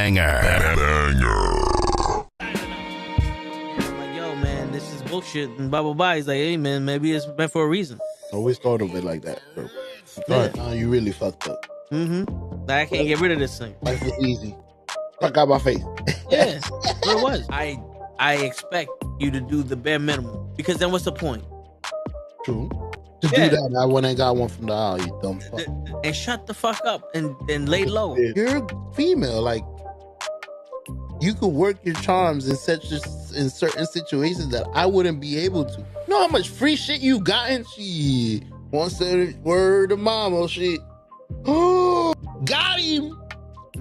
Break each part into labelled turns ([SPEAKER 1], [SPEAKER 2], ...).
[SPEAKER 1] banger.
[SPEAKER 2] Like, yo, man, this is bullshit. And blah, blah, blah. He's like, hey, man, maybe it's meant for a reason.
[SPEAKER 3] Always thought of it like that, bro. You really fucked up.
[SPEAKER 2] Mm-hmm. Like, I can't get rid of this thing.
[SPEAKER 3] Life was easy. Fuck out my face.
[SPEAKER 2] Yeah, it was. I expect you to do the bare minimum, because then what's the point?
[SPEAKER 3] True. To do that, I went and got one from the aisle, you dumb fuck.
[SPEAKER 2] And shut the fuck up and lay low.
[SPEAKER 3] You're female, like you could work your charms in certain situations that I wouldn't be able to. You know how much free shit you gotten? She wants to word of mama shit. Oh, got him.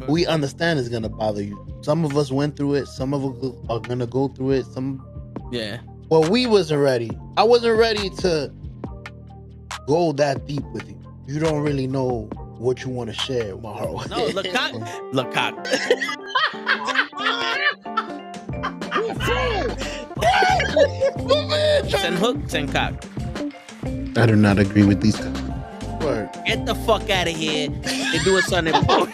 [SPEAKER 3] We understand it's gonna bother you. Some of us went through it. Some of us are gonna go through it. Well, we wasn't ready. I wasn't ready to go that deep with you. You don't really know what you want to share with my heart.
[SPEAKER 2] No, look cock. Send hook, send cock.
[SPEAKER 3] I do not agree with these guys. Word.
[SPEAKER 2] Get the fuck out of here and do it Sunday morning.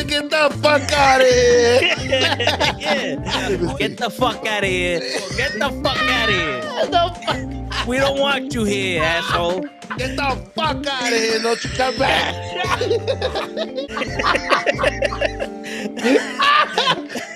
[SPEAKER 3] Get the fuck out of here.
[SPEAKER 2] Yeah. Get the fuck out of here. Get the fuck out of here. We don't want you here, asshole.
[SPEAKER 3] Get the fuck out of here. Don't you come back.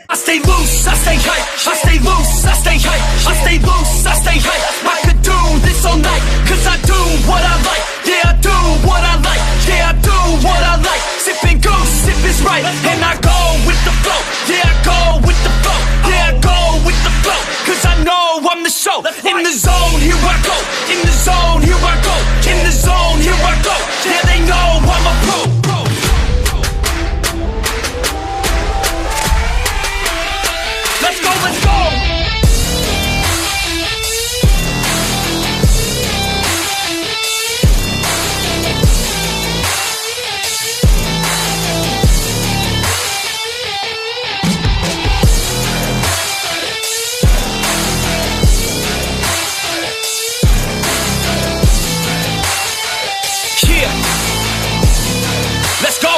[SPEAKER 4] I stay loose, I stay hype. I stay loose, I stay hype. I stay loose, I stay hype. I could do this all night, cause I do what I like. Yeah, I do what I like. Yeah, I do what I like. Sipping goose, sip is right. And I go with the flow. Yeah, I go with the flow. Yeah, I go with the flow. Cause I know I'm the show. In the zone, here I go. In the zone, here I go. In the zone, here I go. Yeah, they know I'm a pro. Let's go, let's go! Yeah! Let's go!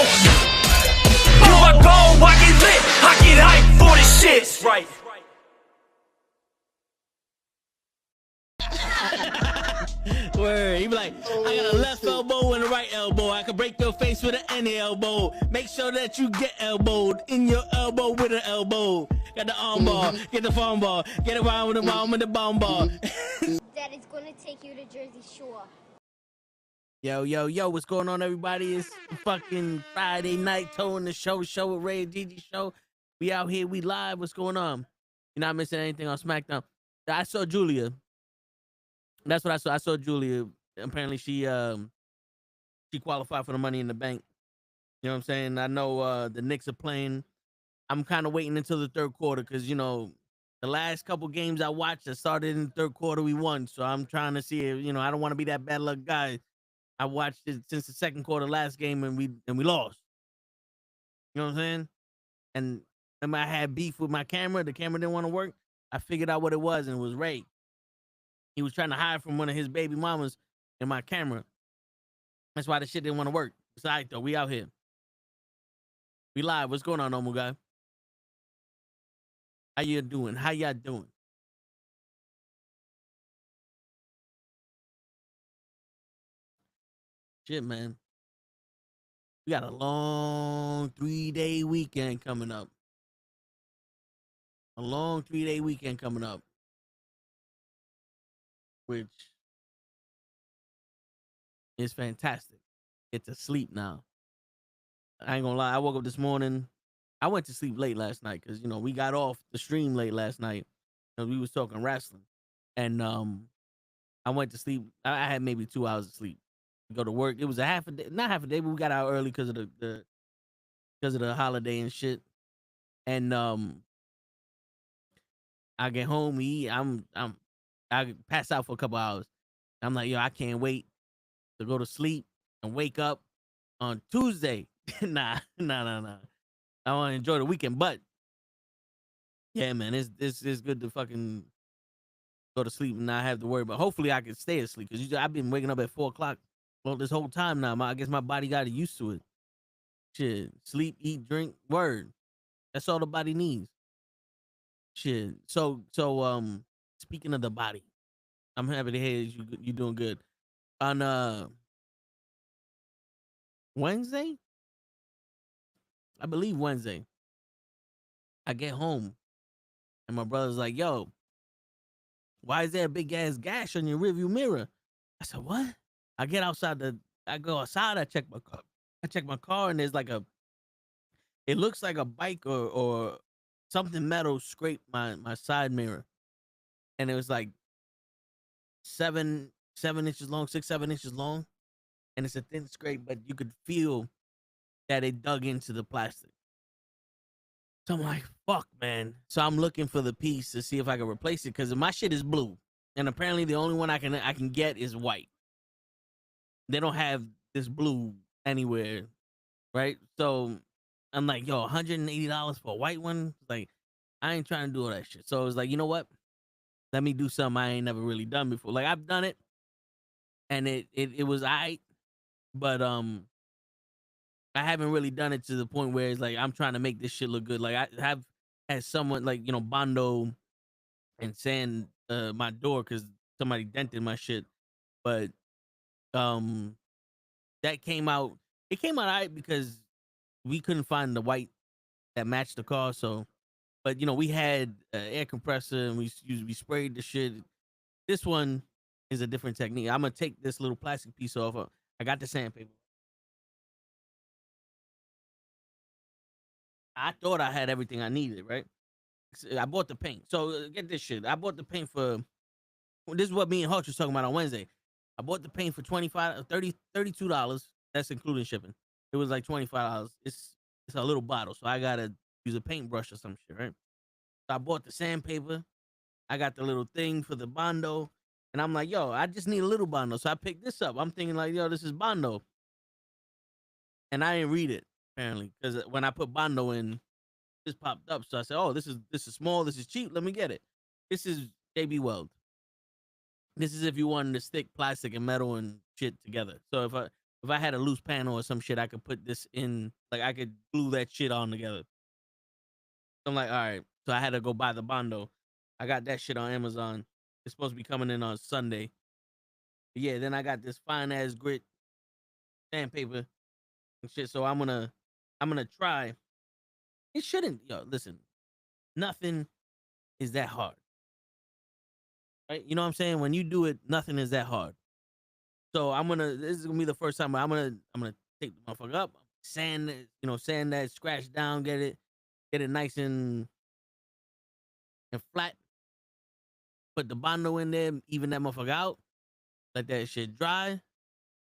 [SPEAKER 4] Here I go, I get lit, I get hyped for this shit. Right.
[SPEAKER 2] Word. He be like, I got a left elbow and a right elbow. I can break your face with an any elbow. Make sure that you get elbowed in your elbow with an elbow. Got the arm ball, get the phone ball, get around with the bomb ball.
[SPEAKER 5] Daddy's gonna take you to Jersey Shore.
[SPEAKER 2] Yo, what's going on, everybody? It's fucking Friday night, towing the show with Ray and GIGI show. We out here, we live. What's going on? You're not missing anything on SmackDown. I saw Julia. That's what I saw. I saw Julia. Apparently, she qualified for the Money in the Bank. You know what I'm saying? I know the Knicks are playing. I'm kind of waiting until the third quarter because, you know, the last couple games I watched, I started in the third quarter, we won. So I'm trying to see if, you know, I don't want to be that bad luck guy. I watched it since the second quarter last game and we lost. You know what I'm saying? And I had beef with my camera. The camera didn't want to work. I figured out what it was, and it was Ray. He was trying to hide from one of his baby mamas in my camera. That's why the shit didn't want to work. It's all right, though. We out here. We live. What's going on, normal guy? How you doing? How y'all doing? Shit, man. We got a long 3-day weekend coming up. A long 3-day weekend coming up. Which is fantastic. Get to sleep now. I ain't gonna lie. I woke up this morning. I went to sleep late last night because, you know, we got off the stream late last night because we was talking wrestling. And I went to sleep. I had maybe 2 hours of sleep. Go to work. It was a half a day, not half a day, but we got out early because of the holiday and shit. And I get home, we eat. I pass out for a couple hours. I'm like, yo, I can't wait to go to sleep and wake up on Tuesday. Nah. I want to enjoy the weekend, but yeah, man, it's good to fucking go to sleep and not have to worry about. Hopefully, I can stay asleep because I've been waking up at 4:00. Well, this whole time now, I guess my body got used to it. Shit, sleep, eat, drink, word. That's all the body needs. Shit. So speaking of the body, I'm happy to hear you doing good. On Wednesday, I believe Wednesday, I get home and my brother's like, "Yo, why is there a big ass gash on your rearview mirror?" I said, "What?" I go outside, I check my car. I check my car and there's like it looks like a bike or something metal scraped my side mirror. And it was like 7 inches long, 6, 7 inches long. And it's a thin scrape, but you could feel that it dug into the plastic. So I'm like, fuck, man. So I'm looking for the piece to see if I can replace it because my shit is blue, and apparently the only one I can get is white. They don't have this blue anywhere, right? So I'm like, yo, $180 for a white one. Like, I ain't trying to do all that shit. So I was like, you know what? Let me do something I ain't never really done before. Like I've done it, and it was alright, but I haven't really done it to the point where it's like I'm trying to make this shit look good. Like I have had someone like Bondo and sand my door because somebody dented my shit. But um that came out. It came out alright because we couldn't find the white that matched the car. So, but we had air compressor and we sprayed the shit. This one is a different technique. I'm gonna take this little plastic piece off. I got the sandpaper. I thought I had everything I needed, right? I bought the paint. So get this shit. I bought the paint for. This is what me and Hutch was talking about on Wednesday. I bought the paint for $32. That's including shipping. It was like $25. It's a little bottle, so I gotta use a paintbrush or some shit, right? So I bought the sandpaper. I got the little thing for the Bondo, and I'm like, yo, I just need a little Bondo. So I picked this up. I'm thinking like, yo, this is Bondo, and I didn't read it apparently because when I put Bondo in, this popped up. So I said, oh, this is small. This is cheap. Let me get it. This is JB Weld. This is if you wanted to stick plastic and metal and shit together. So if I had a loose panel or some shit, I could put this in. Like I could glue that shit on together. So I'm like, all right. So I had to go buy the Bondo. I got that shit on Amazon. It's supposed to be coming in on Sunday. But yeah, then I got this fine ass grit sandpaper and shit. So I'm gonna try. It shouldn't. Yo, listen. Nothing is that hard. Right? You know what I'm saying? When you do it, nothing is that hard. So this is gonna be the first time I'm gonna take the motherfucker up, sand it, sand that scratch down, get it nice and flat. Put the Bondo in there, even that motherfucker out, let that shit dry,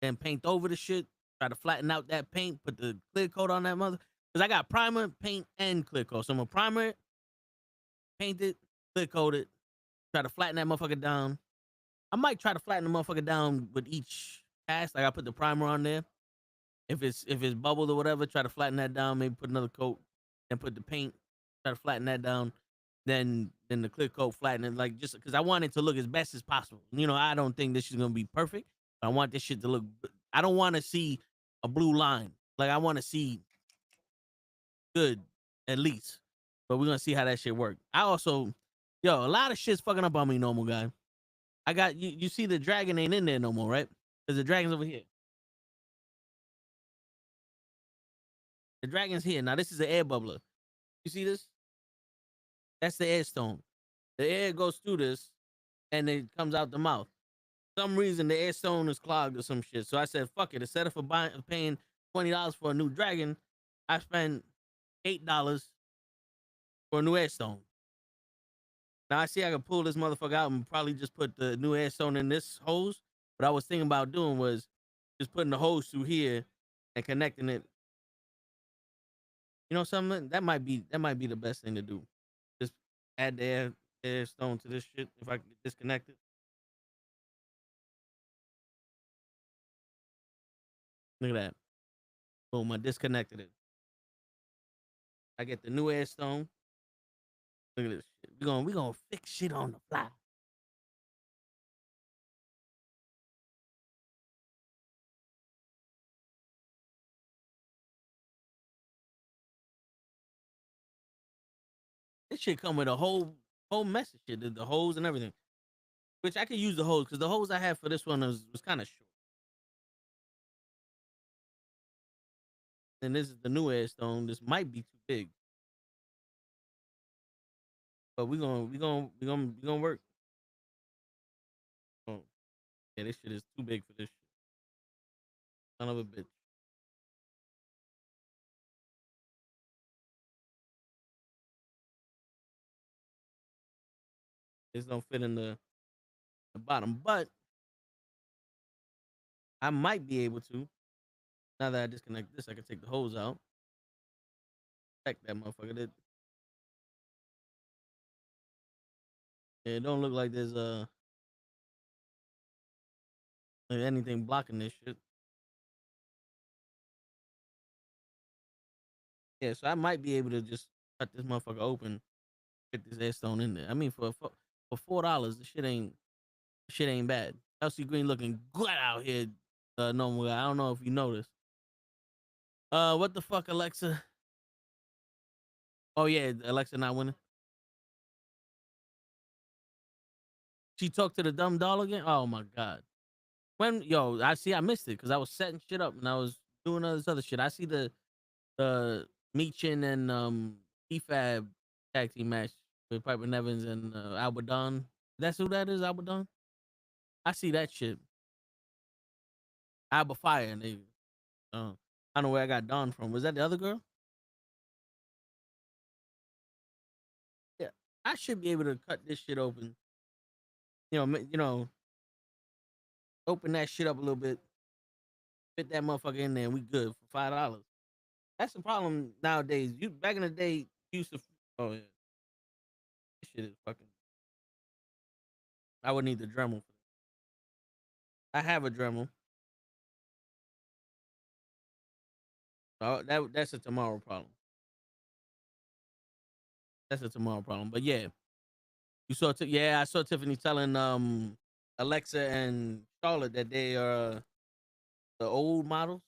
[SPEAKER 2] then paint over the shit. Try to flatten out that paint, put the clear coat on that mother. Cause I got primer, paint, and clear coat. So I'm gonna primer it, paint it, clear coat it, try to flatten that motherfucker down. I might try to flatten the motherfucker down with each pass. Like I put the primer on there. If it's bubbled or whatever, try to flatten that down. Maybe put another coat, and put the paint. Try to flatten that down. Then the clear coat, flatten it, like just because I want it to look as best as possible. I don't think this is gonna be perfect. But I want this shit to look. I don't want to see a blue line. Like I want to see good at least. But we're gonna see how that shit work. I also, a lot of shit's fucking up on me, normal guy. I got you. You see the dragon ain't in there no more, right? Because the dragon's over here. The dragon's here. Now this is an air bubbler. You see this? That's the air stone. The air goes through this and it comes out the mouth. For some reason the air stone is clogged or some shit. So I said, fuck it. Instead of paying $20 for a new dragon, I spent $8 for a new air stone. Now I see I can pull this motherfucker out and probably just put the new air stone in this hose. What I was thinking about doing was just putting the hose through here and connecting it. You know something? That might be the best thing to do. Just add the air stone to this shit if I can disconnect it. Look at that. Boom, I disconnected it. I get the new air stone. Look at this shit. We gonna fix shit on the fly. shit come with a whole mess of shit, the hose and everything. Which I could use the hose because the hose I had for this one was kind of short. And this is the new air stone. This might be too big, but we gonna work. Oh, yeah, this shit is too big for this shit. Son of a bitch. This don't fit in the bottom, but I might be able to. Now that I disconnect this, I can take the hose out. Check that motherfucker. It don't look like there's anything blocking this shit. Yeah, so I might be able to just cut this motherfucker open, get this air stone in there. I mean, for $4, the shit ain't bad. LC Green looking good out here. Normal guy. I don't know if you noticed. What the fuck, Alexa? Oh yeah, Alexa not winning. She talked to the dumb doll again. Oh my god. I missed it because I was setting shit up and I was doing all this other shit. I see the Meechin and EFAB tag team match with Piper Nevins and Albadon. That's who that is, Albadon. I see that shit. Alba Fire and they. I don't know where I got Dawn from. Was that the other girl? Yeah, I should be able to cut this shit open. Open that shit up a little bit, fit that motherfucker in there, and we good for $5. That's the problem nowadays. You back in the day you used to. Oh yeah, this shit is fucking. I would need the Dremel. I have a Dremel. That's a tomorrow problem. That's a tomorrow problem. But yeah, I saw Tiffany telling Alexa and Charlotte that they are the old models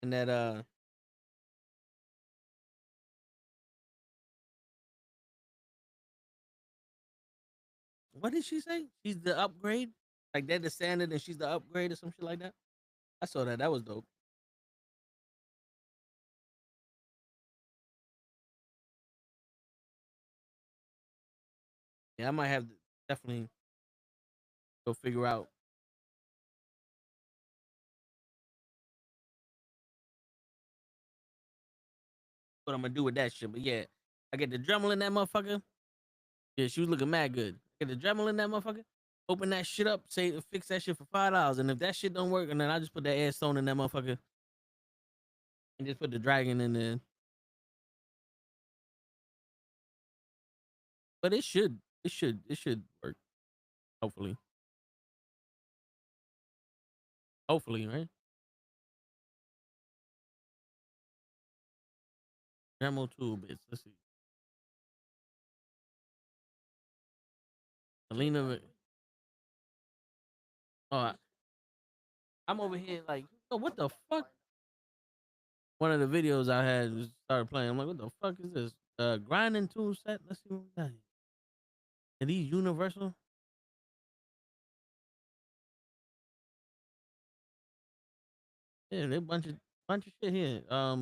[SPEAKER 2] and that what did she say? She's the upgrade? Like they're the standard and she's the upgrade or some shit like that? I saw that. That was dope. Yeah, I might have to definitely go figure out what I'm gonna do with that shit. But yeah, I get the Dremel in that motherfucker. Yeah, she was looking mad good. Get the Dremel in that motherfucker. Open that shit up. Say fix that shit for $5. And if that shit don't work, and then I just put that air stone in that motherfucker and just put the dragon in there. But it should work. Hopefully. Hopefully, right? Dremel tool bits. Let's see. Alina. Oh, I'm over here like, oh, what the fuck? One of the videos I had just started playing. I'm like, what the fuck is this? Grinding tool set. Let's see what we got here. Are these universal? Yeah, they bunch of shit here. All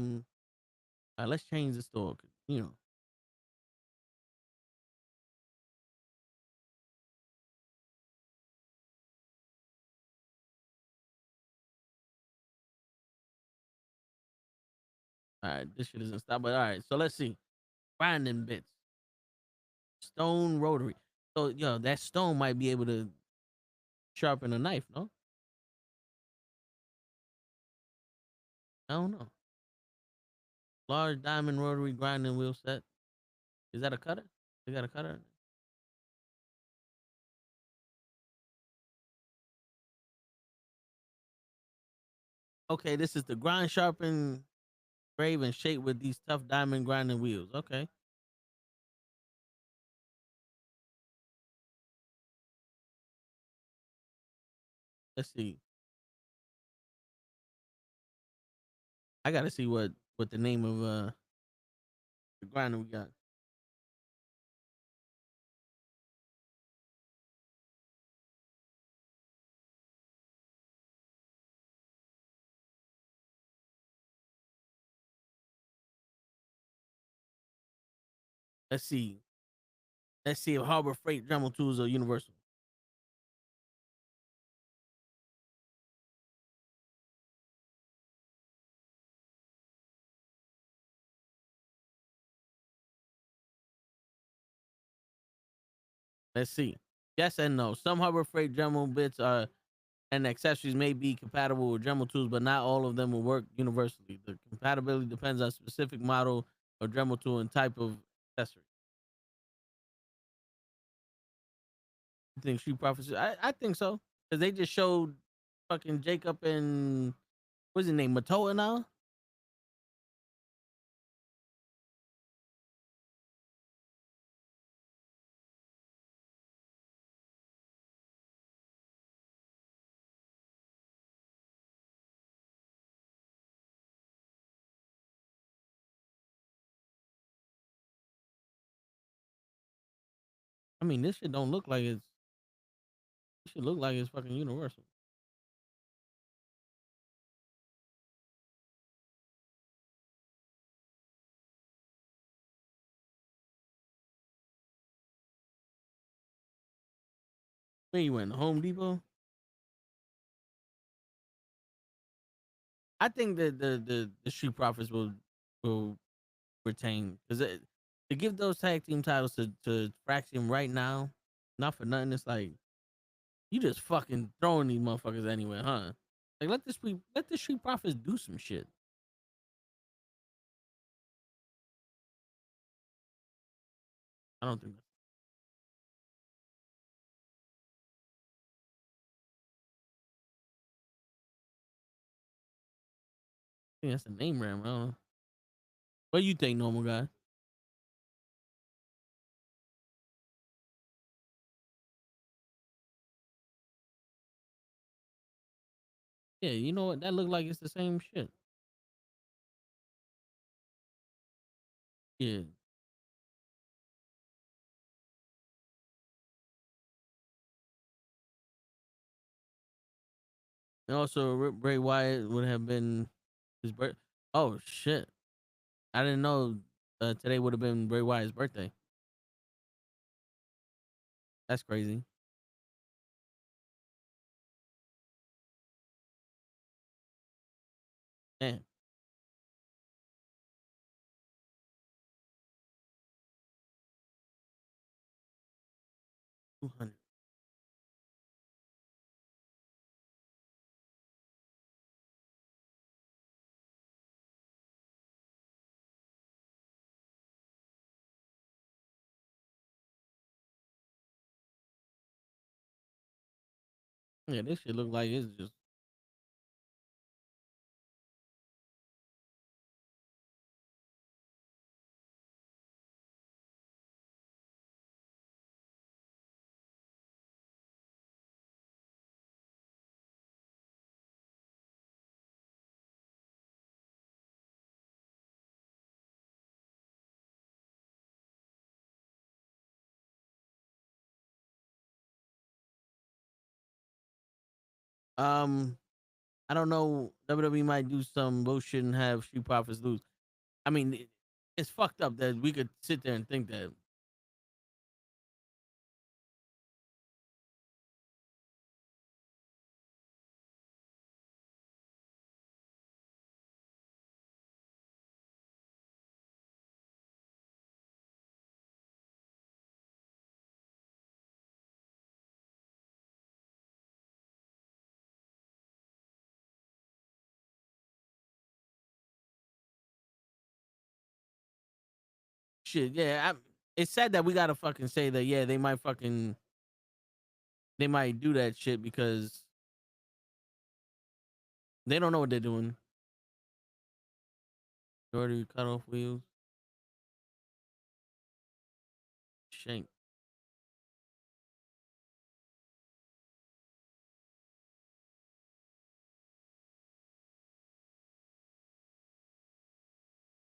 [SPEAKER 2] right, let's change the store. You know. All right, this shit isn't stop. But all right, so let's see. Grinding bits. Stone rotary. So that stone might be able to sharpen a knife, no? I don't know. Large diamond rotary grinding wheel set. Is that a cutter? They got a cutter? Okay, this is the grind sharpen, grave, and shape with these tough diamond grinding wheels. Okay. Let's see. I gotta see what the name of the grinder we got. Let's see. Let's see if Harbor Freight Dremel tools are universal. Let's see. Yes and no. Some Harbor Freight Dremel bits are and accessories may be compatible with Dremel tools, but not all of them will work universally. The compatibility depends on specific model of Dremel tool and type of accessory. You think Street Profits? I think so. Because they just showed fucking Jacob and what's his name? Matoa now? I mean, this shit don't look like it's. It should look like it's fucking universal. Where you went? Home Depot? I think that the Street Profits will retain because to give those tag team titles to Fraxium right now, not for nothing. It's like you just fucking throwing these motherfuckers anywhere, huh? Like let the Street Profits do some shit. I don't think I think that's the name ram. I don't know. What do you think, normal guy? Yeah, you know what? That look like it's the same shit. Yeah. And also, Bray Wyatt would have been his birth. Oh shit! I didn't know today would have been Bray Wyatt's birthday. That's crazy. Damn. 200. Yeah, this shit look like it's just. I don't know. WWE might do some bullshit and have Street Profits lose. I mean, it's fucked up that we could sit there and think that. Shit, yeah. It's sad that we gotta fucking say that. Yeah, they might do that shit because they don't know what they're doing. Already cut off wheels. Shank.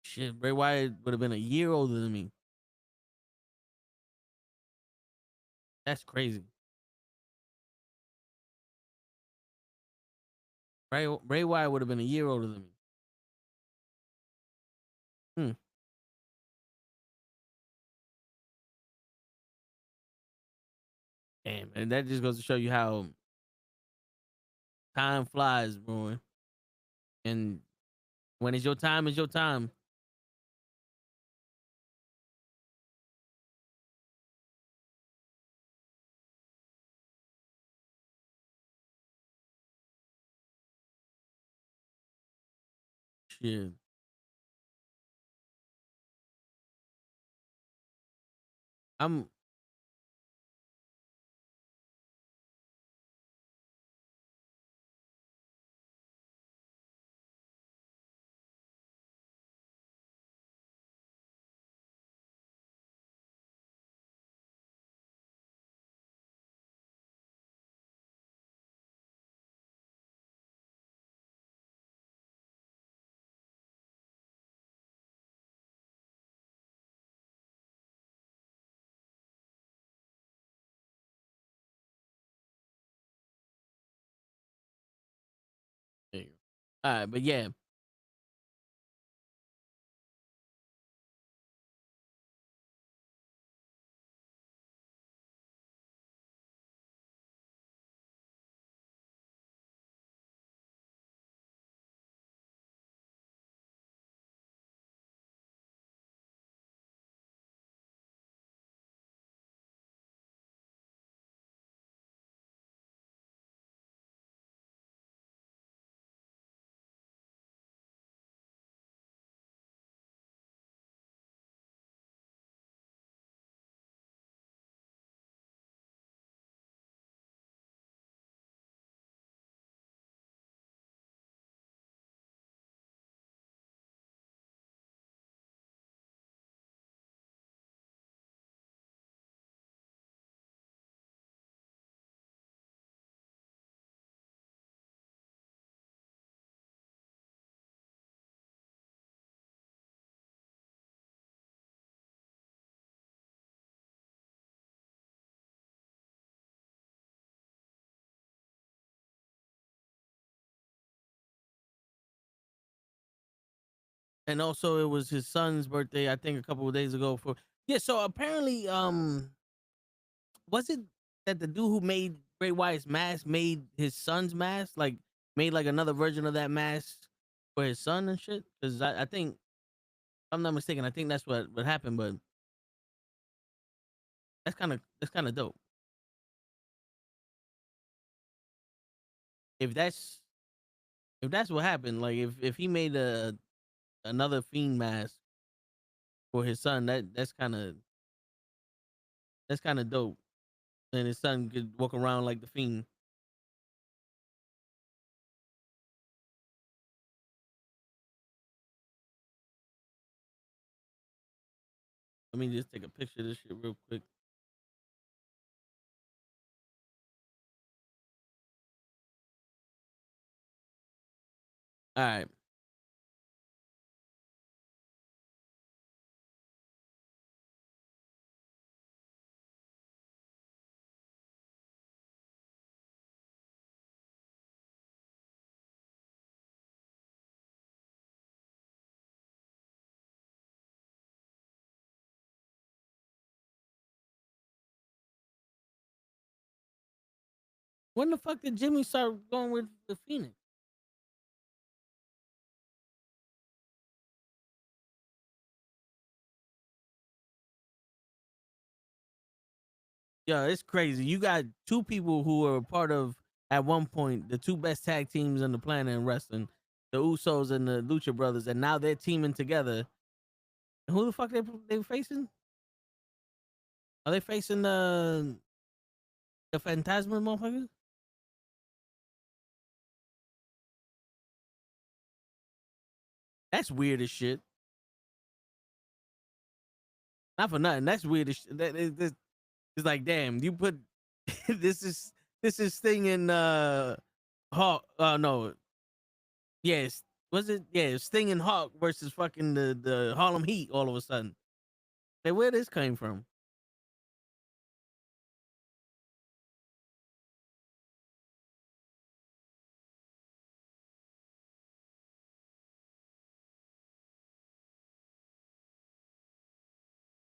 [SPEAKER 2] Shit, Bray Wyatt would have been a year older than me. That's crazy. Bray Wyatt would have been a year older than me. Hmm. Damn, and that just goes to show you how time flies, bro. And when it's your time, it's your time. Shit. I'm there you go. All right, but yeah. And also it was his son's birthday, I think a couple of days ago for yeah, so apparently was it that the dude who made Bray Wyatt's mask made his son's mask, like made like another version of that mask for his son and shit? Because I think, if I'm not mistaken, I think that's what happened, but that's kind of dope. If that's if that's what happened, like if he made a another fiend mask for his son, that's kind of dope, and his son could walk around like the fiend. Let me just take a picture of this shit real quick. All right. When the fuck did Jimmy start going with the Phoenix? Yeah, it's crazy. You got two people who were part of at one point the two best tag teams on the planet in wrestling, the Usos and the Lucha Brothers, and now they're teaming together. And who the fuck they facing? Are they facing the Phantasma motherfuckers? That's weird as shit. Not for nothing. That's weird as shit. It's like, damn, you put this is thing in Hawk. No, yes, was it? Yeah, Sting and Hawk versus fucking the Harlem Heat. All of a sudden, hey, where this came from?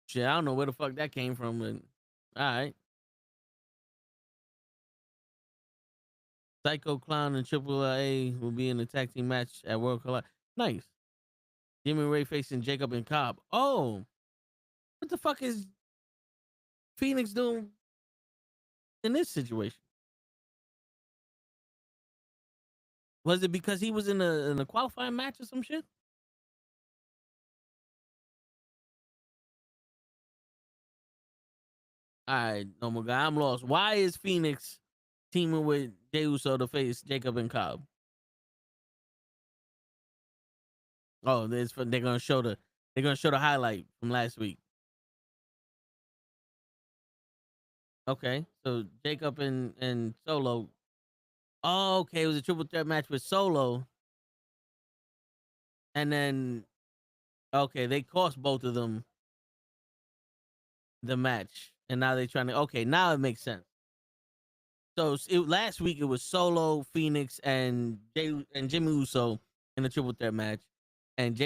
[SPEAKER 2] Shit, I don't know where the fuck that came from, but all right. Psycho Clown and Triple A will be in a tag team match at World Collide. Nice. Jimmy Ray facing Jacob and Cobb. Oh, what the fuck is Phoenix doing in this situation? Was it because he was in a qualifying match or some shit? All right, normal guy. I'm lost. Why is Phoenix teaming with Jey Uso to face Jacob and Cobb? Oh, they're gonna show the highlight from last week. Okay, so Jacob and Solo. Oh, okay, it was a triple threat match with Solo, and then okay, they cost both of them the match, and now they're trying to. Okay, now it makes sense. So last week it was Solo, Phoenix, and Jimmy Uso in a triple threat match, and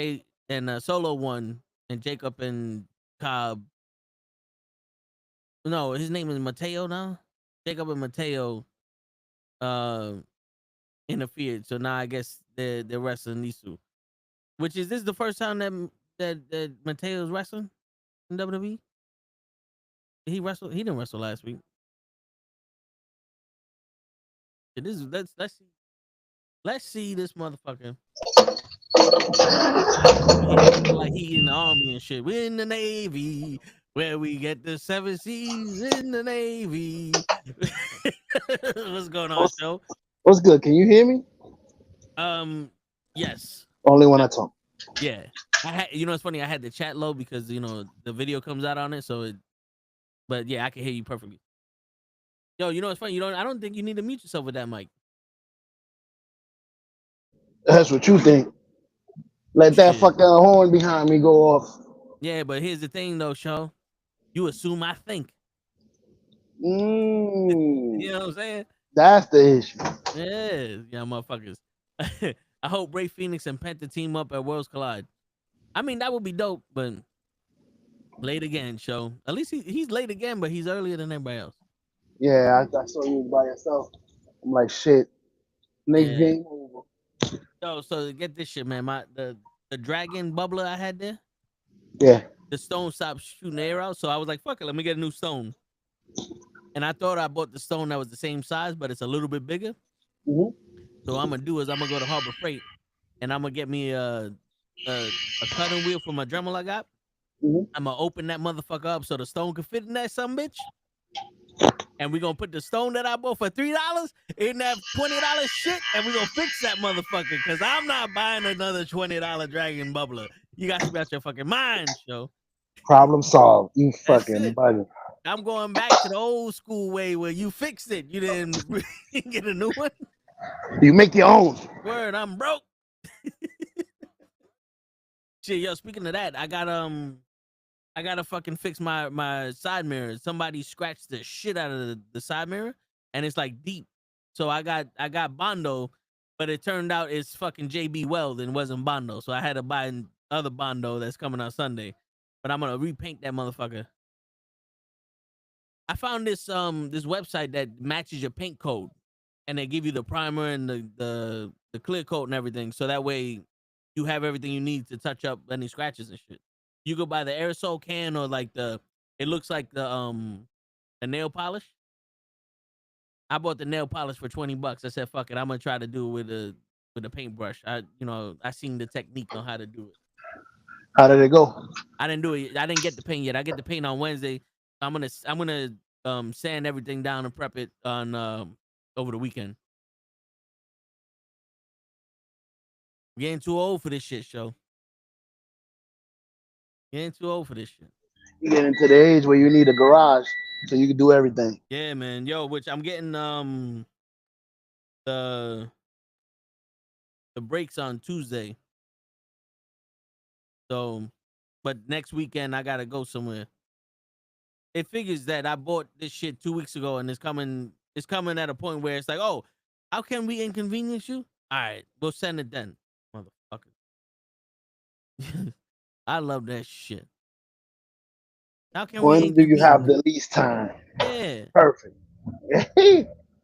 [SPEAKER 2] Solo won, and Jacob and Cobb. No, his name is Mateo now. Jacob and Mateo interfered, so now I guess they're wrestling these two. Which is this the first time that Mateo's wrestling in WWE? Did he wrestle? He didn't wrestle last week. Let's see this motherfucker. Like he in the army and shit. We're in the Navy, where we get the 7 seas in the Navy. What's going on, Joe?
[SPEAKER 1] What's good? Can you hear me?
[SPEAKER 2] Yes.
[SPEAKER 1] Only when I talk.
[SPEAKER 2] Yeah. It's funny. I had the chat low because the video comes out on it. But yeah, I can hear you perfectly. Yo, it's funny. I don't think you need to mute yourself with that mic.
[SPEAKER 1] That's what you think. Let that fucking horn behind me go off.
[SPEAKER 2] Yeah, but here's the thing, though, Show. You assume I think. You know what I'm saying?
[SPEAKER 1] That's the issue.
[SPEAKER 2] Yeah, motherfuckers. I hope Ray Phoenix and Penta team up at Worlds Collide. I mean, that would be dope, but late again, Show. At least he's late again, but he's earlier than everybody else.
[SPEAKER 1] Yeah, I saw you by yourself. I'm like, shit. Next game over.
[SPEAKER 2] Yo, so get this shit, man. The dragon bubbler I had there.
[SPEAKER 1] Yeah.
[SPEAKER 2] The stone stopped shooting air out, so I was like, fuck it, let me get a new stone. And I thought I bought the stone that was the same size, but it's a little bit bigger.
[SPEAKER 1] Mm-hmm.
[SPEAKER 2] So what I'm gonna do is I'm gonna go to Harbor Freight and I'm gonna get me a cutting wheel for my Dremel I got.
[SPEAKER 1] Mm-hmm.
[SPEAKER 2] I'm gonna open that motherfucker up so the stone can fit in that some bitch. And we're gonna put the stone that I bought for $3 in that $20 shit, and we're gonna fix that motherfucker, because I'm not buying another $20 dragon bubbler. You got to be out your fucking mind, Show.
[SPEAKER 1] Problem solved. You fucking buddy.
[SPEAKER 2] I'm going back to the old school way where you fixed it. You didn't get a new one.
[SPEAKER 1] You make your own.
[SPEAKER 2] Word, I'm broke. Shit, yo, speaking of that, I gotta fucking fix my side mirror. Somebody scratched the shit out of the side mirror, and it's like deep. So I got Bondo, but it turned out it's fucking JB Weld and wasn't Bondo. So I had to buy other Bondo that's coming out Sunday. But I'm gonna repaint that motherfucker. I found this website that matches your paint code, and they give you the primer and the clear coat and everything. So that way you have everything you need to touch up any scratches and shit. You go buy the aerosol can or like it looks like the nail polish. I bought the nail polish for $20. I said, fuck it, I'm gonna try to do it with a paintbrush. I seen the technique on how to do it.
[SPEAKER 1] How did it go?
[SPEAKER 2] I didn't do it. I didn't get the paint yet. I get the paint on Wednesday. I'm gonna sand everything down and prep it on over the weekend. I'm getting too old for this shit, Show. Getting too old for this shit.
[SPEAKER 1] You get into the age where you need a garage so you can do everything.
[SPEAKER 2] Yeah, man. Yo, which I'm getting the brakes on Tuesday. So, but next weekend I gotta go somewhere. It figures that I bought this shit 2 weeks ago, and it's coming at a point where it's like, oh, how can we inconvenience you? All right, we'll send it then, motherfucker. I love that shit. How can
[SPEAKER 1] when do you have the least time?
[SPEAKER 2] Yeah.
[SPEAKER 1] Perfect.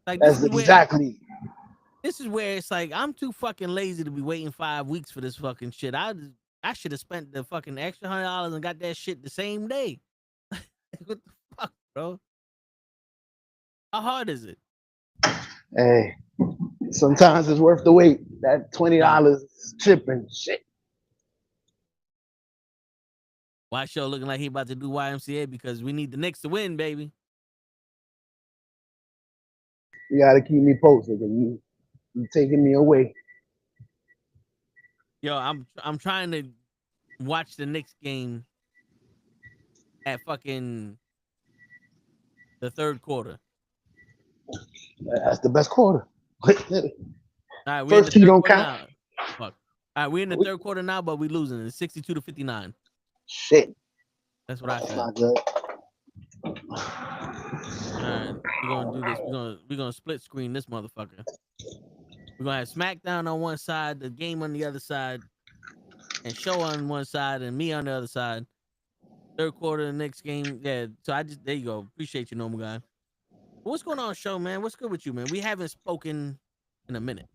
[SPEAKER 2] Like
[SPEAKER 1] That's exactly.
[SPEAKER 2] This is where it's like I'm too fucking lazy to be waiting 5 weeks for this fucking shit. I should have spent the fucking extra $100 and got that shit the same day. What the fuck, bro? How hard is it?
[SPEAKER 1] Hey, sometimes it's worth the wait. That $20 chipping shit.
[SPEAKER 2] Why show looking like he about to do YMCA because we need the Knicks to win, baby.
[SPEAKER 1] You gotta keep me posted, and you taking me away.
[SPEAKER 2] Yo, I'm trying to watch the Knicks game at fucking the third quarter.
[SPEAKER 1] That's the best quarter.
[SPEAKER 2] All right, we're in the
[SPEAKER 1] First two
[SPEAKER 2] third
[SPEAKER 1] don't
[SPEAKER 2] quarter
[SPEAKER 1] count.
[SPEAKER 2] now. Fuck. All right, we're in the third quarter now, but we losing. It's 62-59.
[SPEAKER 1] Shit,
[SPEAKER 2] That's what I
[SPEAKER 1] that's
[SPEAKER 2] said.
[SPEAKER 1] not good.
[SPEAKER 2] All right, we're gonna do this. We're gonna split screen this motherfucker. We're gonna have SmackDown on one side, the game on the other side, and show on one side, and me on the other side. Third quarter, the next game. Yeah. So there you go. Appreciate you, normal guy. What's going on, show, man? What's good with you, man? We haven't spoken in a minute.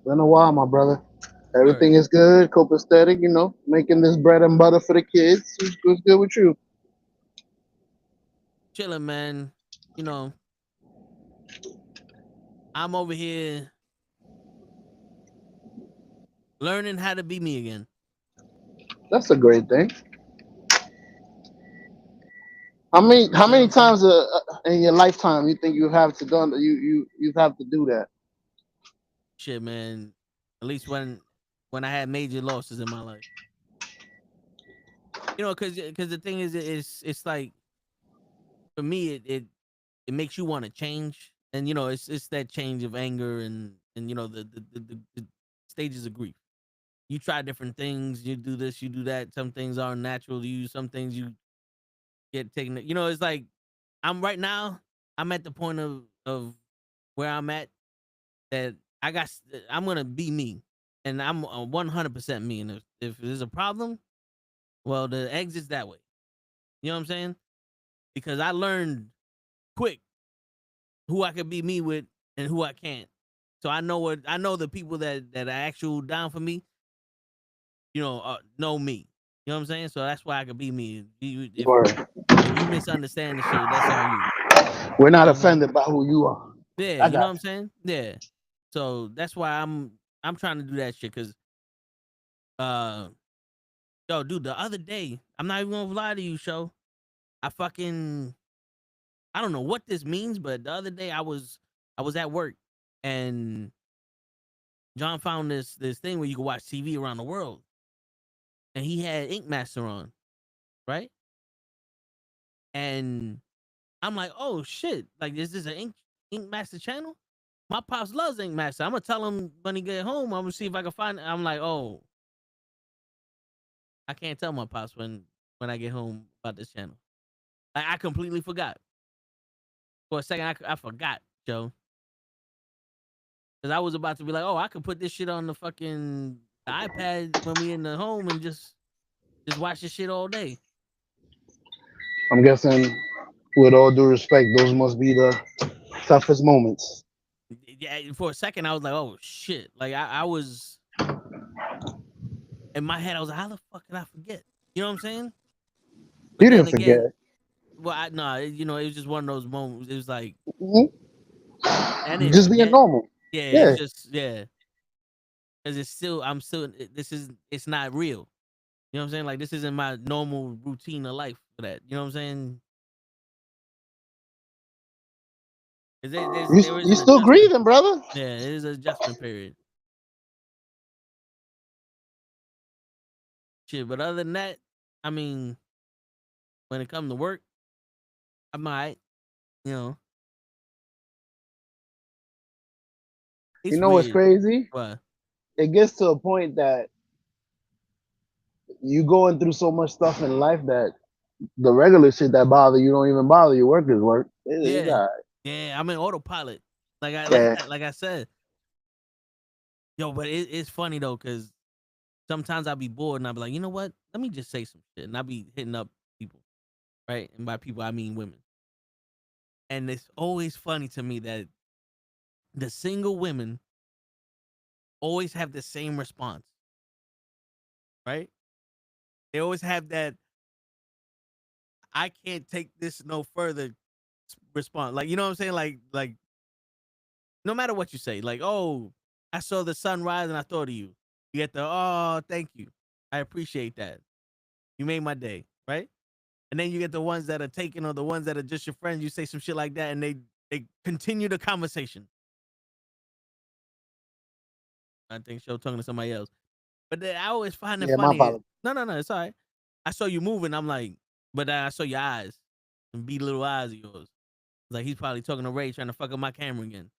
[SPEAKER 1] Been a while, my brother. Everything
[SPEAKER 2] Word.
[SPEAKER 1] is good, copacetic, you know, making this bread and butter for the kids. What's good with you?
[SPEAKER 2] Chilling, man. You know, I'm over here learning how to be me again.
[SPEAKER 1] That's a great thing. How many times in your lifetime you think you have to done you have to do that?
[SPEAKER 2] Shit, man. At least when I had major losses in my life. You know, because the thing is, it's like for me, it makes you want to change, and you know, it's that change of anger and you know the stages of grief. You try different things, you do this, you do that. Some things are natural to you, some things you get taken. You know, it's like I'm right now. I'm at the point of where I'm at that I'm gonna be me, and I'm 100% me. And if there's a problem, well, the exit's that way. You know what I'm saying? Because I learned quick who I could be me with and who I can't. So I know the people that are actual down for me, you know me. You know what I'm saying? So that's why I could be me. If you misunderstand the shit, that's on you.
[SPEAKER 1] We're not
[SPEAKER 2] You know what I'm saying?
[SPEAKER 1] offended by who you are.
[SPEAKER 2] Yeah,
[SPEAKER 1] I
[SPEAKER 2] you know
[SPEAKER 1] got
[SPEAKER 2] what I'm saying? Yeah. So that's why I'm trying to do that shit because yo, dude, the other day, I'm not even gonna lie to you, show. I don't know what this means, but the other day I was at work and John found this thing where you can watch TV around the world. And he had Ink Master on, right? And I'm like, oh shit, like is this an Ink Master channel? My pops loves Ink Master. I'm gonna tell him when he get home. I'm gonna see if I can find it. I'm like, oh, I can't tell my pops when I get home about this channel. Like, I completely forgot. For a second, I forgot, Joe. Because I was about to be like, oh, I could put this shit on the fucking iPad when we in the home and just watch this shit all day.
[SPEAKER 1] I'm guessing, with all due respect, those must be the toughest moments.
[SPEAKER 2] Yeah, for a second, I was like, oh shit. Like I was in my head, I was like, how the fuck could I forget? You know what I'm saying? But
[SPEAKER 1] You
[SPEAKER 2] then
[SPEAKER 1] didn't
[SPEAKER 2] again,
[SPEAKER 1] forget.
[SPEAKER 2] well, you know, it was just one of those moments. It was like
[SPEAKER 1] Mhm.
[SPEAKER 2] I didn't
[SPEAKER 1] Just being
[SPEAKER 2] forget.
[SPEAKER 1] normal.
[SPEAKER 2] Yeah,
[SPEAKER 1] Yeah.
[SPEAKER 2] it's just because it's not real. You know what I'm saying? Like this isn't my normal routine of life for that. You know what I'm saying? There is
[SPEAKER 1] You
[SPEAKER 2] an
[SPEAKER 1] still
[SPEAKER 2] adjustment.
[SPEAKER 1] grieving, brother?
[SPEAKER 2] Yeah, it is an adjustment period. Shit, but other than that, I mean, when it comes to work, I might, you know,
[SPEAKER 1] You
[SPEAKER 2] it's
[SPEAKER 1] know what's
[SPEAKER 2] weird.
[SPEAKER 1] crazy?
[SPEAKER 2] But
[SPEAKER 1] It gets to a point that you going through so much stuff in life that the regular shit that bother you don't even bother you. Work is work. It's
[SPEAKER 2] yeah,
[SPEAKER 1] all right.
[SPEAKER 2] yeah, I'm in autopilot.
[SPEAKER 1] Yeah.
[SPEAKER 2] Like I said, yo, but it's funny though, cause sometimes I'll be bored and I'll be like, you know what? Let me just say some shit, and I'll be hitting up people, right? And by people I mean women. And it's always funny to me that the single women always have the same response, right? They always have that I can't take this no further response. Like, you know what I'm saying? Like no matter what you say, like, oh, I saw the sunrise and I thought of you. You get the, oh, thank you. I appreciate that. You made my day, right? And then you get the ones that are taken or the ones that are just your friends. You say some shit like that and they continue the conversation. I think she'll talking to somebody else. But then I always find it
[SPEAKER 1] Yeah, my
[SPEAKER 2] funny.
[SPEAKER 1] apologies.
[SPEAKER 2] No, it's all right. I saw you moving. I'm like, but I saw your eyes and beady little eyes of yours. Like he's probably talking to Ray trying to fuck up my camera again.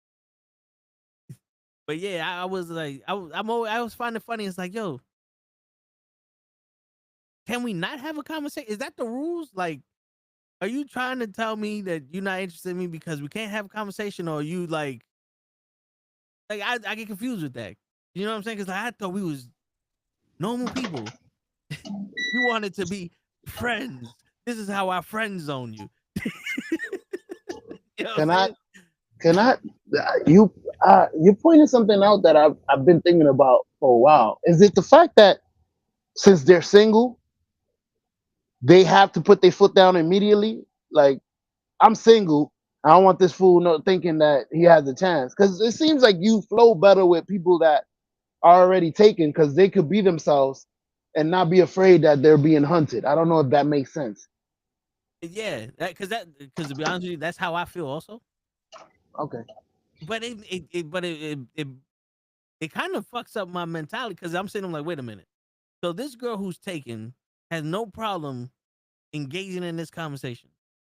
[SPEAKER 2] But yeah, I was like, I was finding it funny. It's like, yo, can we not have a conversation? Is that the rules? Like, are you trying to tell me that you're not interested in me because we can't have a conversation, or you like I get confused with that. You know what I'm saying? Because like, I thought we was normal people. You wanted to be friends. This is how I friend zone you. You know what I'm saying?
[SPEAKER 1] Can I? You're pointing something out that I've been thinking about for a while. Is it the fact that since they're single, they have to put their foot down immediately? Like, I'm single. I don't want this fool not thinking that he has a chance. Because it seems like you flow better with people that are already taken because they could be themselves and not be afraid that they're being hunted. I don't know if that makes sense.
[SPEAKER 2] Yeah, because to be honest with you, that's how I feel also.
[SPEAKER 1] Okay.
[SPEAKER 2] But it kind of fucks up my mentality because I'm sitting like, wait a minute. So this girl who's taken has no problem engaging in this conversation,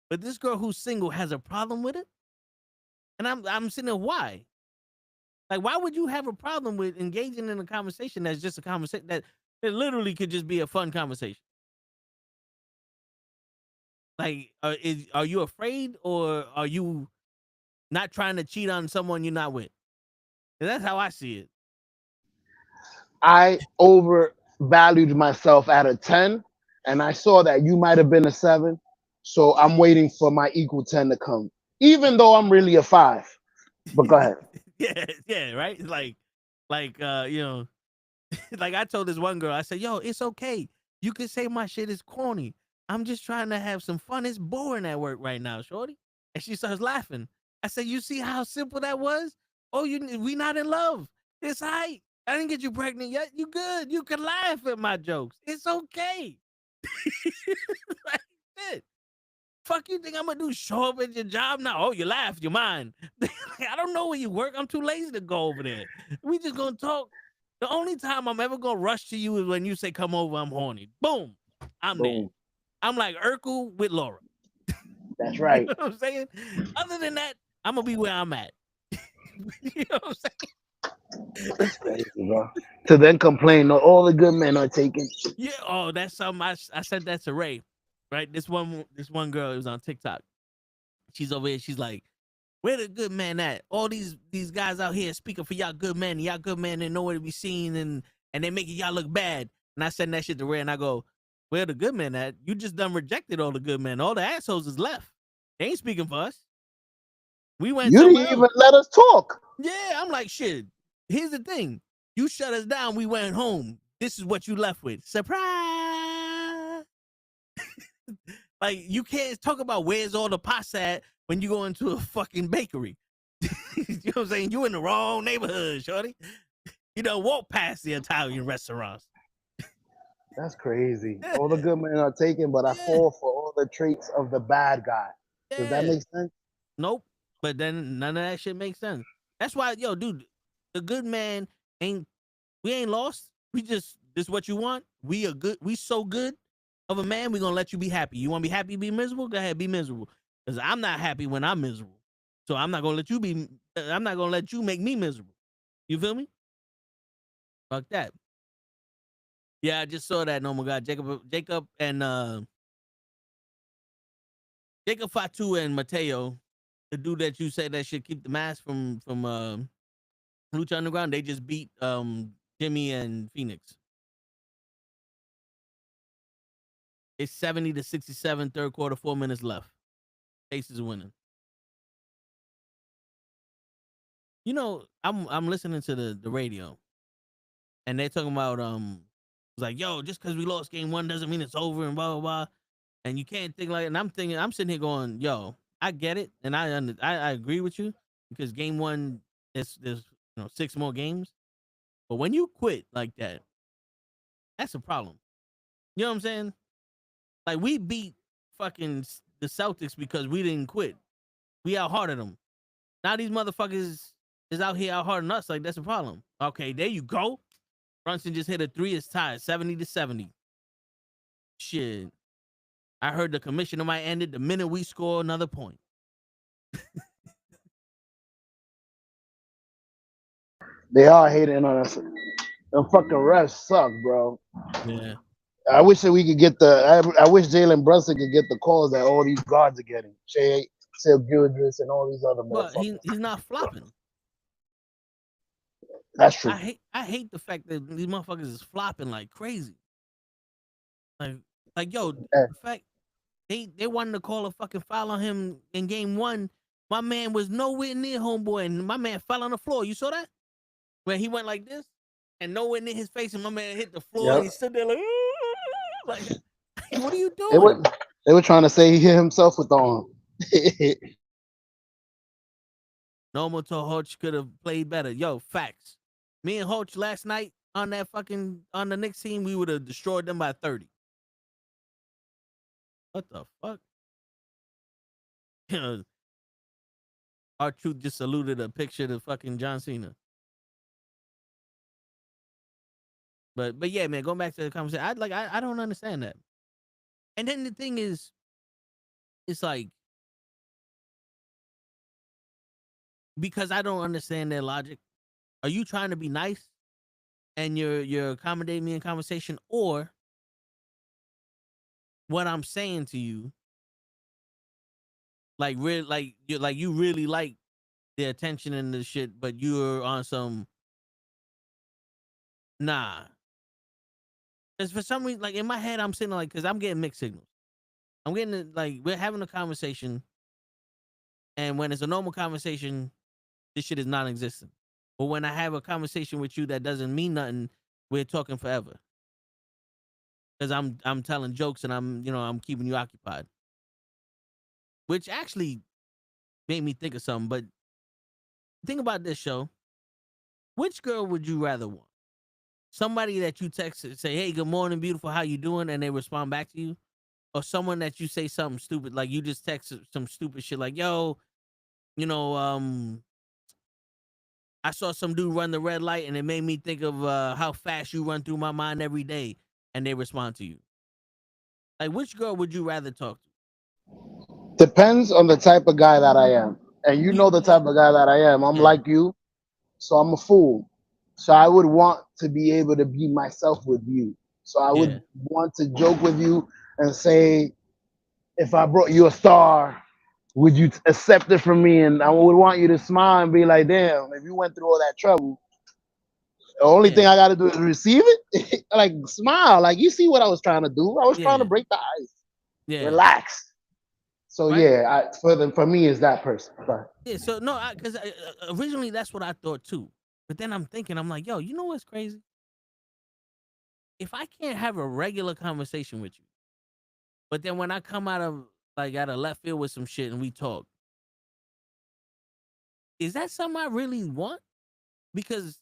[SPEAKER 2] but this girl who's single has a problem with it, and I'm sitting there, why? Like, why would you have a problem with engaging in a conversation that's just a conversation that it literally could just be a fun conversation? Like, are you afraid, or are you not trying to cheat on someone you're not with? And that's how I see it.
[SPEAKER 1] I overvalued myself at a 10, and I saw that you might have been a 7. So I'm waiting for my equal 10 to come, even though I'm really a 5. But go ahead.
[SPEAKER 2] yeah, right. You know, like I told this one girl, I said, "Yo, it's okay. You can say my shit is corny. I'm just trying to have some fun. It's boring at work right now, shorty." And she starts laughing. I said, "You see how simple that was? Oh, we not in love. It's right. I didn't get you pregnant yet. You good. You can laugh at my jokes. It's okay." Like, shit. Fuck you think I'm gonna do? Show up at your job now? Oh, you laugh, you're mine. I don't know where you work. I'm too lazy to go over there. We just gonna talk. The only time I'm ever gonna rush to you is when you say, "Come over, I'm horny." Boom, I'm there.
[SPEAKER 1] Boom.
[SPEAKER 2] I'm like Urkel with Laura.
[SPEAKER 1] That's
[SPEAKER 2] You
[SPEAKER 1] right.
[SPEAKER 2] know what I'm saying? Other than that, I'm gonna be where I'm at. You know what I'm saying?
[SPEAKER 1] That's crazy, bro. To then complain that all the good men are taken.
[SPEAKER 2] Yeah. Oh, that's something I said that to Ray. Right. This one girl, it was on TikTok. She's over here. She's like, "Where the good man at? All these guys out here speaking for y'all good men. Y'all good men, they nowhere to be seen, and they making y'all look bad." And I send that shit to Ray, and I go, "Where the good men at? You just done rejected all the good men. All the assholes is left. They ain't speaking for us. We went
[SPEAKER 1] You
[SPEAKER 2] somewhere
[SPEAKER 1] didn't
[SPEAKER 2] else."
[SPEAKER 1] even let us talk.
[SPEAKER 2] Yeah, I'm like, shit. Here's the thing. You shut us down. We went home. This is what you left with. Surprise. Like, you can't talk about where's all the pasta at when you go into a fucking bakery. You know what I'm saying? You in the wrong neighborhood, shorty. You don't walk past the Italian restaurants.
[SPEAKER 1] That's crazy. All the good men are taken, but I fall for all the traits of the bad guy. Does that make sense?
[SPEAKER 2] Nope. But then none of that shit makes sense. That's why, yo, dude, the good man we ain't lost. We just, this what you want. We so good of a man, we gonna let you be happy. You wanna be happy, be miserable? Go ahead, be miserable. Because I'm not happy when I'm miserable. So I'm not gonna let you make me miserable. You feel me? Fuck that. Yeah, I just saw that. No my God. Jacob and Jacob Fatu and Mateo, the dude that you said that should keep the mask from Lucha Underground, they just beat Jimmy and Phoenix. It's 70-67, third quarter, 4 minutes left. Ace is winning. You know, I'm listening to the radio, and they're talking about it's like, yo, just because we lost game 1 doesn't mean it's over and blah blah blah. And you can't think like, and I'm sitting here going, yo, I get it, and I agree with you because game 1 there's 6 more games, but when you quit like that, that's a problem. You know what I'm saying? Like we beat fucking the Celtics because we didn't quit. We out-hearted them. Now these motherfuckers is out here out-harding us. Like that's a problem. Okay, there you go. Brunson just hit a 3. It's tied 70-70. Shit. I heard the commissioner might end it the minute we score another point.
[SPEAKER 1] They are hating on us. The fucking refs suck, bro.
[SPEAKER 2] Yeah.
[SPEAKER 1] I wish that we could get I wish Jalen Brunson could get the calls that all these guards are getting. Shea Gilchrist and all these other
[SPEAKER 2] But
[SPEAKER 1] motherfuckers.
[SPEAKER 2] he's not flopping.
[SPEAKER 1] That's true.
[SPEAKER 2] I hate the fact that these motherfuckers is flopping like crazy. Like yo, the fact they wanted to call a fucking foul on him in game 1. My man was nowhere near homeboy, and my man fell on the floor. You saw that? Where he went like this, and nowhere near his face, and my man hit the floor, and he stood there like, what are you doing?
[SPEAKER 1] They were trying to say he hit himself with the arm.
[SPEAKER 2] Normal to Hodge could have played better. Yo, facts. Me and Hodge last night on the Knicks team, we would have destroyed them by 30. What the fuck? Our truth just saluted a picture of fucking John Cena. But yeah, man, going back to the conversation, I don't understand that. And then the thing is, it's like, because I don't understand their logic. Are you trying to be nice and you're accommodating me in conversation, or what I'm saying to you, like you really like the attention and the shit, but you're on some nah. Because for some reason, like in my head, I'm sitting like, because I'm getting mixed signals. I'm getting like, we're having a conversation, and when it's a normal conversation, this shit is non-existent. But when I have a conversation with you that doesn't mean nothing, we're talking forever. Because I'm telling jokes and I'm keeping you occupied. Which actually made me think of something. But think about this, show. Which girl would you rather want? Somebody that you text and say, hey, good morning, beautiful, how you doing? And they respond back to you? Or someone that you say something stupid, like you just text some stupid shit like, yo, I saw some dude run the red light and it made me think of how fast you run through my mind every day. And they respond to you. Like, which girl would you rather talk to?
[SPEAKER 1] Depends on the type of guy that I am. And you know the type of guy that I am. I'm like you, so I'm a fool. So I would want to be able to be myself with you. So I would want to joke with you and say, if I brought you a star, would you accept it from me? And I would want you to smile and be like, damn, if you went through all that trouble, the only thing I got to do is receive it. Like, smile. Like, you see what I was trying to do. I was trying to break the ice. Yeah. Relax. So, for me, it's that person. Sorry.
[SPEAKER 2] Yeah, so, no, because originally that's what I thought, too. But then I'm thinking, I'm like, yo, you know what's crazy? If I can't have a regular conversation with you, but then when I come out of left field with some shit and we talk, is that something I really want? Because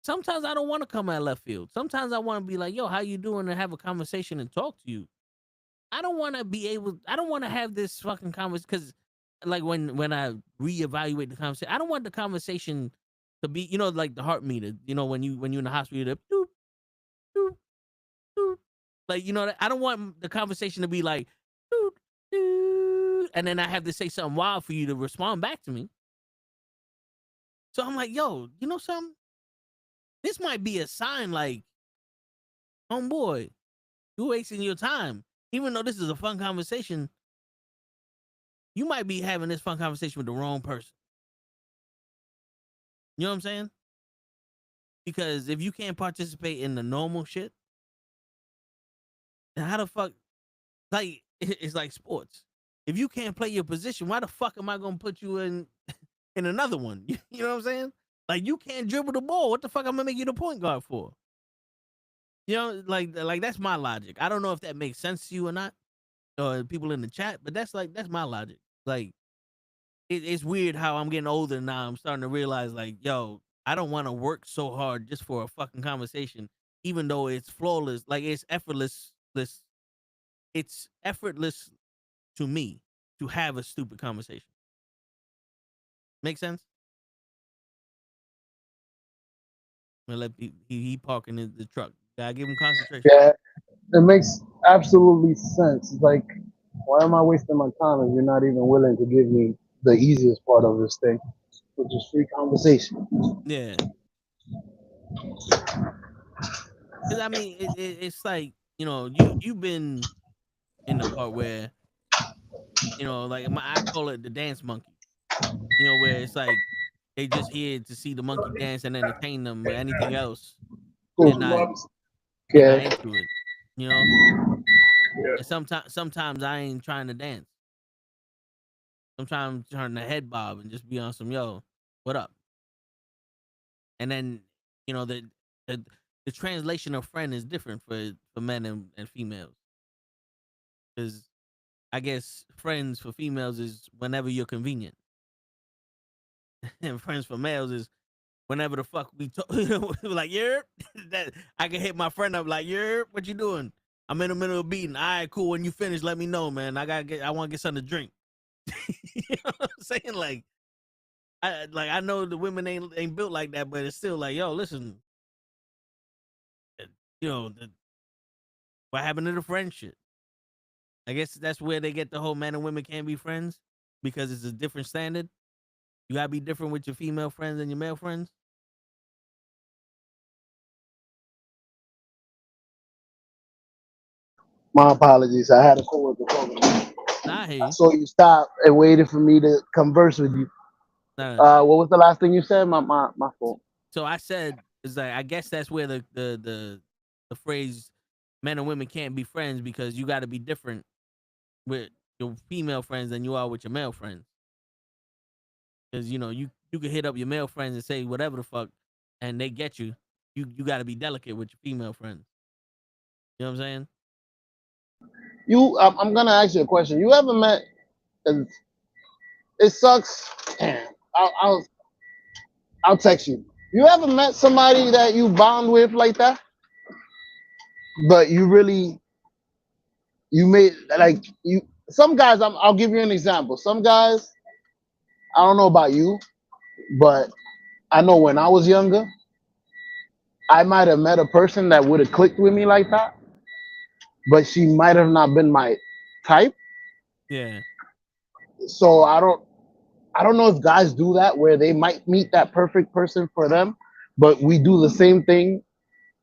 [SPEAKER 2] sometimes I don't want to come out of left field. Sometimes I want to be like, yo, how you doing? And have a conversation and talk to you. I don't want to have this fucking conversation, because like when I reevaluate the conversation, I don't want the conversation to be, like the heart meter, when you're in the hospital, doop, doop, doop. Like, I don't want the conversation to be like, doop, doop, and then I have to say something wild for you to respond back to me. So I'm like, yo, you know something? This might be a sign, like, homeboy, you're wasting your time. Even though this is a fun conversation, you might be having this fun conversation with the wrong person. You know what I'm saying? Because if you can't participate in the normal shit, then how the fuck, like, it's like sports. If you can't play your position, why the fuck am I going to put you in another one? You know what I'm saying? Like, you can't dribble the ball. What the fuck I'm gonna make you the point guard for? You know, like that's my logic. I don't know if that makes sense to you or not, or people in the chat, but that's my logic. Like, it's weird how I'm getting older now. I'm starting to realize, like, yo, I don't want to work so hard just for a fucking conversation, even though it's flawless. Like, it's effortless. It's effortless to me to have a stupid conversation. Make sense? I'm gonna let he parking in the truck. Gotta give him concentration.
[SPEAKER 1] Yeah, it makes absolutely sense. It's like, why am I wasting my time if you're not even willing to give me the easiest part of this thing, which is free conversation?
[SPEAKER 2] Yeah. Cause I mean, it's like, you know, you've been in the part where, you know, like I call it the dance monkey. You know, where it's like they just here to see the monkey dance and entertain them, but anything else, they're not
[SPEAKER 1] Yeah,
[SPEAKER 2] into it. You know, and sometimes I ain't trying to dance. Sometimes I'm trying to head bob and just be on some, yo, what up? And then, you know, the, the translation of friend is different for men and females. Because I guess friends for females is whenever you're convenient. And friends for males is whenever the fuck we talk. Like, yeah, that I can hit my friend up like, yeah, what you doing? I'm in the middle of beating. All right, cool. When you finish, let me know, man. I want to get something to drink. You know what I'm saying? Like I know the women ain't built like that, but it's still like, yo, listen, you know, what happened to the friendship? I guess that's where they get the whole men and women can't be friends, because it's a different standard. You gotta be different with your female friends and your male friends.
[SPEAKER 1] my apologies. I had a coworker calling me.
[SPEAKER 2] Nah, I hear
[SPEAKER 1] I
[SPEAKER 2] you.
[SPEAKER 1] saw you stop and waited for me to converse with you.
[SPEAKER 2] Nah.
[SPEAKER 1] What was the last thing you said? My fault.
[SPEAKER 2] So I said, it's like, I guess that's where the phrase men and women can't be friends, because you got to be different with your female friends than you are with your male friends. Because, you know, you can hit up your male friends and say whatever the fuck, and they get you. You got to be delicate with your female friends. You know what I'm saying?
[SPEAKER 1] I'm gonna ask you a question. You ever met? And it sucks. Damn. I'll text you. You ever met somebody that you bond with like that, but you really you made like you? Some guys, I'll give you an example. Some guys, I don't know about you, but I know when I was younger, I might have met a person that would have clicked with me like that, but she might have not been my type.
[SPEAKER 2] Yeah.
[SPEAKER 1] So I don't know if guys do that where they might meet that perfect person for them, but we do the same thing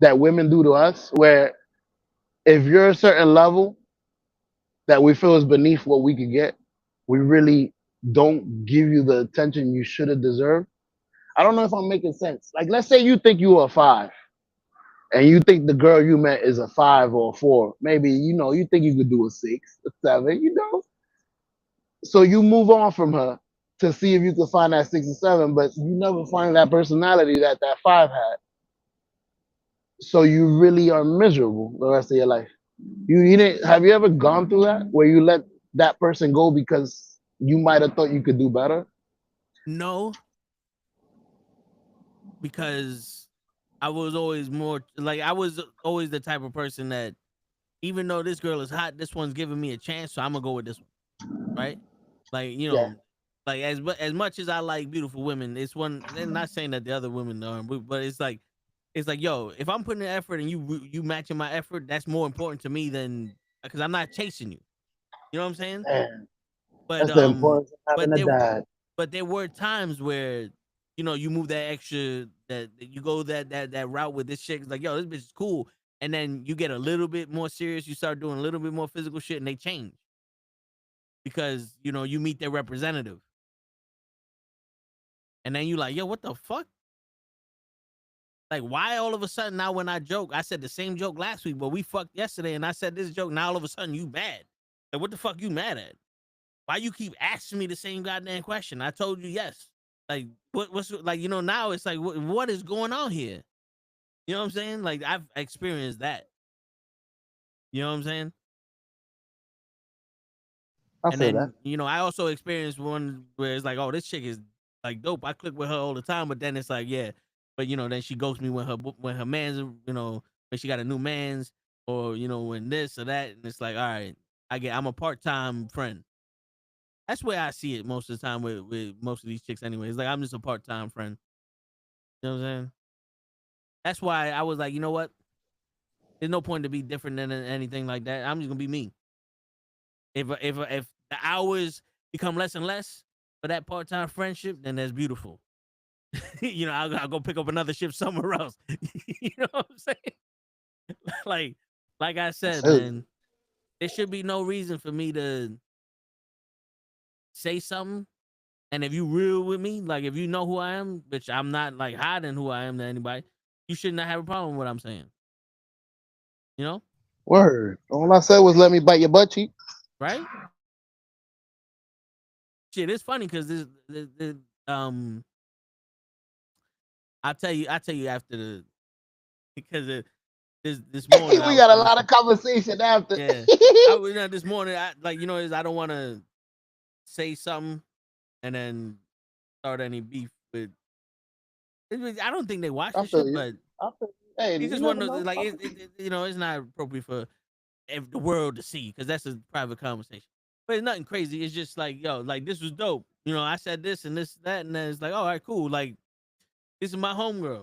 [SPEAKER 1] that women do to us, where if you're a certain level that we feel is beneath what we could get, we really don't give you the attention you should have deserved. I don't know if I'm making sense. Like, let's say you think you are a 5 and you think the girl you met is a 5 or a 4. Maybe, you think you could do a 6, a 7. So you move on from her to see if you can find that 6 or 7, but you never find that personality that 5 had. So you really are miserable the rest of your life. You didn't have you ever gone through that where you let that person go because you might have thought you could do better?
[SPEAKER 2] No, because I was always more like, I was always the type of person that, even though this girl is hot, this one's giving me a chance, so I'm gonna go with this one, right? Like, you
[SPEAKER 1] Yeah.
[SPEAKER 2] know, like as much as I like beautiful women, it's one. And not saying that the other women aren't, but it's like, yo, if I'm putting in effort and you matching my effort, that's more important to me than, because I'm not chasing you. You know what I'm saying?
[SPEAKER 1] Man,
[SPEAKER 2] But
[SPEAKER 1] that's the importance of having
[SPEAKER 2] but
[SPEAKER 1] a
[SPEAKER 2] there
[SPEAKER 1] dad.
[SPEAKER 2] but there were times where, you know, you move that extra, that you go that route with this chick. It's like, yo, this bitch is cool, and then you get a little bit more serious. You start doing a little bit more physical shit, and they change because, you know, you meet their representative, and then you like, yo, what the fuck? Like, why all of a sudden now when I joke, I said the same joke last week, but we fucked yesterday, and I said this joke. Now all of a sudden you bad. Like, what the fuck you mad at? Why you keep asking me the same goddamn question? I told you yes. like what's like, you know, now it's like what is going on here? You know what I'm saying? Like I've experienced that. You know what I'm saying?
[SPEAKER 1] I
[SPEAKER 2] And
[SPEAKER 1] feel that.
[SPEAKER 2] then, you know, I also experienced one where it's like, oh, this chick is like dope. I click with her all the time, but then it's like, yeah, but you know, then she ghosts me when her man's, you know, when she got a new man's, or you know, when this or that, and it's like, all right, I'm a part-time friend. That's where I see it most of the time with most of these chicks anyway. It's like I'm just a part-time friend. You know what I'm saying? That's why I was like, you know what? There's no point to be different than anything like that. I'm just gonna be me. If the hours become less and less for that part-time friendship, then that's beautiful. You know, I'll go pick up another shift somewhere else. You know what I'm saying? like I said, man, there should be no reason for me to say something. And if you real with me, like if you know who I am, which I'm not like hiding who I am to anybody, you should not have a problem with what I'm saying. You know?
[SPEAKER 1] Word. All I said was let me bite your butt cheek.
[SPEAKER 2] Right? Shit, it's funny because this I'll tell you after the because this morning
[SPEAKER 1] We got a lot of conversation after.
[SPEAKER 2] Yeah, this morning I like, you know, I don't want to say something and then start any beef with. I don't think they watch this shit, but
[SPEAKER 1] Hey,
[SPEAKER 2] you just want to like you know, it's not appropriate for the world to see because that's a private conversation. But it's nothing crazy. It's just like, yo, like this was dope. You know, I said this and this that, and then it's like, all right, cool. Like this is my homegirl. You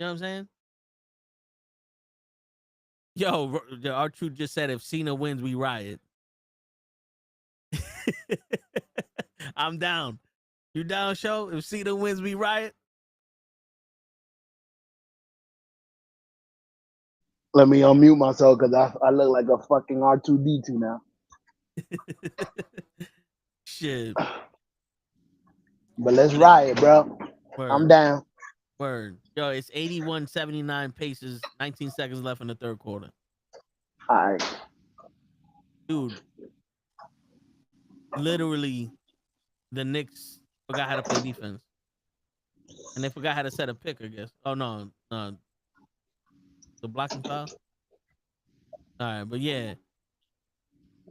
[SPEAKER 2] know what I'm saying? Yo, our truth just said if Cena wins, we riot. I'm down. You down, show? If Cena wins, we riot.
[SPEAKER 1] Let me unmute myself because I look like a fucking R2D2 now.
[SPEAKER 2] Shit.
[SPEAKER 1] But let's riot, bro.
[SPEAKER 2] Word.
[SPEAKER 1] I'm down.
[SPEAKER 2] Word. Yo, it's 81-79 paces, 19 seconds left in the third quarter.
[SPEAKER 1] All right.
[SPEAKER 2] Dude. Literally, the Knicks forgot how to play defense. And they forgot how to set a pick, I guess. Oh, no. The blocking foul? All right, but yeah.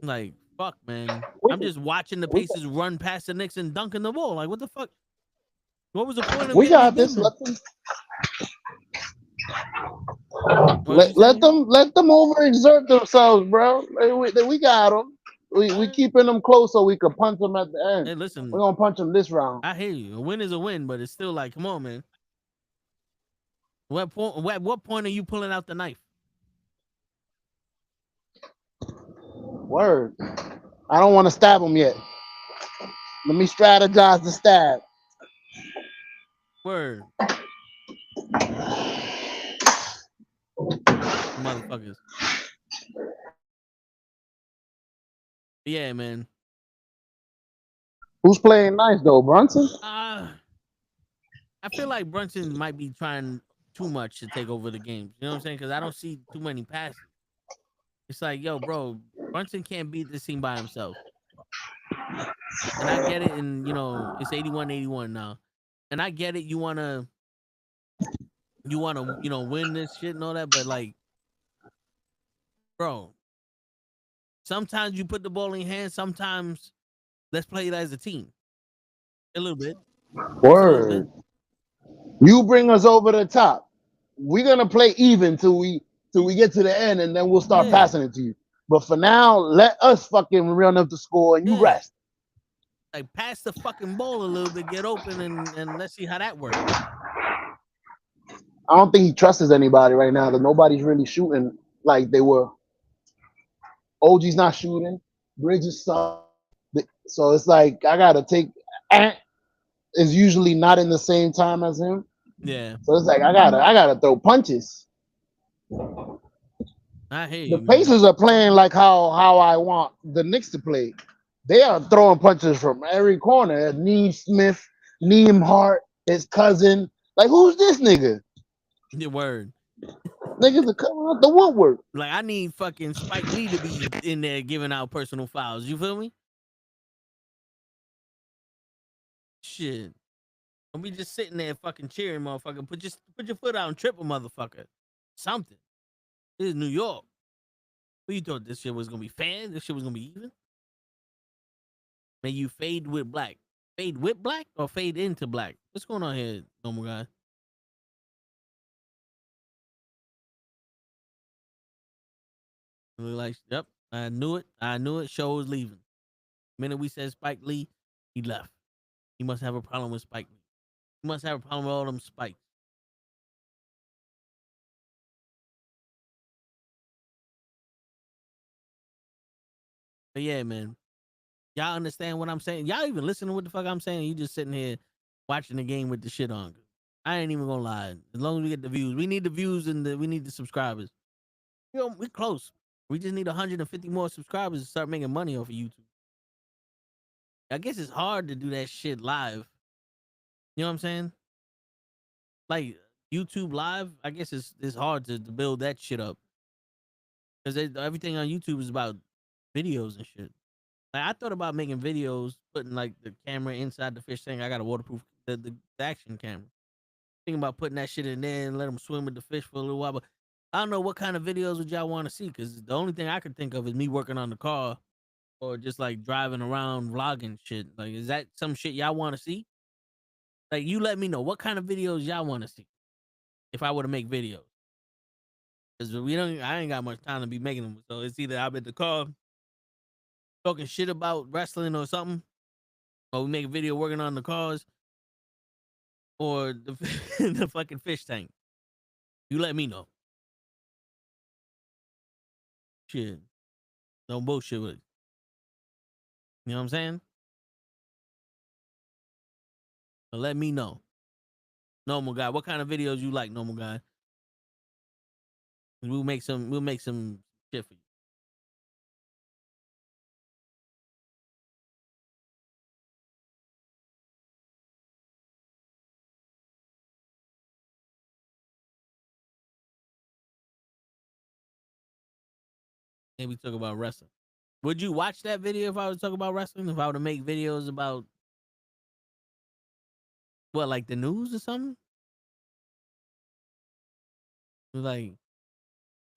[SPEAKER 2] Like, fuck, man. I'm just watching the Pacers run past the Knicks and dunking the ball. Like, what the fuck? What was the point of
[SPEAKER 1] we
[SPEAKER 2] getting
[SPEAKER 1] got this?
[SPEAKER 2] Let
[SPEAKER 1] them overexert themselves, bro. We got them. We keeping them close so we can punch them at the end.
[SPEAKER 2] Hey, listen,
[SPEAKER 1] we're gonna punch them this round.
[SPEAKER 2] I hear you. A win is a win, but it's still like, come on, man. At what point are you pulling out the knife?
[SPEAKER 1] Word. I don't want to stab him yet. Let me strategize the stab.
[SPEAKER 2] Word. Motherfuckers. Yeah, man.
[SPEAKER 1] Who's playing nice though, Brunson?
[SPEAKER 2] I feel like Brunson might be trying too much to take over the games. You know what I'm saying? Because I don't see too many passes. It's like, yo, bro, Brunson can't beat this team by himself. And I get it, and you know, it's 81-81 now. And I get it, you wanna, you know, win this shit and all that, but like, bro, sometimes you put the ball in your hands, sometimes let's play it as a team. A little bit.
[SPEAKER 1] Word.
[SPEAKER 2] Little bit.
[SPEAKER 1] You bring us over the top. We're gonna play even till we get to the end, and then we'll start passing it to you. But for now, let us fucking run up the score and you rest.
[SPEAKER 2] Like pass the fucking ball a little bit, get open, and let's see how that works.
[SPEAKER 1] I don't think he trusts anybody right now. That nobody's really shooting like they were. OG's not shooting. Bridges suck. So it's like I gotta take. Is usually not in the same time as him.
[SPEAKER 2] Yeah.
[SPEAKER 1] So it's like I gotta throw punches.
[SPEAKER 2] I hear you.
[SPEAKER 1] The Pacers are playing like how I want the Knicks to play. They are throwing punches from every corner. Neem Smith, Neem Hart, his cousin. Like, who's this nigga?
[SPEAKER 2] Your word.
[SPEAKER 1] Niggas are coming out the woodwork.
[SPEAKER 2] Like, I need fucking Spike Lee to be in there giving out personal fouls. You feel me? Shit. Don't be just sitting there fucking cheering, motherfucker. Put your foot out and trip a motherfucker. Something. This is New York. What you thought this shit was gonna be fair? This shit was gonna be even? May you fade with black. Fade with black or fade into black? What's going on here, normal guy? Like, yep, I knew it. I knew it. Show was leaving. The minute we said Spike Lee, he left. He must have a problem with Spike Lee. He must have a problem with all them spikes. But yeah, man. Y'all understand what I'm saying? Y'all even listening to what the fuck I'm saying? You just sitting here watching the game with the shit on. I ain't even gonna lie. As long as we get the views, we need the views and we need the subscribers. You know, we're close. We just need 150 more subscribers to start making money off of YouTube. I guess it's hard to do that shit live. You know what I'm saying? Like YouTube live, I guess it's hard to build that shit up because everything on YouTube is about videos and shit. Like I thought about making videos, putting like the camera inside the fish tank. I got a waterproof the action camera. Thinking about putting that shit in there and let them swim with the fish for a little while. But I don't know what kind of videos would y'all want to see because the only thing I could think of is me working on the car or just like driving around vlogging shit. Like, is that some shit y'all want to see? Like, you let me know what kind of videos y'all want to see if I were to make videos. Because I ain't got much time to be making them. So it's either I'm in the car talking shit about wrestling or something, or we make a video working on the cars, or the, the fucking fish tank. You let me know. Shit. Don't bullshit with it. You know what I'm saying? But let me know. Normal guy. What kind of videos you like, normal guy? We'll make some shit for you. Maybe talk about wrestling. Would you watch that video if I was talking about wrestling? If I were to make videos about what, like the news or something? Like,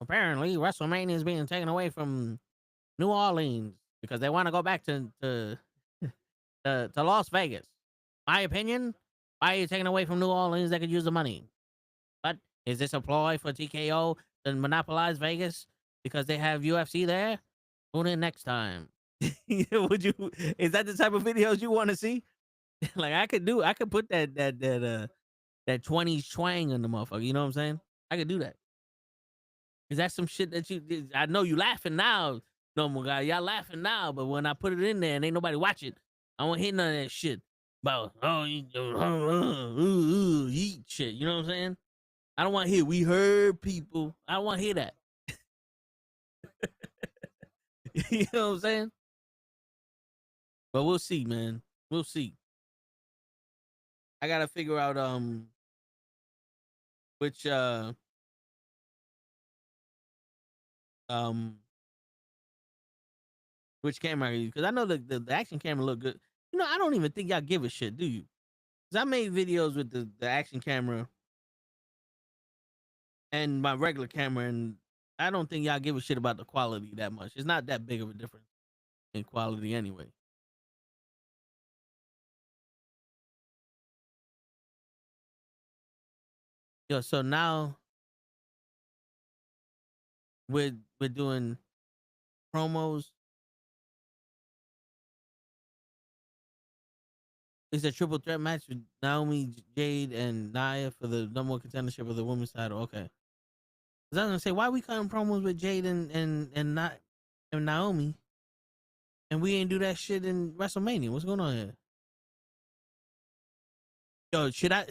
[SPEAKER 2] apparently WrestleMania is being taken away from New Orleans because they want to go back to Las Vegas. My opinion, why are you taking away from New Orleans? They could use the money. But is this a ploy for TKO to monopolize Vegas because they have UFC there? Tune in next time. Would you? Is that the type of videos you want to see? Like I could put that 20s twang on the motherfucker. You know what I'm saying? I could do that. Is that some shit that I know you laughing now, normal guy. Y'all laughing now, but when I put it in there and ain't nobody watch it, I won't hear none of that shit about eat shit. You know what I'm saying? I don't want to hear we heard people. I don't want to hear that. You know what I'm saying? But we'll see, man. We'll see. I gotta figure out which which camera I use because I know the action camera look good. You know, I don't even think y'all give a shit, do you? Because I made videos with the action camera and my regular camera, and I don't think y'all give a shit about the quality that much. It's not that big of a difference in quality anyway. Yo, so now we're doing promos. It's a triple threat match with Naomi, Jade, and Nia for the number one contendership of the women's title. Okay. Cause I was gonna say, why we cutting promos with Jade and Naomi, and we ain't do that shit in WrestleMania? What's going on here? Yo, should I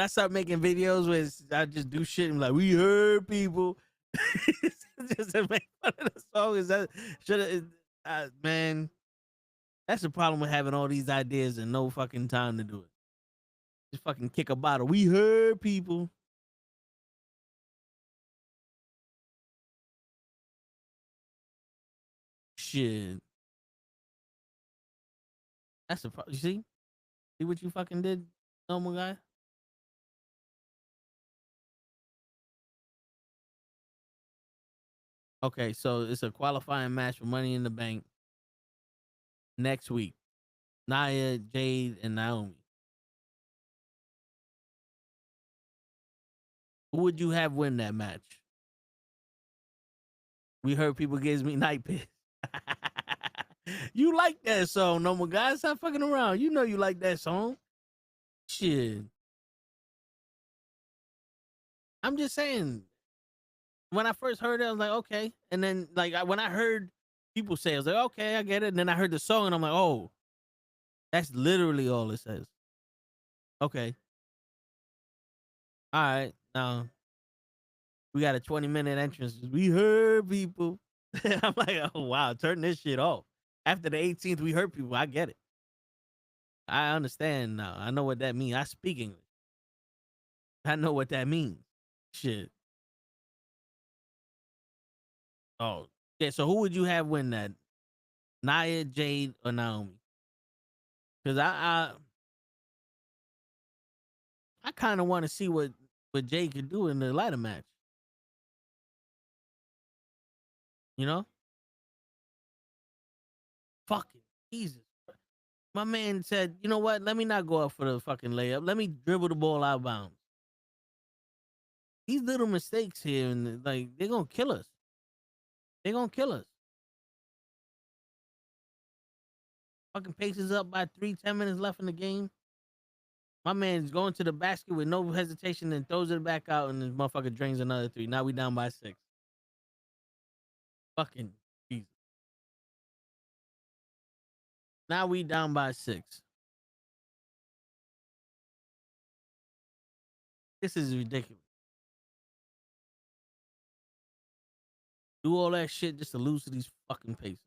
[SPEAKER 2] start making videos where I just do shit and like we heard people just to make fun of the song? Is that man? That's the problem with having all these ideas and no fucking time to do it. Just fucking kick a bottle. We heard people. Shit. That's the problem. You see what you fucking did, normal guy. Okay, so it's a qualifying match for Money in the Bank next week. Nia, Jade, and Naomi. Who would you have win that match? We heard people gives me night pits. You like that song, normal guy. Stop fucking around. You know you like that song. Shit. I'm just saying. When I first heard it, I was like, okay. And then, like, when I heard people say, I was like, okay, I get it. And then I heard the song, and I'm like, oh, that's literally all it says. Okay. All right. Now, we got a 20-minute entrance. We heard people. I'm like, oh, wow, turn this shit off. After the 18th, we heard people. I get it. I understand now. I know what that means. I speak English. I know what that means. Shit. Oh, yeah. So who would you have win that? Nia, Jade, or Naomi? Because I kind of want to see what Jade could do in the ladder match. You know? Fucking Jesus. My man said, you know what? Let me not go up for the fucking layup. Let me dribble the ball out of bounds. These little mistakes here, and like, they're going to kill us. They're going to kill us. Fucking paces up by 10 minutes left in the game. My man's going to the basket with no hesitation and throws it back out, and this motherfucker drains another 3. Now we down by 6. Fucking Jesus. Now we down by 6. This is ridiculous. Do all that shit just to lose to these fucking paces.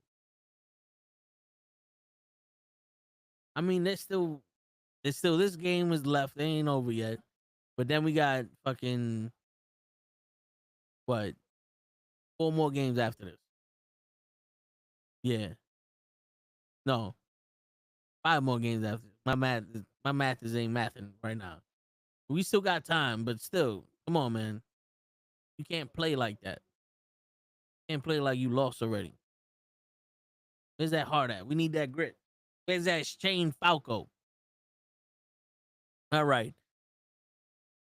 [SPEAKER 2] I mean, there's still this game is left. They ain't over yet. But then we got fucking what? 4 more games after this. Yeah. No. 5 more games after this. My math is ain't mathing right now. We still got time, but still, come on, man. You can't play like that. You can't play like you lost already. Where's that heart at? We need that grit. Where's that Shane Falco? All right.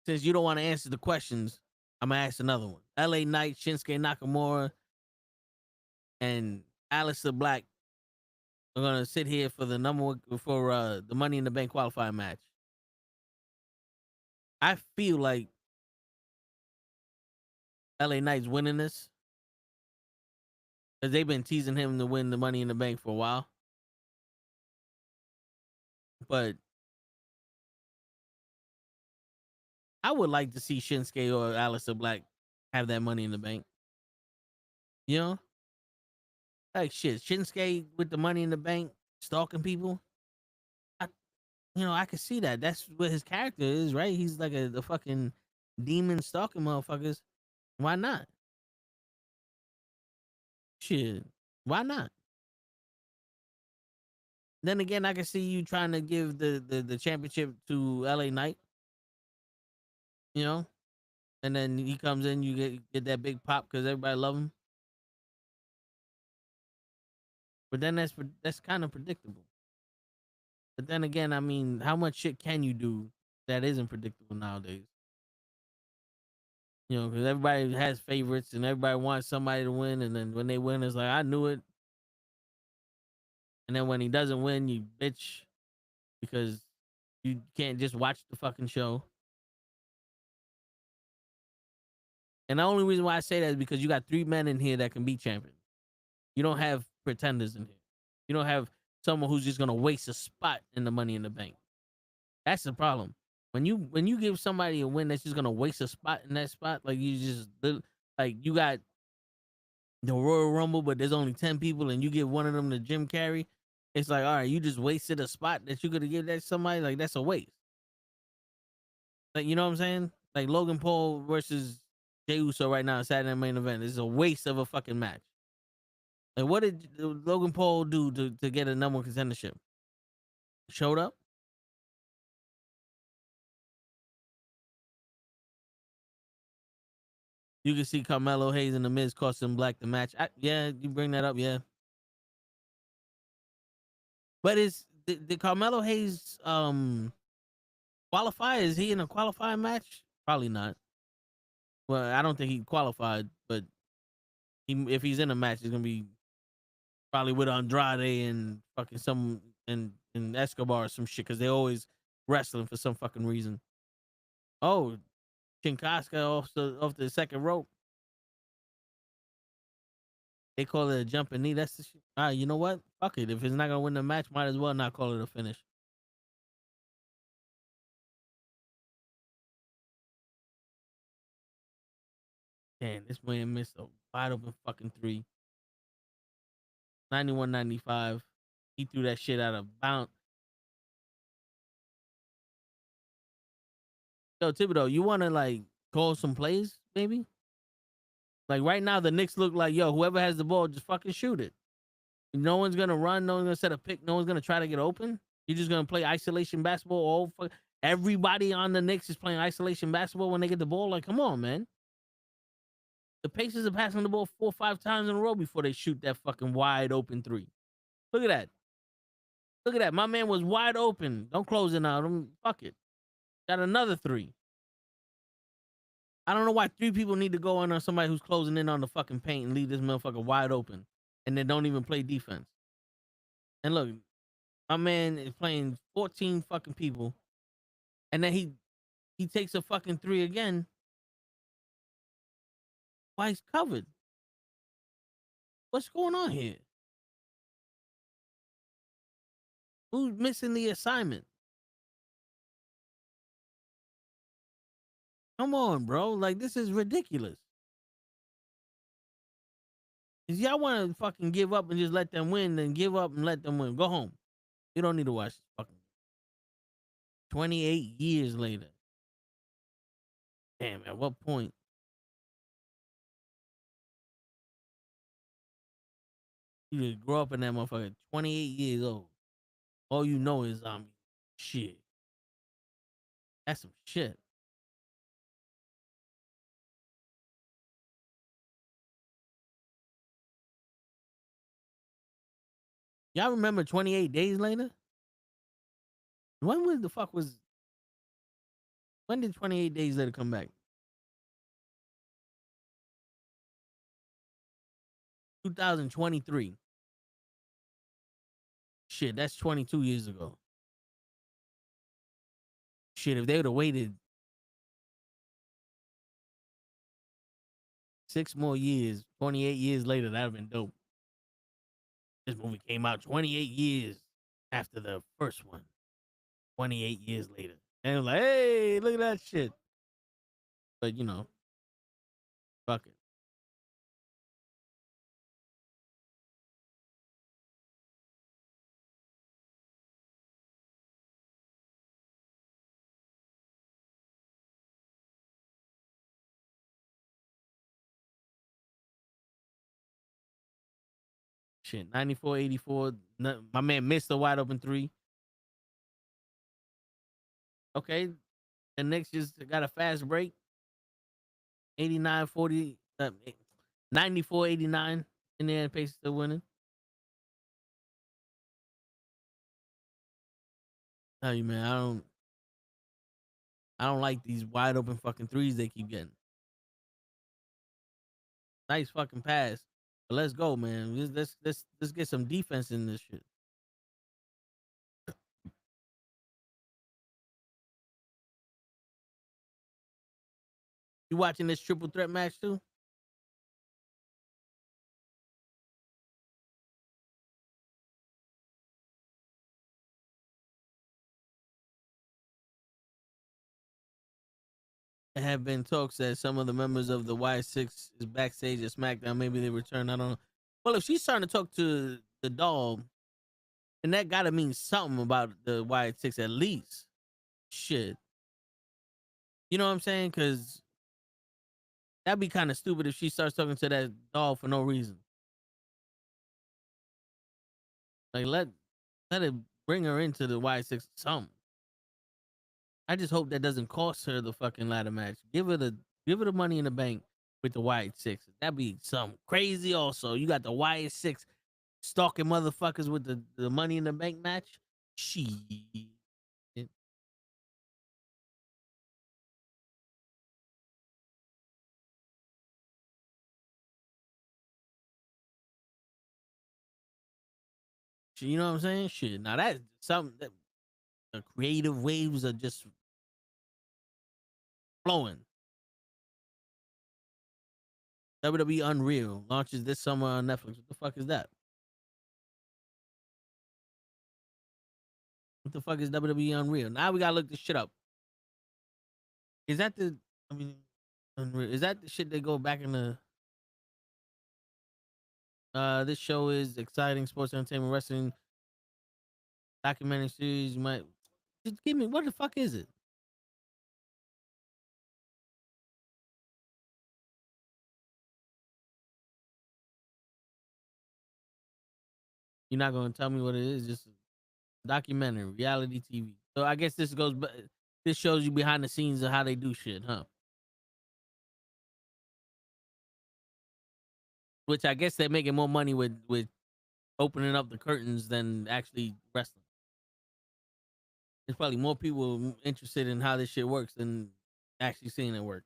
[SPEAKER 2] Since you don't want to answer the questions, I'm going to ask another one. LA Knight, Shinsuke Nakamura, and Aleister Black are going to sit here for the the Money in the Bank qualifying match. I feel like LA Knight's winning this because they've been teasing him to win the Money in the Bank for a while. But I would like to see Shinsuke or Aleister Black have that Money in the Bank. You know? Like, shit, Shinsuke with the Money in the Bank, stalking people. I could see that. That's what his character is, right? He's like a fucking demon stalking motherfuckers. Why not? Shit. Why not? Then again, I can see you trying to give the championship to LA Knight. You know? And then he comes in, you get that big pop because everybody love him. But then that's kind of predictable. But then again, I mean, how much shit can you do that isn't predictable nowadays? You know, because everybody has favorites and everybody wants somebody to win. And then when they win, it's like, I knew it. And then when he doesn't win, you bitch because you can't just watch the fucking show. And the only reason why I say that is because you got 3 men in here that can be champions. You don't have pretenders in here. You don't have someone who's just gonna waste a spot in the Money in the Bank. That's the problem. When you give somebody a win that's just gonna waste a spot in that spot, like you got the Royal Rumble, but there's only 10 people, and you give one of them to Jim Carrey. It's like, all right, you just wasted a spot that you could have given that to somebody. Like, that's a waste. Like, you know what I'm saying? Like Logan Paul versus Jey Uso right now, Saturday Night Main Event. It's a waste of a fucking match. Like, what did Logan Paul do to get a number 1 contendership? showed up. You can see Carmelo Hayes and The Miz costing Black the match. Yeah, you bring that up, yeah. But did Carmelo Hayes qualify? Is he in a qualifying match? Probably not. Well, I don't think he qualified, but if he's in a match, it's gonna be probably with Andrade and fucking some and Escobar or some shit, because they're always wrestling for some fucking reason. Oh, Chinkaska off the second rope. They call it a jumping knee. That's the shit. You know what? Fuck it. If it's not gonna win the match, might as well not call it a finish. Damn, this man missed a wide open fucking 3. 91-95. He threw that shit out of bounds. Yo, Thibodeau, you wanna like call some plays, maybe? Like right now, the Knicks look like, yo, whoever has the ball, just fucking shoot it. No one's gonna run. No one's gonna set a pick. No one's gonna try to get open. You're just gonna play isolation basketball. Everybody on the Knicks is playing isolation basketball when they get the ball. Like, come on, man. The Pacers are passing the ball 4 or 5 times in a row before they shoot that fucking wide open 3. Look at that. Look at that. My man was wide open. Don't close it out. Fuck it. Got another 3. I don't know why 3 people need to go in on somebody who's closing in on the fucking paint and leave this motherfucker wide open, and then don't even play defense. And look, my man is playing 14 fucking people, and then he takes a fucking 3 again. Why he's covered? What's going on here? Who's missing the assignment? Come on, bro. Like, this is ridiculous. If y'all want to fucking give up and just let them win, then give up and let them win. Go home. You don't need to watch this fucking 28 years later. Damn, at what point? You just grow up in that motherfucker, 28 years old. All you know is zombie shit. That's some shit. Y'all remember 28 Days Later? When did 28 Days Later come back? 2023. Shit, that's 22 years ago. Shit, if they would have waited 6 more years, 28 years later, that'd have been dope. This movie came out 28 years after the first one. 28 years later. And it was like, hey, look at that shit. But, you know, fuck it. Shit, 94-84. My man missed a wide open 3. Okay. The Knicks just got a fast break. 89-40. 94-89. In the end, Pacers still winning. Tell you, man, I don't like these wide open fucking 3s they keep getting. Nice fucking pass. But let's go, man. Let's get some defense in this shit. You watching this triple threat match too? There have been talks that some of the members of the Y6 is backstage at SmackDown. Maybe they return. I don't know. Well, if she's starting to talk to the doll, then that gotta mean something about the Y6 at least. Shit. You know what I'm saying? Because that'd be kind of stupid if she starts talking to that doll for no reason. Like let it bring her into the Y6 something. I just hope that doesn't cost her the fucking ladder match. Give her the money in the bank with the Y6. That'd be something crazy. Also, you got the Y6 stalking motherfuckers with the money in the bank match. Shit. You know what I'm saying? Shit. Now that's something that the creative waves are just flowing. WWE Unreal launches this summer on Netflix. What the fuck is that? What the fuck is WWE Unreal? Now we gotta look this shit up. Is that the? I mean, Unreal. Is that the shit they go back in the? This show is exciting sports entertainment wrestling documentary series. You might just give me what the fuck is it? You're not gonna tell me what it is. Just documentary, reality TV. So I guess this goes. This shows you behind the scenes of how they do shit, huh? Which I guess they're making more money with opening up the curtains than actually wrestling. There's probably more people interested in how this shit works than actually seeing it work.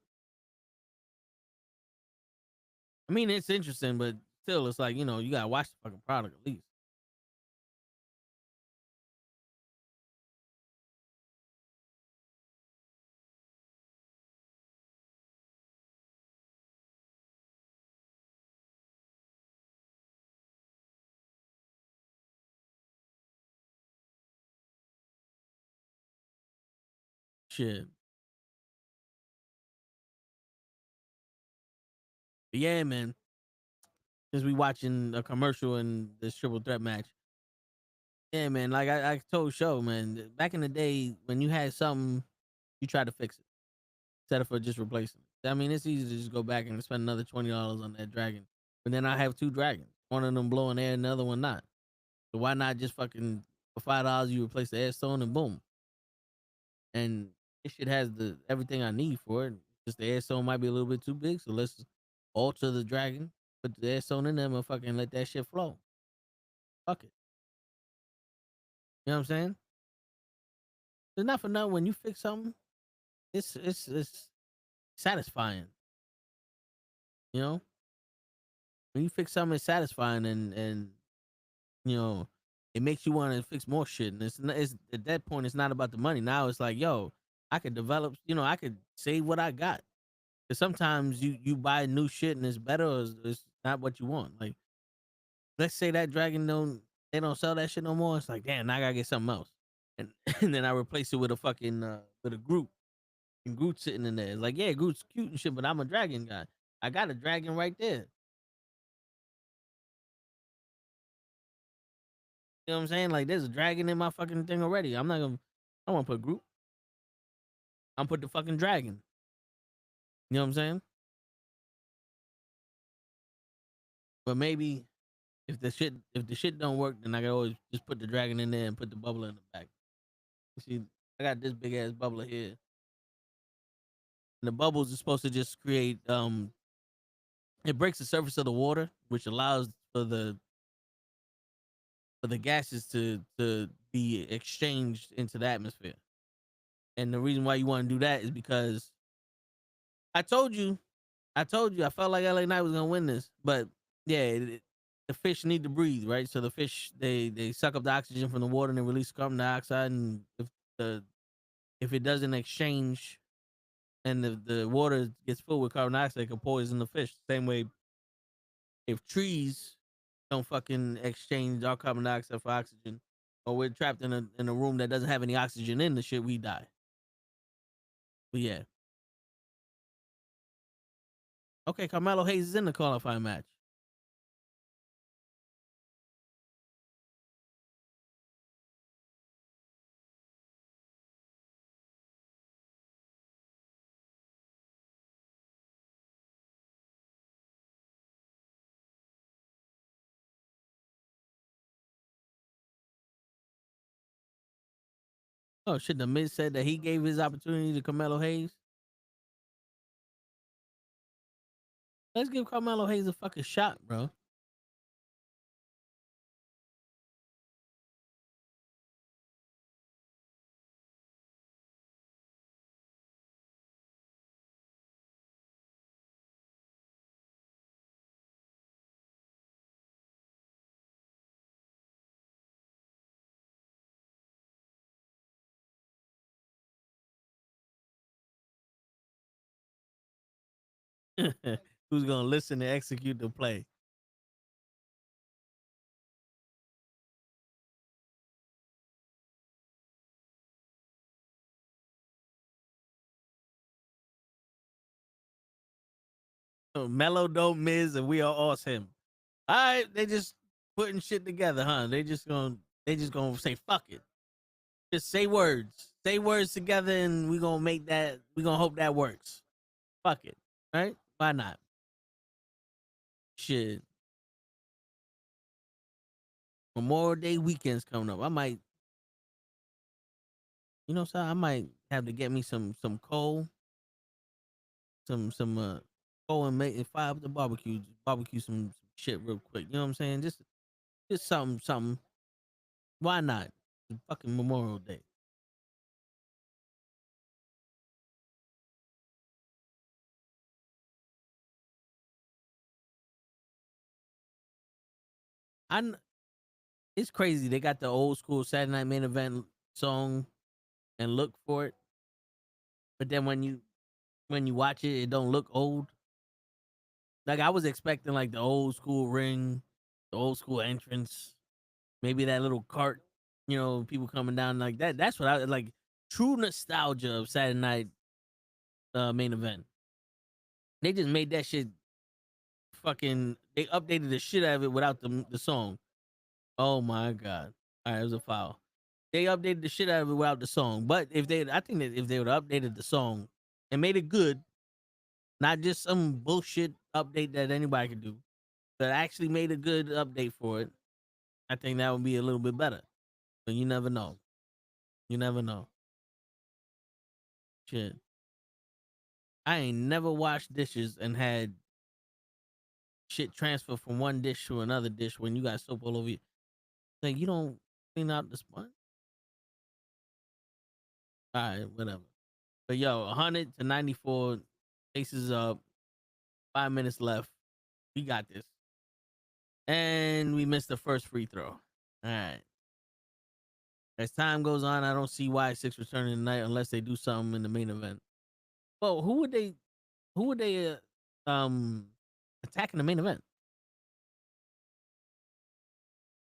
[SPEAKER 2] I mean, it's interesting, but still, it's like, you know, you gotta watch the fucking product at least. Shit. But yeah, man. Since we watching a commercial in this triple threat match. Yeah, man. Like I told Show, man, back in the day when you had something, you try to fix it instead of for just replacing it. I mean, it's easy to just go back and spend another $20 on that dragon. But then I have two dragons. One of them blowing air and the other one not. So why not just fucking for $5 you replace the air stone and boom. And this shit has the everything I need for it. Just the air stone might be a little bit too big, so let's alter the dragon, put the air stone in there and fucking let that shit flow. Fuck it. You know what I'm saying? It's not for nothing when you fix something, it's satisfying. You know? When you fix something, it's satisfying and you know, it makes you want to fix more shit. And it's at that point, it's not about the money. Now it's like, yo, I could develop, you know, I could save what I got. Because sometimes you buy new shit and it's better or it's not what you want. Like, let's say that dragon they don't sell that shit no more. It's like, damn, now I gotta get something else. And and then I replace it with a fucking with a Groot. And Groot sitting in there. It's like, yeah, Groot's cute and shit, but I'm a dragon guy. I got a dragon right there. You know what I'm saying? Like, there's a dragon in my fucking thing already. I don't want to put Groot. I'm put the fucking dragon. You know what I'm saying? But maybe if the shit don't work, then I can always just put the dragon in there and put the bubble in the back. You see, I got this big ass bubble here. And the bubbles are supposed to just create it breaks the surface of the water, which allows for the gases to be exchanged into the atmosphere. And the reason why you want to do that is because I told you, I felt like LA Knight was gonna win this, but yeah, the fish need to breathe, right? So the fish they suck up the oxygen from the water and they release carbon dioxide, and the if it doesn't exchange and the water gets filled with carbon dioxide, it can poison the fish. Same way, if trees don't fucking exchange our carbon dioxide for oxygen, or we're trapped in a room that doesn't have any oxygen in the shit, we die. But yeah. Okay, Carmelo Hayes is in the qualifying match. Oh shit! The Miz said that he gave his opportunity to Carmelo Hayes. Let's give Carmelo Hayes a fucking shot, bro. Who's gonna listen and execute the play? So Mello don't Miz and we are all him. All right, they just putting shit together, huh? They just gonna say fuck it. Just say words. Say words together and we gonna make that, we gonna hope that works. Fuck it. Right? Why not? Shit. Memorial Day weekend's coming up. I might, you know, so I might have to get me some coal, some coal and make and fire up the barbecue some shit real quick. You know what I'm saying? Just something. Why not? It's fucking Memorial Day. It's crazy. They got the old school Saturday Night Main Event song and look for it, but then when you watch it, it don't look old. Like I was expecting like the old school ring, the old school entrance, maybe that little cart, you know, people coming down like that. That's what I like. True nostalgia of Saturday Night Main Event. They just made that shit fucking. They updated the shit out of it without the song. Oh my god! All right, it was a foul. They updated the shit out of it without the song. But I think that if they would have updated the song and made it good, not just some bullshit update that anybody could do, but actually made a good update for it, I think that would be a little bit better. But you never know. You never know. Shit. I ain't never washed dishes and had shit transfer from one dish to another dish when you got soap all over you. Like you don't clean out the sponge. All right, whatever. But yo, 100 to 94, faces up. 5 minutes left. We got this. And we missed the first free throw. All right. As time goes on, I don't see why Six returning tonight unless they do something in the main event. Well, who would they attack in the main event?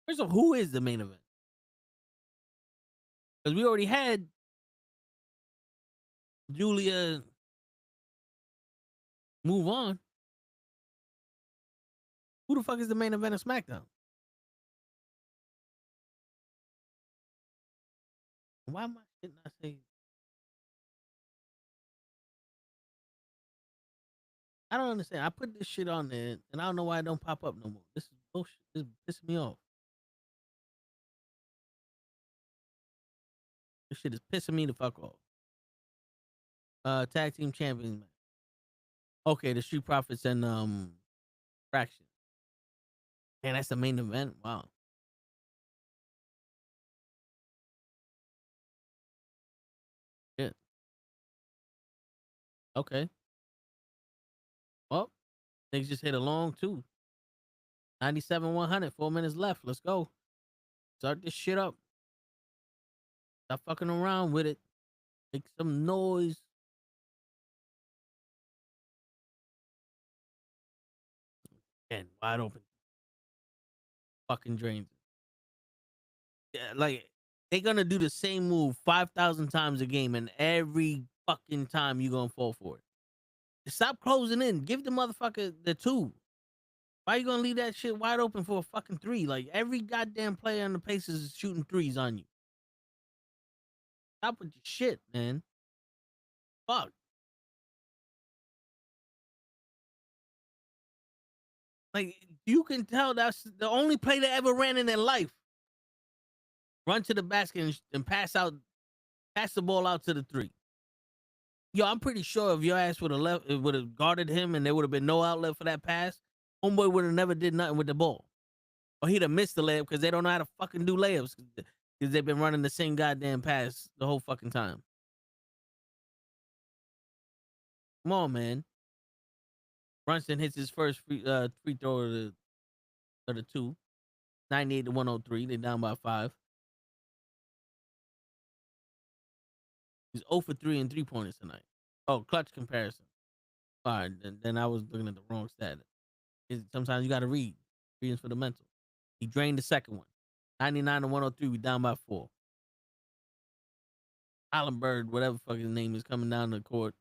[SPEAKER 2] First of all, who is the main event? Because we already had Julia move on. Who the fuck is the main event of SmackDown? Why am I shit not saying? I don't understand. I put this shit on there and I don't know why it don't pop up no more. This is bullshit. This is pissing me off. This shit is pissing me the fuck off. Tag team champions match. Okay, the Street Profits and Fraction. Man, that's the main event. Wow. Shit. Okay. Well, things just hit a long too. 97 100. 4 minutes left. Let's go. Start this shit up. Stop fucking around with it. Make some noise. And wide open. Fucking drains. Yeah, like they're gonna do the same move 5,000 times a game, and every fucking time you gonna fall for it. Stop closing in. Give the motherfucker the two. Why you gonna leave that shit wide open for a fucking three? Like every goddamn player on the Pacers is shooting threes on you. Stop with your shit, man. Fuck. Like you can tell that's the only play they ever ran in their life. Run to the basket and pass out pass the ball out to the 3. Yo, I'm pretty sure if your ass would have guarded him and there would have been no outlet for that pass, homeboy would have never did nothing with the ball. Or he'd have missed the layup because they don't know how to fucking do layups because they've been running the same goddamn pass the whole fucking time. Come on, man. Brunson hits his first free throw of the 2. 98-103. They're down by 5. He's 0 for 3 in 3-pointers tonight. Oh, clutch comparison. All right, then I was looking at the wrong stat. Sometimes you got to read. Reading's for the mental. He drained the second one. 99-103. We down by 4. Allenberg, whatever fucking his name is, coming down the court.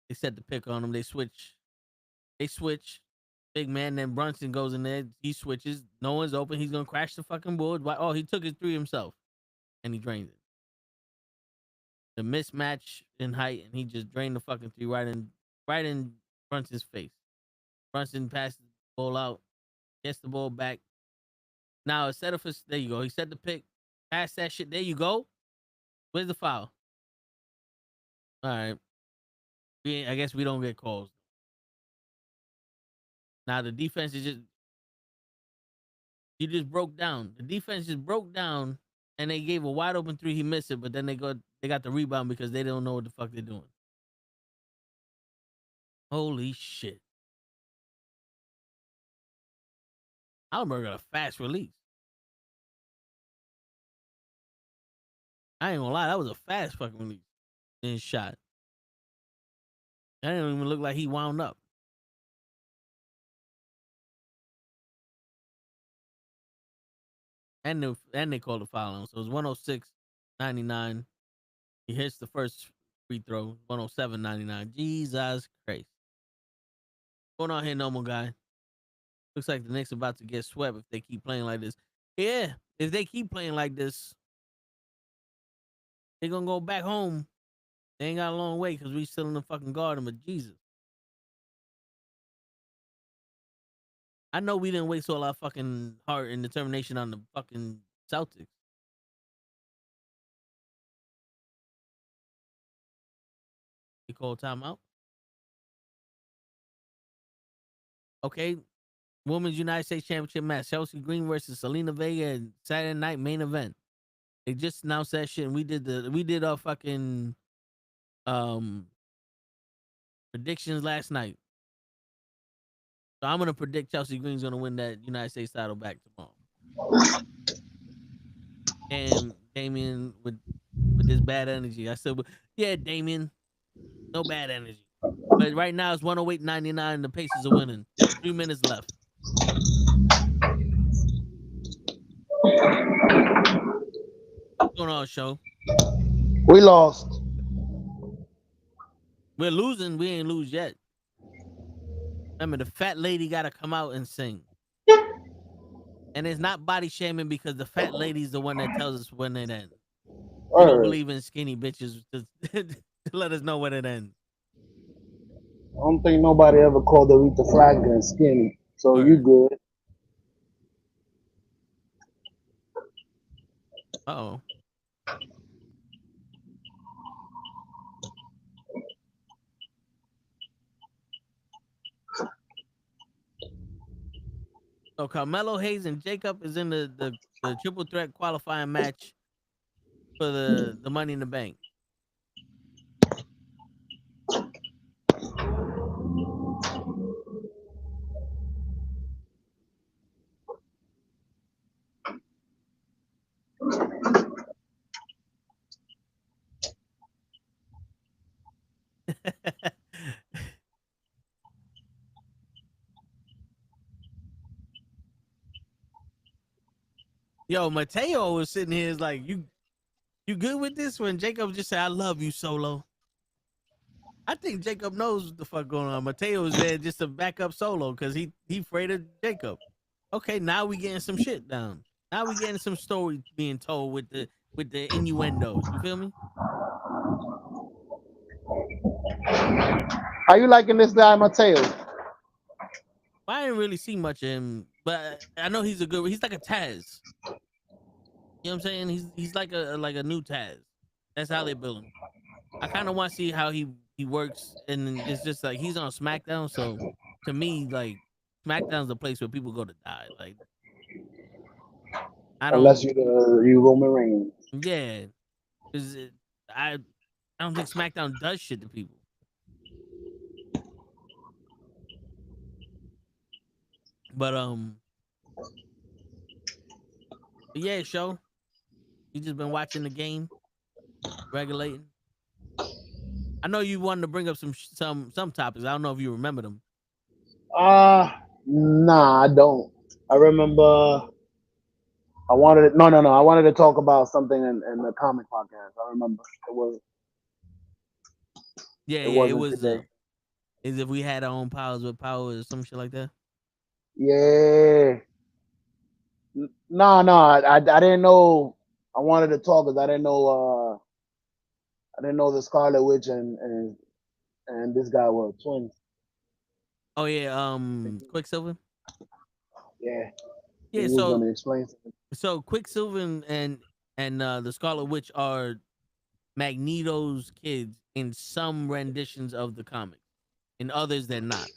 [SPEAKER 2] They set the pick on him. They switch. Big man, then Brunson goes in there. He switches. No one's open. He's going to crash the fucking board. Oh, he took his 3 himself. And he drained it. The mismatch in height, and he just drained the fucking 3 right in Brunson's face. Brunson passes the ball out. Gets the ball back. Now, instead of there you go. He set the pick. Pass that shit. There you go. Where's the foul? All right. I guess we don't get calls. Now the defense is you just broke down. The defense just broke down, and they gave a wide open 3. He missed it, but then they got the rebound because they don't know what the fuck they're doing. Holy shit! Allenberg got a fast release. I ain't gonna lie, that was a fast fucking release. And shot. That didn't even look like he wound up. And they called the foul on. So it was 106-99. He hits the first free throw. 107-99. Jesus Christ. What's going on here, normal guy? Looks like the Knicks about to get swept if they keep playing like this. Yeah, if they keep playing like this, they're going to go back home. They ain't got a long way because we still in the fucking garden, but Jesus. I know we didn't waste all our fucking heart and determination on the fucking Celtics. You call timeout? Okay. Women's United States Championship match. Chelsea Green versus Selena Vega and Saturday night main event. They just announced that shit and we did our fucking predictions last night. So I'm gonna predict Chelsea Green's gonna win that United States title back tomorrow. And Damien with this bad energy. I said, yeah, Damien, no bad energy. But right now it's 108-99. The Pacers are winning. 3 minutes left. What's going on, show?
[SPEAKER 1] We lost.
[SPEAKER 2] We're losing. We ain't lose yet. Remember, the fat lady got to come out and sing. And it's not body shaming because the fat lady's the one that tells us when it ends. We don't believe in skinny bitches to let us know when it ends.
[SPEAKER 1] I don't think nobody ever called Aretha Franklin skinny. So you good.
[SPEAKER 2] Uh-oh. So Carmelo Hayes and Jacob is in the triple threat qualifying match for the Money in the Bank. Yo, Mateo was sitting here is like, you good with this? When Jacob just said, I love you, Solo. I think Jacob knows what the fuck going on. Mateo is there just to back up Solo because he afraid of Jacob. Okay, now we getting some shit down. Now we getting some story being told with the innuendos. You feel me?
[SPEAKER 1] How you liking this guy, Mateo?
[SPEAKER 2] I didn't really see much of him, but I know he's like a Taz. You know what I'm saying? He's like a new Taz. That's how they build him. I kind of want to see how he works, and it's just like he's on SmackDown. So to me, like SmackDown's the place where people go to die. Like I don't,
[SPEAKER 1] Unless you Roman Reigns.
[SPEAKER 2] yeah, because I don't think SmackDown does shit to people. But yeah, show. You just been watching the game, regulating. I know you wanted to bring up some topics. I don't know if you remember them.
[SPEAKER 1] Nah, I don't. I remember. I wanted to, no. I wanted to talk about something in the comic podcast. I remember it was.
[SPEAKER 2] It was. Is if we had our own powers with powers or some shit like that.
[SPEAKER 1] Yeah. No, I didn't know. I wanted to talk because I didn't know. I didn't know the Scarlet Witch and this guy were twins.
[SPEAKER 2] Oh yeah, Quicksilver.
[SPEAKER 1] Yeah.
[SPEAKER 2] Yeah.
[SPEAKER 1] He was gonna explain something.
[SPEAKER 2] So Quicksilver and the Scarlet Witch are Magneto's kids in some renditions of the comic. In others, they're not.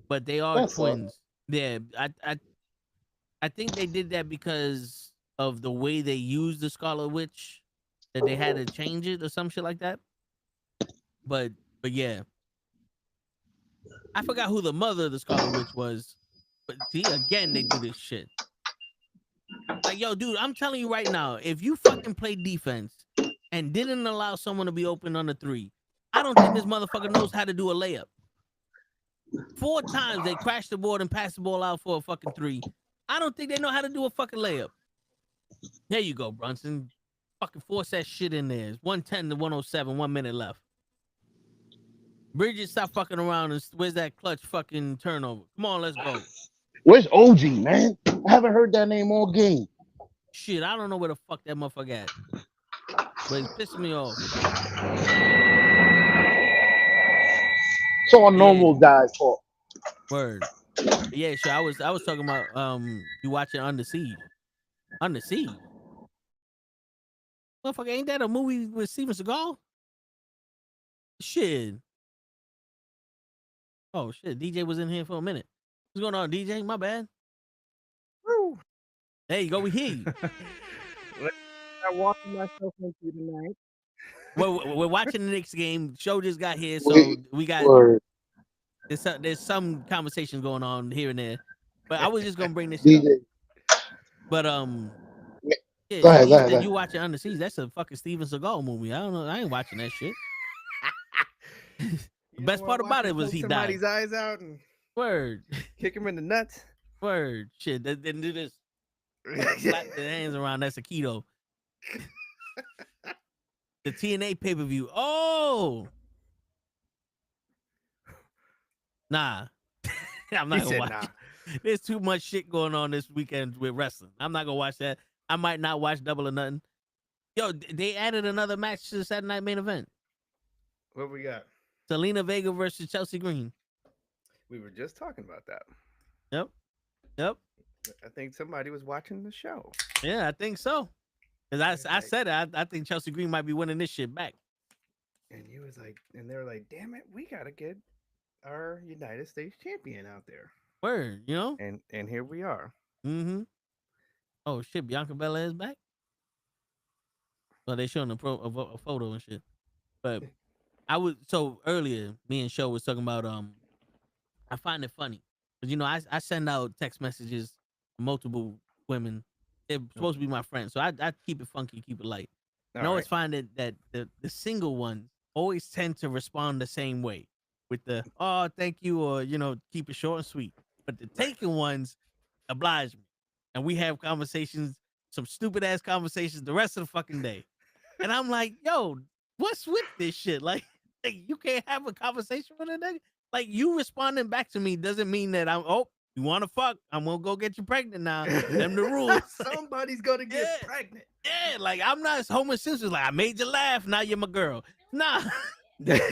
[SPEAKER 2] But they are twins. Yeah, I think they did that because of the way they used the Scarlet Witch, that they had to change it or some shit like that. But yeah, I forgot who the mother of the Scarlet Witch was. But see, again, they do this shit. Like, yo, dude, I'm telling you right now, if you fucking play defense and didn't allow someone to be open on the 3, I don't think this motherfucker knows how to do a layup. 4 times they crashed the board and passed the ball out for a fucking 3. I don't think they know how to do a fucking layup. There you go, Brunson. Fucking force that shit in there. It's 110 to 107, 1 minute left. Bridget, stop fucking around. And where's that clutch fucking turnover? Come on, let's go.
[SPEAKER 1] Where's OG, man? I haven't heard that name all game.
[SPEAKER 2] Shit, I don't know where the fuck that motherfucker at. But he's pissing me off.
[SPEAKER 1] It's all normal guys' fault.
[SPEAKER 2] Word. Yeah, sure. I was talking about you watching Under Siege. Under Siege. Motherfucker, ain't that a movie with Steven Seagal? Shit. Oh shit, DJ was in here for a minute. What's going on, DJ? My bad.
[SPEAKER 6] Woo.
[SPEAKER 2] There you go, we hear you.
[SPEAKER 6] I'm walking myself into tonight.
[SPEAKER 2] Well, we're watching the Knicks game. Show just got here, so we got there's some conversation going on here and there. But I was just gonna bring this shit up. But yeah,
[SPEAKER 1] go ahead.
[SPEAKER 2] You watching Under Siege? That's a fucking Steven Seagal movie. I don't know. I ain't watching that shit. The best part about it was he died.
[SPEAKER 6] Somebody's eyes out and
[SPEAKER 2] Word.
[SPEAKER 6] Kick him in the nuts.
[SPEAKER 2] Word. Shit. Then do this. Slap their hands around. That's a keto. The TNA pay-per-view. Oh. Nah. I'm not gonna watch it. There's too much shit going on this weekend with wrestling. I'm not gonna watch that. I might not watch Double or Nothing. Yo, they added another match to the Saturday Night Main Event.
[SPEAKER 6] What we got?
[SPEAKER 2] Selena Vega versus Chelsea Green.
[SPEAKER 6] We were just talking about that.
[SPEAKER 2] Yep.
[SPEAKER 6] I think somebody was watching the show.
[SPEAKER 2] Yeah, I think so. Because I said it. I think Chelsea Green might be winning this shit back.
[SPEAKER 6] And he was like, and they were like, damn it, we got to get our United States champion out there.
[SPEAKER 2] Word, you know?
[SPEAKER 6] And here we are.
[SPEAKER 2] Mm-hmm. Oh, shit, Bianca Belair is back? Well, they showing a photo and shit. But so earlier, me and Show was talking about, I find it funny. Because, you know, I send out text messages to multiple women. They're supposed to be my friends. So I keep it funky, keep it light. I always find that the single ones always tend to respond the same way. With the, oh, thank you, or, you know, keep it short and sweet. But the taken ones oblige me. And we have conversations, some stupid-ass conversations the rest of the fucking day. And I'm like, yo, what's with this shit? Like you can't have a conversation with a nigga? Like, you responding back to me doesn't mean that you want to fuck? I'm going to go get you pregnant now. Them the rules.
[SPEAKER 6] Somebody's going to get pregnant.
[SPEAKER 2] Yeah, like, I'm not Homer Simpson. Like, I made you laugh. Now you're my girl. Nah. Like,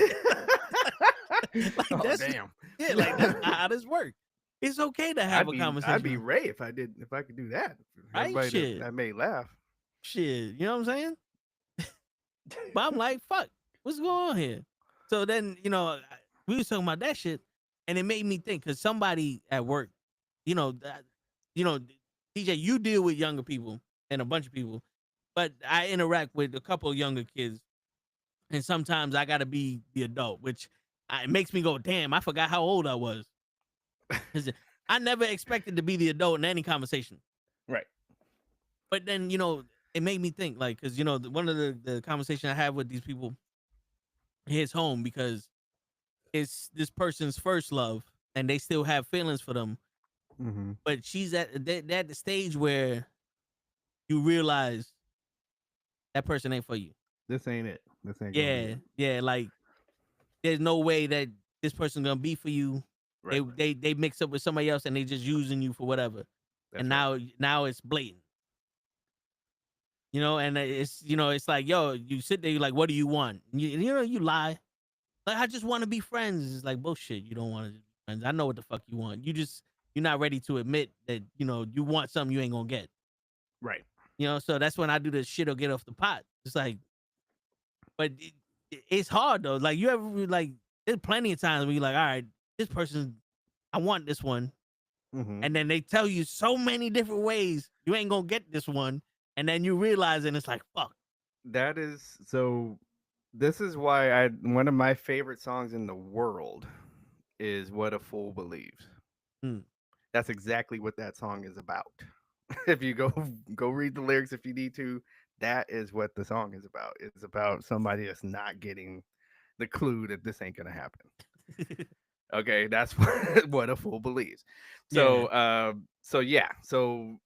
[SPEAKER 6] damn.
[SPEAKER 2] Yeah, like, that's not how this works. It's okay to have a conversation.
[SPEAKER 6] I'd be Ray if I could do that.
[SPEAKER 2] Right?
[SPEAKER 6] Everybody
[SPEAKER 2] Shit.
[SPEAKER 6] that may laugh.
[SPEAKER 2] Shit, you know what I'm saying? But I'm like, fuck, what's going on here? So then, we was talking about that shit, and it made me think, because somebody at work, DJ, you deal with younger people and a bunch of people, but I interact with a couple of younger kids, and sometimes I gotta be the adult, which it makes me go, damn, I forgot how old I was. 'Cause I never expected to be the adult in any conversation.
[SPEAKER 6] Right.
[SPEAKER 2] But then, it made me think, like, because, one of the conversation I have with these people hits home, because it's this person's first love and they still have feelings for them.
[SPEAKER 6] Mm-hmm.
[SPEAKER 2] But she's at the stage where you realize that person ain't for you.
[SPEAKER 6] This ain't it. This ain't.
[SPEAKER 2] Yeah. Like, there's no way that this person's gonna be for you.
[SPEAKER 6] Right.
[SPEAKER 2] They mix up with somebody else and they just using you for whatever.
[SPEAKER 6] That's
[SPEAKER 2] and
[SPEAKER 6] right.
[SPEAKER 2] now it's blatant. And it's like, yo, you sit there, you're like, what do you want? And you lie. Like, I just want to be friends. It's like, bullshit. You don't want to be friends. I know what the fuck you want. You're not ready to admit that, you want something you ain't gonna get.
[SPEAKER 6] Right.
[SPEAKER 2] So that's when I do the shit or get off the pot. It's like, but it's hard though. Like, you ever, like, there's plenty of times where you're like, all right, this person, I want this one.
[SPEAKER 6] Mm-hmm.
[SPEAKER 2] And then they tell you so many different ways you ain't gonna get this one. And then you realize, and it's like, fuck.
[SPEAKER 6] That is so. This is why one of my favorite songs in the world is "What a Fool Believes." That's exactly what that song is about. If you go read the lyrics if you need to, that is what the song is about. It's about somebody that's not getting the clue that this ain't gonna happen. Okay, that's what a fool believes. So,
[SPEAKER 2] Yeah.
[SPEAKER 6] So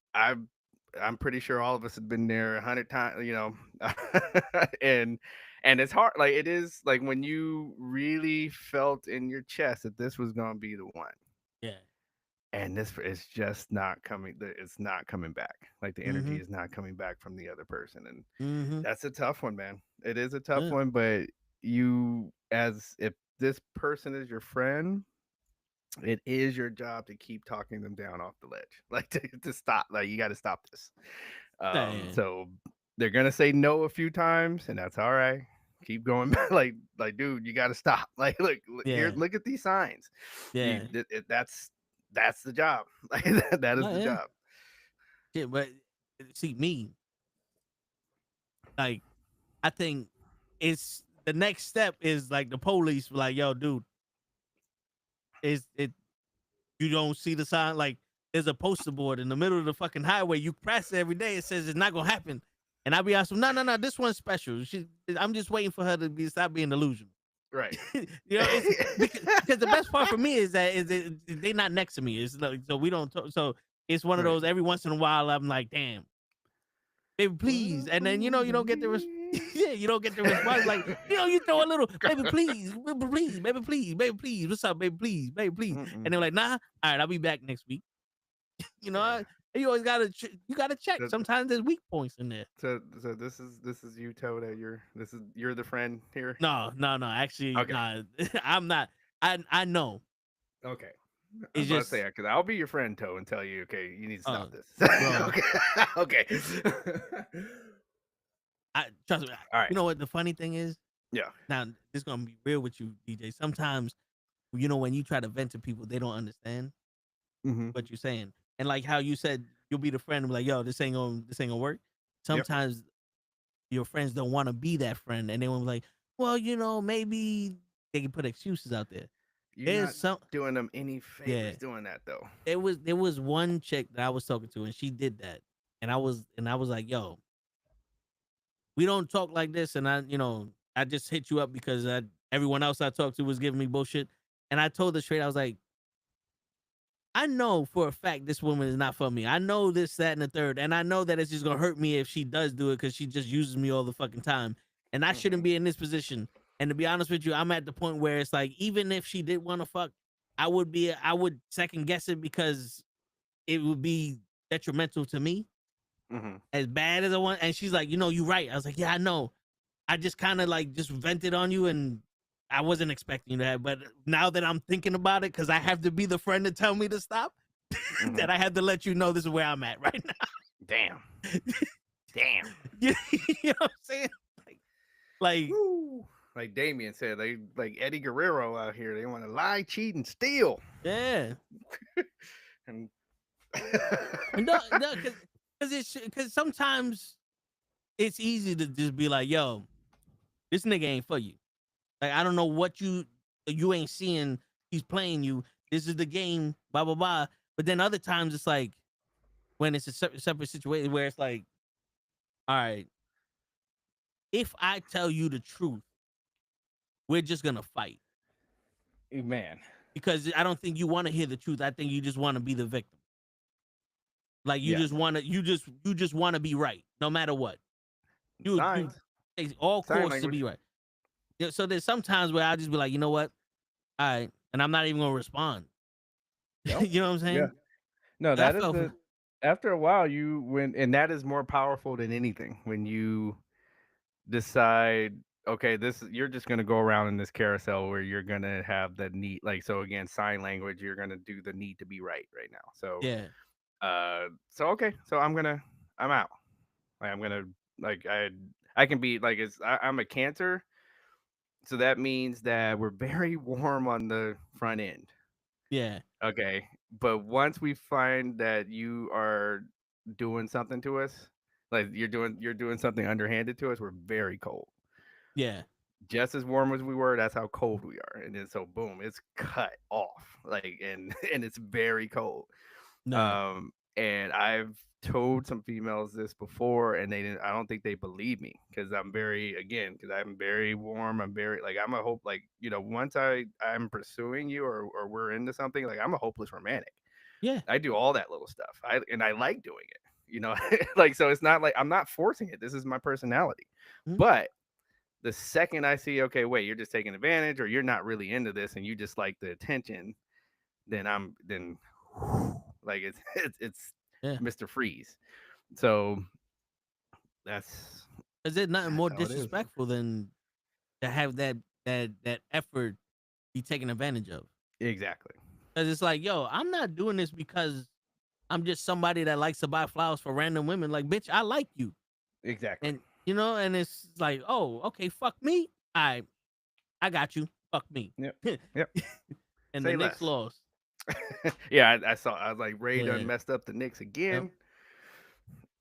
[SPEAKER 6] I'm pretty sure all of us have been there 100 times, and it's hard. Like, it is like when you really felt in your chest that this was gonna be the one.
[SPEAKER 2] Yeah.
[SPEAKER 6] And this is just not coming. It's not coming back. Like, the energy is not coming back from the other person, and that's a tough one, man. It is a tough one, but if this person is your friend, it is your job to keep talking them down off the ledge, like to stop. Like, you got to stop this. So they're gonna say no a few times, and that's all right. Keep going. like, dude, you got to stop. Like, look here, look at these signs.
[SPEAKER 2] Yeah,
[SPEAKER 6] that's the job. Like, that is the job.
[SPEAKER 2] Yeah, but see, me, like, I think it's the next step is like the police, like, yo, dude, you don't see the sign? Like, there's a poster board in the middle of the fucking highway. You press it every day. It says it's not gonna happen. And I'll be honest, no, this one's special. I'm just waiting for her to stop being delusional.
[SPEAKER 6] Right.
[SPEAKER 2] Because the best part for me is they're not next to me. It's like, so we don't talk. So it's one of those, every once in a while I'm like, damn, baby, please. And then, you don't get the you don't get the response. Like, you throw a little, baby, please, baby, please. What's up, baby, please, baby, please. And they're like, nah, all right, I'll be back next week. You always gotta check. Sometimes there's weak points in there.
[SPEAKER 6] So this is you, Toe, that you're the friend here.
[SPEAKER 2] No. Actually,
[SPEAKER 6] okay.
[SPEAKER 2] Nah, I'm not. I know.
[SPEAKER 6] Okay.
[SPEAKER 2] It's just
[SPEAKER 6] say, because I'll be your friend, Toe, and tell you, okay, you need to stop this. Okay.
[SPEAKER 2] Trust me.
[SPEAKER 6] All right.
[SPEAKER 2] You know what the funny thing is?
[SPEAKER 6] Yeah.
[SPEAKER 2] Now, this is gonna be real with you, DJ. Sometimes, when you try to vent to people, they don't understand what you're saying. And like how you said, you'll be the friend and be like, yo, this ain't gonna work. Sometimes your friends don't want to be that friend, and they want to be like, well, maybe they can put excuses out there.
[SPEAKER 6] You're not doing them any favors doing that, though.
[SPEAKER 2] There was one chick that I was talking to, and she did that, and I was like, yo, we don't talk like this, and I just hit you up because everyone else I talked to was giving me bullshit, and I told her straight, I was like, I know for a fact this woman is not for me. I know this, that, and the third, and I know that it's just gonna hurt me if she does do it because she just uses me all the fucking time, and I shouldn't be in this position. And to be honest with you, I'm at the point where it's like, even if she did want to fuck, I would second guess it because it would be detrimental to me. As bad as I want. And she's like, you're right. I was like, yeah, I know. I just kind of like just vented on you, and I wasn't expecting that, but now that I'm thinking about it, because I have to be the friend to tell me to stop, that I have to let you know this is where I'm at right now.
[SPEAKER 6] Damn. Damn.
[SPEAKER 2] You know what I'm saying?
[SPEAKER 6] Like Damien said, they like Eddie Guerrero out here. They want to lie, cheat, and steal.
[SPEAKER 2] Yeah.
[SPEAKER 6] And
[SPEAKER 2] no, because sometimes it's easy to just be like, yo, this nigga ain't for you. Like, I don't know what you ain't seeing. He's playing you. This is the game, blah, blah, blah. But then other times it's like, when it's a separate situation where it's like, all right, if I tell you the truth, we're just going to fight.
[SPEAKER 6] Man.
[SPEAKER 2] Because I don't think you want to hear the truth. I think you just want to be the victim. Like, you just want to, you just want to be right, no matter what. You all course to be right. Yeah, so there's sometimes where I'll just be like, you know what? All right. And I'm not even going to respond. Yep. You know what I'm saying?
[SPEAKER 6] Yeah. No, that is after a while, and that is more powerful than anything. When you decide, okay, you're just going to go around in this carousel where you're going to have the need, like, so again, sign language, you're going to do the need to be right now. So,
[SPEAKER 2] yeah.
[SPEAKER 6] Okay. So I'm out. Like, I'm going to, like, I can be like, I'm a Cancer. So that means that we're very warm on the front end.
[SPEAKER 2] Yeah.
[SPEAKER 6] Okay. But once we find that you are doing something to us, like you're doing something underhanded to us, we're very cold.
[SPEAKER 2] Yeah.
[SPEAKER 6] Just as warm as we were, that's how cold we are. And then so boom, it's cut off. Like and it's very cold.
[SPEAKER 2] No.
[SPEAKER 6] And I've told some females this before, and I don't think they believe me because I'm very warm. I'm very I'm a hope, like, you know, once I'm pursuing you or we're into something, like I'm a hopeless romantic.
[SPEAKER 2] Yeah.
[SPEAKER 6] I do all that little stuff. I like doing it, you know, like, so it's not like I'm not forcing it. This is my personality. But the second I see, okay, wait, you're just taking advantage or you're not really into this and you just like the attention, then like it's Mr. Freeze. So
[SPEAKER 2] is it nothing more disrespectful than to have that effort be taken advantage of?
[SPEAKER 6] Exactly.
[SPEAKER 2] Because it's like, yo, I'm not doing this because I'm just somebody that likes to buy flowers for random women. Like, bitch, I like you.
[SPEAKER 6] Exactly.
[SPEAKER 2] And you know, and it's like, oh, okay, fuck me. I got you. Fuck me.
[SPEAKER 6] Yep.
[SPEAKER 2] And the Knicks lost.
[SPEAKER 6] Yeah, I saw. I was like, Ray done messed up the Knicks again.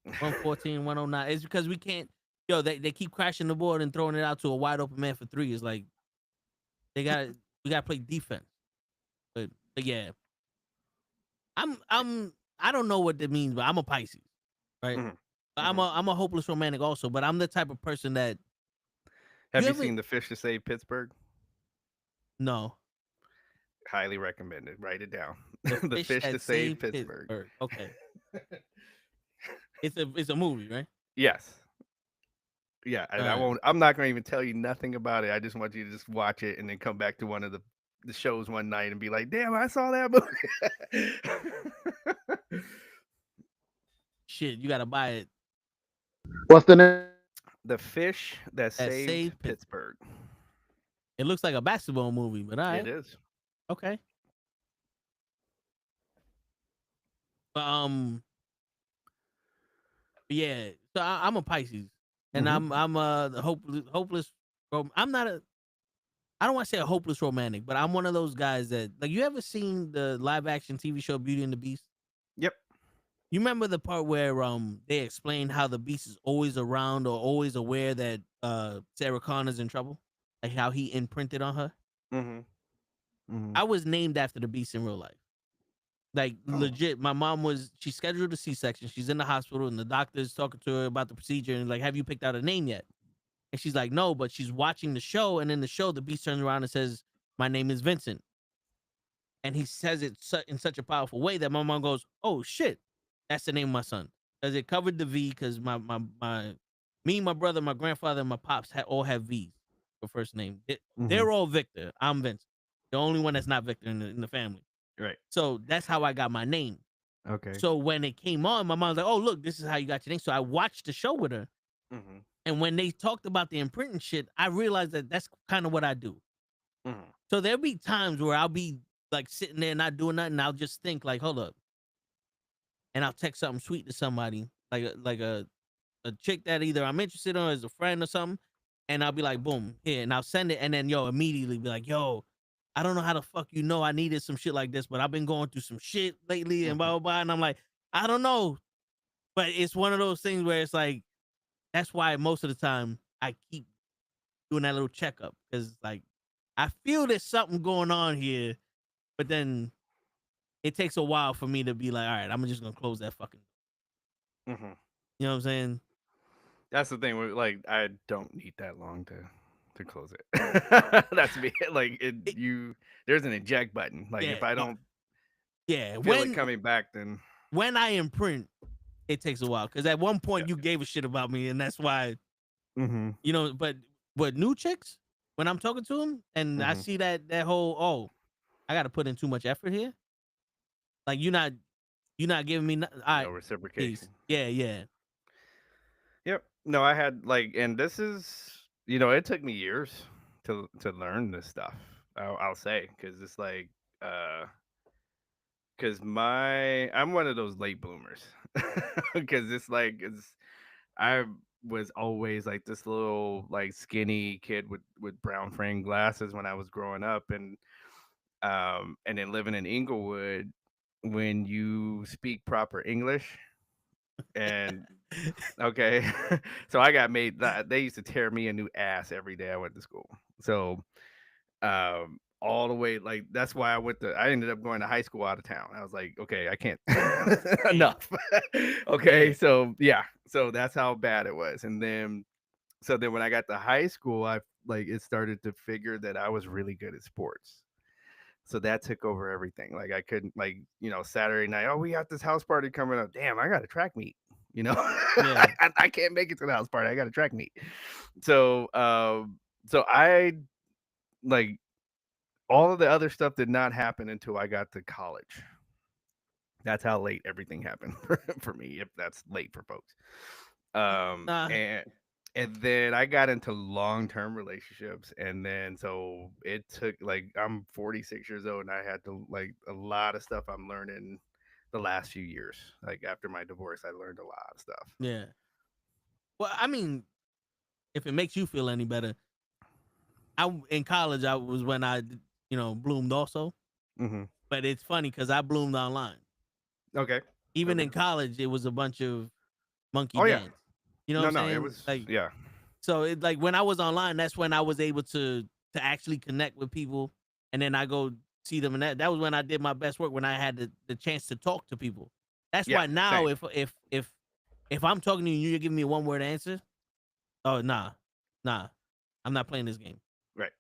[SPEAKER 2] 114, 109. It's because we can't. Yo, they keep crashing the board and throwing it out to a wide open man for three. It's like we gotta play defense. But yeah, I don't know what that means, but I'm a Pisces, right? I'm a hopeless romantic also, but I'm the type of person that.
[SPEAKER 6] Have you seen The Fish to Save Pittsburgh?
[SPEAKER 2] No.
[SPEAKER 6] Highly recommended. Write it down. The Fish to Save Pittsburgh.
[SPEAKER 2] Okay. It's a movie, right?
[SPEAKER 6] Yes. Yeah, and I'm not going to even tell you nothing about it. I just want you to just watch it and then come back to one of the shows one night and be like, "Damn, I saw that movie."
[SPEAKER 2] Shit, you got to buy it.
[SPEAKER 1] What's the name?
[SPEAKER 6] The Fish that Saved Pittsburgh.
[SPEAKER 2] It looks like a basketball movie, but all right.
[SPEAKER 6] It is.
[SPEAKER 2] Okay. Yeah. So I'm a Pisces, and I'm a hopeless. I'm not a. I don't want to say a hopeless romantic, but I'm one of those guys that, like, you ever seen the live action TV show Beauty and the Beast?
[SPEAKER 6] Yep.
[SPEAKER 2] You remember the part where they explain how the Beast is always around or always aware that Sarah Connor's in trouble, like how he imprinted on her. I was named after the Beast in real life. Like, legit, my mom she scheduled a C-section. She's in the hospital, and the doctor's talking to her about the procedure, and like, have you picked out a name yet? And she's like, no, but she's watching the show, and in the show, the Beast turns around and says, my name is Vincent. And he says it in such a powerful way that my mom goes, oh, shit, that's the name of my son. Because it covered the V, because me, my brother, my grandfather, and my pops all have V's for first name. They're all Victor. I'm Vincent. The only one that's not Victor in the family.
[SPEAKER 6] Right.
[SPEAKER 2] So that's how I got my name.
[SPEAKER 6] Okay.
[SPEAKER 2] So when it came on, my mom was like, oh, look, this is how you got your name. So I watched the show with her. And when they talked about the imprinting shit, I realized that that's kind of what I do. So there'll be times where I'll be like sitting there not doing nothing. I'll just think like, hold up, and I'll text something sweet to somebody, like a chick that either I'm interested in or as a friend or something, and I'll be like, boom, here, and I'll send it, and then immediately be like, yo, I don't know how the fuck I needed some shit like this, but I've been going through some shit lately and blah blah blah, and I'm like, I don't know, but it's one of those things where it's like, that's why most of the time I keep doing that little checkup, because like I feel there's something going on here, but then it takes a while for me to be like, all right, I'm just gonna close that fucking. You know what I'm saying?
[SPEAKER 6] That's the thing. Like, I don't need that long to close it. That's me. Like, there's an eject button. Like, if I don't feel it coming back, then
[SPEAKER 2] when I imprint, it takes a while, because at one point you gave a shit about me, and that's why. You know, but new chicks, when I'm talking to them and I see that whole, I got to put in too much effort here. Like, you're not giving me no
[SPEAKER 6] reciprocation.
[SPEAKER 2] Yeah.
[SPEAKER 6] Yep. No, I had like, and this is, it took me years to learn this stuff. I'll say, because it's like, because I'm one of those late bloomers, because I was always like this little like skinny kid with brown frame glasses when I was growing up, and then living in Inglewood, when you speak proper English, and okay, so I got made. They used to tear me a new ass every day I went to school. So all the way, like, that's why I ended up going to high school out of town. I was like, okay, I can't enough. Okay, so yeah, so that's how bad it was. And then when I got to high school, it started to figure that I was really good at sports. So that took over everything. Like, I couldn't, like, Saturday night, oh, we got this house party coming up. Damn, I got a track meet. I can't make it to the house party. I got a track meet. So I, like, all of the other stuff did not happen until I got to college. That's how late everything happened for me, if that's late for folks. And then I got into long-term relationships, and then so it took, like, I'm 46 years old, and I had to, like, a lot of stuff I'm learning the last few years. Like, after my divorce, I learned a lot of stuff.
[SPEAKER 2] Yeah. Well, I mean, if it makes you feel any better, in college, I was when I, bloomed also. But it's funny because I bloomed online.
[SPEAKER 6] Okay.
[SPEAKER 2] Even in college, it was a bunch of monkey dance. You know what I'm saying?
[SPEAKER 6] It was
[SPEAKER 2] like,
[SPEAKER 6] yeah.
[SPEAKER 2] So it, like, when I was online, that's when I was able to actually connect with people, and then I go see them, and that was when I did my best work, when I had the chance to talk to people. That's why now, same. if I'm talking to you and you're giving me a one-word answer, oh, nah, I'm not playing this game.
[SPEAKER 6] Right.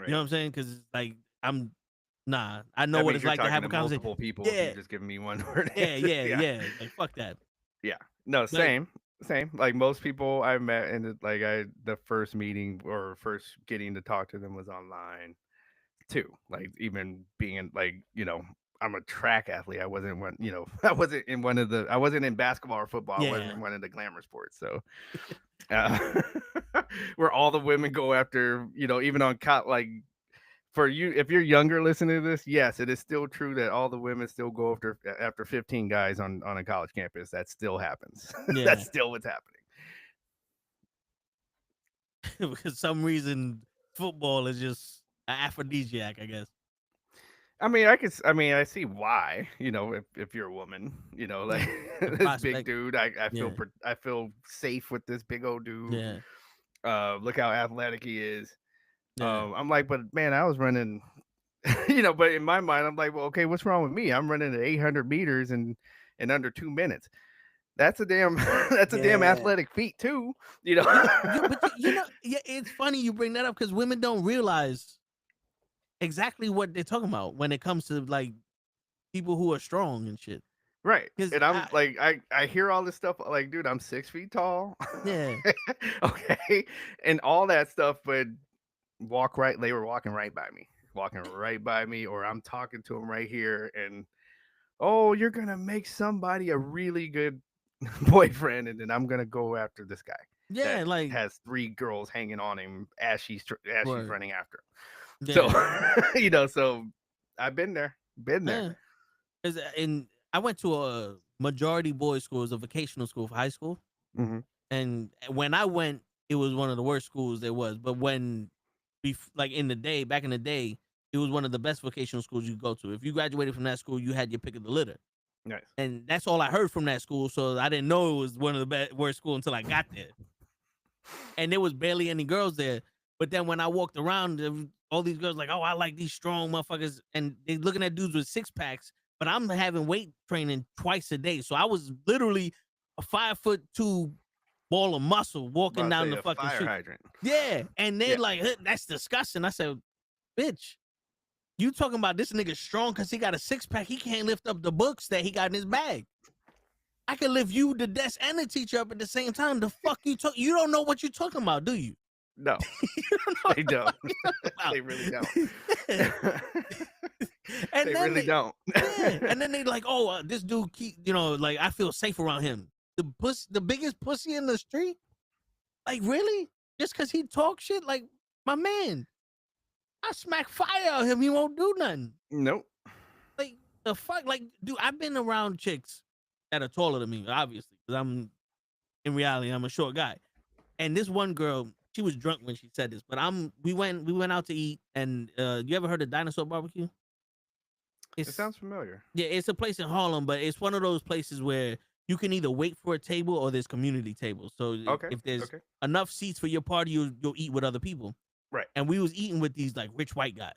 [SPEAKER 2] You know what I'm saying? Because, like, I know what it's like to have a conversation.
[SPEAKER 6] Multiple people. Yeah. You're just giving me one word.
[SPEAKER 2] Yeah. Like, fuck that.
[SPEAKER 6] Yeah. No, same. Like, most people I met, and the first meeting or first getting to talk to them was online too. Like, even being like, I'm a track athlete. I wasn't I wasn't in basketball or football. I wasn't in one of the glamour sports. So where all the women go after, even on like, for you, if you're younger listening to this, yes, it is still true that all the women still go after 15 guys on a college campus. That still happens. Yeah. That's still what's happening.
[SPEAKER 2] For some reason, football is just an aphrodisiac, I guess.
[SPEAKER 6] I mean, I see why, if you're a woman, like, this big dude, I feel safe with this big old dude.
[SPEAKER 2] Yeah.
[SPEAKER 6] Look how athletic he is. Yeah. I'm like, but man, I was running, but in my mind, I'm like, well, okay, what's wrong with me? I'm running at 800 meters in under 2 minutes. That's a damn athletic feat too,
[SPEAKER 2] But it's funny you bring that up, because women don't realize exactly what they're talking about when it comes to, like, people who are strong and shit.
[SPEAKER 6] Right. And I'm like, I hear all this stuff, like, dude, I'm 6 feet tall.
[SPEAKER 2] Yeah.
[SPEAKER 6] Okay. And all that stuff, but they were walking right by me, or I'm talking to them right here, and, oh, you're gonna make somebody a really good boyfriend, and then I'm gonna go after this guy.
[SPEAKER 2] Yeah,
[SPEAKER 6] that
[SPEAKER 2] like,
[SPEAKER 6] has 3 girls hanging on him as she's running after him. So so I've been there.
[SPEAKER 2] And I went to a majority boys school. It was a vocational school for high school.
[SPEAKER 6] Mm-hmm.
[SPEAKER 2] And when I went, it was one of the worst schools there was. But when, back in the day, it was one of the best vocational schools you go to. If you graduated from that school, you had your pick of the litter.
[SPEAKER 6] Nice.
[SPEAKER 2] And that's all I heard from that school. So I didn't know it was one of the worst schools until I got there. And there was barely any girls there. But then when I walked around, all these girls like, oh, I like these strong motherfuckers. And they looking at dudes with 6-packs. But I'm having weight training twice a day. So I was literally a 5'2" ball of muscle walking down the fucking
[SPEAKER 6] fire
[SPEAKER 2] street.
[SPEAKER 6] Hydrant.
[SPEAKER 2] Yeah. And they're like, that's disgusting. I said, bitch, you talking about this nigga strong because he got a 6-pack. He can't lift up the books that he got in his bag. I can lift you, the desk, and the teacher up at the same time. The fuck you talk? You don't know what you're talking about, do you?
[SPEAKER 6] No, they don't. They really don't.
[SPEAKER 2] And
[SPEAKER 6] they really don't.
[SPEAKER 2] Yeah. And then they like, oh, this dude like I feel safe around him. The biggest pussy in the street. Like really? Just because he talk shit? Like my man, I smack fire out of him. He won't do nothing.
[SPEAKER 6] Nope.
[SPEAKER 2] Like the fuck? Like, dude, I've been around chicks that are taller than me, obviously, because in reality, I'm a short guy. And this one girl, she was drunk when she said this, but we went out to eat, and you ever heard of Dinosaur Barbecue?
[SPEAKER 6] It sounds familiar.
[SPEAKER 2] Yeah, it's a place in Harlem, but it's one of those places where you can either wait for a table or there's community tables. So if there's enough seats for your party, you'll eat with other people.
[SPEAKER 6] Right.
[SPEAKER 2] And we was eating with these like rich white guys.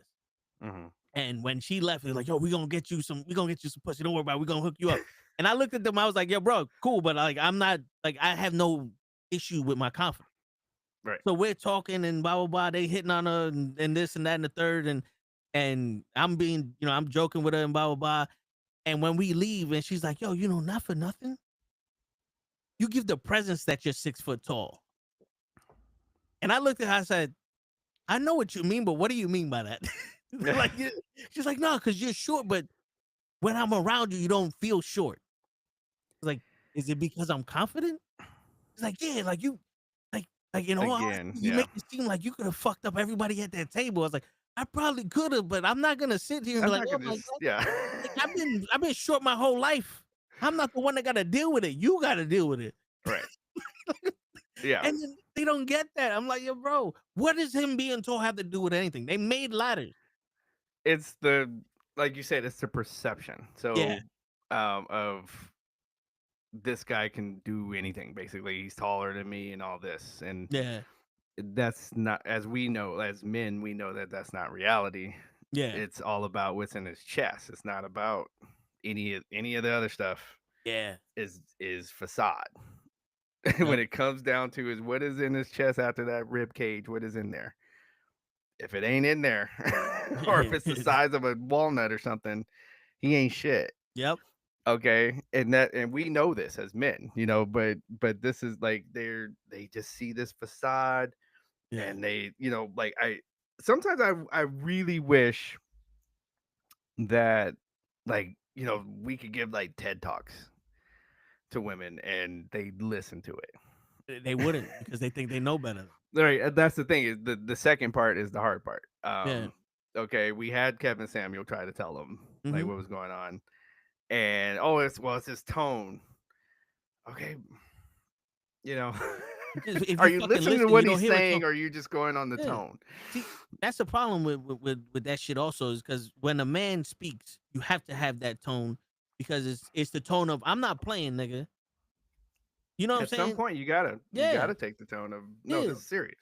[SPEAKER 6] Mm-hmm.
[SPEAKER 2] And when she left, they were like, yo, we're gonna get you some pussy. Don't worry about it. We're gonna hook you up. And I looked at them, I was like, yo, bro, cool, but like I'm not like I have no issue with my confidence.
[SPEAKER 6] Right.
[SPEAKER 2] So we're talking and blah blah blah. They hitting on her and this and that and the third, and I'm being, I'm joking with her and blah blah blah. And when we leave, and she's like, yo, not for nothing, you give the presence that you're 6 foot tall. And I looked at her, I said, I know what you mean, but what do you mean by that? Like, she's like, no, because you're short, but when I'm around you, you don't feel short. Like, is it because I'm confident? It's like, yeah, like you, like you make it seem like you could have fucked up everybody at that table. I was like, I probably could have, but I'm not gonna sit here and be like, oh my God. Like, I've been short my whole life. I'm not the one that got to deal with it. You got to deal with it.
[SPEAKER 6] Right. Yeah.
[SPEAKER 2] And then they don't get that. I'm like, yo, bro, what does him being tall have to do with anything? They made ladders.
[SPEAKER 6] It's like you said, it's the perception. So of this guy can do anything. Basically, he's taller than me and all this. And that's not, as we know, as men, we know that that's not reality.
[SPEAKER 2] Yeah.
[SPEAKER 6] It's all about what's in his chest. It's not about any of the other stuff.
[SPEAKER 2] Yeah.
[SPEAKER 6] Is facade. When it comes down to is what is in his chest after that rib cage, what is in there? If it ain't in there, or if it's the size of a walnut or something, he ain't shit.
[SPEAKER 2] Yep.
[SPEAKER 6] Okay. And we know this as men, but this is like they just see this facade, and they, like sometimes I really wish that, like, we could give like TED Talks to women and they listen to it.
[SPEAKER 2] They wouldn't, because they think they know better.
[SPEAKER 6] Right. That's the thing, is the second part is the hard part. Okay, we had Kevin Samuel try to tell him like what was going on, and it's his tone. Okay, are you listening to what he's saying, or are you just going on the tone?
[SPEAKER 2] See, that's the problem with that shit also, is because when a man speaks, you have to have that tone, because it's the tone of, I'm not playing, nigga. You know what I'm saying?
[SPEAKER 6] At some point, you gotta take the tone of, no, this is serious.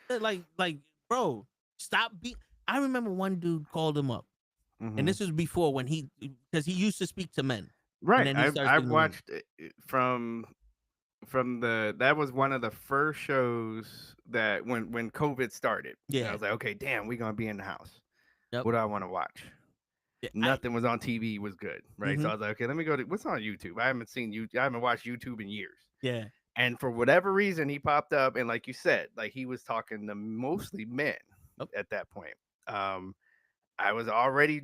[SPEAKER 2] Like, bro, stop being. I remember one dude called him up, and this was before because he used to speak to men.
[SPEAKER 6] Right. I've watched from that was one of the first shows that when COVID started. Yeah. I was like, okay, damn, we're gonna be in the house. Yep. What do I want to watch? Yeah, nothing was on TV was good, right? So I was like, okay, let me go to what's on YouTube. I haven't watched YouTube in years.
[SPEAKER 2] Yeah.
[SPEAKER 6] And for whatever reason, he popped up, and like you said, like he was talking to mostly men at that point. I was already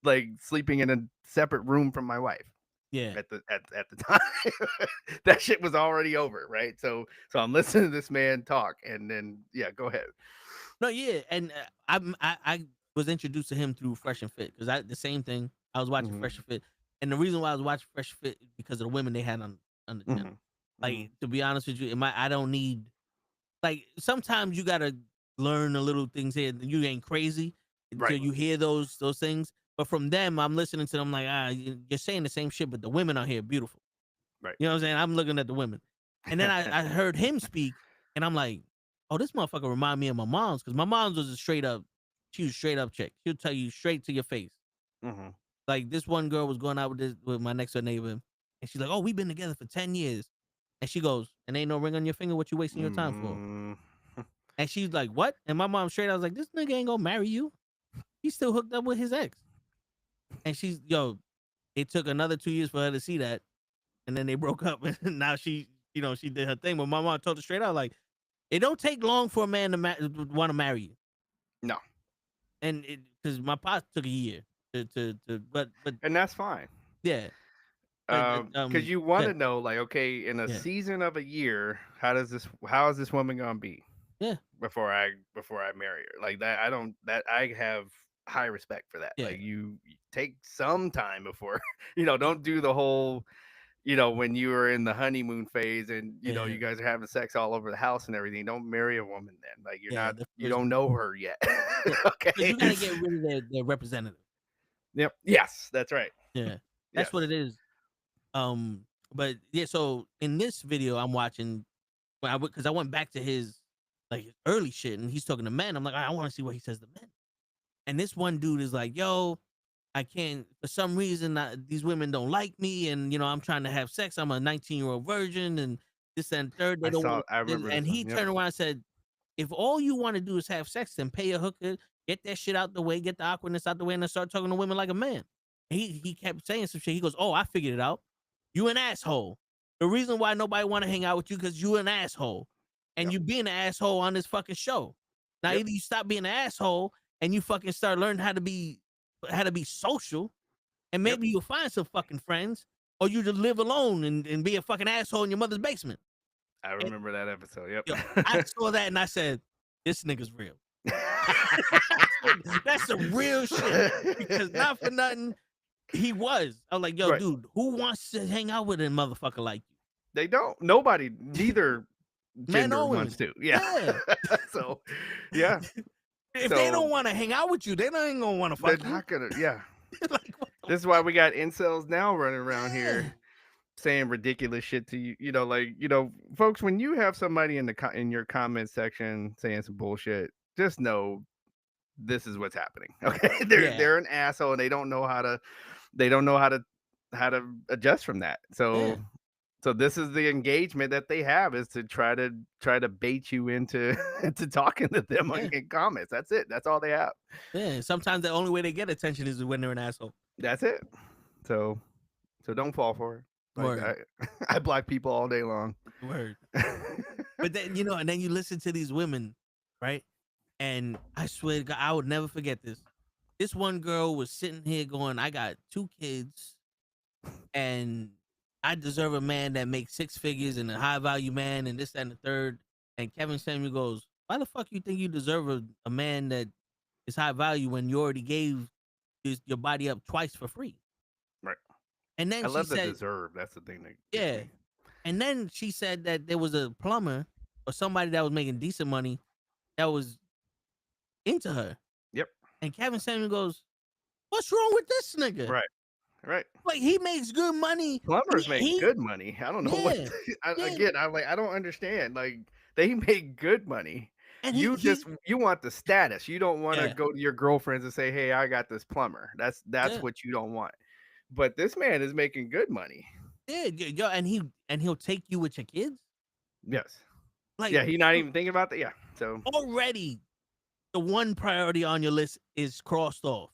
[SPEAKER 6] like sleeping in a separate room from my wife.
[SPEAKER 2] Yeah.
[SPEAKER 6] At the time, that shit was already over, right? So I'm listening to this man talk, and then go ahead.
[SPEAKER 2] No, yeah, and I was introduced to him through Fresh and Fit because the same thing. I was watching Fresh and Fit, and the reason why I was watching Fresh and Fit is because of the women they had on the channel. Like to be honest with you, I don't need like sometimes you gotta learn the little things here. You ain't crazy until you hear those things. But from them, I'm listening to them like you're saying the same shit, but the women out here are beautiful.
[SPEAKER 6] Right.
[SPEAKER 2] You know what I'm saying? I'm looking at the women, and then I heard him speak, and I'm like, oh, this motherfucker remind me of my mom's because my mom's was she was a straight up chick. She'll tell you straight to your face. Like this one girl was going out with my next door neighbor, and she's like, oh, we've been together for 10 years. And she goes, and ain't no ring on your finger. What you wasting your time for? And she's like, what? And my mom straight, I was like, this nigga ain't gonna marry you. He's still hooked up with his ex. And she's, it took another 2 years for her to see that. And then they broke up. And now she did her thing. But my mom told her straight out, like, it don't take long for a man to want to marry you.
[SPEAKER 6] No.
[SPEAKER 2] And because my pops took a year but
[SPEAKER 6] and that's fine.
[SPEAKER 2] Yeah.
[SPEAKER 6] Because you want to know, like, okay, in a season of a year, how is this woman gonna be?
[SPEAKER 2] Yeah.
[SPEAKER 6] Before I marry her, like that, I have high respect for that. Like you take some time before, don't do the whole, when you are in the honeymoon phase and you guys are having sex all over the house and everything. Don't marry a woman then. Like you don't know her yet. Okay.
[SPEAKER 2] You gotta get rid of their representative.
[SPEAKER 6] Yep. Yes, that's right.
[SPEAKER 2] Yeah. That's what it is. But yeah, so in this video I'm watching, because I went back to his early shit, and he's talking to men. I'm like, I want to see what he says to men. And this one dude is like, yo, I can't, for some reason, these women don't like me, and I'm trying to have sex. I'm a 19-year-old virgin, and this and third.
[SPEAKER 6] I remember.
[SPEAKER 2] And he turned around and said, if all you want to do is have sex, then pay a hooker, get that shit out the way, get the awkwardness out the way, and then start talking to women like a man. And he kept saying some shit. He goes, oh, I figured it out. You an asshole. The reason why nobody want to hang out with you because you an asshole. And you being an asshole on this fucking show. Now either you stop being an asshole and you fucking start learning how to be social, and maybe you'll find some fucking friends, or you just live alone and be a fucking asshole in your mother's basement.
[SPEAKER 6] I remember that episode. Yep.
[SPEAKER 2] I saw that and I said, this nigga's real. That's some real shit. Because not for nothing, he was. I was like, yo, dude, who wants to hang out with a motherfucker like you?
[SPEAKER 6] They don't. Nobody. Neither gender wants to. Yeah. So, yeah.
[SPEAKER 2] If they don't want to hang out with you, they ain't gonna want to fuck you.
[SPEAKER 6] They're not gonna. Yeah. This is why we got incels now running around here saying ridiculous shit to you. Folks, when you have somebody in your comment section saying some bullshit, just know this is what's happening. Okay, they're an asshole and they don't know how to adjust from that. So this is the engagement that they have, is to try to bait you into talking to them in comments. That's it. That's all they have.
[SPEAKER 2] Yeah. Sometimes the only way they get attention is when they're an asshole.
[SPEAKER 6] That's it. So don't fall for it. Like, I block people all day long.
[SPEAKER 2] Word. But then and then you listen to these women, right? And I swear to God, I would never forget this. This one girl was sitting here going, I got 2 kids and I deserve a man that makes 6 figures and a high value man and this, that, and the third. And Kevin Samuel goes, why the fuck you think you deserve a man that is high value when you already gave your body up twice for free?
[SPEAKER 6] Right.
[SPEAKER 2] And then
[SPEAKER 6] I love the deserve. That's the thing.
[SPEAKER 2] And then she said that there was a plumber or somebody that was making decent money that was into her.
[SPEAKER 6] Yep.
[SPEAKER 2] And Kevin Samuel goes, what's wrong with this nigga?
[SPEAKER 6] Right.
[SPEAKER 2] Like, he makes good money.
[SPEAKER 6] Plumbers make good money. I don't know what. Again, I'm like, I don't understand. Like, they make good money. And you want the status. You don't want to go to your girlfriends and say, hey, I got this plumber. That's what you don't want. But this man is making good money.
[SPEAKER 2] Yeah, and he'll take you with your kids.
[SPEAKER 6] Yes. Like, he's not even thinking about that. Yeah. So
[SPEAKER 2] already, the one priority on your list is crossed off.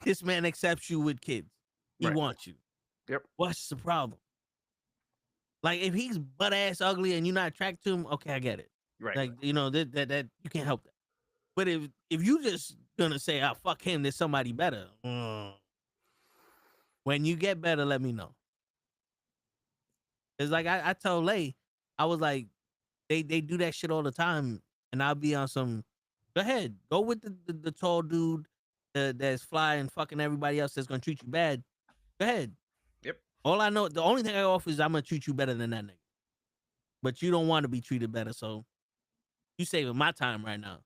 [SPEAKER 2] This man accepts you with kids. He wants you.
[SPEAKER 6] Yep.
[SPEAKER 2] What's the problem? Like, if he's butt ass ugly and you're not attracted to him, okay, I get it.
[SPEAKER 6] Right.
[SPEAKER 2] Like, that you can't help that. But if you just gonna say, oh, fuck him, there's somebody better. When you get better, let me know. It's like I told Lay, I was like, they do that shit all the time, and I'll be on some Go ahead. Go with the tall dude that's fly and fucking everybody else that's gonna treat you bad. Go ahead.
[SPEAKER 6] Yep.
[SPEAKER 2] All I know, the only thing I offer is I'm gonna treat you better than that nigga. But you don't want to be treated better, so you saving my time right now.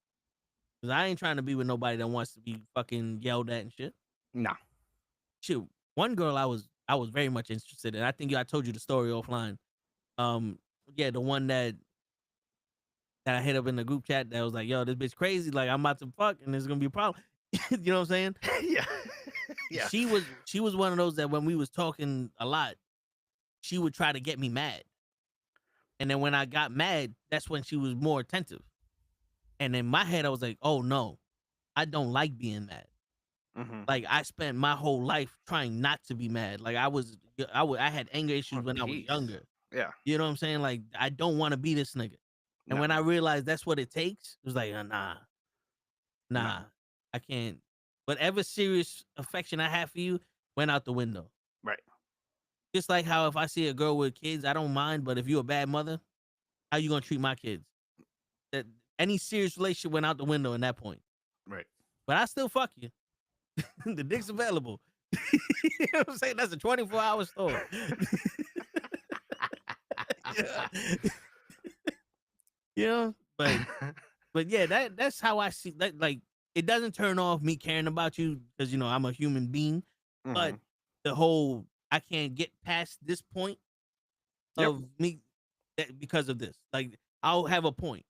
[SPEAKER 2] Cause I ain't trying to be with nobody that wants to be fucking yelled at and shit.
[SPEAKER 6] Nah.
[SPEAKER 2] Shoot, one girl I was very much interested in. I think I told you the story offline. Yeah, the one that I hit up in the group chat that was like, "Yo, this bitch crazy. Like, I'm about to fuck, and there's gonna be a problem." You know what I'm saying?
[SPEAKER 6] Yeah. Yeah.
[SPEAKER 2] She was one of those that when we was talking a lot, she would try to get me mad, and then when I got mad, that's when she was more attentive. And in my head, I was like, "Oh no, I don't like being mad."
[SPEAKER 6] Mhm.
[SPEAKER 2] Like I spent my whole life trying not to be mad. Like I had anger issues when I was younger.
[SPEAKER 6] Yeah.
[SPEAKER 2] You know what I'm saying? Like I don't want to be this nigga. And
[SPEAKER 6] No.
[SPEAKER 2] when I realized that's what it takes, it was like, nah, I can't. Whatever serious affection I have for you went out the window.
[SPEAKER 6] Right.
[SPEAKER 2] Just like how if I see a girl with kids, I don't mind. But if you're a bad mother, how you gonna treat my kids? That any serious relationship went out the window in that point.
[SPEAKER 6] Right.
[SPEAKER 2] But I still fuck you. The dick's available. You know what I'm saying? That's a 24-hour store. Yeah. You know, but yeah, that's how I see that. Like, it doesn't turn off me caring about you because I'm a human being, but the whole I can't get past this point of me because of this. Like, I'll have a point.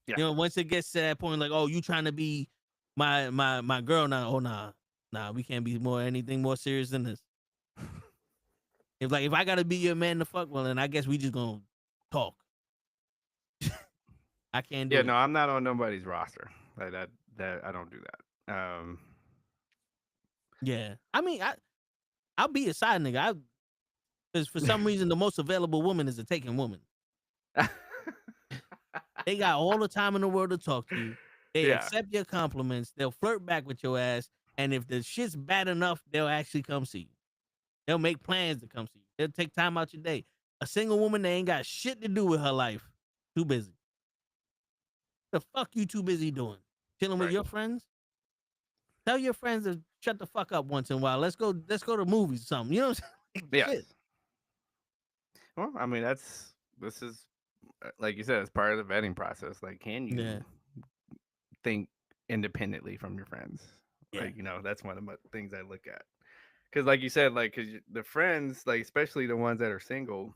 [SPEAKER 6] Yeah.
[SPEAKER 2] Once it gets to that point, like, oh, you trying to be my girl now? Oh, nah, we can't be anything more serious than this. If I gotta be your man to fuck, well, then I guess we just gonna talk. I can't do it.
[SPEAKER 6] Yeah, no, I'm not on nobody's roster. Like that I don't do that.
[SPEAKER 2] Yeah. I mean, I'll be a side nigga. Because for some reason the most available woman is a taken woman. They got all the time in the world to talk to you. They accept your compliments. They'll flirt back with your ass. And if the shit's bad enough, they'll actually come see you. They'll make plans to come see you. They'll take time out your day. A single woman that ain't got shit to do with her life. Too busy. The fuck you too busy doing? Chilling with your friends? Tell your friends to shut the fuck up once in a while. Let's go to movies or something. You know what I'm saying?
[SPEAKER 6] Yeah. Well, I mean, this is like you said, it's part of the vetting process. Like, can you think independently from your friends?
[SPEAKER 2] Yeah.
[SPEAKER 6] Like, that's one of the things I look at. Because like you said, like, because the friends, like, especially the ones that are single,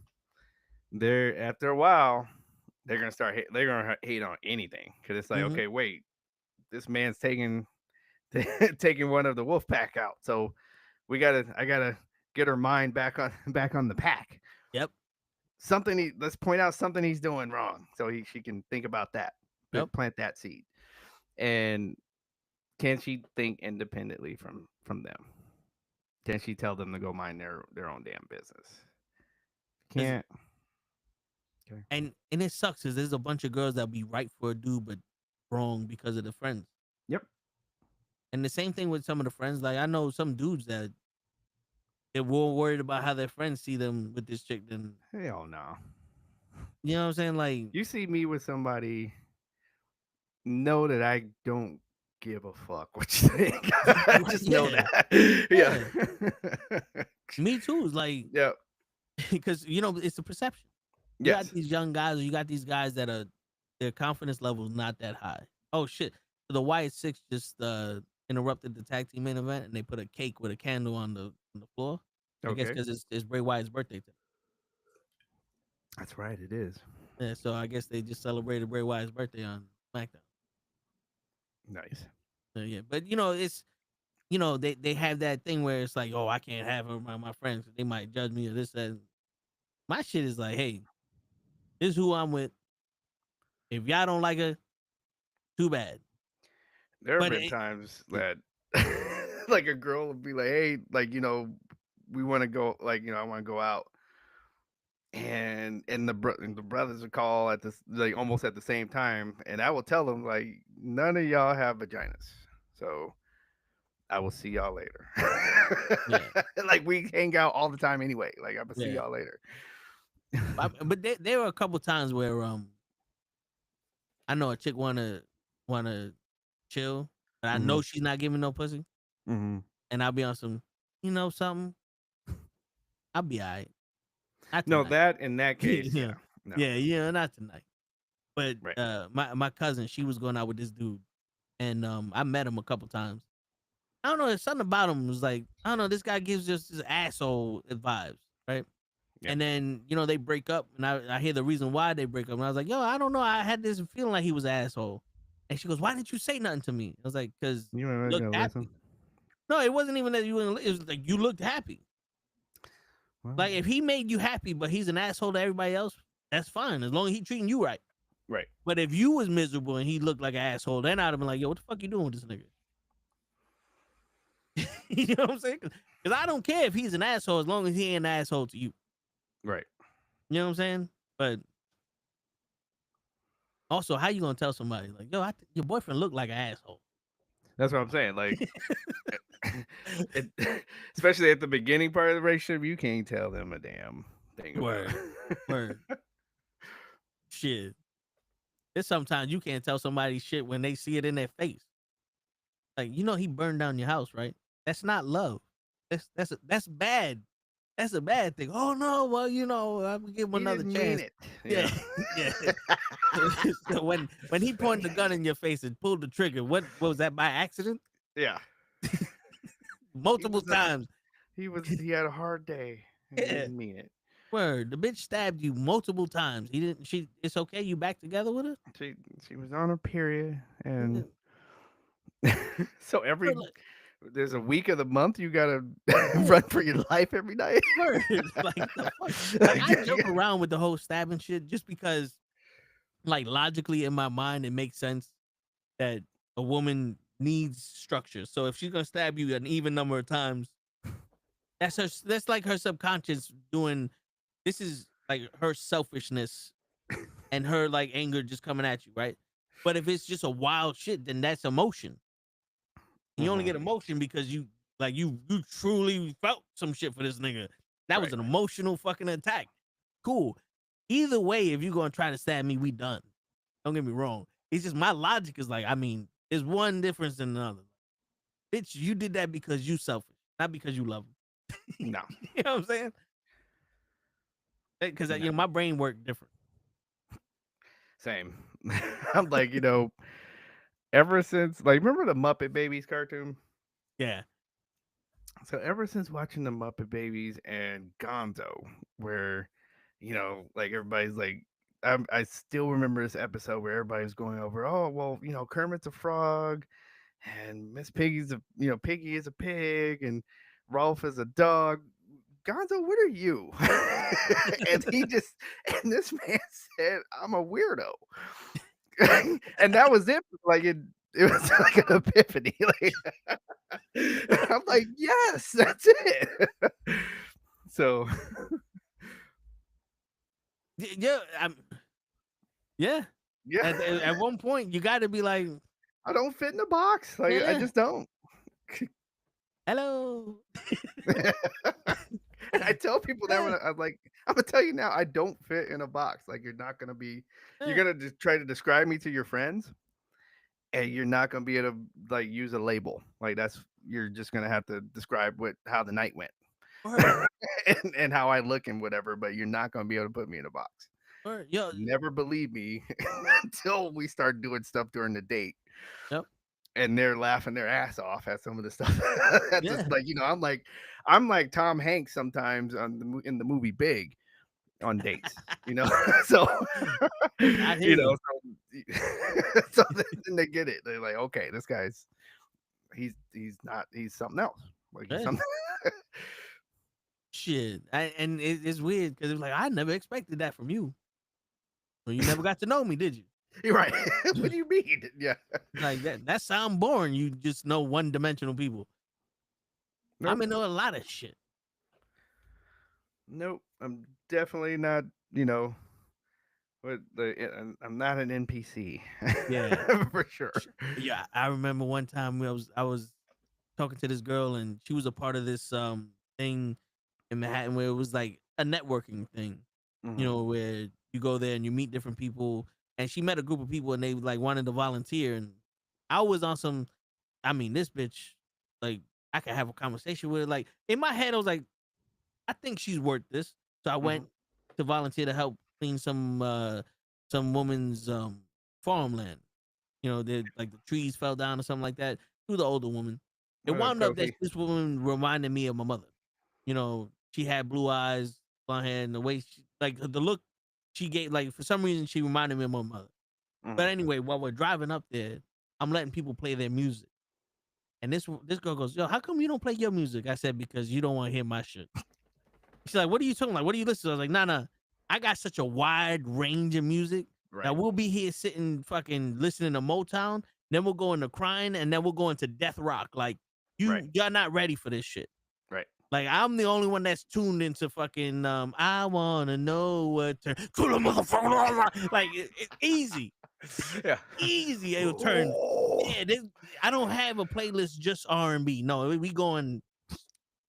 [SPEAKER 6] they're after a while, they're gonna start hate on anything. Because it's like, okay, wait, this man's taking one of the wolf pack out, so I gotta get her mind back on the pack.
[SPEAKER 2] Yep.
[SPEAKER 6] Let's point out something he's doing wrong, so she can think about that. Yep. Plant that seed. And can she think independently from them? Can she tell them to go mind their own damn business? Can't.
[SPEAKER 2] Okay. And it sucks because there's a bunch of girls that'll be right for a dude but wrong because of the friends.
[SPEAKER 6] Yep.
[SPEAKER 2] And the same thing with some of the friends. Like, I know some dudes that they're more worried about how their friends see them with this chick than
[SPEAKER 6] hell no.
[SPEAKER 2] You know what I'm saying? Like,
[SPEAKER 6] you see me with somebody, know that I don't give a fuck what you think. I just know that. Yeah.
[SPEAKER 2] Me too. It's like, because it's a perception. You got these young guys, or you got these guys that their confidence level is not that high. Oh shit! So the Wyatt Six just interrupted the tag team main event, and they put a cake with a candle on the floor. I guess because it's Bray Wyatt's birthday today.
[SPEAKER 6] That's right, it is.
[SPEAKER 2] Yeah, so I guess they just celebrated Bray Wyatt's birthday on SmackDown.
[SPEAKER 6] Nice.
[SPEAKER 2] So, yeah, but it's they have that thing where it's like, oh, I can't have her around my friends. They might judge me or this that. My shit is like, hey, this is who I'm with. If y'all don't like her, too bad.
[SPEAKER 6] There have been times that like a girl will be like, hey, like, we want to go, like, I want to go out. And the brothers would call at this, like, almost at the same time. And I will tell them, like, none of y'all have vaginas. So I will see y'all later. Like, we hang out all the time anyway. Like, I will see y'all later.
[SPEAKER 2] But there were a couple times where I know a chick wanna chill, but I know she's not giving no pussy,
[SPEAKER 6] Mhm.
[SPEAKER 2] and I'll be on some, you know, something. I'll be all right. Not
[SPEAKER 6] No,
[SPEAKER 2] tonight.
[SPEAKER 6] that in that case,
[SPEAKER 2] Yeah.
[SPEAKER 6] yeah. No.
[SPEAKER 2] Yeah, not tonight. But
[SPEAKER 6] Right.
[SPEAKER 2] my cousin, she was going out with this dude, and I met him a couple times. I don't know, there's something about him was like, I don't know, this guy gives just this asshole vibes, right?
[SPEAKER 6] Yeah.
[SPEAKER 2] And then, you know, they break up, and I hear the reason why they break up, and I was like, yo, I don't know, I had this feeling like he was an asshole. And she goes, why didn't you say nothing to me? I was like, because
[SPEAKER 6] You
[SPEAKER 2] you
[SPEAKER 6] weren't
[SPEAKER 2] looked
[SPEAKER 6] gonna
[SPEAKER 2] happy.
[SPEAKER 6] listen.
[SPEAKER 2] No, it wasn't even that you wouldn't. It was like you looked happy.
[SPEAKER 6] Well,
[SPEAKER 2] Like if he made you happy, but he's an asshole to everybody else, that's fine as long as he treating you right.
[SPEAKER 6] right.
[SPEAKER 2] But if you was miserable and he looked like an asshole, then I'd have been like, yo, what the fuck you doing with this nigga? You know what I'm saying? Because I don't care if he's an asshole as long as he ain't an asshole to you.
[SPEAKER 6] Right.
[SPEAKER 2] You know what I'm saying? But also, how you gonna tell somebody like, yo, your boyfriend looked like an asshole?
[SPEAKER 6] That's what I'm saying. Like, especially at the beginning part of the relationship, you can't tell them a damn thing about it.
[SPEAKER 2] Word. Shit. It's sometimes you can't tell somebody shit when they see it in their face. Like, you know, he burned down your house, right? That's not love. That's bad. That's a bad thing. Oh no, well, you know, I'm gonna give him another chance. Yeah. So when he pointed the gun in your face and pulled the trigger, what was that, by accident?
[SPEAKER 6] Yeah.
[SPEAKER 2] Multiple times.
[SPEAKER 6] He had a hard day. He didn't mean it.
[SPEAKER 2] Word, the bitch stabbed you multiple times. It's okay, you back together with her?
[SPEAKER 6] She was on her period, and so there's a week of the month you gotta run for your life every night.
[SPEAKER 2] Word. Like the fuck? Like, I joke around with the whole stabbing shit just because, like, logically in my mind it makes sense that a woman needs structure. So if she's gonna stab you an even number of times, that's like her subconscious doing. This is like her selfishness and her like anger just coming at you, right? But if it's just a wild shit, then that's emotion. You only get emotion because you truly felt some shit for this nigga. That was an emotional fucking attack. Cool. Either way, if you're gonna try to stab me, we done. Don't get me wrong. It's just my logic is like, I mean, there's one difference than another. Bitch, you did that because you selfish, not because you love him.
[SPEAKER 6] No.
[SPEAKER 2] You know what I'm saying? Because you know, my brain worked different.
[SPEAKER 6] Same. I'm like, you know, ever since, like, remember the Muppet Babies cartoon?
[SPEAKER 2] Yeah.
[SPEAKER 6] So ever since watching the Muppet Babies and Gonzo, where, you know, like everybody's like, I still remember this episode where everybody's going over, oh, well, you know, Kermit's a frog, and Miss Piggy's Piggy is a pig, and Rolf is a dog. Gonzo, what are you? and this man said, I'm a weirdo. And that was it. Like it was like an epiphany. Like, I'm like, yes, that's it. So
[SPEAKER 2] yeah, yeah. At one point, you got to be like,
[SPEAKER 6] I don't fit in a box. Like I just don't.
[SPEAKER 2] Hello.
[SPEAKER 6] And I tell people that when I'm like, I'm gonna tell you now, I don't fit in a box. Like you're gonna just try to describe me to your friends, and you're not gonna be able to like use a label. Like you're just gonna have to describe how the night went, and how I look and whatever. But you're not gonna be able to put me in a box.
[SPEAKER 2] Yo,
[SPEAKER 6] never believe me until we start doing stuff during the date.
[SPEAKER 2] Yep.
[SPEAKER 6] And they're laughing their ass off at some of the stuff. Just like, you know, I'm like Tom Hanks sometimes in the movie Big on dates, you know. So you know, so then they get it. They're like, okay, this guy's he's something else. Like he's something.
[SPEAKER 2] Shit. And it's weird because it's like I never expected that from you. Well, you never got to know me, did you?
[SPEAKER 6] You're right. What do you mean? Yeah.
[SPEAKER 2] Like that sound boring. You just know one-dimensional people.
[SPEAKER 6] Nope.
[SPEAKER 2] I'm into a lot of shit.
[SPEAKER 6] Nope. I'm definitely not, you know, I'm not an NPC.
[SPEAKER 2] Yeah.
[SPEAKER 6] For sure.
[SPEAKER 2] Yeah. I remember one time I was talking to this girl and she was a part of this thing in Manhattan where it was like a networking thing. You know, where you go there and you meet different people. And she met a group of people and they like wanted to volunteer. And I was on some. I mean, this bitch, like, I could have a conversation with her. Like, in my head, I was like, I think she's worth this. So I went to volunteer to help clean some woman's farmland. You know, like the trees fell down or something like that. She was the older woman. It wound up that this woman reminded me of my mother. You know, she had blue eyes, blonde hair, and the way she, like, the look she gave, like, for some reason she reminded me of my mother. But anyway, while we're driving up there, I'm letting people play their music. And this girl goes, yo, how come you don't play your music? I said, because you don't want to hear my shit. She's like, what are you talking about? What do you listen to? I was like, nah. I got such a wide range of music that we'll be here sitting fucking listening to Motown, then we'll go into crying, and then we'll go into death rock. Like, you're not ready for this shit.
[SPEAKER 6] Right.
[SPEAKER 2] Like, I'm the only one that's tuned into fucking I wanna know what to like it's easy.
[SPEAKER 6] Yeah.
[SPEAKER 2] Easy. It'll turn. Yeah, I don't have a playlist just R&B. No, we going,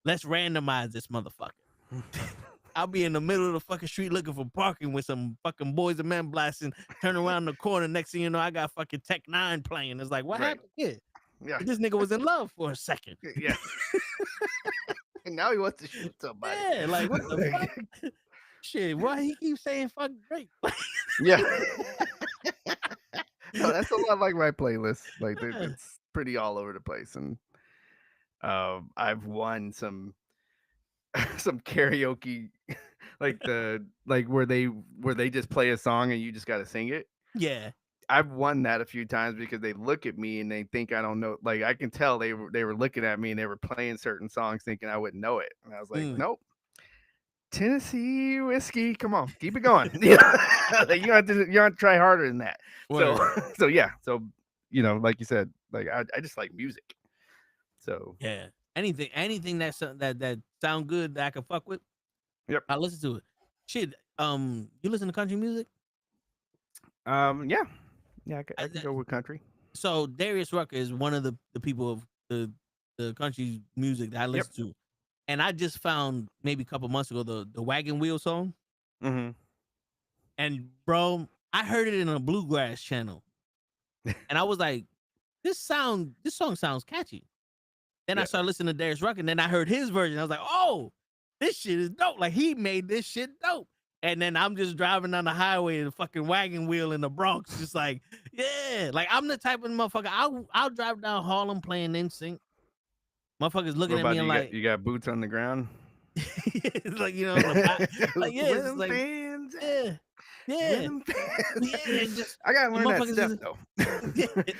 [SPEAKER 2] let's randomize this motherfucker. I'll be in the middle of the fucking street looking for parking with some fucking Boys and Men blasting, turn around the corner. Next thing you know, I got fucking Tech 9 playing. It's like, what happened here?
[SPEAKER 6] Yeah.
[SPEAKER 2] This nigga was in love for a second.
[SPEAKER 6] Yeah. And now he wants to shoot somebody.
[SPEAKER 2] Yeah, like, what the fuck? Shit, why he keeps saying fuck Drake?
[SPEAKER 6] Yeah. No, that's a lot like my playlist. Like, it's pretty all over the place. And I've won some karaoke, like where they just play a song and you just got to sing it.
[SPEAKER 2] Yeah.
[SPEAKER 6] I've won that a few times because they look at me and they think I don't know. Like, I can tell they were looking at me and they were playing certain songs thinking I wouldn't know it. And I was like, nope. Tennessee whiskey, come on, keep it going. You have to try harder than that. So yeah. So, you know, like you said, like I just like music. So
[SPEAKER 2] yeah. Anything that sound good that I can fuck with.
[SPEAKER 6] Yep.
[SPEAKER 2] I listen to it. Shit. You listen to country music?
[SPEAKER 6] Yeah, I can go with country.
[SPEAKER 2] So Darius Rucker is one of the people of the country music that I listen to, and I just found maybe a couple months ago the Wagon Wheel song.
[SPEAKER 6] Mm-hmm.
[SPEAKER 2] And bro, I heard it in a bluegrass channel, and I was like, this song sounds catchy. Then I started listening to Darius Rucker, and then I heard his version. I was like, oh, this shit is dope. Like, he made this shit dope. And then I'm just driving down the highway in the fucking Wagon Wheel in the Bronx, just like, yeah. Like, I'm the type of motherfucker, I'll drive down Harlem playing NSYNC. Motherfuckers looking at me and like,
[SPEAKER 6] you got boots on the ground.
[SPEAKER 2] It's like, you know, like, yeah, it's like, yeah. Just,
[SPEAKER 6] I gotta learn that step though.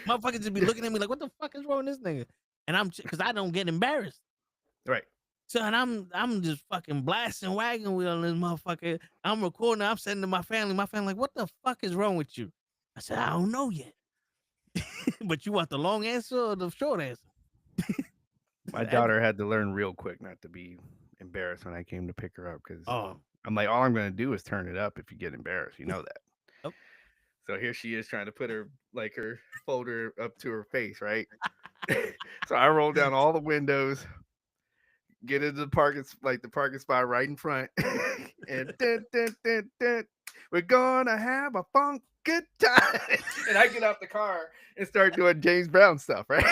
[SPEAKER 2] Motherfuckers just be looking at me like, what the fuck is wrong with this nigga? And because I don't get embarrassed.
[SPEAKER 6] Right.
[SPEAKER 2] So, and I'm just fucking blasting Wagon Wheel on this motherfucker. I'm recording. I'm sending to my family. My family like, what the fuck is wrong with you? I said, I don't know yet. But you want the long answer or the short answer?
[SPEAKER 6] My daughter had to learn real quick not to be embarrassed when I came to pick her up because I'm like, all I'm going to do is turn it up if you get embarrassed. You know that.
[SPEAKER 2] Oh.
[SPEAKER 6] So here she is trying to put her folder up to her face, right? So I roll down all the windows, get into the parking spot right in front, and we're gonna have a funk good time. And I get out the car and start doing James Brown stuff, right?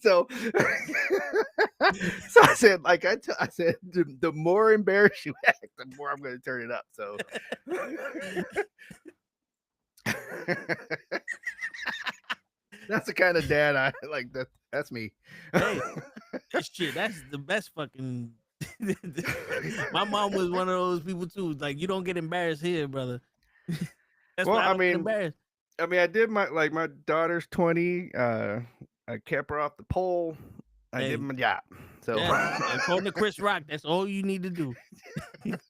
[SPEAKER 6] So I said, like I said, the more embarrassed you act, the more I'm going to turn it up. So. That's the kind of dad I like. That's me.
[SPEAKER 2] Hey, shit, that's the best fucking. My mom was one of those people too. Like, you don't get embarrassed here, brother. That's
[SPEAKER 6] well,
[SPEAKER 2] why I
[SPEAKER 6] mean, I did my daughter's 20. I kept her off the pole. I did my job. So,
[SPEAKER 2] according to Chris Rock, that's all you need to do.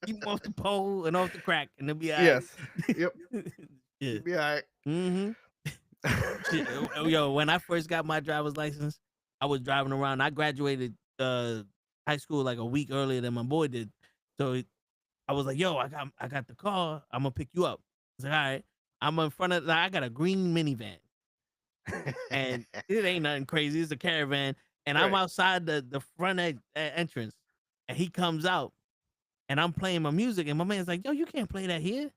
[SPEAKER 2] Keep off the pole and off the crack, and it'll be all right.
[SPEAKER 6] Yes. Yep.
[SPEAKER 2] Yeah.
[SPEAKER 6] Be all right.
[SPEAKER 2] Mm-hmm. Yo, when I first got my driver's license, I was driving around. I graduated high school like a week earlier than my boy did. So I was like, yo, I got the car. I'm gonna pick you up. I said, all right. I'm in front of, I got a green minivan. And it ain't nothing crazy. It's a caravan. And I'm outside the front entrance. And he comes out. And I'm playing my music. And my man's like, yo, you can't play that here.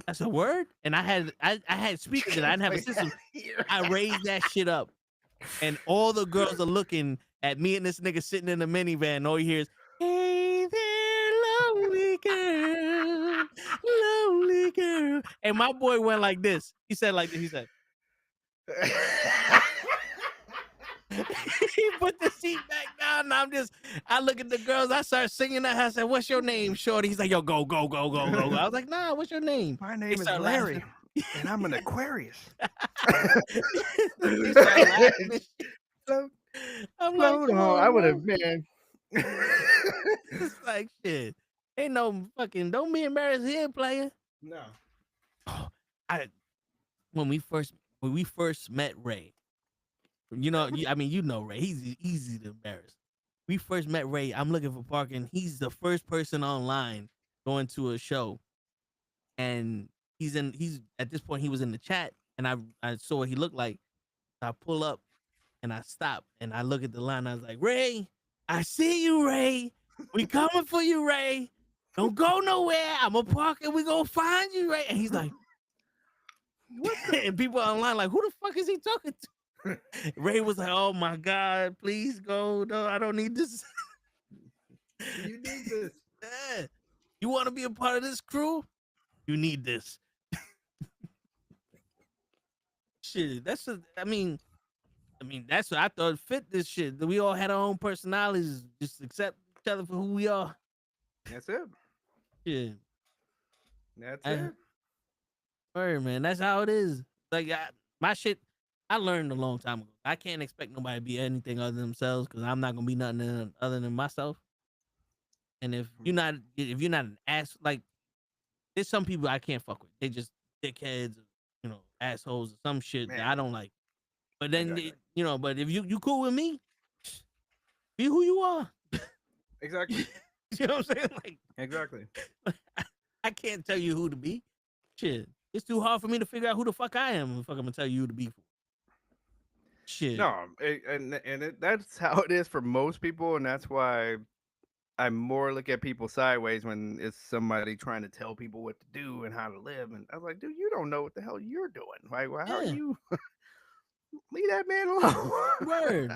[SPEAKER 2] That's a word. And I had speakers that I didn't have a system. I raised that shit up, and all the girls are looking at me and this nigga sitting in the minivan. And all you hear is, "Hey there, lonely girl, lonely girl." And my boy went like this. He said like this. He said. He put the seat back down, and I look at the girls, I start singing that. I said, "What's your name, shorty?" He's like, "Yo, go, go, go, go, go, go." I was like, "Nah, what's your name?"
[SPEAKER 6] My name is Larry, and I'm an Aquarius.
[SPEAKER 2] They start laughing. I'm like,
[SPEAKER 6] I would have been.
[SPEAKER 2] It's like shit. Ain't no fucking. Don't be embarrassed here, player.
[SPEAKER 6] No.
[SPEAKER 2] When we first met Ray. You know, you know Ray. He's easy to embarrass. We first met Ray. I'm looking for parking. He's the first person online going to a show, and he's at this point he was in the chat, and I saw what he looked like. I pull up, and I stop, and I look at the line. I was like, "Ray, I see you, Ray. We coming for you, Ray. Don't go nowhere. I'm gonna park, and we gonna find you, Ray." And he's like, "What?" And people online like, "Who the fuck is he talking to?" Ray was like, "Oh my God, please go. No, I don't need this."
[SPEAKER 6] You need this.
[SPEAKER 2] Yeah. You want to be a part of this crew? You need this. Shit, that's what I thought fit this shit. That we all had our own personalities, just accept each other for who we are.
[SPEAKER 6] That's it.
[SPEAKER 2] Yeah.
[SPEAKER 6] That's it.
[SPEAKER 2] Word, man. That's how it is. Like my shit, I learned a long time ago. I can't expect nobody to be anything other than themselves because I'm not gonna be nothing other than myself. And if you're not an ass, like there's some people I can't fuck with. They just dickheads, you know, assholes or some shit that I don't like. But then but if you cool with me, be who you are.
[SPEAKER 6] Exactly.
[SPEAKER 2] You know what I'm saying? Like
[SPEAKER 6] exactly.
[SPEAKER 2] I can't tell you who to be. Shit. It's too hard for me to figure out who the fuck I am. If I'm gonna tell you who to be for. Shit.
[SPEAKER 6] No, that's how it is for most people, and that's why I more look at people sideways when it's somebody trying to tell people what to do and how to live. And I was like, dude, you don't know what the hell you're doing. Like, well, how are you? Leave that man alone.
[SPEAKER 2] Word.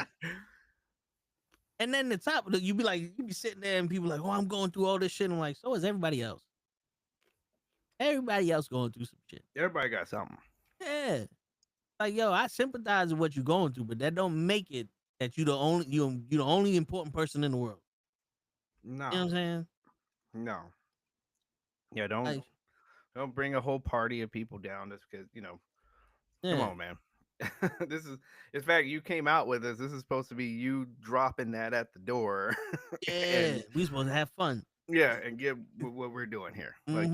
[SPEAKER 2] And then the top, you be sitting there and people like, "Oh, I'm going through all this shit." I'm like, so is everybody else. Everybody else going through some shit.
[SPEAKER 6] Everybody got something.
[SPEAKER 2] Yeah. Like, yo, I sympathize with what you're going through, but that don't make it that you're the only important person in the world.
[SPEAKER 6] No.
[SPEAKER 2] You know what I'm saying?
[SPEAKER 6] No. Yeah, don't bring a whole party of people down just because, come on, man. This is, in fact, you came out with this. This is supposed to be you dropping that at the door.
[SPEAKER 2] Yeah, we supposed to have fun.
[SPEAKER 6] Yeah, and get what we're doing here. Like,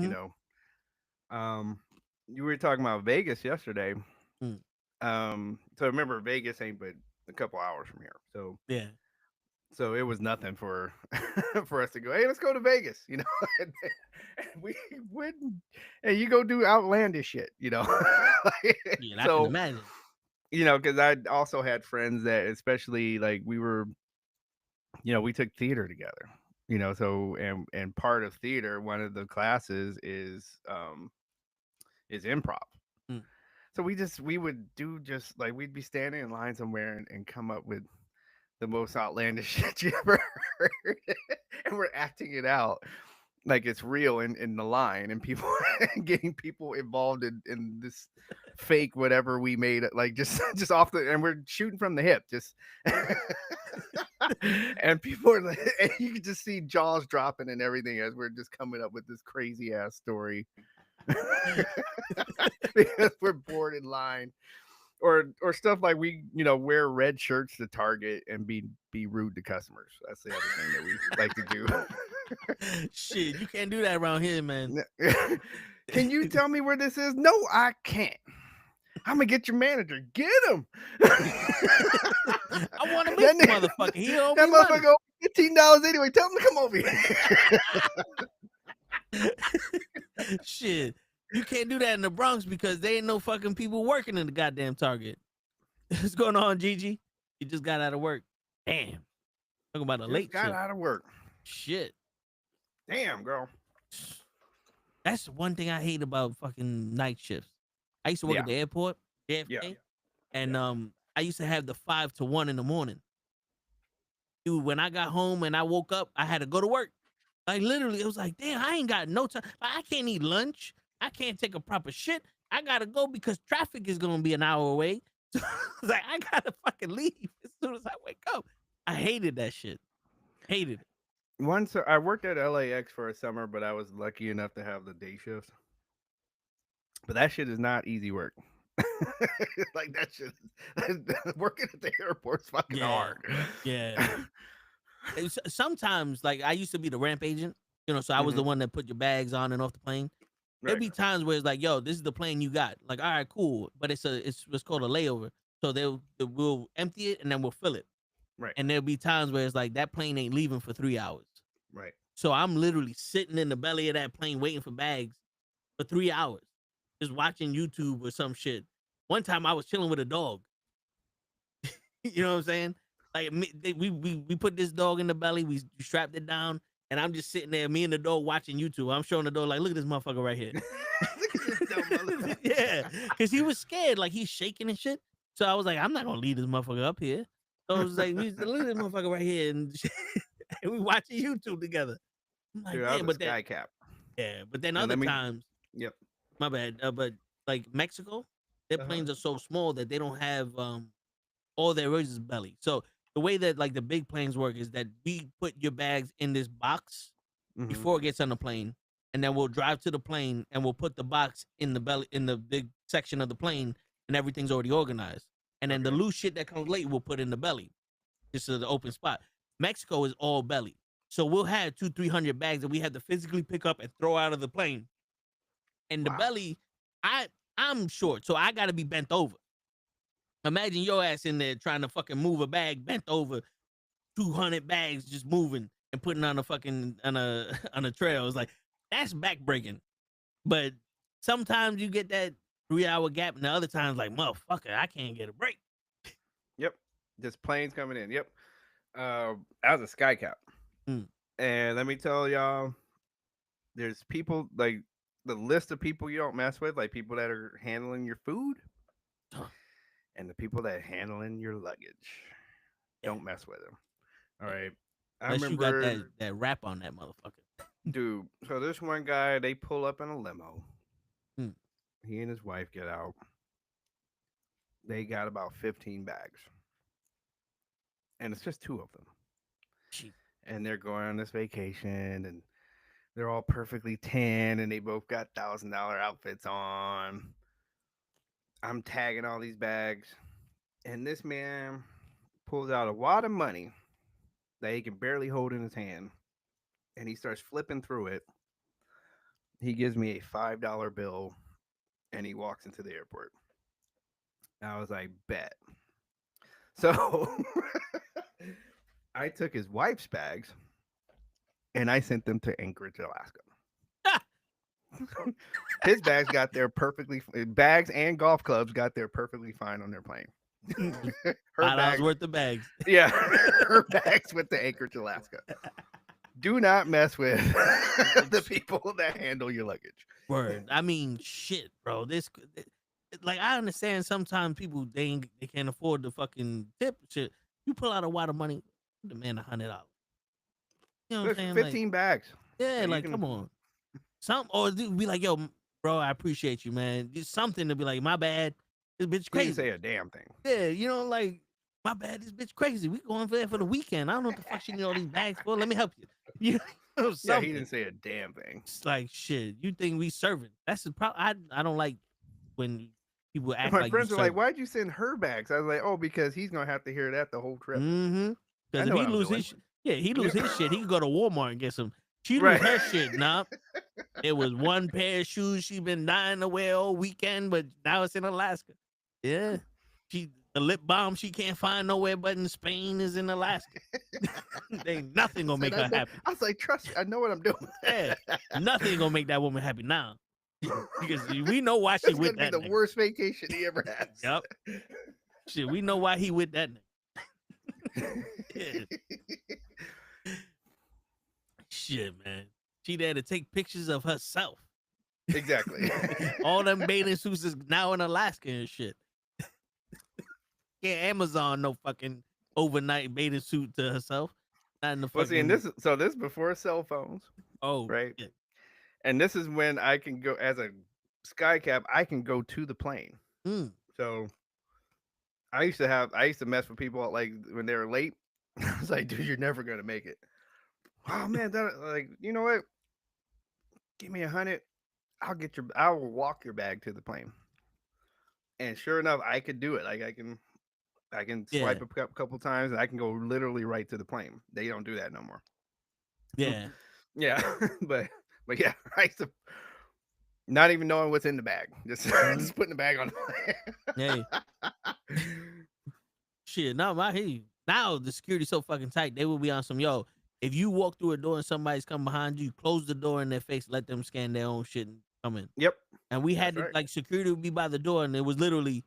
[SPEAKER 6] you were talking about Vegas yesterday. So remember, Vegas ain't but a couple hours from here. So
[SPEAKER 2] yeah.
[SPEAKER 6] So it was nothing for us to go, hey, let's go to Vegas, and we wouldn't, and you go do outlandish shit,
[SPEAKER 2] Yeah, I can imagine.
[SPEAKER 6] Because I also had friends that, especially like we were, we took theater together, so and part of theater, one of the classes is improv. So we would do just like we'd be standing in line somewhere and come up with the most outlandish shit you ever heard, and we're acting it out like it's real in the line, and people getting people involved in this fake whatever we made, like just off the, and we're shooting from the hip, just and people are like, and you can just see jaws dropping and everything as we're just coming up with this crazy ass story. Because we're bored in line, or stuff like we wear red shirts to Target and be rude to customers. That's the other thing that we like to do.
[SPEAKER 2] Shit, you can't do that around here, man.
[SPEAKER 6] Can you tell me where this is? No, I can't. I'm gonna get your manager. Get him.
[SPEAKER 2] I want to meet the motherfucker. He owes
[SPEAKER 6] that
[SPEAKER 2] me
[SPEAKER 6] motherfucker $15 anyway. Tell him to come over here.
[SPEAKER 2] Shit, you can't do that in the Bronx because there ain't no fucking people working in the goddamn Target. What's going on, Gigi? You just got out of work. Damn. Talking about a late
[SPEAKER 6] got
[SPEAKER 2] shift.
[SPEAKER 6] out of work.
[SPEAKER 2] Shit.
[SPEAKER 6] Damn, girl.
[SPEAKER 2] That's one thing I hate about fucking night shifts. I used to work at the airport, JFK, and I used to have the 5 to 1 in the morning. Dude, when I got home and I woke up, I had to go to work. Like literally, it was like, damn, I ain't got no time. Like, I can't eat lunch. I can't take a proper shit. I gotta go because traffic is gonna be an hour away. So it's like I gotta fucking leave as soon as I wake up. I hated that shit. Hated it.
[SPEAKER 6] Once I worked at LAX for a summer, but I was lucky enough to have the day shift. But that shit is not easy work. Like that shit, working at the airport's fucking hard.
[SPEAKER 2] Yeah. Sometimes, like I used to be the ramp agent, you know, so I was the one that put your bags on and off the plane. There'd be times where it's like, yo, this is the plane you got. Like, all right, cool. But it's what's called a layover. So we'll empty it and then we'll fill it.
[SPEAKER 6] Right.
[SPEAKER 2] And there'll be times where it's like that plane ain't leaving for 3 hours.
[SPEAKER 6] Right.
[SPEAKER 2] So I'm literally sitting in the belly of that plane waiting for bags for 3 hours, just watching YouTube or some shit. One time I was chilling with a dog. You know what I'm saying? Like we put this dog in the belly, we strapped it down, and I'm just sitting there, me and the dog watching YouTube. I'm showing the dog like, look at this motherfucker right here. Yeah, because he was scared, like he's shaking and shit. So I was like, I'm not gonna leave this motherfucker up here. So I was like, look at this motherfucker right here, and we watching YouTube together. I'm like,
[SPEAKER 6] dude,
[SPEAKER 2] damn, but
[SPEAKER 6] sky cap.
[SPEAKER 2] Yeah, but then other times,
[SPEAKER 6] yep,
[SPEAKER 2] my bad. But like Mexico, their planes are so small that they don't have all there is belly. So the way that like the big planes work is that we put your bags in this box before it gets on the plane, and then we'll drive to the plane and we'll put the box in the belly in the big section of the plane, and everything's already organized. And then the loose shit that comes late we'll put in the belly, just to the open spot. Mexico is all belly, so we'll have 200-300 bags that we have to physically pick up and throw out of the plane. And the belly, I'm short, so I got to be bent over. Imagine your ass in there trying to fucking move a bag bent over, 200 bags just moving and putting on a fucking on a trail. It's like that's backbreaking. But sometimes you get that 3-hour gap, and the other times like motherfucker, I can't get a break.
[SPEAKER 6] Yep, just planes coming in. Yep, I was a sky cap, and let me tell y'all, there's people like the list of people you don't mess with, like people that are handling your food. And the people that handling your luggage, don't mess with them. All right. I remember
[SPEAKER 2] you got that wrap on that motherfucker.
[SPEAKER 6] Dude, so this one guy, they pull up in a limo. He and his wife get out. They got about 15 bags. And it's just 2 of them.
[SPEAKER 2] Jeez.
[SPEAKER 6] And they're going on this vacation, and they're all perfectly tan, and they both got $1,000 outfits on. I'm tagging all these bags, and this man pulls out a wad of money that he can barely hold in his hand, and he starts flipping through it. He gives me a $5 bill, and he walks into the airport. I was like, bet. So I took his wife's bags, and I sent them to Anchorage, Alaska. His bags got there perfectly. Bags and golf clubs got there perfectly fine on their plane.
[SPEAKER 2] Her $5 worth of bags.
[SPEAKER 6] Yeah, her bags went to Anchorage, Alaska. Do not mess with the people that handle your luggage.
[SPEAKER 2] Word. I mean, shit, bro. This, like, I understand sometimes people they can't afford the fucking tip shit. You pull out a wad of money, demand $100. You know what I'm saying?
[SPEAKER 6] 15 bags.
[SPEAKER 2] Yeah, like come on. Or be like, yo, bro, I appreciate you, man. Just something to be like, my bad, this bitch crazy.
[SPEAKER 6] You say a damn thing.
[SPEAKER 2] Yeah, you know, like, my bad, this bitch crazy. We going for that for the weekend. I don't know what the fuck she need all these bags for. Let me help you. You know,
[SPEAKER 6] yeah, he didn't say a damn thing.
[SPEAKER 2] It's like, shit, you think we serving? That's the problem. I don't like when people act
[SPEAKER 6] my
[SPEAKER 2] like
[SPEAKER 6] friends are like, why'd you send her bags? I was like, oh, because he's going to have to hear that the whole trip.
[SPEAKER 2] Because if he lose his shit, he lose his shit, he can go to Walmart and get some. She lose her shit, nah. It was one pair of shoes she been dying to wear all weekend, but now it's in Alaska. Yeah. The lip balm she can't find nowhere but in Spain is in Alaska. Ain't nothing gonna make her happy.
[SPEAKER 6] I was like, trust me, I know what I'm doing.
[SPEAKER 2] Yeah. Nothing gonna make that woman happy now. Because we know why she with that.
[SPEAKER 6] It's gonna be the worst vacation he ever has.
[SPEAKER 2] Yep. Shit, we know why he with that yeah. Shit, man. She there to take pictures of herself.
[SPEAKER 6] Exactly.
[SPEAKER 2] All them bathing suits is now in Alaska and shit. Can't Amazon no fucking overnight bathing suit to herself. Not in the
[SPEAKER 6] Well,
[SPEAKER 2] fucking.
[SPEAKER 6] see, and this is before cell phones,
[SPEAKER 2] Oh,
[SPEAKER 6] right?
[SPEAKER 2] yeah.
[SPEAKER 6] And this is when I can go as a sky cap. I can go to the plane. So I used to mess with people like when they were late. I was like, dude, you're never gonna make it. Oh man, you know what? Give me 100. I will walk your bag to the plane. And sure enough, I could do it. Like I can swipe a couple times and I can go literally right to the plane. They don't do that no more.
[SPEAKER 2] Yeah.
[SPEAKER 6] Yeah. but yeah, I used to not even knowing what's in the bag. Just putting the bag on the
[SPEAKER 2] plane. Hey. Shit, no, I hear you. Now the security's so fucking tight, they will be on some, yo, if you walk through a door and somebody's come behind you, close the door in their face, let them scan their own shit and come in.
[SPEAKER 6] Yep.
[SPEAKER 2] And we had to, like, security would be by the door, and it was literally,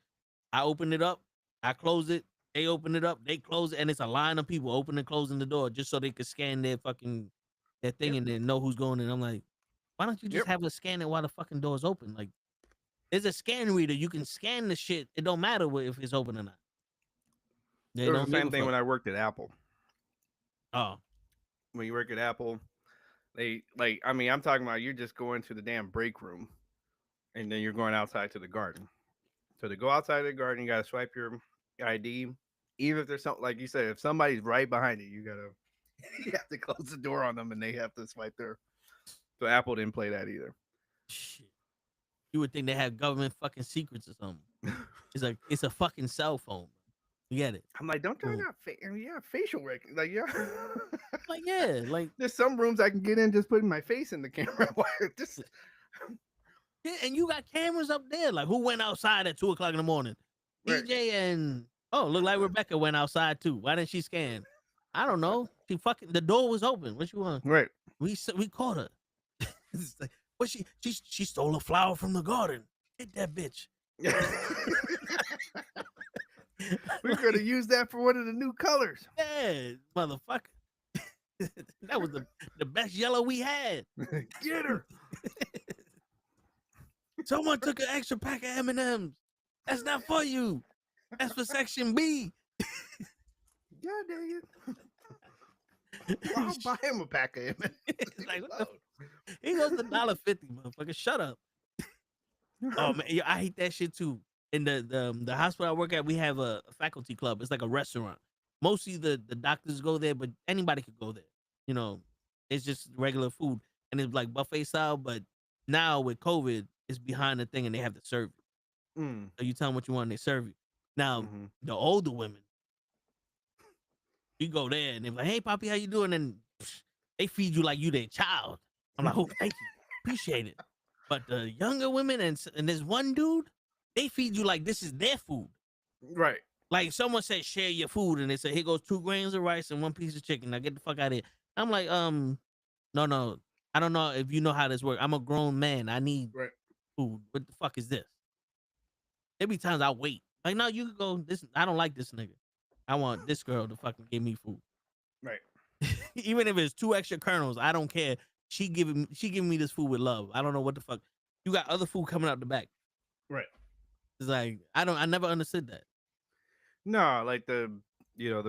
[SPEAKER 2] I opened it up, I closed it, they open it up, they close it, and it's a line of people opening and closing the door just so they could scan their thing and then know who's going in. I'm like, why don't you just have us scan it while the fucking door's open? Like, there's a scan reader. You can scan the shit. It don't matter if it's open or not.
[SPEAKER 6] It was the same thing when I worked at Apple.
[SPEAKER 2] Oh.
[SPEAKER 6] When you work at Apple, I'm talking about you're just going to the damn break room and then you're going outside to the garden. So to go outside the garden, you gotta swipe your ID. Even if there's something like you said, if somebody's right behind you, you have to close the door on them and they have to swipe their. So Apple didn't play that either.
[SPEAKER 2] Shit. You would think they have government fucking secrets or something. It's a fucking cell phone. You get it?
[SPEAKER 6] I'm like, don't turn out facial recognition. Like, yeah.
[SPEAKER 2] Like, yeah. Like,
[SPEAKER 6] there's some rooms I can get in just putting my face in the camera.
[SPEAKER 2] Yeah, and you got cameras up there. Like, who went outside at 2:00 in the morning?
[SPEAKER 6] Right.
[SPEAKER 2] DJ and look like Rebecca went outside too. Why didn't she scan? I don't know. She the door was open. What you want?
[SPEAKER 6] Right.
[SPEAKER 2] We caught her. Like, what she stole a flower from the garden. Get that bitch.
[SPEAKER 6] We're gonna use that for one of the new colors.
[SPEAKER 2] Yeah, motherfucker. That was the best yellow we had.
[SPEAKER 6] Get her.
[SPEAKER 2] Someone took an extra pack of M&Ms. That's not for you. That's for section B.
[SPEAKER 6] God dang it. I'll buy him a pack of M&Ms.
[SPEAKER 2] Like, he goes to $1.50, motherfucker. Shut up. Oh man, I hate that shit too. In the hospital I work at, we have a faculty club. It's like a restaurant. Mostly the doctors go there, but anybody could go there. You know, it's just regular food. And it's like buffet style, but now with COVID, it's behind the thing and they have to serve you. So you tell them what you want and they serve you. Now, the older women, you go there and they're like, hey, Poppy, how you doing? And they feed you like you their child. I'm like, oh, thank you. Appreciate it. But the younger women and there's one dude, they feed you like this is their food.
[SPEAKER 6] Right.
[SPEAKER 2] Like someone said, share your food. And they say, here goes 2 grains of rice and 1 piece of chicken. Now get the fuck out of here. I'm like, no. I don't know if you know how this works. I'm a grown man. I need food. What the fuck is this? There be times I wait. Like, no, you can go. I don't like this nigga. I want this girl to fucking give me food.
[SPEAKER 6] Right.
[SPEAKER 2] Even if it's 2 extra kernels, I don't care. She giving me this food with love. I don't know what the fuck. You got other food coming out the back.
[SPEAKER 6] Right.
[SPEAKER 2] It's like I never understood that.
[SPEAKER 6] No, like the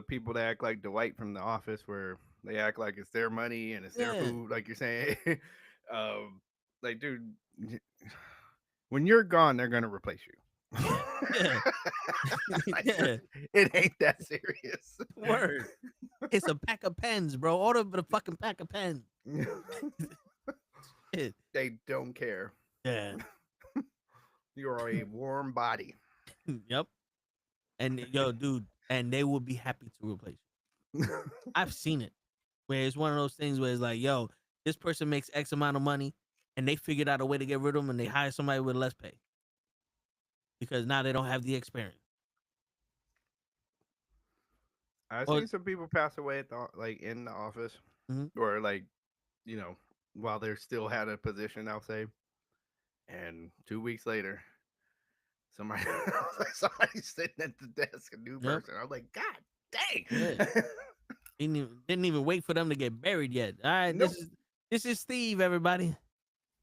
[SPEAKER 6] people that act like Dwight from The Office, where they act like it's their money and it's their food, like you're saying. Like, dude, when you're gone, they're gonna replace you.
[SPEAKER 2] Yeah.
[SPEAKER 6] Like, it ain't that serious.
[SPEAKER 2] Word. It's a pack of pens, bro. Order the fucking pack of pens.
[SPEAKER 6] They don't care.
[SPEAKER 2] Yeah.
[SPEAKER 6] You're a warm body.
[SPEAKER 2] Yep. And yo, dude, and they will be happy to replace you. I've seen it. Where it's one of those things where it's like, yo, this person makes X amount of money and they figured out a way to get rid of them and they hire somebody with less pay. Because now they don't have the experience.
[SPEAKER 6] I've seen some people pass away at in the office, or while they're still had a position, I'll say. And 2 weeks later, somebody's sitting at the desk, a new person. I'm like, God dang!
[SPEAKER 2] Yeah. Didn't even wait for them to get buried yet. All right, nope. This is Steve, everybody.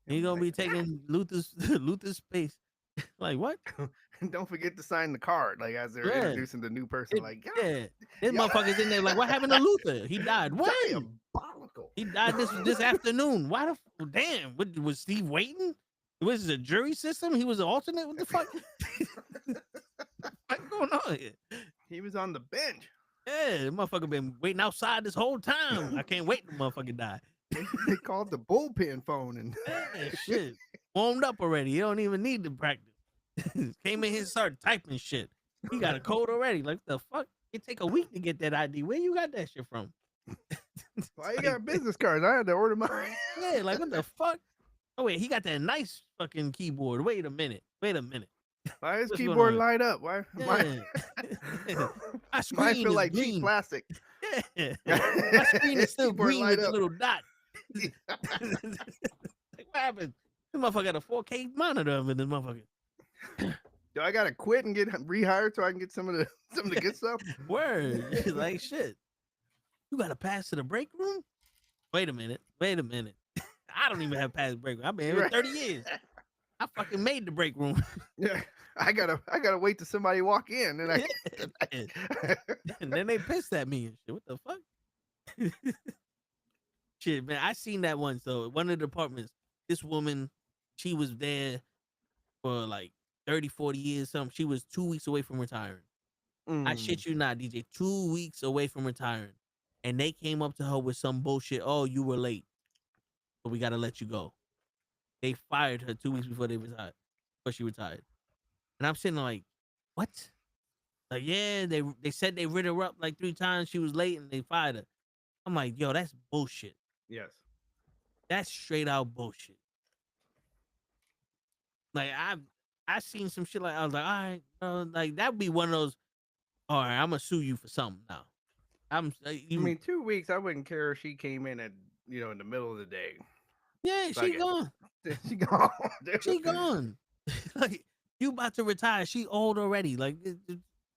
[SPEAKER 2] He gonna be taking Luther's space. Like what?
[SPEAKER 6] And don't forget to sign the card, like as they're introducing the new person. Like,
[SPEAKER 2] yeah, this motherfucker's in there. Like, what happened to Luther? He died. When?
[SPEAKER 6] Diabolical.
[SPEAKER 2] He died this afternoon. Why the damn? What, was Steve waiting? Was it a jury system? He was an alternate. What the fuck? What's going on here?
[SPEAKER 6] He was on the bench.
[SPEAKER 2] Yeah, the motherfucker been waiting outside this whole time. I can't wait till the motherfucker die.
[SPEAKER 6] They called the bullpen phone and
[SPEAKER 2] shit warmed up already. You don't even need to practice. Came in here and started typing shit. He got a code already. Like the fuck? It take a week to get that ID. Where you got that shit from?
[SPEAKER 6] Why you got business cards? I had to order mine.
[SPEAKER 2] Yeah, like what the fuck? Oh wait, he got that nice fucking keyboard. Wait a minute.
[SPEAKER 6] Why is keyboard light up? Why?
[SPEAKER 2] Yeah. My screen
[SPEAKER 6] mine feel like
[SPEAKER 2] green.
[SPEAKER 6] cheap plastic.
[SPEAKER 2] Yeah. My screen is still green with a little dot. Like, what happened? This motherfucker got a 4K monitor up in this motherfucker.
[SPEAKER 6] Do I gotta quit and get rehired so I can get some of the good stuff?
[SPEAKER 2] Word. Like shit. You gotta pass to the break room? Wait a minute. I don't even have pass the break room. I've been here 30 years. I fucking made the break room.
[SPEAKER 6] Yeah. I gotta wait till somebody walk in and
[SPEAKER 2] and then they pissed at me and shit. What the fuck? Shit, man. I seen that once though. One of the departments, this woman, she was there for like 30, 40 years, something. She was 2 weeks away from retiring. I shit you not, DJ. 2 weeks away from retiring. And they came up to her with some bullshit. Oh, you were late. But we gotta let you go. They fired her 2 weeks before she retired. And I'm sitting there like, what? Like, yeah, they said they rid her up like 3 times. She was late and they fired her. I'm like, yo, that's bullshit.
[SPEAKER 6] Yes.
[SPEAKER 2] That's straight out bullshit. Like I seen some shit like I was like, all right, like that'd be one of those. All right, I'm gonna sue you for something now. I
[SPEAKER 6] mean, 2 weeks. I wouldn't care if she came in at in the middle of the day.
[SPEAKER 2] Yeah, she gone.
[SPEAKER 6] She gone.
[SPEAKER 2] She gone. Like you about to retire. She old already. Like,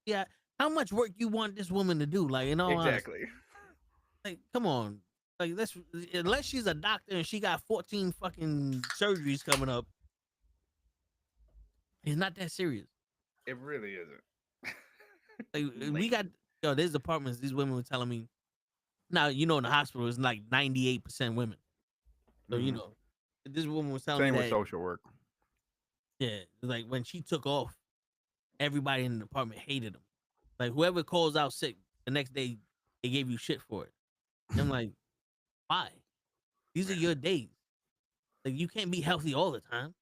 [SPEAKER 2] yeah. How much work you want this woman to do? Like,
[SPEAKER 6] exactly.
[SPEAKER 2] Like, come on. Like, unless she's a doctor and she got 14 fucking surgeries coming up, it's not that serious.
[SPEAKER 6] It really isn't.
[SPEAKER 2] Like, we got there's departments. These women were telling me. Now in the hospital it's like 98% women. So this woman was telling me that.
[SPEAKER 6] Same with social work.
[SPEAKER 2] Yeah, like when she took off, everybody in the department hated them. Like whoever calls out sick, the next day they gave you shit for it. And I'm like, why? These are your days. Like you can't be healthy all the time.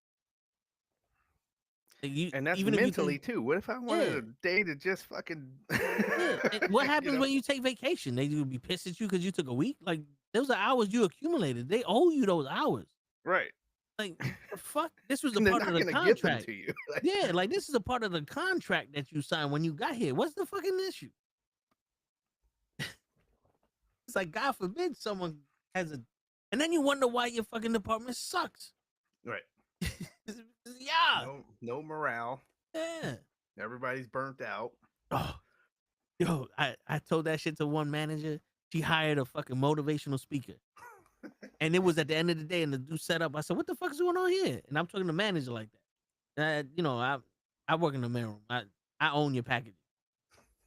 [SPEAKER 2] Like,
[SPEAKER 6] and that's even mentally too. What if I wanted a day to just fucking?
[SPEAKER 2] What happens when you take vacation? They would be pissed at you because you took a week. Like those are hours you accumulated. They owe you those hours.
[SPEAKER 6] Right.
[SPEAKER 2] Like fuck. This was a part of the contract.
[SPEAKER 6] Give them to you.
[SPEAKER 2] Yeah, like this is a part of the contract that you signed when you got here. What's the fucking issue? It's like God forbid someone has a, and then you wonder why your fucking department sucks.
[SPEAKER 6] Right.
[SPEAKER 2] Yeah.
[SPEAKER 6] No morale.
[SPEAKER 2] Yeah.
[SPEAKER 6] Everybody's burnt out.
[SPEAKER 2] Oh, yo, I told that shit to one manager. She hired a fucking motivational speaker. And it was at the end of the day and the dude set up. I said, what the fuck is going on here? And I'm talking to the manager like that. I work in the mailroom. I own your package.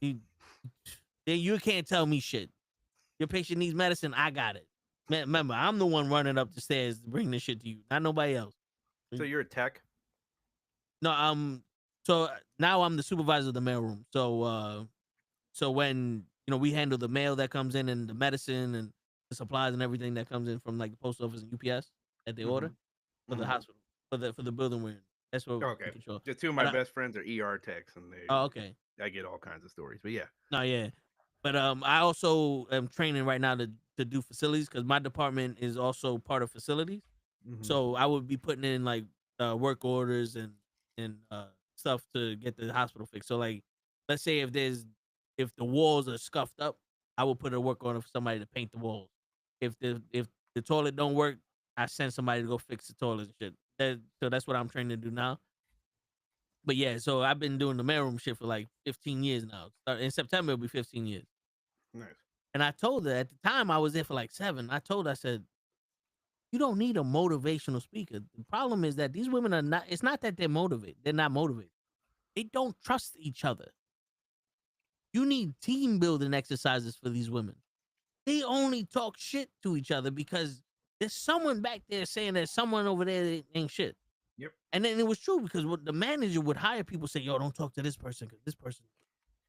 [SPEAKER 2] You can't tell me shit. Your patient needs medicine. I got it. Remember, I'm the one running up the stairs to bring this shit to you, not nobody else.
[SPEAKER 6] So you're a tech?
[SPEAKER 2] No, so now I'm the supervisor of the mailroom. So when we handle the mail that comes in and the medicine and the supplies and everything that comes in from like the post office and UPS that they order for the hospital for the building we're in. That's what we control.
[SPEAKER 6] The two of my best friends are ER techs, and they.
[SPEAKER 2] Oh, okay.
[SPEAKER 6] I get all kinds of stories, but yeah.
[SPEAKER 2] No, yeah, but I also am training right now to do facilities because my department is also part of facilities. So I would be putting in like work orders and stuff to get the hospital fixed. So like, let's say if the walls are scuffed up, I will put a work order for somebody to paint the walls. If the toilet don't work, I send somebody to go fix the toilet and shit. So that's what I'm training to do now. But yeah, so I've been doing the mailroom shit for like 15 years now. In September, it'll be 15 years.
[SPEAKER 6] Nice.
[SPEAKER 2] And I told her at the time I was there for like 7. I said, You don't need a motivational speaker. The problem is that these women are not. It's not that they're motivated. They're not motivated. They don't trust each other. You need team building exercises for these women. They only talk shit to each other because there's someone back there saying that someone over there that ain't shit.
[SPEAKER 6] Yep.
[SPEAKER 2] And then it was true because what the manager would hire people say, yo, don't talk to this person because this person,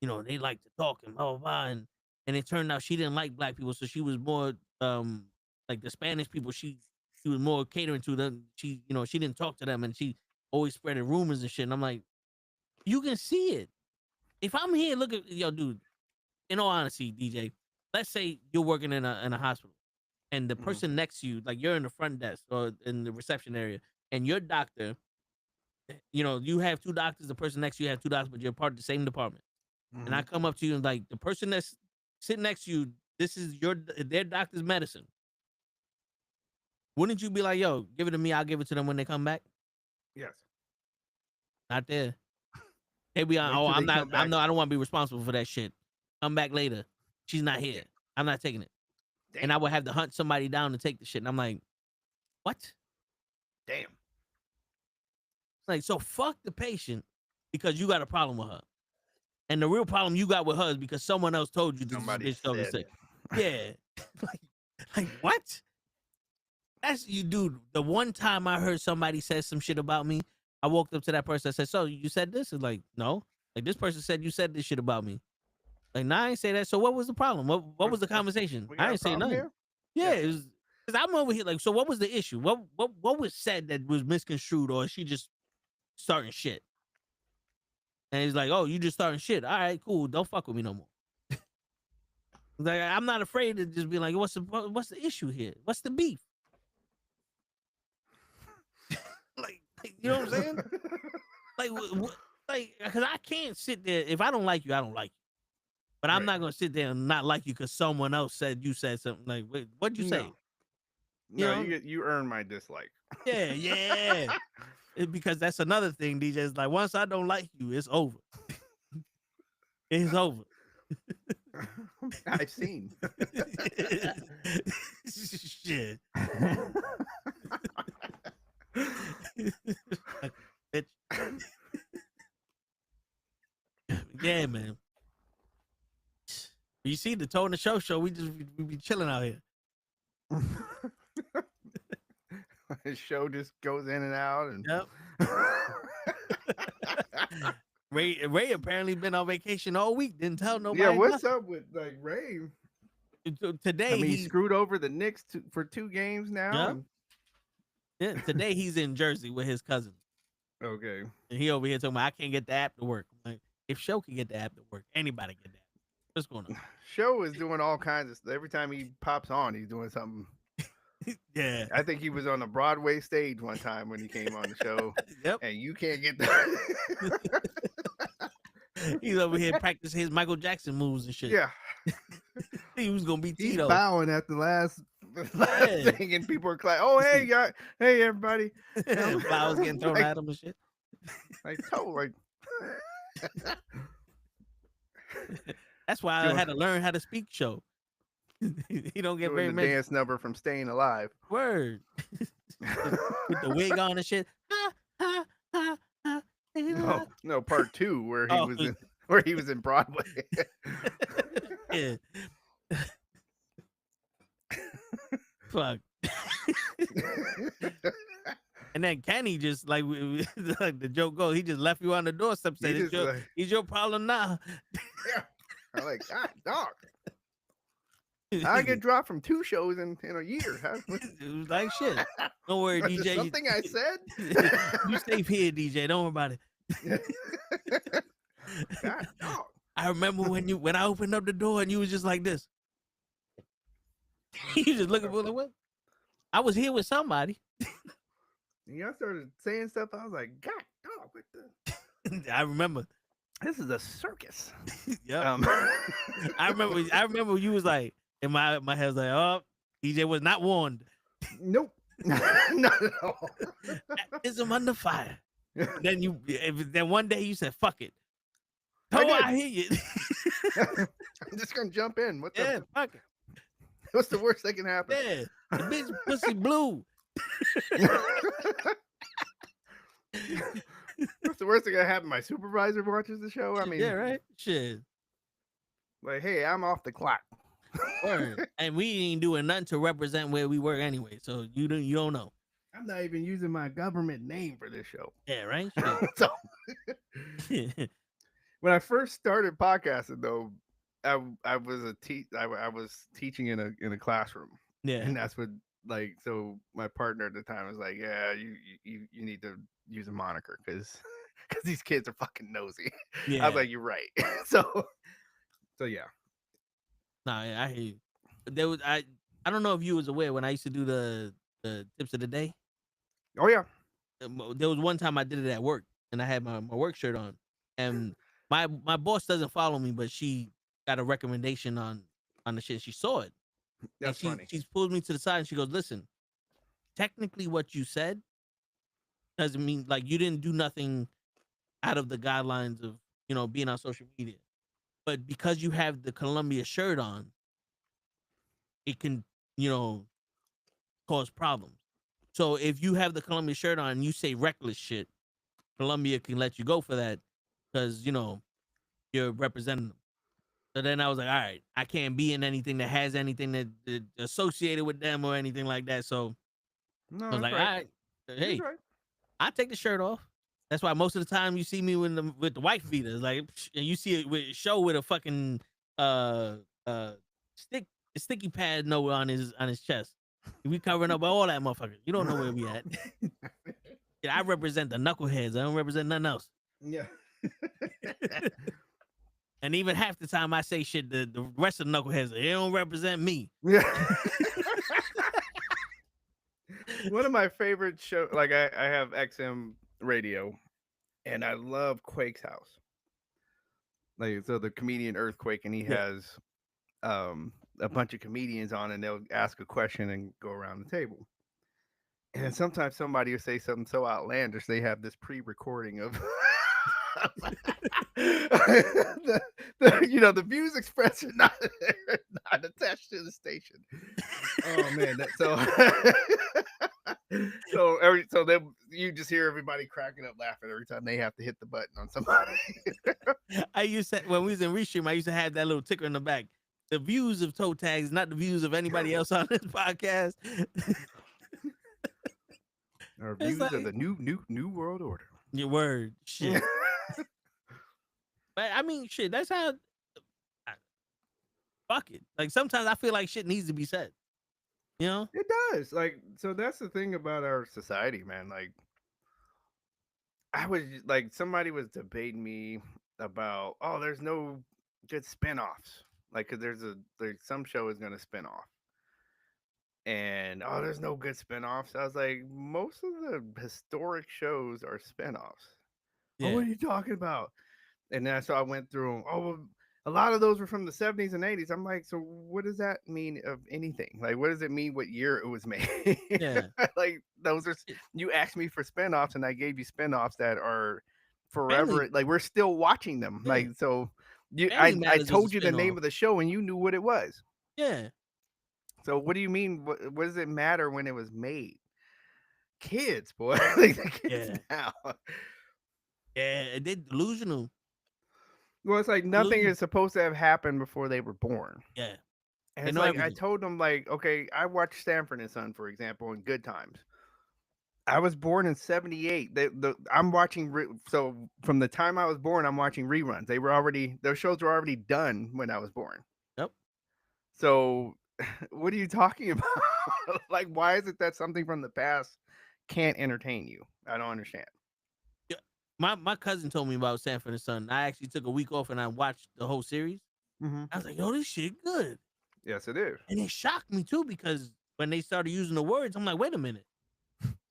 [SPEAKER 2] you know, they like to talk and blah, blah, blah. And it turned out she didn't like black people. So she was more like the Spanish people. She was more catering to them. She, you know, she didn't talk to them and she always spreading rumors and shit. And I'm like, you can see it. If I'm here, look at, yo, dude, in all honesty, DJ, let's say you're working in a hospital and the person next to you, like you're in the front desk or in the reception area, and your doctor, you know, you have two doctors, the person next to you have two doctors, but you're part of the same department. And I come up to you and like, the person that's sitting next to you, this is their doctor's medicine. Wouldn't you be like, yo, give it to me, I'll give it to them when they come back?
[SPEAKER 6] Yes.
[SPEAKER 2] Not there. They be on, I don't want to be responsible for that shit. Come back later. She's not here. I'm not taking it. Damn. And I would have to hunt somebody down to take the shit. And I'm like, what?
[SPEAKER 6] Damn.
[SPEAKER 2] It's like, so fuck the patient because you got a problem with her. And the real problem you got with her is because someone else told you this bitch told sick. Yeah. like what? That's you, dude. The one time I heard somebody say some shit about me, I walked up to that person. I said, so you said this? It's like, no. Like, this person said you said this shit about me. Like, nah, I ain't say that. So what was the problem? What was the conversation? I ain't say nothing. Here? Yeah, it was, because I'm over here like, so what was the issue? What was said that was misconstrued, or is she just starting shit? And he's like, oh, you just starting shit. All right, cool. Don't fuck with me no more. Like, I'm not afraid to just be like, what's the issue here? What's the beef? like, you know what I'm saying? like, because I can't sit there. If I don't like you, I don't like you. But I'm not gonna sit there and not like you because someone else said you said something. Like, wait, what'd you say?
[SPEAKER 6] No, you earn my dislike.
[SPEAKER 2] Yeah. Because that's another thing, DJ. Is like, once I don't like you, it's over. It's over.
[SPEAKER 6] I've seen.
[SPEAKER 2] Shit. Yeah, man. You see the Toe in the Show, we be chilling out here.
[SPEAKER 6] His show just goes in and out, and
[SPEAKER 2] yep. Ray apparently been on vacation all week. Didn't tell nobody.
[SPEAKER 6] Yeah, what's up with like Ray?
[SPEAKER 2] Today,
[SPEAKER 6] I mean, he screwed over the Knicks for 2 games now.
[SPEAKER 2] Yeah, today he's in Jersey with his cousin.
[SPEAKER 6] Okay,
[SPEAKER 2] and he over here talking about I can't get the app to work. I'm like, if Show can get the app to work, anybody can get that. What's going on?
[SPEAKER 6] Show is doing all kinds of stuff. Every time he pops on, he's doing something.
[SPEAKER 2] Yeah,
[SPEAKER 6] I think he was on a Broadway stage one time when he came on the show.
[SPEAKER 2] Yep.
[SPEAKER 6] And you can't get that.
[SPEAKER 2] He's over here practicing his Michael Jackson moves and shit.
[SPEAKER 6] Yeah.
[SPEAKER 2] He was gonna be Tito.
[SPEAKER 6] He's bowing at the last thing, and people are like, "Oh, hey, guys, hey, everybody!"
[SPEAKER 2] Flowers getting thrown at him and shit.
[SPEAKER 6] Like.
[SPEAKER 2] That's why I had to learn how to speak Show. He don't get very many.
[SPEAKER 6] Dance number from Staying Alive.
[SPEAKER 2] Word. With the wig on and shit.
[SPEAKER 6] No, part 2 where he was in Broadway.
[SPEAKER 2] Yeah. Fuck. And then Kenny just like the joke goes, he just left you on the doorstep. Said he's your problem now.
[SPEAKER 6] Yeah. I'm like, God, dog. I get dropped from 2 shows in a year. Huh?
[SPEAKER 2] It was like shit. Don't worry, DJ.
[SPEAKER 6] Something I said.
[SPEAKER 2] You safe here, DJ. Don't worry about it.
[SPEAKER 6] God, dog.
[SPEAKER 2] I remember when I opened up the door and you was just like this. You just looking for the way. I was here with somebody.
[SPEAKER 6] Y'all started saying stuff. I was like, God, dog, what the?
[SPEAKER 2] I remember.
[SPEAKER 6] This is a circus.
[SPEAKER 2] Yeah. I remember you was like, and my head was like, oh, DJ was not warned.
[SPEAKER 6] Nope. Not at all.
[SPEAKER 2] Baptism under fire. Then one day you said, fuck it. I hear you.
[SPEAKER 6] I'm just gonna jump in.
[SPEAKER 2] Fuck it.
[SPEAKER 6] What's the worst that can happen?
[SPEAKER 2] Yeah. The bitch pussy blue.
[SPEAKER 6] What's the worst thing that happened? My supervisor watches the show. I mean,
[SPEAKER 2] yeah, right. Shit.
[SPEAKER 6] Like, hey, I'm off the clock.
[SPEAKER 2] Word. And we ain't doing nothing to represent where we work anyway. So you don't know.
[SPEAKER 6] I'm not even using my government name for this show.
[SPEAKER 2] Yeah, right.
[SPEAKER 6] So when I first started podcasting, though, I was I was teaching in a classroom.
[SPEAKER 2] Yeah,
[SPEAKER 6] and that's what so my partner at the time was like, yeah, you need to use a moniker because these kids are fucking nosy.
[SPEAKER 2] Yeah.
[SPEAKER 6] I was like, you're right. so yeah.
[SPEAKER 2] Nah, I hear you. There was I don't know if you was aware when I used to do the tips of the day.
[SPEAKER 6] Oh yeah.
[SPEAKER 2] There was one time I did it at work and I had my work shirt on, and my boss doesn't follow me, but she got a recommendation on the shit. She saw it.
[SPEAKER 6] That's funny.
[SPEAKER 2] She pulled me to the side and she goes, "Listen, technically what you said doesn't mean like you didn't do nothing out of the guidelines of, you know, being on social media. But because you have the Columbia shirt on, it can, you know, cause problems. So if you have the Columbia shirt on and you say reckless shit, Columbia can let you go for that because, you know, you're representing them." So then I was like, all right, I can't be in anything that has anything that associated with them or anything like that. So
[SPEAKER 6] No,
[SPEAKER 2] I was like,
[SPEAKER 6] right.
[SPEAKER 2] all right, hey,
[SPEAKER 6] right.
[SPEAKER 2] I take the shirt off. That's why most of the time you see me with the wife beaters, like, and you see it with show with a fucking sticky pad note on his chest. We covering up all that motherfucker. You don't know where we at. Yeah, I represent the knuckleheads. I don't represent nothing else.
[SPEAKER 6] Yeah.
[SPEAKER 2] And even half the time I say shit, the rest of the knuckleheads, they don't represent me.
[SPEAKER 6] Yeah. One of my favorite shows, like I have XM radio, and I love Quake's House. Like, so the comedian Earthquake, and he has a bunch of comedians on, and they'll ask a question and go around the table. And sometimes somebody will say something so outlandish, they have this pre-recording of the views expressed are not attached to the station. Oh man, so then you just hear everybody cracking up laughing every time they have to hit the button on somebody.
[SPEAKER 2] I used to, when we was in Restream, I used to have that little ticker in the back. The views of toe tags, not the views of anybody else on this podcast.
[SPEAKER 6] Our views of the new world order.
[SPEAKER 2] Your word, shit. But I mean, shit. That's how. Fuck it. Like sometimes I feel like shit needs to be said. You know,
[SPEAKER 6] it does. Like, so that's the thing about our society, man. Like, I was like, somebody was debating me about, oh, there's no good spinoffs. Like, cause there's some show is gonna spin off. And there's no good spinoffs. I was like, most of the historic shows are spinoffs. Yeah. Oh, what are you talking about? And then so I went through. Oh, a lot of those were from the 70s and 80s. I'm like, so what does that mean of anything? Like, what does it mean what year it was made?
[SPEAKER 2] Yeah.
[SPEAKER 6] Like, those are, you asked me for spinoffs, and I gave you spinoffs that are forever. Family. Like, we're still watching them. Yeah. Like, so I told you the name of the show, and you knew what it was.
[SPEAKER 2] Yeah.
[SPEAKER 6] So what do you mean? What does it matter when it was made? Kids, boy. Like the kids now.
[SPEAKER 2] Yeah, they're delusional.
[SPEAKER 6] Well, it's like nothing is supposed to have happened before they were born.
[SPEAKER 2] Yeah.
[SPEAKER 6] And it's like everything. I told them, like, okay, I watched Sanford and Son, for example, in Good Times. I was born in 78. I'm watching, so from the time I was born, I'm watching reruns. Those shows were already done when I was born.
[SPEAKER 2] Yep.
[SPEAKER 6] So what are you talking about? Like, why is it that something from the past can't entertain you? I don't understand.
[SPEAKER 2] Yeah. My cousin told me about Sanford and Son. I actually took a week off and I watched the whole series.
[SPEAKER 6] Mm-hmm.
[SPEAKER 2] I was like, yo, this shit good.
[SPEAKER 6] Yes, it is.
[SPEAKER 2] And it shocked me too, because when they started using the words, I'm like, wait a minute.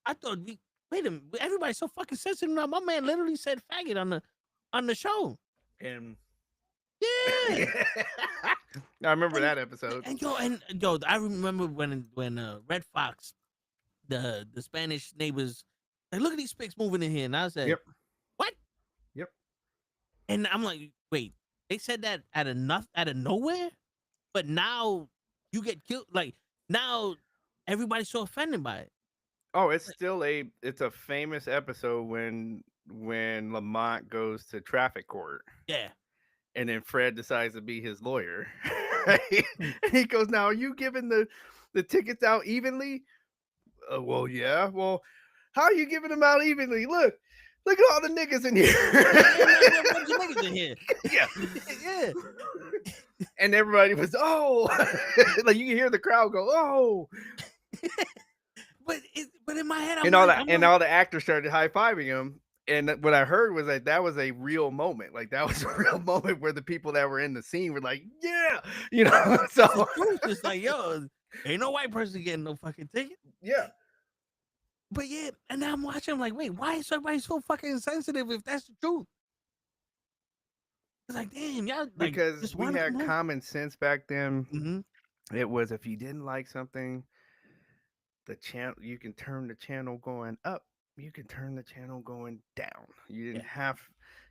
[SPEAKER 2] I thought wait a minute, everybody's so fucking sensitive now. My man literally said faggot on the show.
[SPEAKER 6] And
[SPEAKER 2] yeah.
[SPEAKER 6] I remember that episode.
[SPEAKER 2] And I remember when Red Fox, the Spanish neighbors, like, look at these pigs moving in here, and I said,
[SPEAKER 6] yep.
[SPEAKER 2] What?
[SPEAKER 6] Yep.
[SPEAKER 2] And I'm like, wait, they said that out of nowhere, but now you get killed. Like, now everybody's so offended by it.
[SPEAKER 6] Oh, it's a famous episode when Lamont goes to traffic court.
[SPEAKER 2] Yeah.
[SPEAKER 6] And then Fred decides to be his lawyer. Right? And he goes, "Now, are you giving the tickets out evenly?" Well, yeah. Well, how are you giving them out evenly? Look at all the niggas in here.
[SPEAKER 2] Yeah, bunch of niggas in here.
[SPEAKER 6] Yeah.
[SPEAKER 2] Yeah.
[SPEAKER 6] And everybody was, oh, like you can hear the crowd go, oh.
[SPEAKER 2] But in my head,
[SPEAKER 6] all the actors started high fiving him. And what I heard was that was a real moment. Like that was a real moment where the people that were in the scene were like, yeah, So
[SPEAKER 2] it's like, yo, ain't no white person getting no fucking ticket.
[SPEAKER 6] Yeah.
[SPEAKER 2] But yeah, and now I'm watching. I'm like, wait, why is everybody so fucking sensitive if that's the truth? It's like, damn, y'all. Like,
[SPEAKER 6] because we had common sense back then.
[SPEAKER 2] Mm-hmm.
[SPEAKER 6] It was if you didn't like something, the channel you can turn the channel going up. You could turn the channel going down. You didn't have.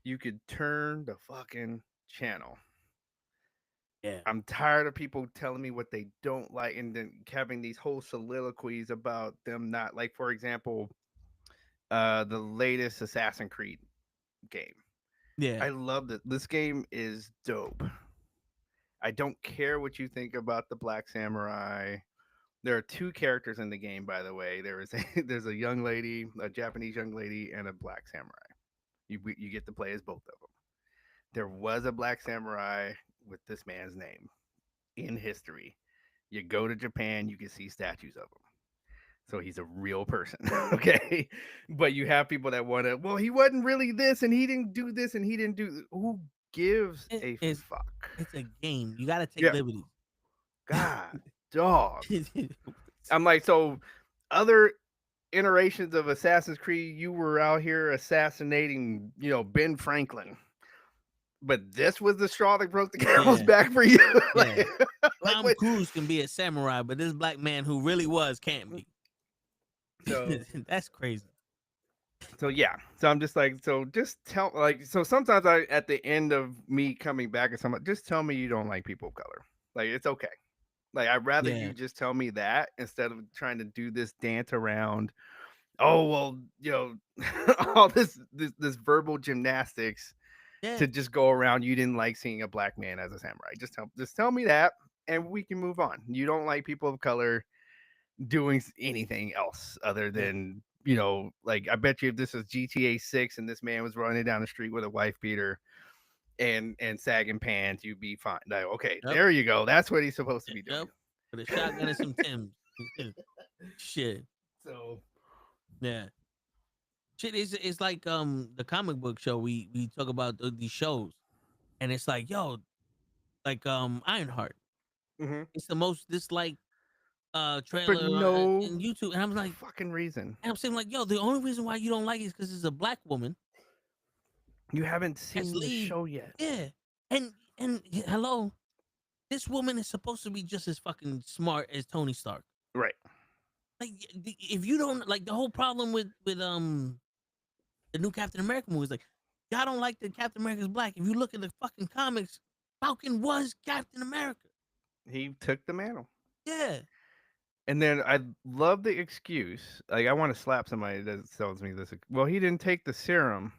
[SPEAKER 6] You could turn the fucking channel.
[SPEAKER 2] Yeah.
[SPEAKER 6] I'm tired of people telling me what they don't like and then having these whole soliloquies about them not like, for example, the latest Assassin's Creed game.
[SPEAKER 2] Yeah.
[SPEAKER 6] I love it. This game is dope. I don't care what you think about the Black Samurai. There are two characters in the game, by the way. There's a young lady, a Japanese young lady, and a Black Samurai. You get to play as both of them. There was a Black Samurai with this man's name in history. You go to Japan, you can see statues of him. So he's a real person, okay? But you have people that want to, well, he wasn't really this, and he didn't do this, and he didn't do. Who gives a fuck?
[SPEAKER 2] It's a game. You got to take liberties.
[SPEAKER 6] God, dog. I'm like, so other iterations of Assassin's Creed, you were out here assassinating, Ben Franklin. But this was the straw that broke the camel's back for you.
[SPEAKER 2] Like, Tom Cruise can be a samurai, but this black man who really was can't be. So that's crazy.
[SPEAKER 6] So yeah, so I'm just like, so just tell, like, so sometimes at the end of me coming back or something, just tell me you don't like people of color. Like, it's okay. Like, I'd rather you just tell me that instead of trying to do this dance around. Oh well, all this verbal gymnastics to just go around. You didn't like seeing a black man as a samurai. Just tell me that, and we can move on. You don't like people of color doing anything else other than like, I bet you if this was GTA 6 and this man was running down the street with a wife beater and sagging pants, you'd be fine. Like, okay, there you go. That's what he's supposed to be doing.
[SPEAKER 2] With a shotgun and some Timbs. Shit.
[SPEAKER 6] So
[SPEAKER 2] yeah. Shit, it's like the comic book show we talk about these shows, and it's like, yo, like Ironheart.
[SPEAKER 6] Mm-hmm.
[SPEAKER 2] It's the most disliked trailer on YouTube, and I'm like,
[SPEAKER 6] fucking reason.
[SPEAKER 2] And I'm saying, like, yo, the only reason why you don't like it is because it's a black woman.
[SPEAKER 6] You haven't seen the show yet.
[SPEAKER 2] Yeah, and hello, this woman is supposed to be just as fucking smart as Tony Stark.
[SPEAKER 6] Right.
[SPEAKER 2] Like, if you don't like, the whole problem with the new Captain America movie is like, y'all don't like that Captain America's black. If you look at the fucking comics, Falcon was Captain America.
[SPEAKER 6] He took the mantle.
[SPEAKER 2] Yeah.
[SPEAKER 6] And then I love the excuse. Like, I want to slap somebody that tells me this. Well, he didn't take the serum.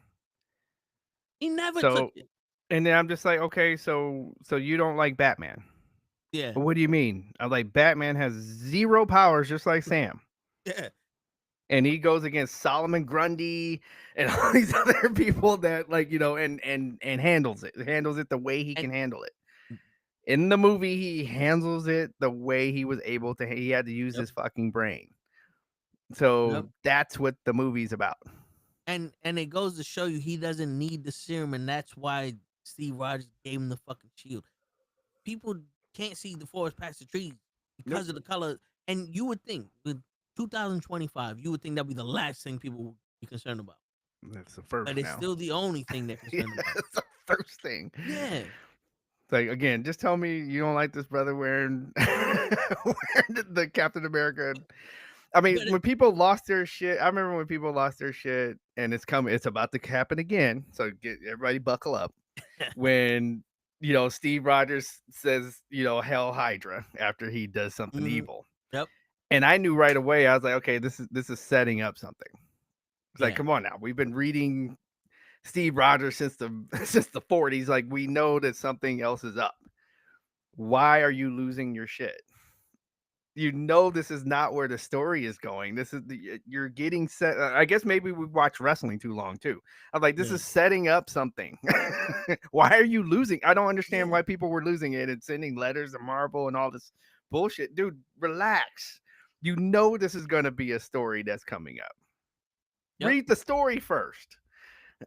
[SPEAKER 2] He never took it.
[SPEAKER 6] And then I'm just like, okay, so you don't like Batman?
[SPEAKER 2] Yeah.
[SPEAKER 6] What do you mean? I'm like, Batman has zero powers, just like Sam.
[SPEAKER 2] Yeah.
[SPEAKER 6] And he goes against Solomon Grundy and all these other people that, like, and handles it the way he can handle it. In the movie, he handles it the way he was able to. He had to use his fucking brain. So that's what the movie's about.
[SPEAKER 2] And it goes to show you he doesn't need the serum, and that's why Steve Rogers gave him the fucking shield. People can't see the forest past the trees because of the color. And you would think with 2025, you would think that'd be the last thing people would be concerned about.
[SPEAKER 6] That's the first.
[SPEAKER 2] But it's still the only thing they're concerned about.
[SPEAKER 6] It's the first thing.
[SPEAKER 2] Yeah.
[SPEAKER 6] Like, again, just tell me you don't like this brother wearing the Captain America. I mean, when people lost their shit, I remember when people lost their shit, and it's about to happen again. So get everybody buckle up. When Steve Rogers says, Hell Hydra after he does something evil.
[SPEAKER 2] Yep.
[SPEAKER 6] And I knew right away. I was like, okay, this is setting up something. It's like, come on now. We've been reading Steve Rogers since the 40s. Like, we know that something else is up. Why are you losing your shit? You know this is not where the story is going. This is you're getting set. I guess maybe we watched wrestling too long too. I'm like, this is setting up something. Why are you losing? I don't understand why people were losing it and sending letters to Marvel and all this bullshit. Dude, relax. You know this is going to be a story that's coming up. Read the story first.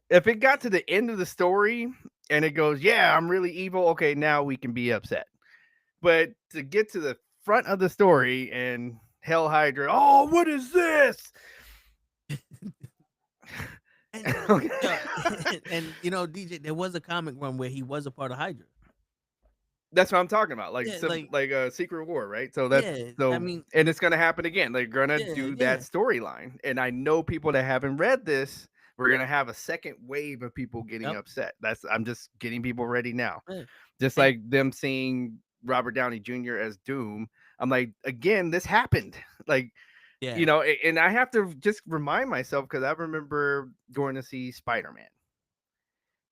[SPEAKER 6] If it got to the end of the story and it goes, yeah, I'm really evil. Okay, now we can be upset. But to get to the front of the story and Hell Hydra, oh, what is this?
[SPEAKER 2] and you know, DJ, there was a comic run where he was a part of Hydra.
[SPEAKER 6] That's what I'm talking about, like Secret War, right? So that's I mean, and it's gonna happen again. They're gonna do that storyline, and I know people that haven't read this. We're gonna have a second wave of people getting upset. I'm just getting people ready now, just like them seeing Robert Downey Jr. as Doom. I'm like, again, this happened, like. You know, and I have to just remind myself because I remember going to see Spider-Man,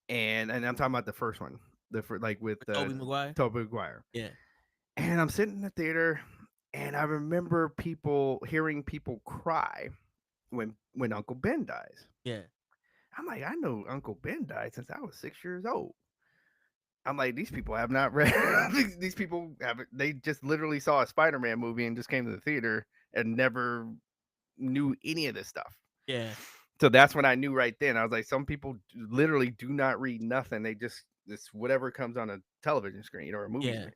[SPEAKER 6] and I'm talking about the first one, with
[SPEAKER 2] Tobey Maguire.
[SPEAKER 6] Yeah, and I'm sitting in the theater, and I remember hearing people cry when Uncle Ben dies.
[SPEAKER 2] Yeah,
[SPEAKER 6] I'm like, I know Uncle Ben died since I was 6 years old. I'm like, these people have not read. These people haven't. They just literally saw a Spider-Man movie and just came to the theater and never knew any of this stuff.
[SPEAKER 2] Yeah.
[SPEAKER 6] So that's when I knew right then. I was like, some people literally do not read nothing. They just whatever comes on a television screen or a movie screen.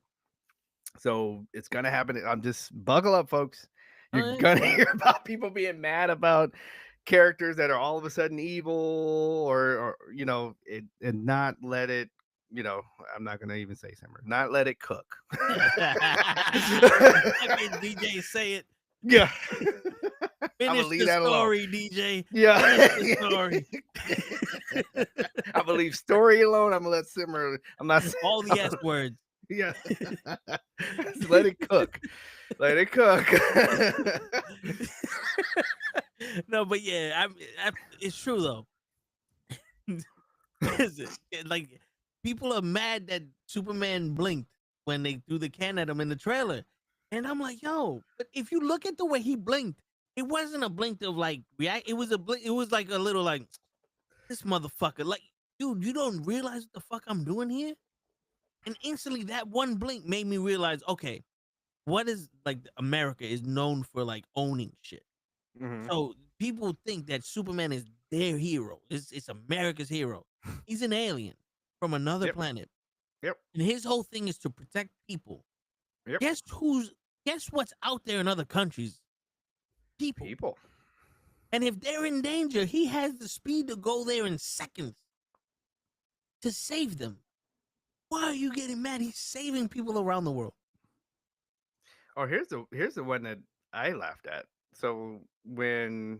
[SPEAKER 6] So it's gonna happen. I'm just buckle up, folks. You're gonna hear about people being mad about characters that are all of a sudden evil, or you know, and not let it. You know, I'm not gonna even say simmer. Not let it cook.
[SPEAKER 2] DJ, say it.
[SPEAKER 6] Yeah.
[SPEAKER 2] Finish the story, DJ.
[SPEAKER 6] Yeah.
[SPEAKER 2] Finish the story.
[SPEAKER 6] I believe story alone. I'm gonna let simmer. I'm not
[SPEAKER 2] all the S words.
[SPEAKER 6] Yeah. Let it cook. Let it cook.
[SPEAKER 2] No, but yeah, it's true though. Like, people are mad that Superman blinked when they threw the can at him in the trailer. And I'm like, yo, but if you look at the way he blinked, it wasn't a blink of like react. It was a blink. It was like a little like, this motherfucker. Like, dude, you don't realize what the fuck I'm doing here? And instantly that one blink made me realize, okay, what is, like, America is known for, like, owning shit. Mm-hmm. So people think that Superman is their hero. It's America's hero. He's an alien from another planet.
[SPEAKER 6] Yep.
[SPEAKER 2] And his whole thing is to protect people.
[SPEAKER 6] Yep.
[SPEAKER 2] Guess what's out there in other countries? People. And if they're in danger, he has the speed to go there in seconds to save them. Why are you getting mad? He's saving people around the world.
[SPEAKER 6] Oh, here's the one that I laughed at. So when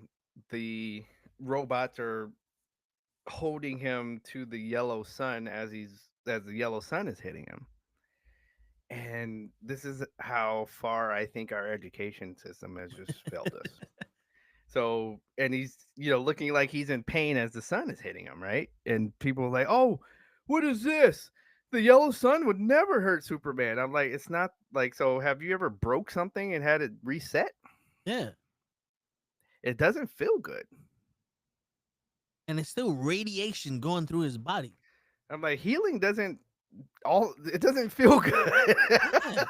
[SPEAKER 6] the robots are holding him to the yellow sun as the yellow sun is hitting him. And this is how far I think our education system has just failed us. So, and he's, looking like he's in pain as the sun is hitting him, right? And people are like, oh, what is this? The yellow sun would never hurt Superman. I'm like, it's not like, so have you ever broke something and had it reset?
[SPEAKER 2] Yeah.
[SPEAKER 6] It doesn't feel good.
[SPEAKER 2] And it's still radiation going through his body.
[SPEAKER 6] I'm like, healing doesn't feel good. Yeah.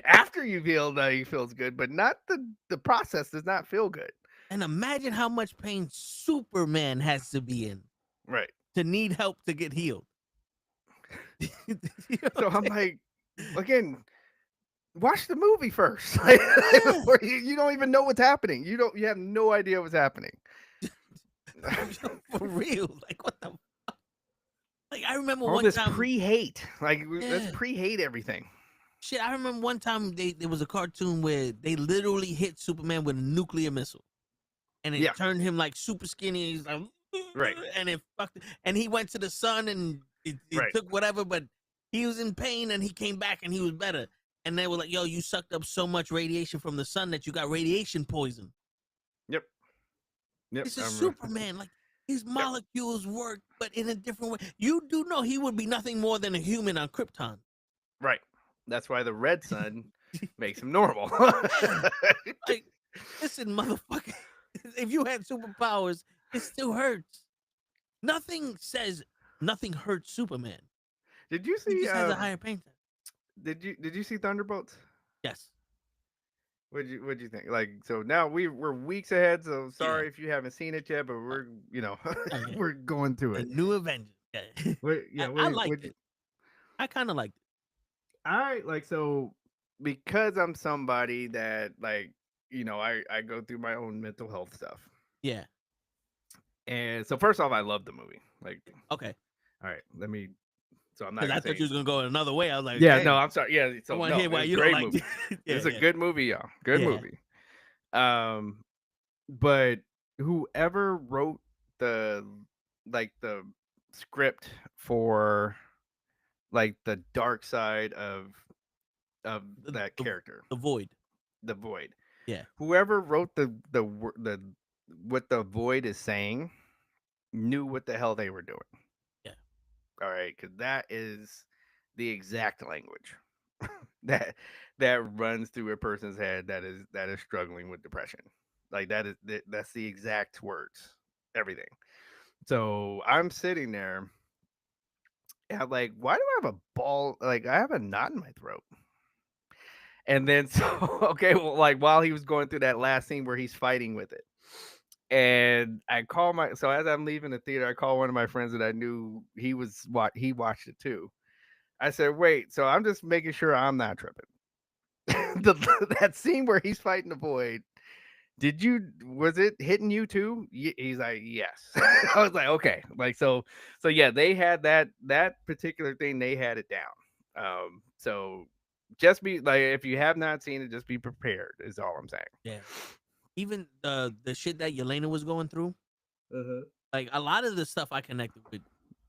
[SPEAKER 6] After you've healed, he feels good, but not the process does not feel good.
[SPEAKER 2] And imagine how much pain Superman has to be in.
[SPEAKER 6] Right.
[SPEAKER 2] To need help to get healed.
[SPEAKER 6] So I'm like, again, watch the movie first. You don't even know what's happening. You have no idea what's happening.
[SPEAKER 2] For real. Like, what the fuck? Like, I remember
[SPEAKER 6] all
[SPEAKER 2] one
[SPEAKER 6] this
[SPEAKER 2] time
[SPEAKER 6] pre-hate. Like, let's pre-hate everything.
[SPEAKER 2] Shit, I remember one time there was a cartoon where they literally hit Superman with a nuclear missile. And it turned him like super skinny. He's like,
[SPEAKER 6] right.
[SPEAKER 2] And it fucked. And he went to the sun and it took whatever, but he was in pain and he came back and he was better. and they were like, "Yo, you sucked up so much radiation from the sun that you got radiation poison."
[SPEAKER 6] Yep.
[SPEAKER 2] This is Superman. Like his molecules work, but in a different way. You do know he would be nothing more than a human on Krypton.
[SPEAKER 6] Right. That's why the red sun makes him normal.
[SPEAKER 2] Like, listen, motherfucker. If you had superpowers, it still hurts. Nothing hurts Superman.
[SPEAKER 6] Did you see?
[SPEAKER 2] He just has a higher pain test.
[SPEAKER 6] Did you see Thunderbolts?
[SPEAKER 2] Yes.
[SPEAKER 6] What'd you think? Like, so now we're weeks ahead. So sorry if you haven't seen it yet, but we're we're going through it.
[SPEAKER 2] The New Avengers. Yeah. I liked it. I kind of liked it.
[SPEAKER 6] All right, like, so because I'm somebody that, like, I go through my own mental health stuff.
[SPEAKER 2] Yeah.
[SPEAKER 6] And so first off, I love the movie. Like,
[SPEAKER 2] okay.
[SPEAKER 6] All right, let me. So I'm not.
[SPEAKER 2] Because I thought you was gonna go another way. I was like,
[SPEAKER 6] yeah,
[SPEAKER 2] hey,
[SPEAKER 6] no, I'm sorry. Yeah, so
[SPEAKER 2] I want to hear why you
[SPEAKER 6] don't
[SPEAKER 2] like it.
[SPEAKER 6] It's a good movie, y'all. Good movie. But whoever wrote the script for like the dark side of that character,
[SPEAKER 2] the Void.
[SPEAKER 6] Yeah. Whoever wrote the what the Void is saying knew what the hell they were doing.
[SPEAKER 2] Yeah.
[SPEAKER 6] All right, because that is the exact language that runs through a person's head that is struggling with depression. Like that's the exact words, everything. So I'm sitting there and I'm like, why do I have a ball? Like I have a knot in my throat. And then so okay, well, like while he was going through that last scene where he's fighting with it. And I call so as I'm leaving the theater, I call one of my friends that I knew he watched it too. I said, wait, so I'm just making sure I'm not tripping. That scene where he's fighting the Void, was it hitting you too? He's like, yes. I was like, okay. Like, so yeah, they had that particular thing, they had it down. So just be like, if you have not seen it, just be prepared is all I'm saying.
[SPEAKER 2] Yeah. Even the shit that Yelena was going through, like a lot of the stuff I connected with.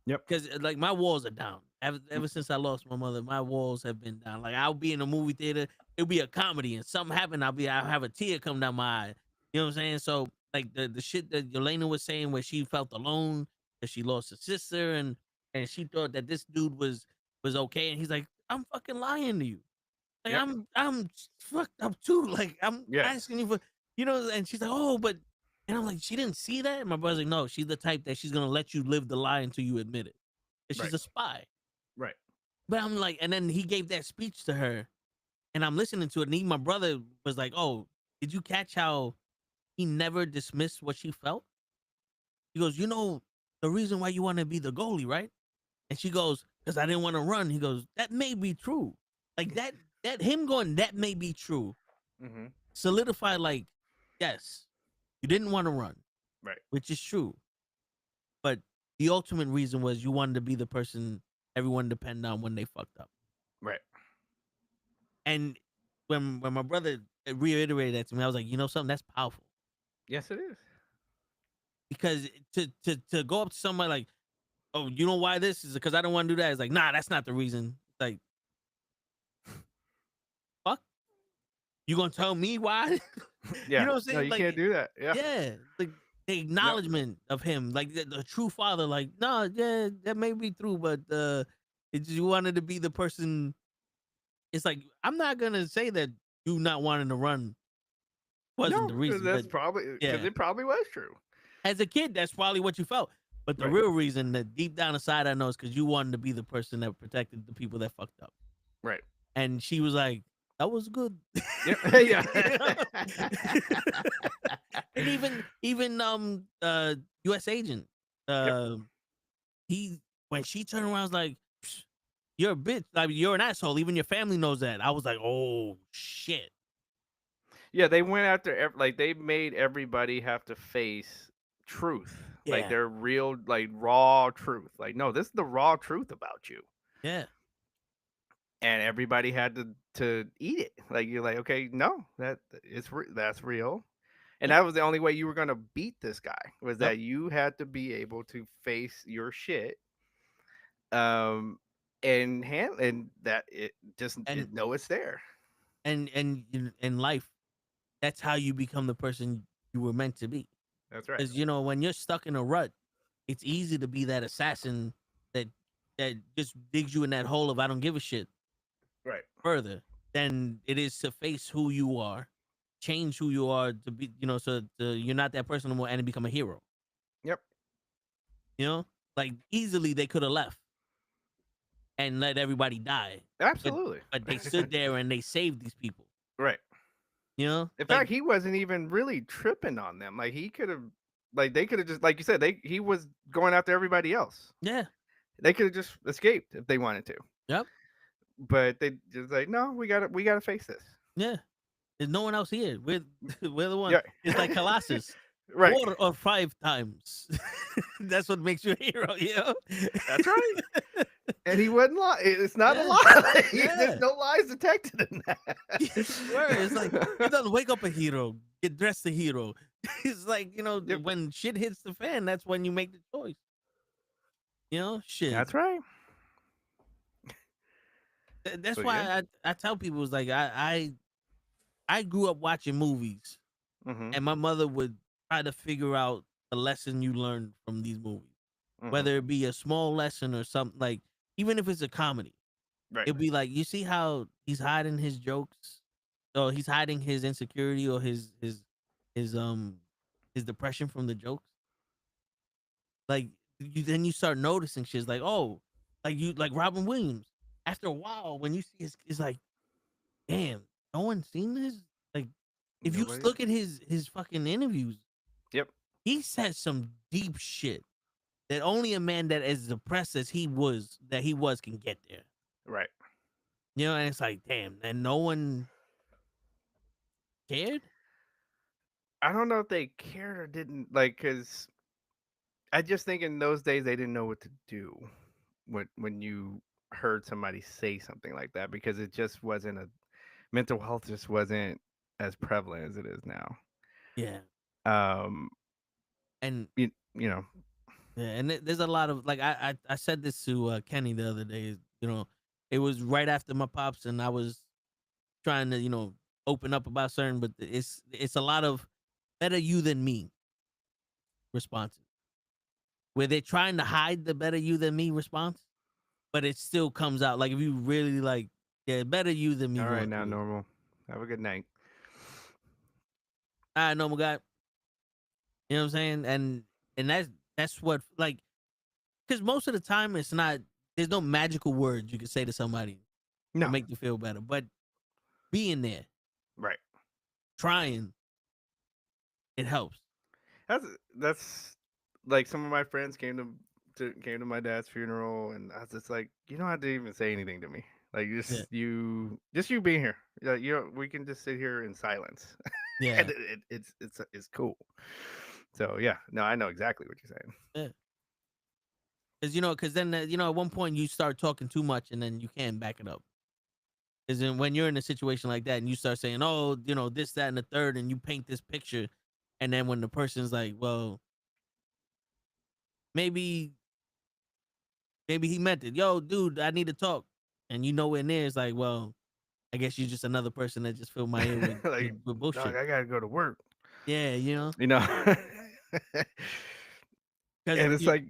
[SPEAKER 6] Yep.
[SPEAKER 2] Because like my walls are down. Ever since I lost my mother, my walls have been down. Like I'll be in a movie theater, it'll be a comedy, and something happened, I'll have a tear come down my eye. You know what I'm saying? So like the shit that Yelena was saying, where she felt alone because she lost her sister, and she thought that this dude was okay, and he's like, I'm fucking lying to you. Like I'm fucked up too. Like I'm asking you for, and she's like, oh, but, and I'm like, she didn't see that. And my brother's like, no, she's the type that she's gonna let you live the lie until you admit it. And she's a spy.
[SPEAKER 6] Right.
[SPEAKER 2] But I'm like, and then he gave that speech to her, and I'm listening to it. And my brother was like, oh, did you catch how he never dismissed what she felt? He goes, the reason why you want to be the goalie, right? And she goes, because I didn't want to run. He goes, that may be true. Like that him going, that may be true. Solidified, like, yes, you didn't want to run.
[SPEAKER 6] Right.
[SPEAKER 2] Which is true. But the ultimate reason was you wanted to be the person everyone depended on when they fucked up.
[SPEAKER 6] Right.
[SPEAKER 2] And when my brother reiterated that to me, I was like, something, that's powerful.
[SPEAKER 6] Yes, it is.
[SPEAKER 2] Because to go up to somebody like, oh, you know why this is? Because I don't want to do that. It's like, nah, that's not the reason. It's like, fuck? You gonna tell me why?
[SPEAKER 6] Yeah.
[SPEAKER 2] You know what I'm saying?
[SPEAKER 6] No, you can't do that. Yeah.
[SPEAKER 2] Yeah. Like the acknowledgement of him, like the true father, like, no, yeah, that may be true, but you wanted to be the person. It's like, I'm not gonna say that you not wanting to run wasn't the reason.
[SPEAKER 6] That's probably because it probably was true.
[SPEAKER 2] As a kid, that's probably what you felt. But the real reason, that deep down inside, I know, is because you wanted to be the person that protected the people that fucked up.
[SPEAKER 6] Right.
[SPEAKER 2] And she was like, that was good.
[SPEAKER 6] Yeah.
[SPEAKER 2] And even US agent, when she turned around, I was like, you're a bitch. Like, you're an asshole. Even your family knows that. I was like, oh shit.
[SPEAKER 6] Yeah, they went after they made everybody have to face truth.
[SPEAKER 2] Yeah.
[SPEAKER 6] Like their real, like raw truth. Like, no, this is the raw truth about you.
[SPEAKER 2] Yeah.
[SPEAKER 6] And everybody had to eat it. Like, you're like, okay, no, that's real. And that was the only way you were gonna beat this guy, was that you had to be able to face your shit. and that it just know it's there.
[SPEAKER 2] And in life, that's how you become the person you were meant to be.
[SPEAKER 6] That's right.
[SPEAKER 2] Because when you're stuck in a rut, it's easy to be that assassin that just digs you in that hole of I don't give a shit.
[SPEAKER 6] Right.
[SPEAKER 2] Further than it is to face who you are, change who you are to be, so you're not that person anymore and become a hero.
[SPEAKER 6] Yep.
[SPEAKER 2] Like easily they could have left and let everybody die.
[SPEAKER 6] Absolutely.
[SPEAKER 2] But they stood there and they saved these people.
[SPEAKER 6] Right. In fact, he wasn't even really tripping on them. Like he could have, like they could have just, like you said, he was going after everybody else.
[SPEAKER 2] Yeah.
[SPEAKER 6] They could have just escaped if they wanted to.
[SPEAKER 2] Yep.
[SPEAKER 6] But they just like, no, we gotta face this.
[SPEAKER 2] Yeah. There's no one else here. We're the one.
[SPEAKER 6] Yeah.
[SPEAKER 2] It's like Colossus.
[SPEAKER 6] Right.
[SPEAKER 2] 4 or 5 times. That's what makes you a hero,
[SPEAKER 6] That's right. And he wasn't lying. It's not a lie.
[SPEAKER 2] Yeah.
[SPEAKER 6] There's no lies detected in that.
[SPEAKER 2] It's like he doesn't wake up a hero, get dressed a hero. It's like, when shit hits the fan, that's when you make the choice. Shit.
[SPEAKER 6] That's right.
[SPEAKER 2] That's why I tell people, it's like I grew up watching movies, and my mother would try to figure out the lesson you learned from these movies, whether it be a small lesson or something, like even if it's a comedy.
[SPEAKER 6] Right.
[SPEAKER 2] It'd be like, you see how he's hiding his jokes, or he's hiding his insecurity or his depression from the jokes. Like then you start noticing shit like, oh, like Robin Williams. After a while, when you see it's like, damn, no one's seen this. Like, if you look at his fucking interviews,
[SPEAKER 6] yep,
[SPEAKER 2] he said some deep shit that only a man that as depressed as he was can get there.
[SPEAKER 6] Right.
[SPEAKER 2] And it's like, damn, and no one cared.
[SPEAKER 6] I don't know if they cared or didn't, like, because I just think in those days they didn't know what to do when you heard somebody say something like that, because it just wasn't mental health just wasn't as prevalent as it is now.
[SPEAKER 2] Yeah. And
[SPEAKER 6] you know.
[SPEAKER 2] Yeah, and there's a lot of, like, I said this to Kenny the other day. It was right after my pops, and I was trying to open up about certain, but it's a lot of better you than me responses, where they're trying to hide the better you than me response, but it still comes out. Like, if you really like, yeah, better you than me.
[SPEAKER 6] All right, now, Normal. Have a good night.
[SPEAKER 2] All right, Normal guy. You know what I'm saying? And that's what, like, because most of the time there's no magical words you can say to somebody to make you feel better, but being there,
[SPEAKER 6] right,
[SPEAKER 2] trying, it helps.
[SPEAKER 6] That's like, some of my friends came to my dad's funeral, and I was just like, you don't have to even say anything to me. Like, you being here, we can just sit here in silence.
[SPEAKER 2] Yeah,
[SPEAKER 6] and it's cool. So yeah, no, I know exactly what you're saying.
[SPEAKER 2] Yeah. Because then at one point you start talking too much, and then you can't back it up. Because then when you're in a situation like that, and you start saying, oh, this, that, and the third, and you paint this picture, and then when the person's like, well, maybe he meant it. Yo, dude, I need to talk. And in there, it's like, well, I guess you're just another person that just filled my ear with,
[SPEAKER 6] like,
[SPEAKER 2] with bullshit.
[SPEAKER 6] Dog, I gotta go to work.
[SPEAKER 2] Yeah,
[SPEAKER 6] And it's like,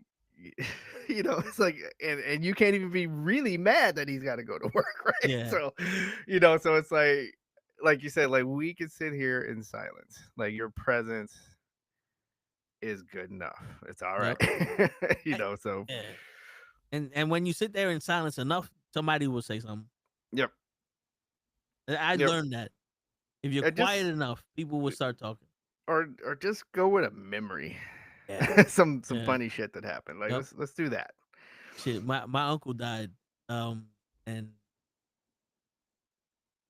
[SPEAKER 6] it's like, and you can't even be really mad that he's got to go to work, right?
[SPEAKER 2] Yeah.
[SPEAKER 6] So, so it's like you said, like, we can sit here in silence. Like, your presence is good enough. It's all right.
[SPEAKER 2] Yep.
[SPEAKER 6] So.
[SPEAKER 2] Yeah. And when you sit there in silence enough, somebody will say something.
[SPEAKER 6] Yep.
[SPEAKER 2] I learned that. If you're quiet enough, people will start talking.
[SPEAKER 6] Or just go with a memory.
[SPEAKER 2] Yeah.
[SPEAKER 6] some funny shit that happened. Like, let's do that.
[SPEAKER 2] Shit, my uncle died, and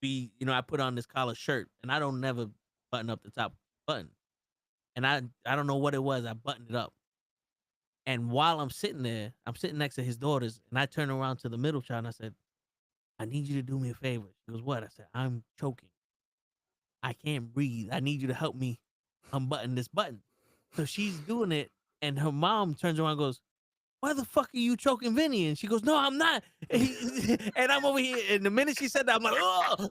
[SPEAKER 2] I put on this collar shirt, and I don't never button up the top button, and I don't know what it was. I buttoned it up, and while I'm sitting there, I'm sitting next to his daughters, and I turn around to the middle child, and I said, I need you to do me a favor. She goes, what? I said, I'm choking. I can't breathe. I need you to help me unbutton this button. So she's doing it, and her mom turns around and goes, why the fuck are you choking Vinny? And she goes, no, I'm not. And I'm over here. And the minute she said that, I'm like, oh.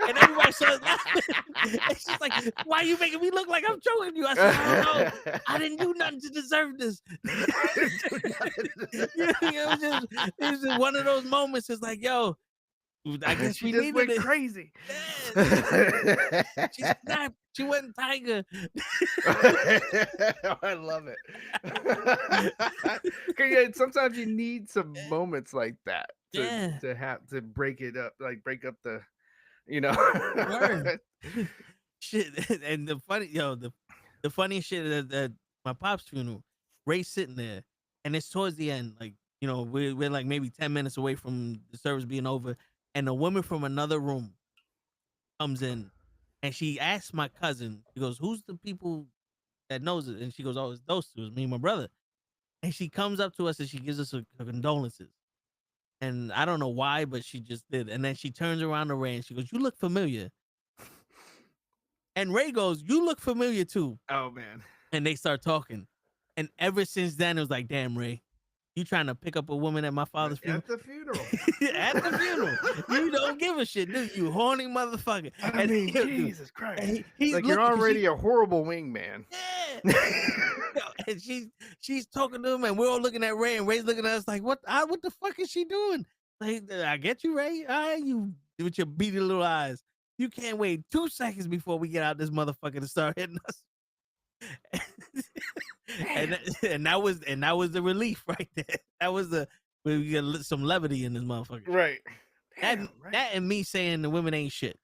[SPEAKER 2] And everybody started laughing. And she's like, why are you making me look like I'm choking you? I said, I don't know. I didn't do nothing to deserve this. It was just one of those moments. It's like, yo, I guess
[SPEAKER 6] she just went crazy.
[SPEAKER 2] Yeah, she snapped. She went tiger.
[SPEAKER 6] I love it. Yeah, sometimes you need some moments like that to break it up, like break up the,
[SPEAKER 2] shit. And the funny shit is that my pop's funeral, Ray's sitting there, and it's towards the end, like, we're like maybe 10 minutes away from the service being over. And a woman from another room comes in, and she asks my cousin, she goes, who's the people that knows it? And she goes, oh, it's those two, it's me and my brother. And she comes up to us and she gives us her condolences. And I don't know why, but she just did. And then she turns around to Ray and she goes, you look familiar. And Ray goes, you look familiar too.
[SPEAKER 6] Oh, man.
[SPEAKER 2] And they start talking. And ever since then, it was like, damn, Ray, you trying to pick up a woman at my father's funeral?
[SPEAKER 6] At the funeral.
[SPEAKER 2] At the funeral. You don't give a shit, dude. You horny motherfucker.
[SPEAKER 6] I mean, Jesus Christ. He's like, you're already a horrible wingman.
[SPEAKER 2] Yeah. And she's talking to him, and we're all looking at Ray, and Ray's looking at us like, what the fuck is she doing? Like, I get you, Ray. All right, you with your beady little eyes. You can't wait 2 seconds before we get out this motherfucker to start hitting us. and that was the relief right there. That was we get some levity in this motherfucker.
[SPEAKER 6] Right.
[SPEAKER 2] Damn, right. That and me saying the women ain't shit.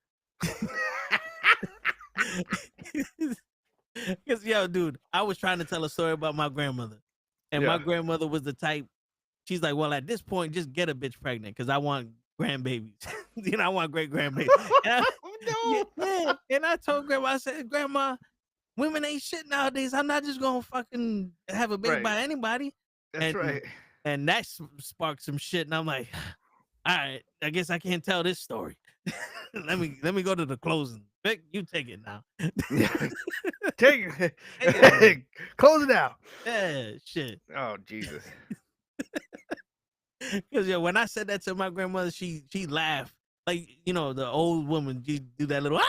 [SPEAKER 2] Because yo, dude, I was trying to tell a story about my grandmother, and my grandmother was the type. She's like, well, at this point, just get a bitch pregnant because I want grandbabies. I want great grandbabies. And I told Grandma, I said, Grandma, women ain't shit nowadays. I'm not just gonna fucking have a baby by anybody.
[SPEAKER 6] That's right.
[SPEAKER 2] And that sparked some shit. And I'm like, all right, I guess I can't tell this story. let me go to the closing. Vic, you take it now.
[SPEAKER 6] Take it. Close it out.
[SPEAKER 2] Yeah, shit.
[SPEAKER 6] Oh, Jesus.
[SPEAKER 2] Because when I said that to my grandmother, she laughed. Like, the old woman, you do that little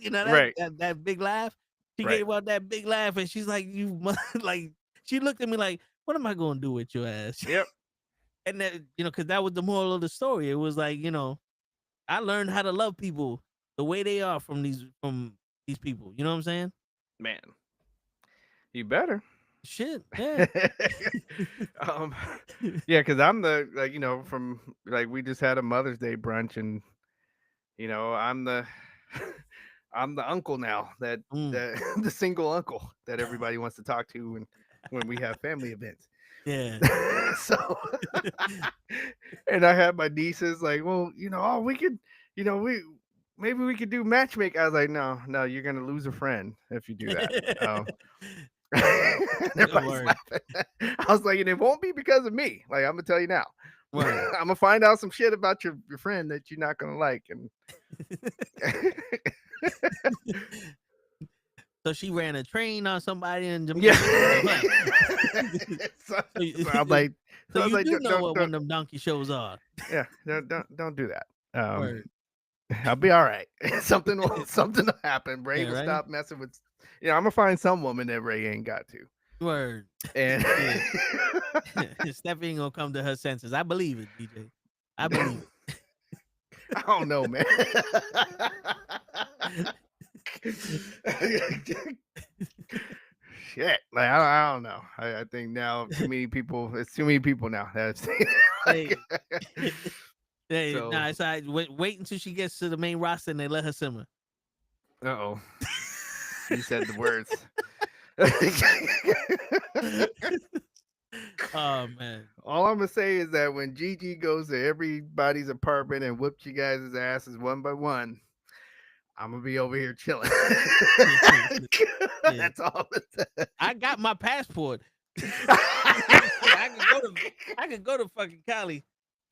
[SPEAKER 2] that big laugh. She gave out that big laugh, and she's like, like, she looked at me like, what am I going to do with your ass?
[SPEAKER 6] Yep.
[SPEAKER 2] And that, because that was the moral of the story. It was like, I learned how to love people the way they are from these people. You know what I'm saying?
[SPEAKER 6] Man, you better.
[SPEAKER 2] Shit, yeah.
[SPEAKER 6] Yeah, because I'm the, from, we just had a Mother's Day brunch, and, I'm the uncle now, that the single uncle that everybody wants to talk to when we have family events.
[SPEAKER 2] Yeah.
[SPEAKER 6] So, and I had my nieces like, well, we could, maybe we could do matchmaking. I was like, no, you're gonna lose a friend if you do that. Everybody's laughing. I was like, and it won't be because of me. Like, I'm gonna tell you now. I'm gonna find out some shit about your friend that you're not gonna like, and
[SPEAKER 2] so she ran a train on somebody in Jamaica.
[SPEAKER 6] Yeah. So I'm like,
[SPEAKER 2] so you do know what one of them donkey shows are.
[SPEAKER 6] Yeah, don't do that. I'll be all right. Something will happen. Ray will stop messing with. I'm gonna find some woman that Ray ain't got to.
[SPEAKER 2] Word.
[SPEAKER 6] And
[SPEAKER 2] Stephanie ain't gonna come to her senses. I believe it, DJ. I believe it.
[SPEAKER 6] I don't know, man. Shit, like I don't know. I think now too many people. It's too many people now. That's
[SPEAKER 2] hey, so, nah, it's all right. Wait until she gets to the main roster and they let her simmer.
[SPEAKER 6] Uh-oh. You said the words.
[SPEAKER 2] Oh man.
[SPEAKER 6] All I'm gonna say is that when Gigi goes to everybody's apartment and whoops you guys' asses one by one, I'm gonna be over here chilling. That's all.
[SPEAKER 2] I got my passport. I could go to fucking Cali.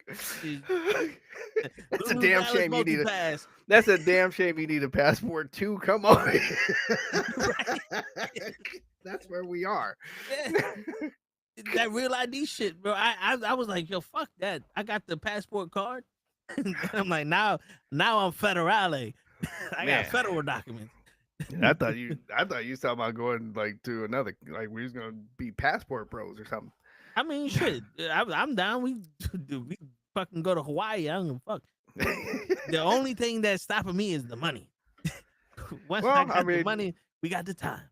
[SPEAKER 6] That's a damn shame you need a. That's a damn shame you need a passport too. Come on.
[SPEAKER 2] Right.
[SPEAKER 6] That's where we are.
[SPEAKER 2] Yeah. that real ID shit, bro. I was like, yo, fuck that. I got the passport card. And I'm like, now I'm federale. I got federal documents.
[SPEAKER 6] I thought you was talking about going like to another, like we was gonna be passport pros or something.
[SPEAKER 2] I mean, shit. I'm down. We fucking go to Hawaii. I don't give a fuck. The only thing that's stopping me is the money. Once I got the money, we got the time.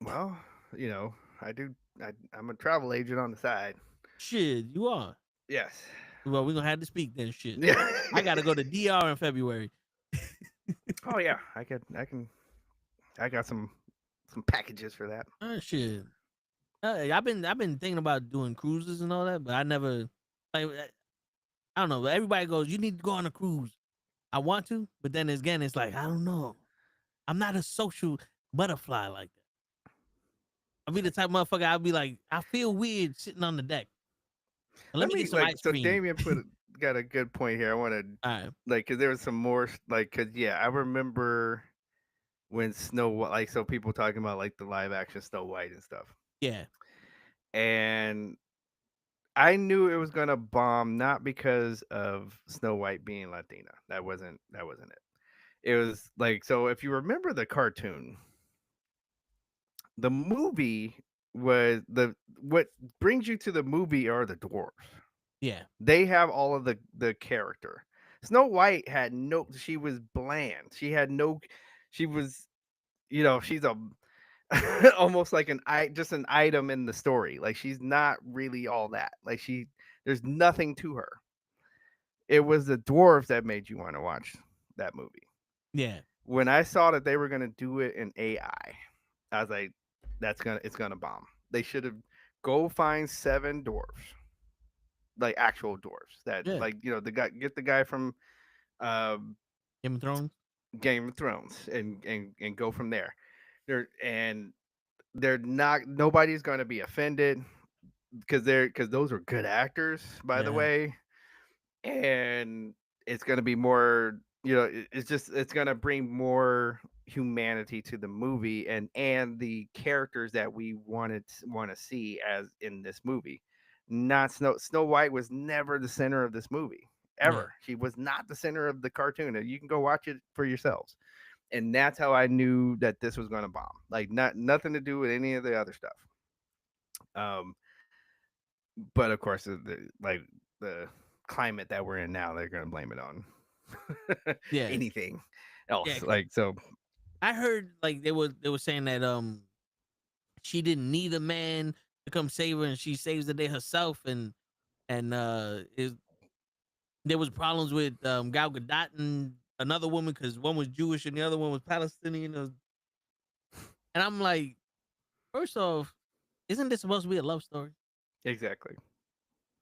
[SPEAKER 6] Well, you know, I'm a travel agent on the side.
[SPEAKER 2] Shit, you are.
[SPEAKER 6] Yes.
[SPEAKER 2] Well, we're gonna have to speak then. Shit.
[SPEAKER 6] Yeah.
[SPEAKER 2] I gotta go to DR in February.
[SPEAKER 6] Oh yeah, I got some packages for that.
[SPEAKER 2] Oh shit. I've been thinking about doing cruises and all that, but I never like. I don't know. But everybody goes, you need to go on a cruise. I want to, but then again, it's like I don't know. I'm not a social butterfly like that. I'll be the type of motherfucker. I'll be like, I feel weird sitting on the deck. Let me get some ice cream.
[SPEAKER 6] So Damien got a good point here. I want to because there was some more because I remember when Snow White, like, so people talking about like the live action Snow White and stuff.
[SPEAKER 2] Yeah.
[SPEAKER 6] And I knew it was gonna bomb, not because of Snow White being Latina. That wasn't it. It was like, so if you remember the cartoon, the movie was what brings you to the movie are the dwarves.
[SPEAKER 2] Yeah.
[SPEAKER 6] They have all of the character. Snow White had she was bland. She had she was, she's a almost like just an item in the story. Like she's not really all that. Like there's nothing to her. It was the dwarves that made you want to watch that movie.
[SPEAKER 2] Yeah.
[SPEAKER 6] When I saw that they were gonna do it in AI, I was like, it's gonna bomb. They should have go find 7 dwarves, like actual dwarves that get the guy from
[SPEAKER 2] Game of Thrones
[SPEAKER 6] and go from there. They're not, nobody's gonna be offended because those are good actors, by the way, and it's gonna be more. It's gonna bring more humanity to the movie and the characters that we want to see as in this movie. Not Snow White was never the center of this movie ever. She was not the center of the cartoon. You can go watch it for yourselves, and that's how I knew that this was going to bomb. Like nothing to do with any of the other stuff. But of course, the climate that we're in now, they're going to blame it on anything else. So
[SPEAKER 2] I heard like they were saying that she didn't need a man to come save her, and she saves the day herself, and there was problems with Gal Gadot and another woman because one was Jewish and the other one was Palestinian. And I'm like, first off, isn't this supposed to be a love story?
[SPEAKER 6] Exactly.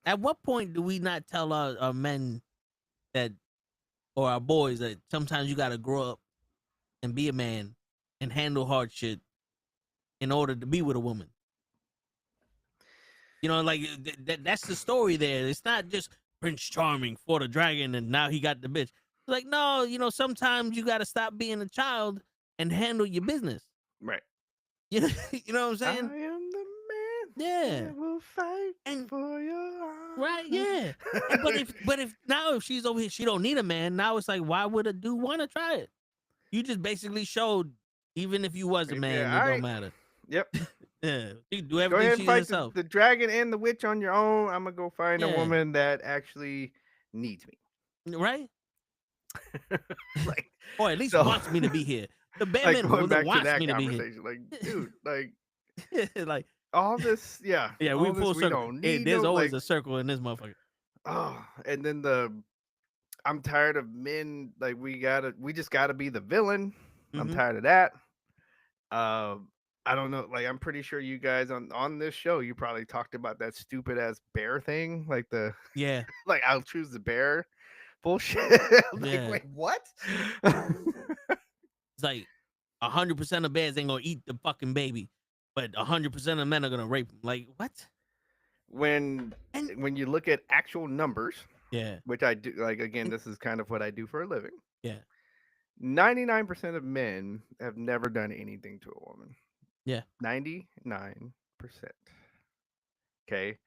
[SPEAKER 2] At what point do we not tell our men that, or our boys, that sometimes you got to grow up and be a man and handle hard shit in order to be with a woman? Like that's the story there. It's not just Prince Charming for the dragon and now he got the bitch. It's like, no, sometimes you got to stop being a child and handle your business.
[SPEAKER 6] Right.
[SPEAKER 2] You know what I'm saying?
[SPEAKER 6] I am the man.
[SPEAKER 2] Yeah.
[SPEAKER 6] That will fight for your arms.
[SPEAKER 2] Right. Yeah. but if she's over here, she don't need a man. Now it's like, why would a dude want to try it? You just basically showed, even if you was a man, it don't matter.
[SPEAKER 6] Yep.
[SPEAKER 2] Yeah. You can do
[SPEAKER 6] Go
[SPEAKER 2] everything
[SPEAKER 6] ahead and fight
[SPEAKER 2] yourself.
[SPEAKER 6] the dragon and the witch on your own. I'm gonna go find a woman that actually needs me.
[SPEAKER 2] Right.
[SPEAKER 6] Like,
[SPEAKER 2] or at least wants me to be here. The bare minimum wants me to be here.
[SPEAKER 6] Like, dude, like,
[SPEAKER 2] like
[SPEAKER 6] all this, yeah,
[SPEAKER 2] we full circle. There's always a circle in this motherfucker.
[SPEAKER 6] Oh, and then I'm tired of men. Like, we just gotta be the villain. Mm-hmm. I'm tired of that. I don't know. Like, I'm pretty sure you guys on this show, you probably talked about that stupid ass bear thing. Like like I'll choose the bear bullshit. Wait, what?
[SPEAKER 2] It's like 100% of bears ain't gonna eat the fucking baby, but 100% of men are gonna rape them. Like, what?
[SPEAKER 6] When you look at actual numbers, which I do, like, again, this is kind of what I do for a living. 99% of men have never done anything to a woman. 99%. Okay.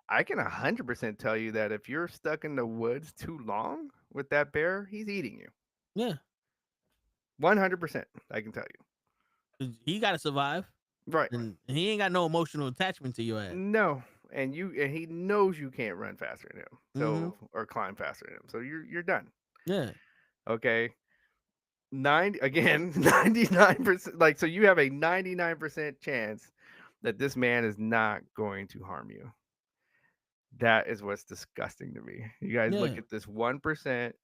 [SPEAKER 6] I can 100% tell you that if you're stuck in the woods too long with that bear, he's eating you.
[SPEAKER 2] Yeah.
[SPEAKER 6] 100%. I can tell you.
[SPEAKER 2] 'Cause he got to survive.
[SPEAKER 6] Right.
[SPEAKER 2] And he ain't got no emotional attachment to your ass.
[SPEAKER 6] No. And he knows you can't run faster than him. So
[SPEAKER 2] Mhm.
[SPEAKER 6] or climb faster than him. So you're done.
[SPEAKER 2] Yeah.
[SPEAKER 6] Okay. 99%, like, so you have a 99% chance that this man is not going to harm you. That is what's disgusting to me. You guys look
[SPEAKER 2] Yeah.
[SPEAKER 6] at this 1%.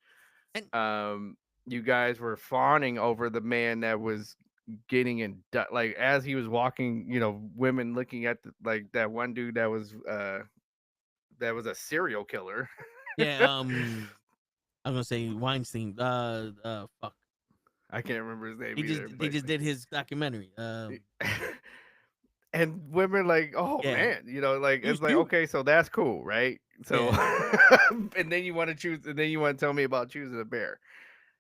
[SPEAKER 2] And
[SPEAKER 6] You guys were fawning over the man that was getting in, like, as he was walking, women looking at like that one dude that was a serial killer.
[SPEAKER 2] yeah, I'm gonna say Weinstein. Fuck.
[SPEAKER 6] I can't remember his name
[SPEAKER 2] They
[SPEAKER 6] either.
[SPEAKER 2] just did his documentary.
[SPEAKER 6] And women like, oh
[SPEAKER 2] Yeah.
[SPEAKER 6] man, like, it's like,
[SPEAKER 2] You-
[SPEAKER 6] okay, so that's cool, right? So
[SPEAKER 2] Yeah.
[SPEAKER 6] and then you want to choose, and then you want to tell me about choosing a bear.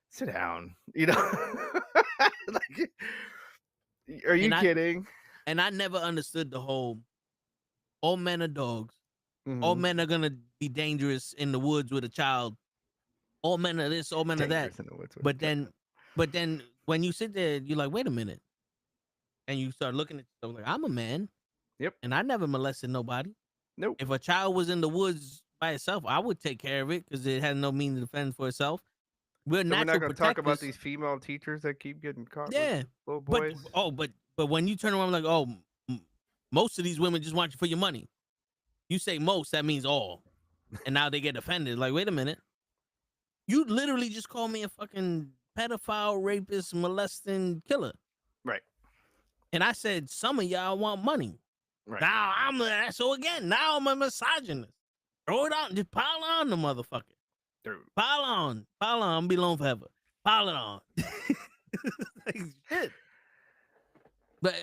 [SPEAKER 6] Sit down. Like, are you
[SPEAKER 2] And
[SPEAKER 6] kidding?
[SPEAKER 2] I never understood the whole all men are dogs. All
[SPEAKER 6] Mhm.
[SPEAKER 2] men are gonna be dangerous in the woods with a child. All men are this, all men are that.
[SPEAKER 6] Dangerous in the woods with
[SPEAKER 2] But
[SPEAKER 6] a child.
[SPEAKER 2] then when you sit there, you're like, wait a minute. And you start looking at yourself like, I'm a man.
[SPEAKER 6] Yep.
[SPEAKER 2] And I never molested nobody.
[SPEAKER 6] Nope.
[SPEAKER 2] If a child was in the woods by itself, I would take care of it because it has no means to defend for itself. We're
[SPEAKER 6] So we're
[SPEAKER 2] natural
[SPEAKER 6] not going to talk about
[SPEAKER 2] protectors.
[SPEAKER 6] these female teachers that keep getting caught
[SPEAKER 2] Yeah.
[SPEAKER 6] with little boys.
[SPEAKER 2] But when you turn around like, most of these women just want you for your money. You say most, that means all. And now they get offended. Like, wait a minute. You literally just called me a fucking pedophile, rapist, molesting killer.
[SPEAKER 6] Right.
[SPEAKER 2] And I said, some of y'all want money.
[SPEAKER 6] Right.
[SPEAKER 2] Now I'm an asshole again. Now I'm a misogynist. Throw it on. Just pile on the motherfucker.
[SPEAKER 6] Dude.
[SPEAKER 2] Pile on. I'm be alone forever. Pile it on. Like, shit. But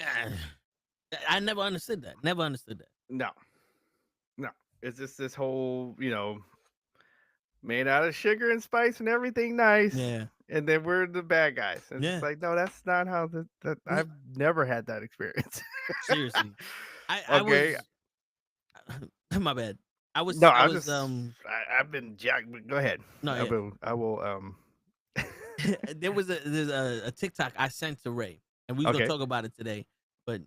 [SPEAKER 2] I never understood that. Never understood that.
[SPEAKER 6] No. It's just this whole, made out of sugar and spice and everything nice.
[SPEAKER 2] Yeah.
[SPEAKER 6] And then we're the bad guys. And
[SPEAKER 2] Yeah.
[SPEAKER 6] it's like, no, that's not how I've never had that experience.
[SPEAKER 2] Seriously.
[SPEAKER 6] Okay.
[SPEAKER 2] My bad. I've
[SPEAKER 6] been jacked. Go ahead.
[SPEAKER 2] No,
[SPEAKER 6] I will.
[SPEAKER 2] There's a TikTok I sent to Ray, and we was gonna talk about it today, but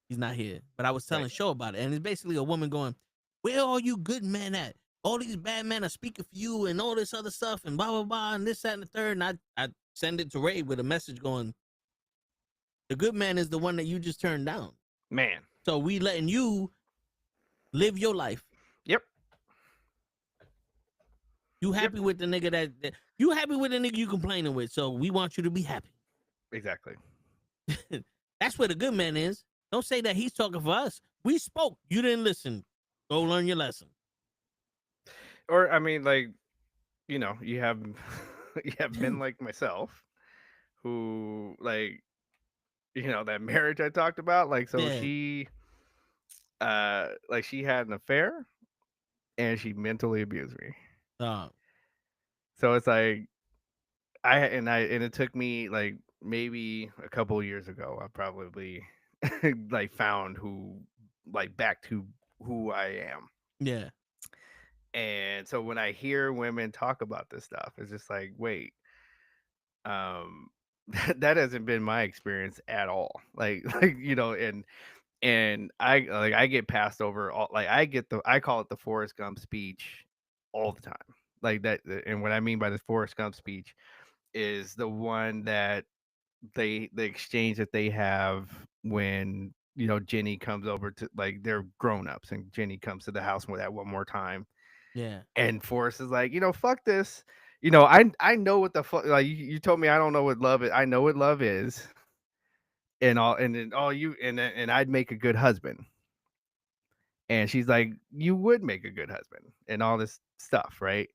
[SPEAKER 2] he's not here. But I was telling Show about it, and it's basically a woman going, "Where are you good men at? All these bad men are speaking for you, and all this other stuff, and blah blah blah, and this, that, and the third." And I send it to Ray with a message going, "The good man is the one that you just turned down,
[SPEAKER 6] man.
[SPEAKER 2] So we letting you live your life."
[SPEAKER 6] Yep.
[SPEAKER 2] You happy with the nigga that you happy with the nigga you complaining with, so we want you to be happy.
[SPEAKER 6] Exactly.
[SPEAKER 2] That's where the good man is. Don't say that he's talking for us. We spoke. You didn't listen. Go learn your lesson.
[SPEAKER 6] Or I mean, like, you have men like myself who, like, that marriage I talked about, like, so she like, she had an affair and she mentally abused me. So it's like and it took me like maybe a couple of years ago, I probably like found back to who I am.
[SPEAKER 2] Yeah.
[SPEAKER 6] And so when I hear women talk about this stuff, it's just like, wait, that hasn't been my experience at all. And I get passed over all, like, I call it the Forrest Gump speech all the time. Like that, and what I mean by the Forrest Gump speech is the one that the exchange that they have when Jenny comes over to, like, they're grown-ups and Jenny comes to the house with that one more time.
[SPEAKER 2] Yeah.
[SPEAKER 6] And Forrest is like, fuck this. I know what the fuck, like, you told me I don't know what love is. I know what love is. And I'd make a good husband. And she's like, you would make a good husband and all this stuff, right?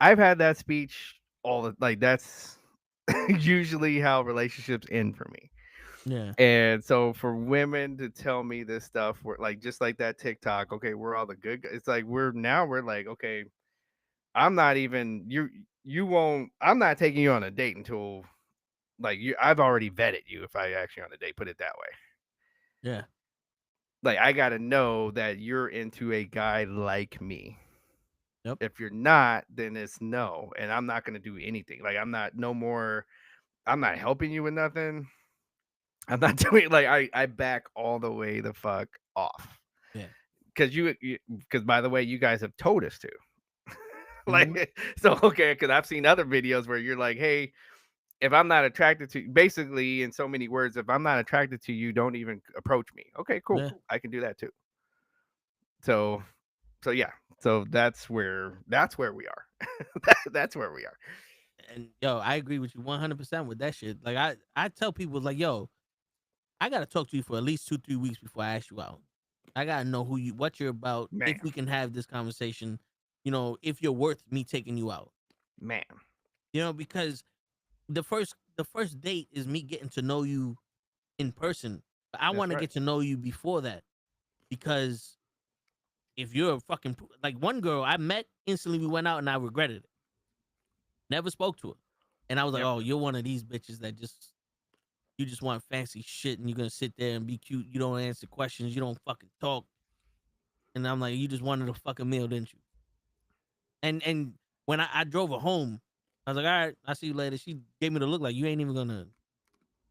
[SPEAKER 6] I've had that speech that's usually how relationships end for me.
[SPEAKER 2] Yeah.
[SPEAKER 6] And so for women to tell me this stuff, we're like, just like that TikTok, okay, we're all the good guys. It's like we're like, okay, I'm not even I'm not taking you on a date until, like, I've already vetted you if I ask you on a date, put it that way.
[SPEAKER 2] Yeah.
[SPEAKER 6] Like, I gotta know that you're into a guy like me.
[SPEAKER 2] Yep.
[SPEAKER 6] If you're not, then it's no, and I'm not gonna do anything. Like, I'm not helping you with nothing. I'm not doing like I back all the way the fuck off.
[SPEAKER 2] Yeah.
[SPEAKER 6] Because by the way, you guys have told us to.
[SPEAKER 2] Mhm.
[SPEAKER 6] Like, so okay, because I've seen other videos where you're like, hey, if I'm not attracted to, basically in so many words, if I'm not attracted to you, don't even approach me. Okay, cool.
[SPEAKER 2] Yeah.
[SPEAKER 6] I can do that too. So yeah. So that's where we are. That's where we are.
[SPEAKER 2] And yo, I agree with you 100% with that shit. Like I tell people like, yo, I gotta talk to you for at least 2-3 weeks before I ask you out. I gotta know what you're about.
[SPEAKER 6] Man.
[SPEAKER 2] If we can have this conversation, if you're worth me taking you out.
[SPEAKER 6] Man.
[SPEAKER 2] Because the first date is me getting to know you in person. But I want to get to know you before that, because if you're a fucking like one girl I met instantly, we went out and I regretted it. Never spoke to her, and I was like, oh, you're one of these bitches that you just want fancy shit, and you're gonna sit there and be cute. You don't answer questions. You don't fucking talk. And I'm like, you just wanted a fucking meal, didn't you? And when I drove her home, I was like, all right, I'll see you later. She gave me the look like, you ain't even gonna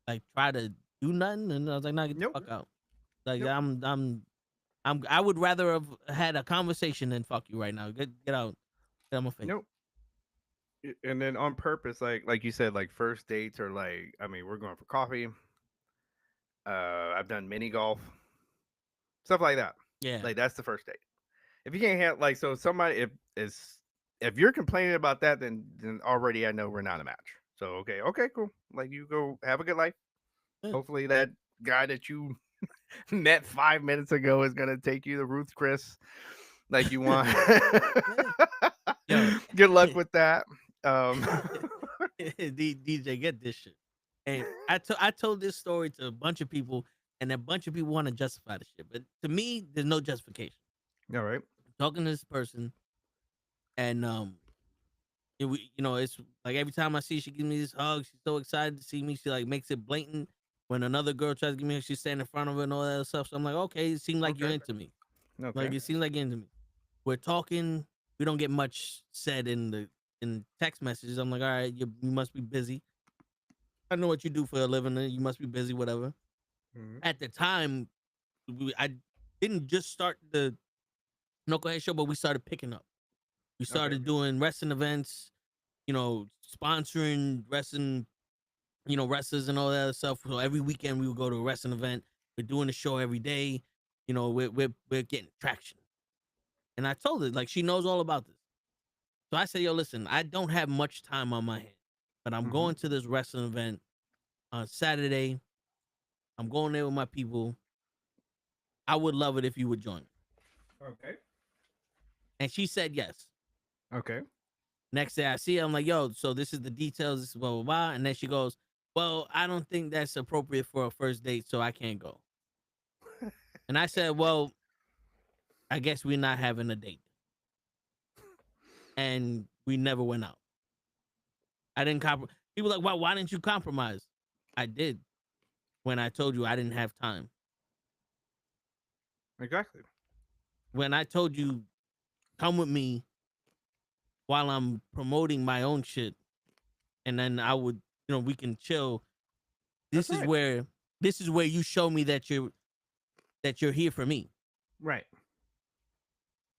[SPEAKER 2] like try to do nothing. And I was like, nah, get the fuck out. Like, I would rather have had a conversation than fuck you right now. Get out. Get out my face.
[SPEAKER 6] Nope. And then on purpose, like you said, like first dates are like, I mean, we're going for coffee. I've done mini golf, stuff like that.
[SPEAKER 2] Yeah.
[SPEAKER 6] Like that's the first date. If you can't have like, so somebody, if you're complaining about that, then already I know we're not a match. So okay, cool. Like you go have a good life.
[SPEAKER 2] Yeah.
[SPEAKER 6] Hopefully that guy that you met 5 minutes ago is gonna take you to Ruth's Chris like you want. Good luck with that.
[SPEAKER 2] DJ, get this shit. And I told this story to a bunch of people, and a bunch of people want to justify the shit. But to me, there's no justification.
[SPEAKER 6] All right.
[SPEAKER 2] I'm talking to this person, and it's like every time I see she gives me this hug, she's so excited to see me. She like makes it blatant. When another girl tries to give me a hug, she's standing in front of her and all that stuff. So I'm like, okay, it seems like you're into me.
[SPEAKER 6] Okay.
[SPEAKER 2] Like it seems like you're into me. We're talking. We don't get much said in text messages. I'm like, all right, you must be busy. I know what you do for a living. You must be busy, whatever. Mm-hmm. At the time, I didn't just start the Knucklehead show, but we started picking up. We started doing wrestling events, sponsoring wrestling, wrestlers and all that other stuff. So every weekend we would go to a wrestling event. We're doing the show every day. We're getting traction. And I told her, like, she knows all about this. So I said, yo, listen, I don't have much time on my hands, but I'm going to this wrestling event on Saturday. I'm going there with my people. I would love it if you would join me.
[SPEAKER 6] Okay.
[SPEAKER 2] And she said yes.
[SPEAKER 6] Okay.
[SPEAKER 2] Next day I see her, I'm like, yo, so this is the details, this is blah, blah, blah. And then she goes, well, I don't think that's appropriate for a first date, so I can't go. And I said, well, I guess we're not having a date. And we never went out. I didn't compromise. People were like, well, why didn't you compromise? I did when I told you I didn't have time.
[SPEAKER 6] Exactly.
[SPEAKER 2] When I told you, come with me while I'm promoting my own shit, and then I would, we can chill. This is where you show me that you're here for me.
[SPEAKER 6] Right.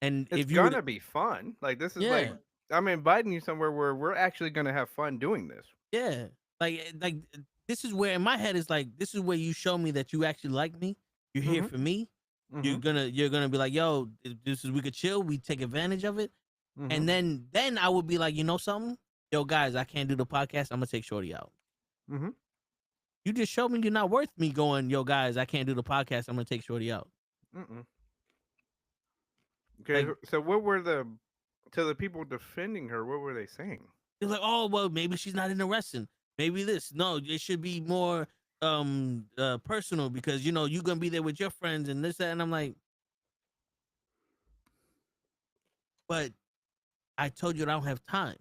[SPEAKER 2] And
[SPEAKER 6] it's gonna be fun. Like this is like I'm inviting you somewhere where we're actually gonna have fun doing this.
[SPEAKER 2] Yeah. Like this is where in my head is like, this is where you show me that you actually like me. You're here for me. You're gonna be like, yo, this is, we could chill, we take advantage of it. And then I would be like, you know something? Yo, guys, I can't do the podcast. I'm gonna take Shorty out. You just showed me you're not worth me going, yo, guys, I can't do the podcast. I'm gonna take Shorty out.
[SPEAKER 6] Okay, like, so what were the people defending her? What were they saying?
[SPEAKER 2] They're like, oh, well, maybe she's not into wrestling. Maybe this. No, it should be more personal because you're gonna be there with your friends and this, that. And I'm like, but I told you I don't have time.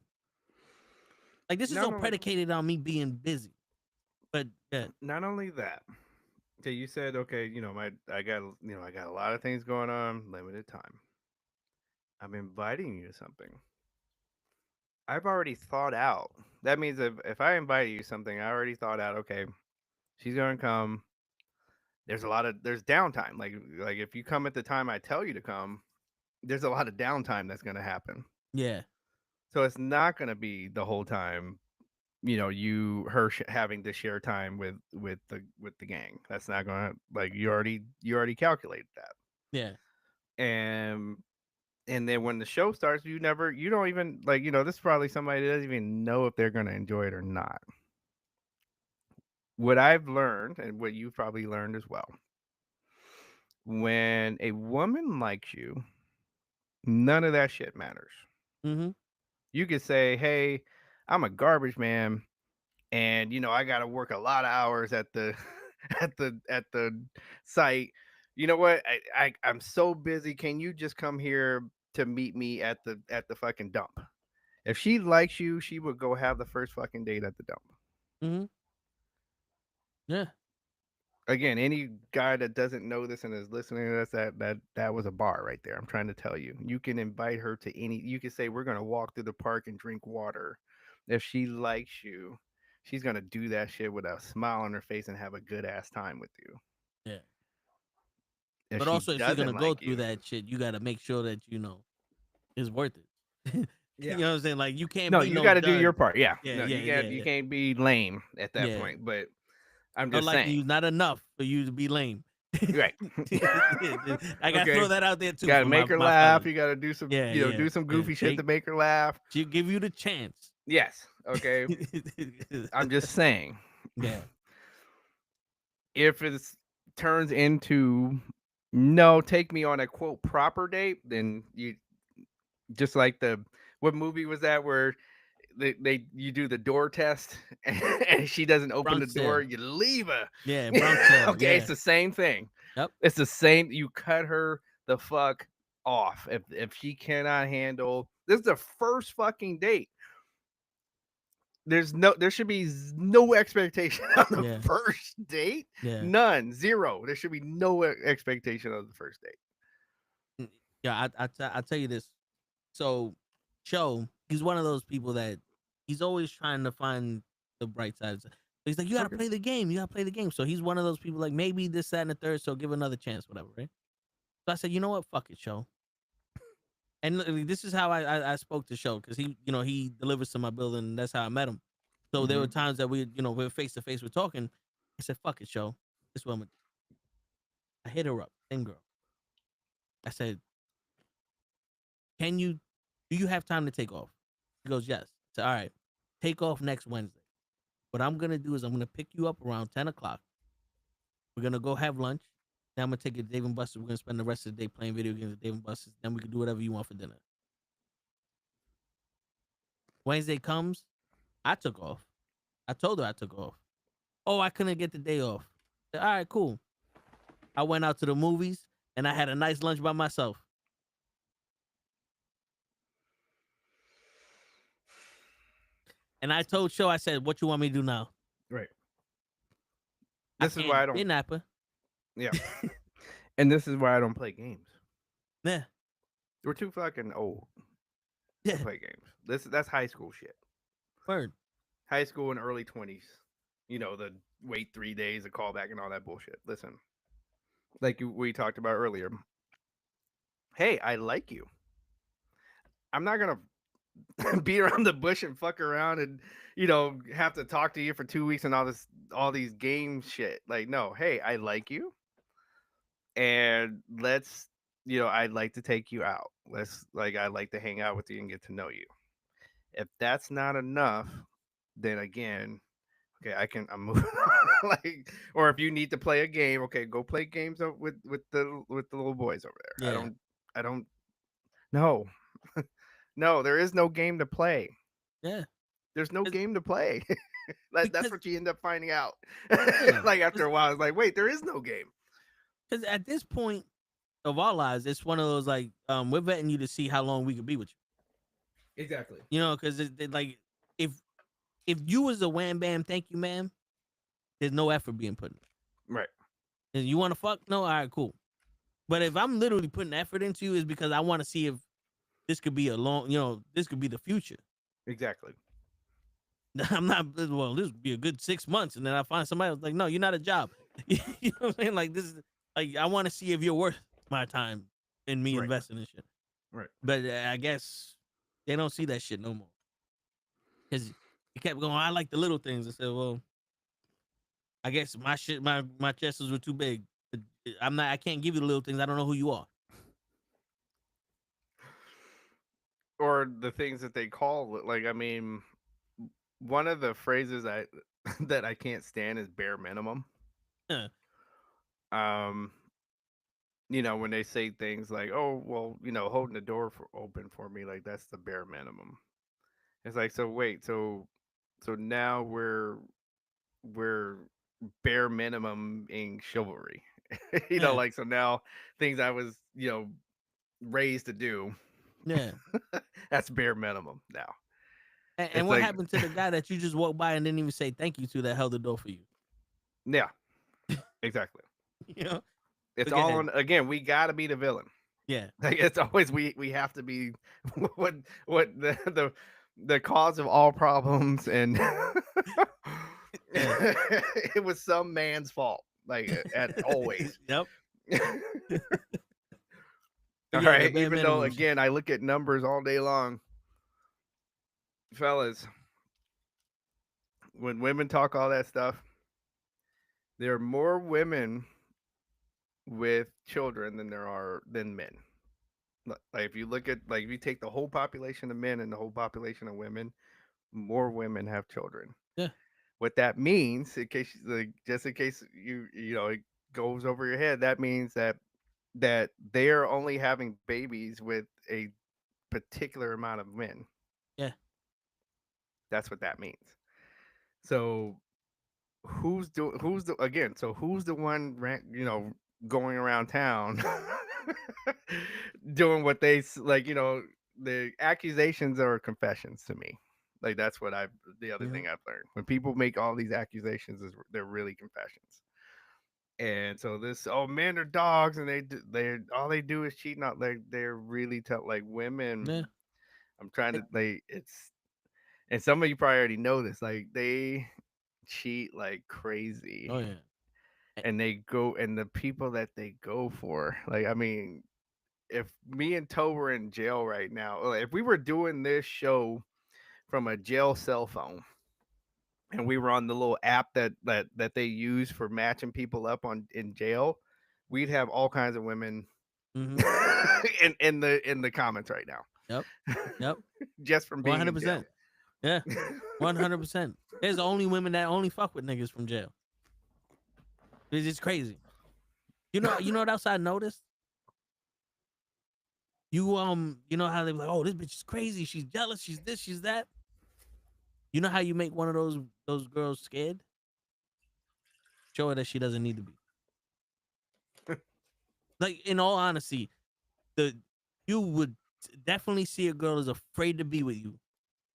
[SPEAKER 2] Like this is all predicated on me being busy. But
[SPEAKER 6] not only that, So you said, okay, I got a lot of things going on, limited time. I'm inviting you to something. I've already thought out. That means if I invite you to something, I already thought out, okay, she's gonna come. There's downtime. Like if you come at the time I tell you to come, there's a lot of downtime that's gonna happen.
[SPEAKER 2] Yeah.
[SPEAKER 6] So it's not gonna be the whole time, having to share time with the gang. That's not gonna, like, you already calculated that.
[SPEAKER 2] Yeah.
[SPEAKER 6] And and then when the show starts, you don't even, like, this is probably somebody that doesn't even know if they're gonna enjoy it or not. What I've learned, and what you've probably learned as well, when a woman likes you, none of that shit matters.
[SPEAKER 2] Mm-hmm.
[SPEAKER 6] You could say, "Hey, I'm a garbage man, and I got to work a lot of hours at the at the site. You know what? I'm so busy. Can you just come here to meet me at the fucking dump?" If she likes you, she would go have the first fucking date at the dump.
[SPEAKER 2] Mm-hmm. Yeah.
[SPEAKER 6] Again, any guy that doesn't know this and is listening to this, that was a bar right there. I'm trying to tell you. You can invite her to any. You can say, we're gonna walk through the park and drink water. If she likes you, she's gonna do that shit with a smile on her face and have a good ass time with you.
[SPEAKER 2] Yeah.
[SPEAKER 6] If
[SPEAKER 2] But
[SPEAKER 6] she
[SPEAKER 2] also, if she's gonna
[SPEAKER 6] doesn't
[SPEAKER 2] go
[SPEAKER 6] like
[SPEAKER 2] through
[SPEAKER 6] you,
[SPEAKER 2] that shit, you gotta make sure that it's worth it.
[SPEAKER 6] yeah.
[SPEAKER 2] You know what I'm saying? Like, you can't
[SPEAKER 6] No,
[SPEAKER 2] be
[SPEAKER 6] you got to do your
[SPEAKER 2] dud.
[SPEAKER 6] part. Yeah.
[SPEAKER 2] Yeah,
[SPEAKER 6] No,
[SPEAKER 2] yeah,
[SPEAKER 6] you can't be lame at that
[SPEAKER 2] yeah.
[SPEAKER 6] point. But I'm
[SPEAKER 2] Not
[SPEAKER 6] just
[SPEAKER 2] like
[SPEAKER 6] saying.
[SPEAKER 2] you, not enough for you to be lame.
[SPEAKER 6] Right.
[SPEAKER 2] I gotta throw that out there too.
[SPEAKER 6] You gotta
[SPEAKER 2] for
[SPEAKER 6] make her
[SPEAKER 2] my
[SPEAKER 6] laugh.
[SPEAKER 2] fellas.
[SPEAKER 6] You gotta do some,
[SPEAKER 2] Yeah,
[SPEAKER 6] do some goofy shit to
[SPEAKER 2] Take,
[SPEAKER 6] make her laugh.
[SPEAKER 2] she'll give you the chance.
[SPEAKER 6] Yes. Okay. I'm just saying.
[SPEAKER 2] Yeah.
[SPEAKER 6] If it turns into, no, take me on a quote proper date, then you just like what movie was that where you do the door test and she doesn't open
[SPEAKER 2] Bronx
[SPEAKER 6] the door,
[SPEAKER 2] Tale.
[SPEAKER 6] you leave her.
[SPEAKER 2] Yeah, Bronx Tale.
[SPEAKER 6] Okay,
[SPEAKER 2] Yeah.
[SPEAKER 6] it's the same thing.
[SPEAKER 2] Yep.
[SPEAKER 6] It's the same. You cut her the fuck off if she cannot handle. This is the first fucking date. There should be no expectation on the first date.
[SPEAKER 2] Yeah.
[SPEAKER 6] None, zero. There should be no expectation of the first date.
[SPEAKER 2] Yeah, I tell you this. So, Cho, he's one of those people that he's always trying to find the bright side. So he's like, you gotta play the game. You gotta play the game. So he's one of those people like, maybe this, that, and the third. So give another chance, whatever, right? So I said, you know what? Fuck it, Cho. And this is how I spoke to Cho, because he delivers to my building, and that's how I met him. So there were times that we're face to face, we're talking. I said, fuck it, Cho. This is what I'm gonna do. I hit her up, same girl. I said, do you have time to take off? She goes, yes. I said, all right, take off next Wednesday. What I'm gonna do is I'm gonna pick you up around 10 o'clock. We're gonna go have lunch. Then I'm gonna take you to Dave and Buster's. We're gonna spend the rest of the day playing video games at Dave and Buster's. Then we can do whatever you want for dinner. Wednesday comes, I took off. I told her I took off. Oh, I couldn't get the day off. I said, all right, cool. I went out to the movies and I had a nice lunch by myself. And I told Cho, I said, what you want me to do now?
[SPEAKER 6] Right. This is why I don't
[SPEAKER 2] kidnap her.
[SPEAKER 6] Yeah. And this is why I don't play games.
[SPEAKER 2] Yeah.
[SPEAKER 6] We're too fucking old
[SPEAKER 2] to
[SPEAKER 6] play games. That's high school shit.
[SPEAKER 2] Word.
[SPEAKER 6] High school and early 20s. The wait 3 days, the callback, and all that bullshit. Listen, like we talked about earlier. Hey, I like you. I'm not gonna beat around the bush and fuck around and have to talk to you for 2 weeks and all these game shit. Like, no, hey, I like you, and let's I'd like to take you out. I'd like to hang out with you and get to know you. If that's not enough, then again, okay, I'm moving on. Or if you need to play a game, okay, go play games with the little boys over there.
[SPEAKER 2] Yeah.
[SPEAKER 6] I don't. No. No, there is no game to play.
[SPEAKER 2] Yeah.
[SPEAKER 6] There's no game to play. That's what you end up finding out. After a while, it's like, wait, there is no game.
[SPEAKER 2] Because at this point of our lives, it's one of those we're vetting you to see how long we could be with you.
[SPEAKER 6] Exactly.
[SPEAKER 2] Because if you was a wham bam, thank you, ma'am, there's no effort being put in.
[SPEAKER 6] Right.
[SPEAKER 2] And you want to fuck? No, all right, cool. But if I'm literally putting effort into you, is because I want to see if this could be a long, this could be the future.
[SPEAKER 6] Exactly.
[SPEAKER 2] I'm not, well, this would be a good 6 months. And then I find somebody else like, no, you're not a job. You know what I'm saying? Like, this is like, I want to see if you're worth my time and me investing in shit.
[SPEAKER 6] Right.
[SPEAKER 2] But I guess they don't see that shit no more. Because he kept going, I like the little things. I said, well, I guess my shit, my chests were too big. I can't give you the little things. I don't know who you are.
[SPEAKER 6] Or the things that they call, like, I mean, one of the phrases that I can't stand is bare minimum. When they say things like, "Oh, well, holding the door open for me, like that's the bare minimum." It's like, so wait, so now we're bare minimum in chivalry. Like, so now things I was, raised to do.
[SPEAKER 2] Yeah.
[SPEAKER 6] That's bare minimum now.
[SPEAKER 2] And what happened to the guy that you just walked by and didn't even say thank you to that held the door for you?
[SPEAKER 6] Yeah, exactly. It's
[SPEAKER 2] so
[SPEAKER 6] all on, again, we got to be the villain.
[SPEAKER 2] Yeah.
[SPEAKER 6] Like, it's always, we have to be what the cause of all problems. And it was some man's fault. Like, always.
[SPEAKER 2] Yep.
[SPEAKER 6] All right. Even though, again, I look at numbers all day long. Fellas, when women talk all that stuff, there are more women with children than men. Like, if you look at, like, if you take the whole population of men and the whole population of women, more women have children.
[SPEAKER 2] Yeah.
[SPEAKER 6] What that means, in case, like, just in case it goes over your head, that means that they are only having babies with a particular amount of men.
[SPEAKER 2] Yeah.
[SPEAKER 6] That's what that means. So who's the one going around town doing what they like, the accusations are confessions to me. Like, that's what the other thing I've learned. When people make all these accusations, they're really confessions. And so men are dogs, and they all they do is cheat. Not like they're really like women.
[SPEAKER 2] Yeah.
[SPEAKER 6] I'm trying to and some of you probably already know this. Like, they cheat like crazy.
[SPEAKER 2] Oh yeah.
[SPEAKER 6] And the people that they go for, like, I mean, if me and Toe were in jail right now, if we were doing this show from a jail cell phone, and we were on the little app that they use for matching people up in jail, we'd have all kinds of women in the comments right now.
[SPEAKER 2] Yep.
[SPEAKER 6] Just from being
[SPEAKER 2] 100%. Yeah. 100%. There's only women that only fuck with niggas from jail. It's just crazy. You know what else I noticed? You know how they be like, oh, this bitch is crazy, she's jealous, she's this, she's that. You know how you make one of those girls scared? Show her that she doesn't need to be. Like, in all honesty, you would definitely see a girl is afraid to be with you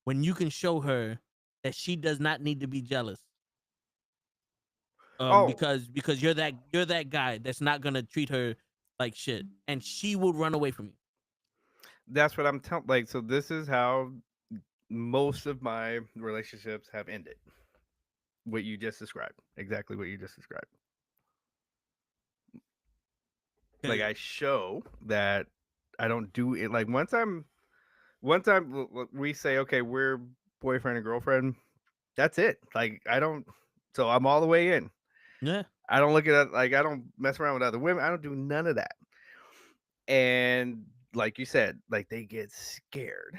[SPEAKER 2] when you can show her that she does not need to be jealous. Because you're that guy that's not gonna treat her like shit, and she will run away from you.
[SPEAKER 6] That's what I'm telling. Like, so this is how most of my relationships have ended. What you just described, exactly what you just described. Like, I show that I don't do it. Like, once we say, okay, we're boyfriend and girlfriend, that's it. Like, I don't. So I'm all the way in.
[SPEAKER 2] Yeah.
[SPEAKER 6] I don't look at it, like, I don't mess around with other women. I don't do none of that. And like you said, like, they get scared.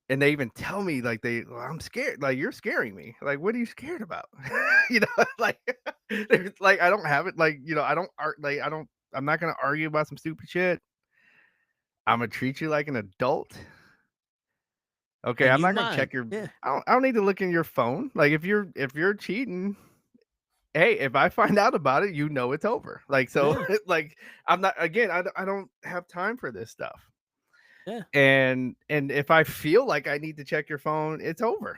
[SPEAKER 6] And they even tell me, like, I'm scared. Like, you're scaring me. Like, what are you scared about? Like, like, I don't have it. Like, I'm not going to argue about some stupid shit. I'm going to treat you like an adult. Okay. I'm not going to check your, I don't need to look in your phone. Like, if you're cheating, hey, if I find out about it, it's over. Like, so like, I'm not, again, I don't have time for this stuff.
[SPEAKER 2] Yeah.
[SPEAKER 6] And if I feel like I need to check your phone, it's over.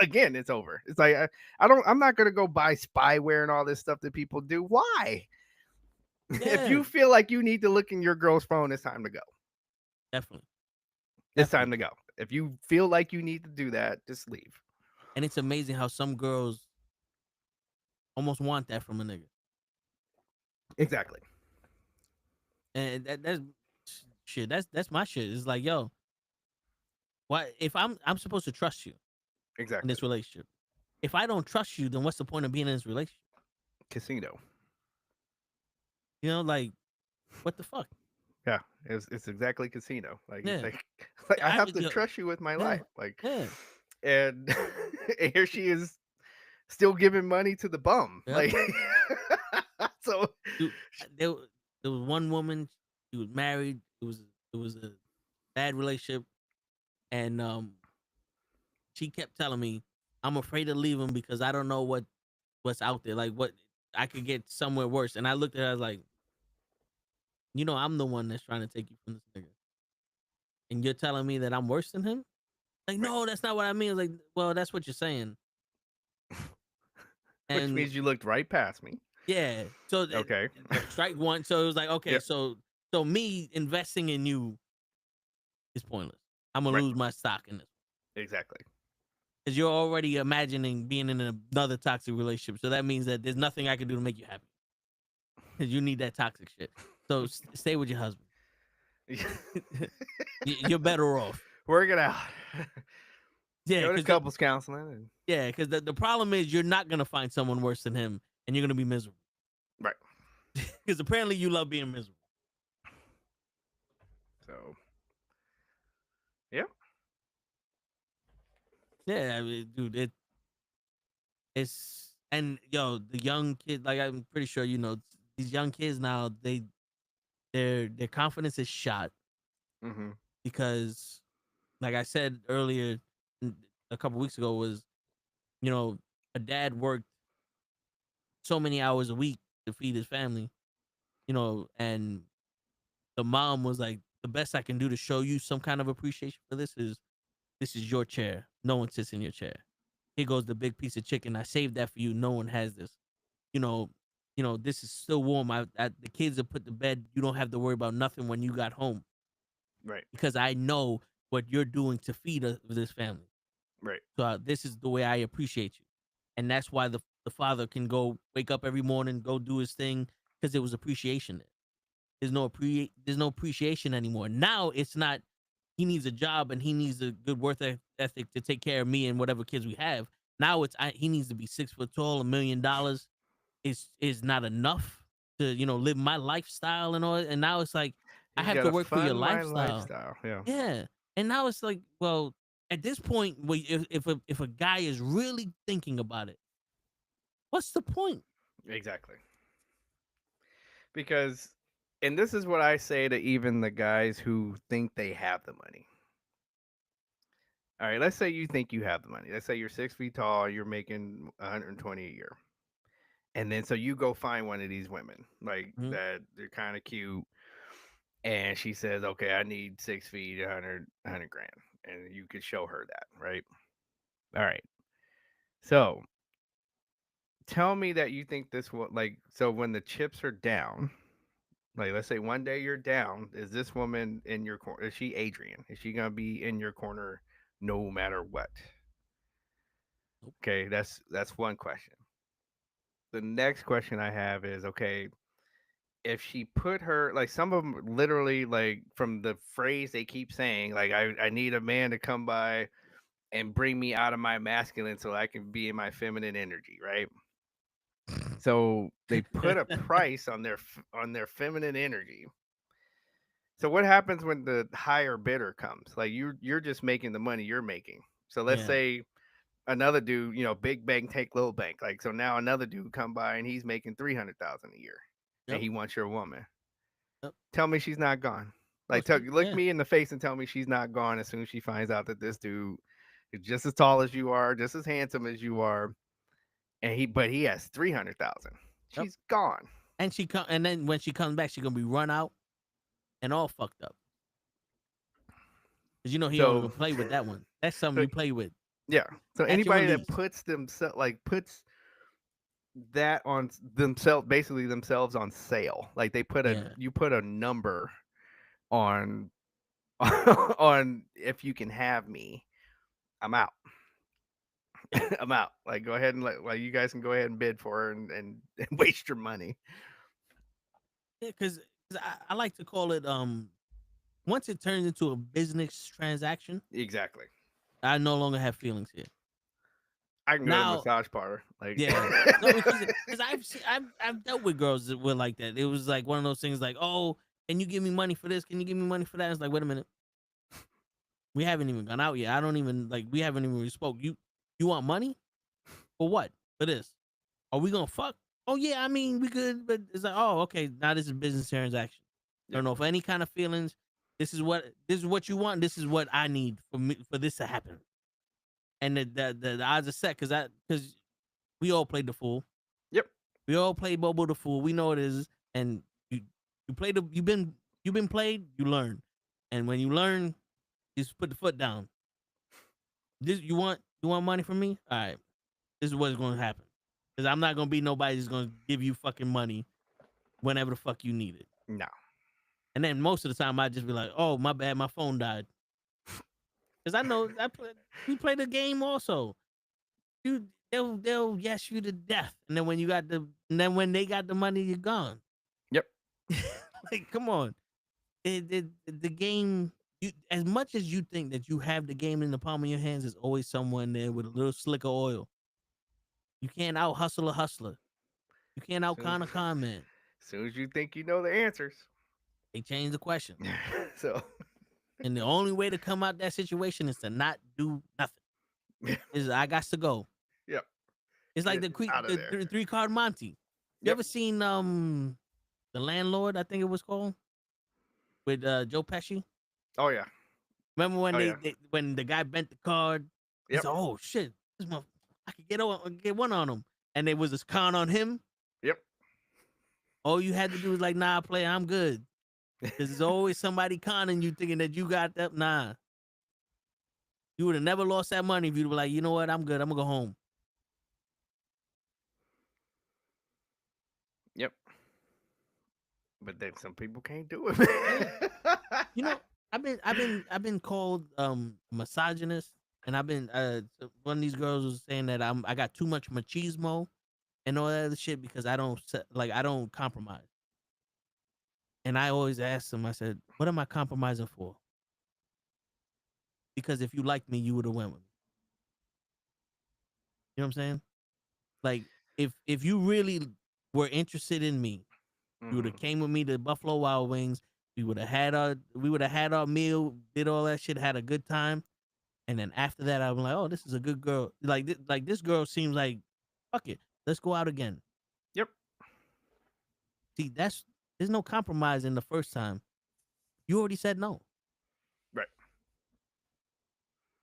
[SPEAKER 6] again, it's over. It's like I'm not gonna go buy spyware and all this stuff that people do. Why? If you feel like you need to look in your girl's phone, it's time to go.
[SPEAKER 2] Definitely.
[SPEAKER 6] It's time to go. If you feel like you need to do that, just leave.
[SPEAKER 2] And it's amazing how some girls almost want that from a nigga.
[SPEAKER 6] Exactly.
[SPEAKER 2] And that's shit. That's my shit. It's like, yo, why if I'm supposed to trust you in this relationship. If I don't trust you, then what's the point of being in this relationship?
[SPEAKER 6] Casino.
[SPEAKER 2] You know, like, what the fuck?
[SPEAKER 6] Yeah, it's exactly casino. Like,
[SPEAKER 2] Yeah.
[SPEAKER 6] it's like I have to trust you with my life. Like, and here she is still giving money to the bum. Like, so
[SPEAKER 2] Dude, there was one woman. She was married. It was a bad relationship, and she kept telling me, "I'm afraid to leave him because I don't know what's out there. Like, what I could get somewhere worse." And I looked at her, I was like, "You know, I'm the one that's trying to take you from this nigga, and you're telling me that I'm worse than him." Like, no, that's not what I mean. I was like, well, that's what you're saying.
[SPEAKER 6] Which means you looked right past me.
[SPEAKER 2] Yeah. So
[SPEAKER 6] okay.
[SPEAKER 2] Strike one. So it was like, okay, so me investing in you is pointless. I'm gonna lose my stock in this.
[SPEAKER 6] Exactly.
[SPEAKER 2] Because you're already imagining being in another toxic relationship. So that means that there's nothing I can do to make you happy. Because you need that toxic shit. So stay with your husband. You're better off.
[SPEAKER 6] Work it out.
[SPEAKER 2] Yeah,
[SPEAKER 6] go to couples counseling.
[SPEAKER 2] Yeah, because the problem is you're not gonna find someone worse than him, and you're gonna be miserable.
[SPEAKER 6] Right.
[SPEAKER 2] Because apparently you love being miserable.
[SPEAKER 6] So, yeah.
[SPEAKER 2] Yeah, I mean, dude, it's and yo, the young kid, like I'm pretty sure you know these young kids now, their confidence is shot because, like I said earlier, a couple weeks ago, was, you know, a dad worked so many hours a week to feed his family, you know, and the mom was like, the best I can do to show you some kind of appreciation for this is your chair. No one sits in your chair. Here goes the big piece of chicken. I saved that for you. No one has this. You know, this is still warm. The kids are put to bed. You don't have to worry about nothing when you got home.
[SPEAKER 6] Right.
[SPEAKER 2] Because I know what you're doing to feed this family.
[SPEAKER 6] Right.
[SPEAKER 2] So this is the way I appreciate you. And that's why the father can go wake up every morning, go do his thing, because there was appreciation there. There's no appreciation anymore. Now it's not, he needs a job and he needs a good work ethic to take care of me and whatever kids we have. Now it's he needs to be 6 foot tall. $1 million is not enough to, you know, live my lifestyle and all. And now it's like, I have to work for your lifestyle. Yeah. And now it's like, well, at this point, if a guy is really thinking about it, what's the point?
[SPEAKER 6] Exactly. Because, and this is what I say to even the guys who think they have the money. All right, let's say you think you have the money. Let's say you're 6 feet tall, you're making $120 a year. And then so you go find one of these women, like that they're kind of cute. And she says, okay, I need 6 feet, 100 grand. And you could show her that, right? All right. So tell me that you think this will, like, so when the chips are down, like, let's say one day you're down, is this woman in your corner? Is she Adrian? Is she going to be in your corner no matter what? Okay, that's one question. The next question I have is, okay, if she put her, like, some of them literally, like, from the phrase they keep saying, like, I need a man to come by and bring me out of my masculine so I can be in my feminine energy, right? So they put a price on their feminine energy. So what happens when the higher bidder comes? Like, you're just making the money you're making. So let's say another dude, you know, big bank take little bank. Like, so now another dude come by and he's making $300,000 a year, and he wants your woman. Tell me she's not gone. Like, look me in the face and tell me she's not gone as soon as she finds out that this dude is just as tall as you are, just as handsome as you are, and he has 300,000. She's gone.
[SPEAKER 2] And and then when she comes back, she's gonna be run out and all fucked up. Cause you know he don't even play with that one. That's something you play with.
[SPEAKER 6] Yeah. So
[SPEAKER 2] At your
[SPEAKER 6] anybody that
[SPEAKER 2] release.
[SPEAKER 6] puts that on themselves, basically themselves on sale, like they put you put a number on on if you can have me, I'm out. I'm out. Like go ahead and like you guys can go ahead and bid for her and waste your money.
[SPEAKER 2] Yeah, because I like to call it once it turns into a business transaction,
[SPEAKER 6] Exactly.
[SPEAKER 2] I no longer have feelings here.
[SPEAKER 6] I can go to a
[SPEAKER 2] Now,
[SPEAKER 6] massage parlor. Like
[SPEAKER 2] yeah, no, because I've dealt with girls that were like that. It was like one of those things like, oh, can you give me money for this? Can you give me money for that? It's like, wait a minute, we haven't even gone out yet. I don't even like we haven't even really spoke. You want money for what? For this? Are we gonna fuck? Oh yeah, I mean we could, but it's like, oh okay, now this is business transaction. I don't know for any kind of feelings. This is what you want. This is what I need for this to happen. And the odds are set because we all played the fool.
[SPEAKER 6] Yep.
[SPEAKER 2] We all played Bobo the fool. We know it is, and you play you've been played. You learn, and when you learn, just put the foot down. This you want money from me? All right, this is what's going to happen. Because I'm not going to be nobody that's going to give you fucking money whenever the fuck you need it.
[SPEAKER 6] No.
[SPEAKER 2] And then most of the time I just be like, oh my bad, my phone died. Because I know we play the game also. They'll yes you to death, and then when when they got the money, you're gone.
[SPEAKER 6] Yep.
[SPEAKER 2] Like, come on, the game. As much as you think that you have the game in the palm of your hands, there's always someone there with a little slick of oil. You can't out hustle a hustler. You can't out con a con man.
[SPEAKER 6] As soon as you think you know the answers,
[SPEAKER 2] they change the question.
[SPEAKER 6] So,
[SPEAKER 2] and the only way to come out that situation is to not do nothing. Is I got to go.
[SPEAKER 6] Yep.
[SPEAKER 2] It's like the 3-card Monty. You ever seen The Landlord? I think it was called with Joe Pesci.
[SPEAKER 6] Oh yeah.
[SPEAKER 2] Remember when when the guy bent the card?
[SPEAKER 6] Yep.
[SPEAKER 2] He said, "Oh shit, I could get one on him," and there was this con on him.
[SPEAKER 6] Yep.
[SPEAKER 2] All you had to do was like, "Nah, player, I'm good." Because there's always somebody conning you, thinking that you got that. Nah, you would have never lost that money if you'd be like, "You know what? I'm good. I'm gonna go home."
[SPEAKER 6] Yep. But then some people can't do it.
[SPEAKER 2] You know, I've been called misogynist, and I've been one of these girls was saying that I got too much machismo and all that other shit because I don't compromise. And I always ask them, I said, what am I compromising for? Because if you liked me, you would have went with me. You know what I'm saying? Like if you really were interested in me, you would have came with me to Buffalo Wild Wings. We would have had our meal, did all that shit, had a good time, and then after that, I'm like, oh, this is a good girl. Like this girl seems like, fuck it, let's go out again.
[SPEAKER 6] Yep.
[SPEAKER 2] See, there's no compromise in the first time. You already said no.
[SPEAKER 6] Right.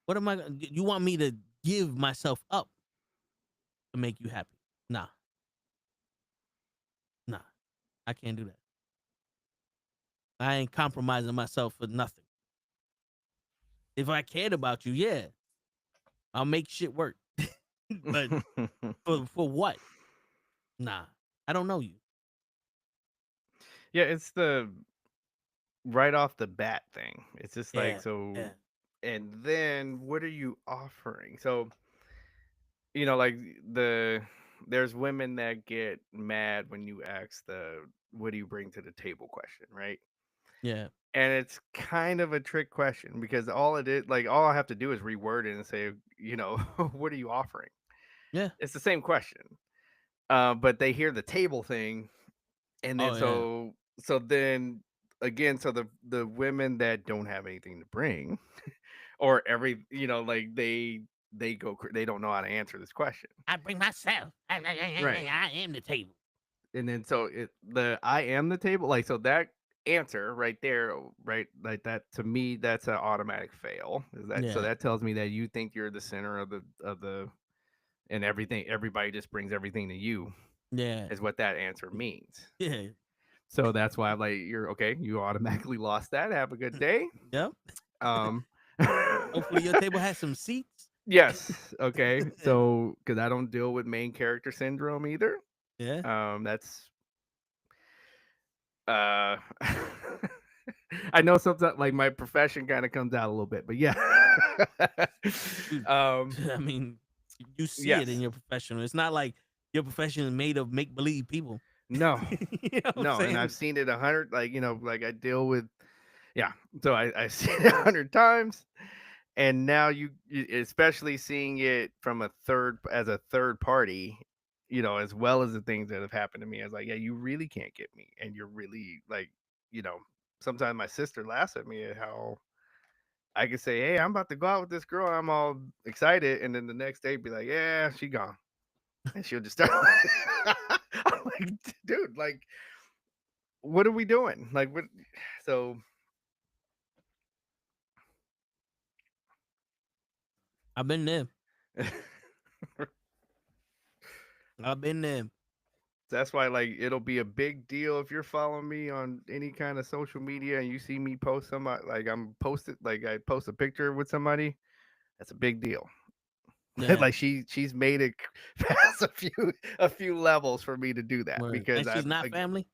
[SPEAKER 2] What am I? You want me to give myself up to make you happy? Nah, I can't do that. I ain't compromising myself for nothing. If I cared about you, yeah, I'll make shit work. But for what? Nah, I don't know you.
[SPEAKER 6] Yeah, it's the right off the bat thing. It's just like, and then what are you offering? So, like there's women that get mad when you ask what do you bring to the table question, right?
[SPEAKER 2] Yeah.
[SPEAKER 6] And it's kind of a trick question because all I have to do is reword it and say, what are you offering?
[SPEAKER 2] Yeah.
[SPEAKER 6] It's the same question. But they hear the table thing. And then so then again, so the women that don't have anything to bring or they don't know how to answer this question.
[SPEAKER 2] I bring myself.
[SPEAKER 6] Right.
[SPEAKER 2] I am the table.
[SPEAKER 6] And then so I am the table, like, so that answer right there, right, like that, to me, that's an automatic fail. So that tells me that you think you're the center of the and everybody just brings everything to you.
[SPEAKER 2] Yeah,
[SPEAKER 6] is what that answer means.
[SPEAKER 2] Yeah.
[SPEAKER 6] So that's why I'm like, you're okay, you automatically lost that. Have a good day.
[SPEAKER 2] Yep.
[SPEAKER 6] Hopefully
[SPEAKER 2] your table has some seats.
[SPEAKER 6] Yes. Okay. So, because I don't deal with main character syndrome either.
[SPEAKER 2] Yeah.
[SPEAKER 6] That's uh I know sometimes like my profession kind of comes out a little bit, but yeah.
[SPEAKER 2] Dude,
[SPEAKER 6] um
[SPEAKER 2] I mean, you see it in
[SPEAKER 6] yes.
[SPEAKER 2] your professional. It's not like your profession is made of make believe people.
[SPEAKER 6] No.
[SPEAKER 2] You know what I'm
[SPEAKER 6] No, and I've
[SPEAKER 2] saying?
[SPEAKER 6] seen it 100, like, like I deal with, yeah. So I've seen it 100 times, and now especially seeing it from as a third party, as well as the things that have happened to me, I was like, yeah, you really can't get me, and you're really like, you know, sometimes my sister laughs at me at how I can say, hey, I'm about to go out with this girl, I'm all excited, and then the next day be like, yeah, she gone, and she'll just start. I'm like, dude, like, what are we doing? Like, what? So
[SPEAKER 2] I've been there. I've been there.
[SPEAKER 6] that's why, like, it'll be a big deal if you're following me on any kind of social media and you see me post somebody, like I post a picture with somebody. That's a big deal.
[SPEAKER 2] Yeah.
[SPEAKER 6] Like she's made it past a few levels for me to do that
[SPEAKER 2] Word.
[SPEAKER 6] because
[SPEAKER 2] And she's
[SPEAKER 6] I'm
[SPEAKER 2] not
[SPEAKER 6] like,
[SPEAKER 2] family.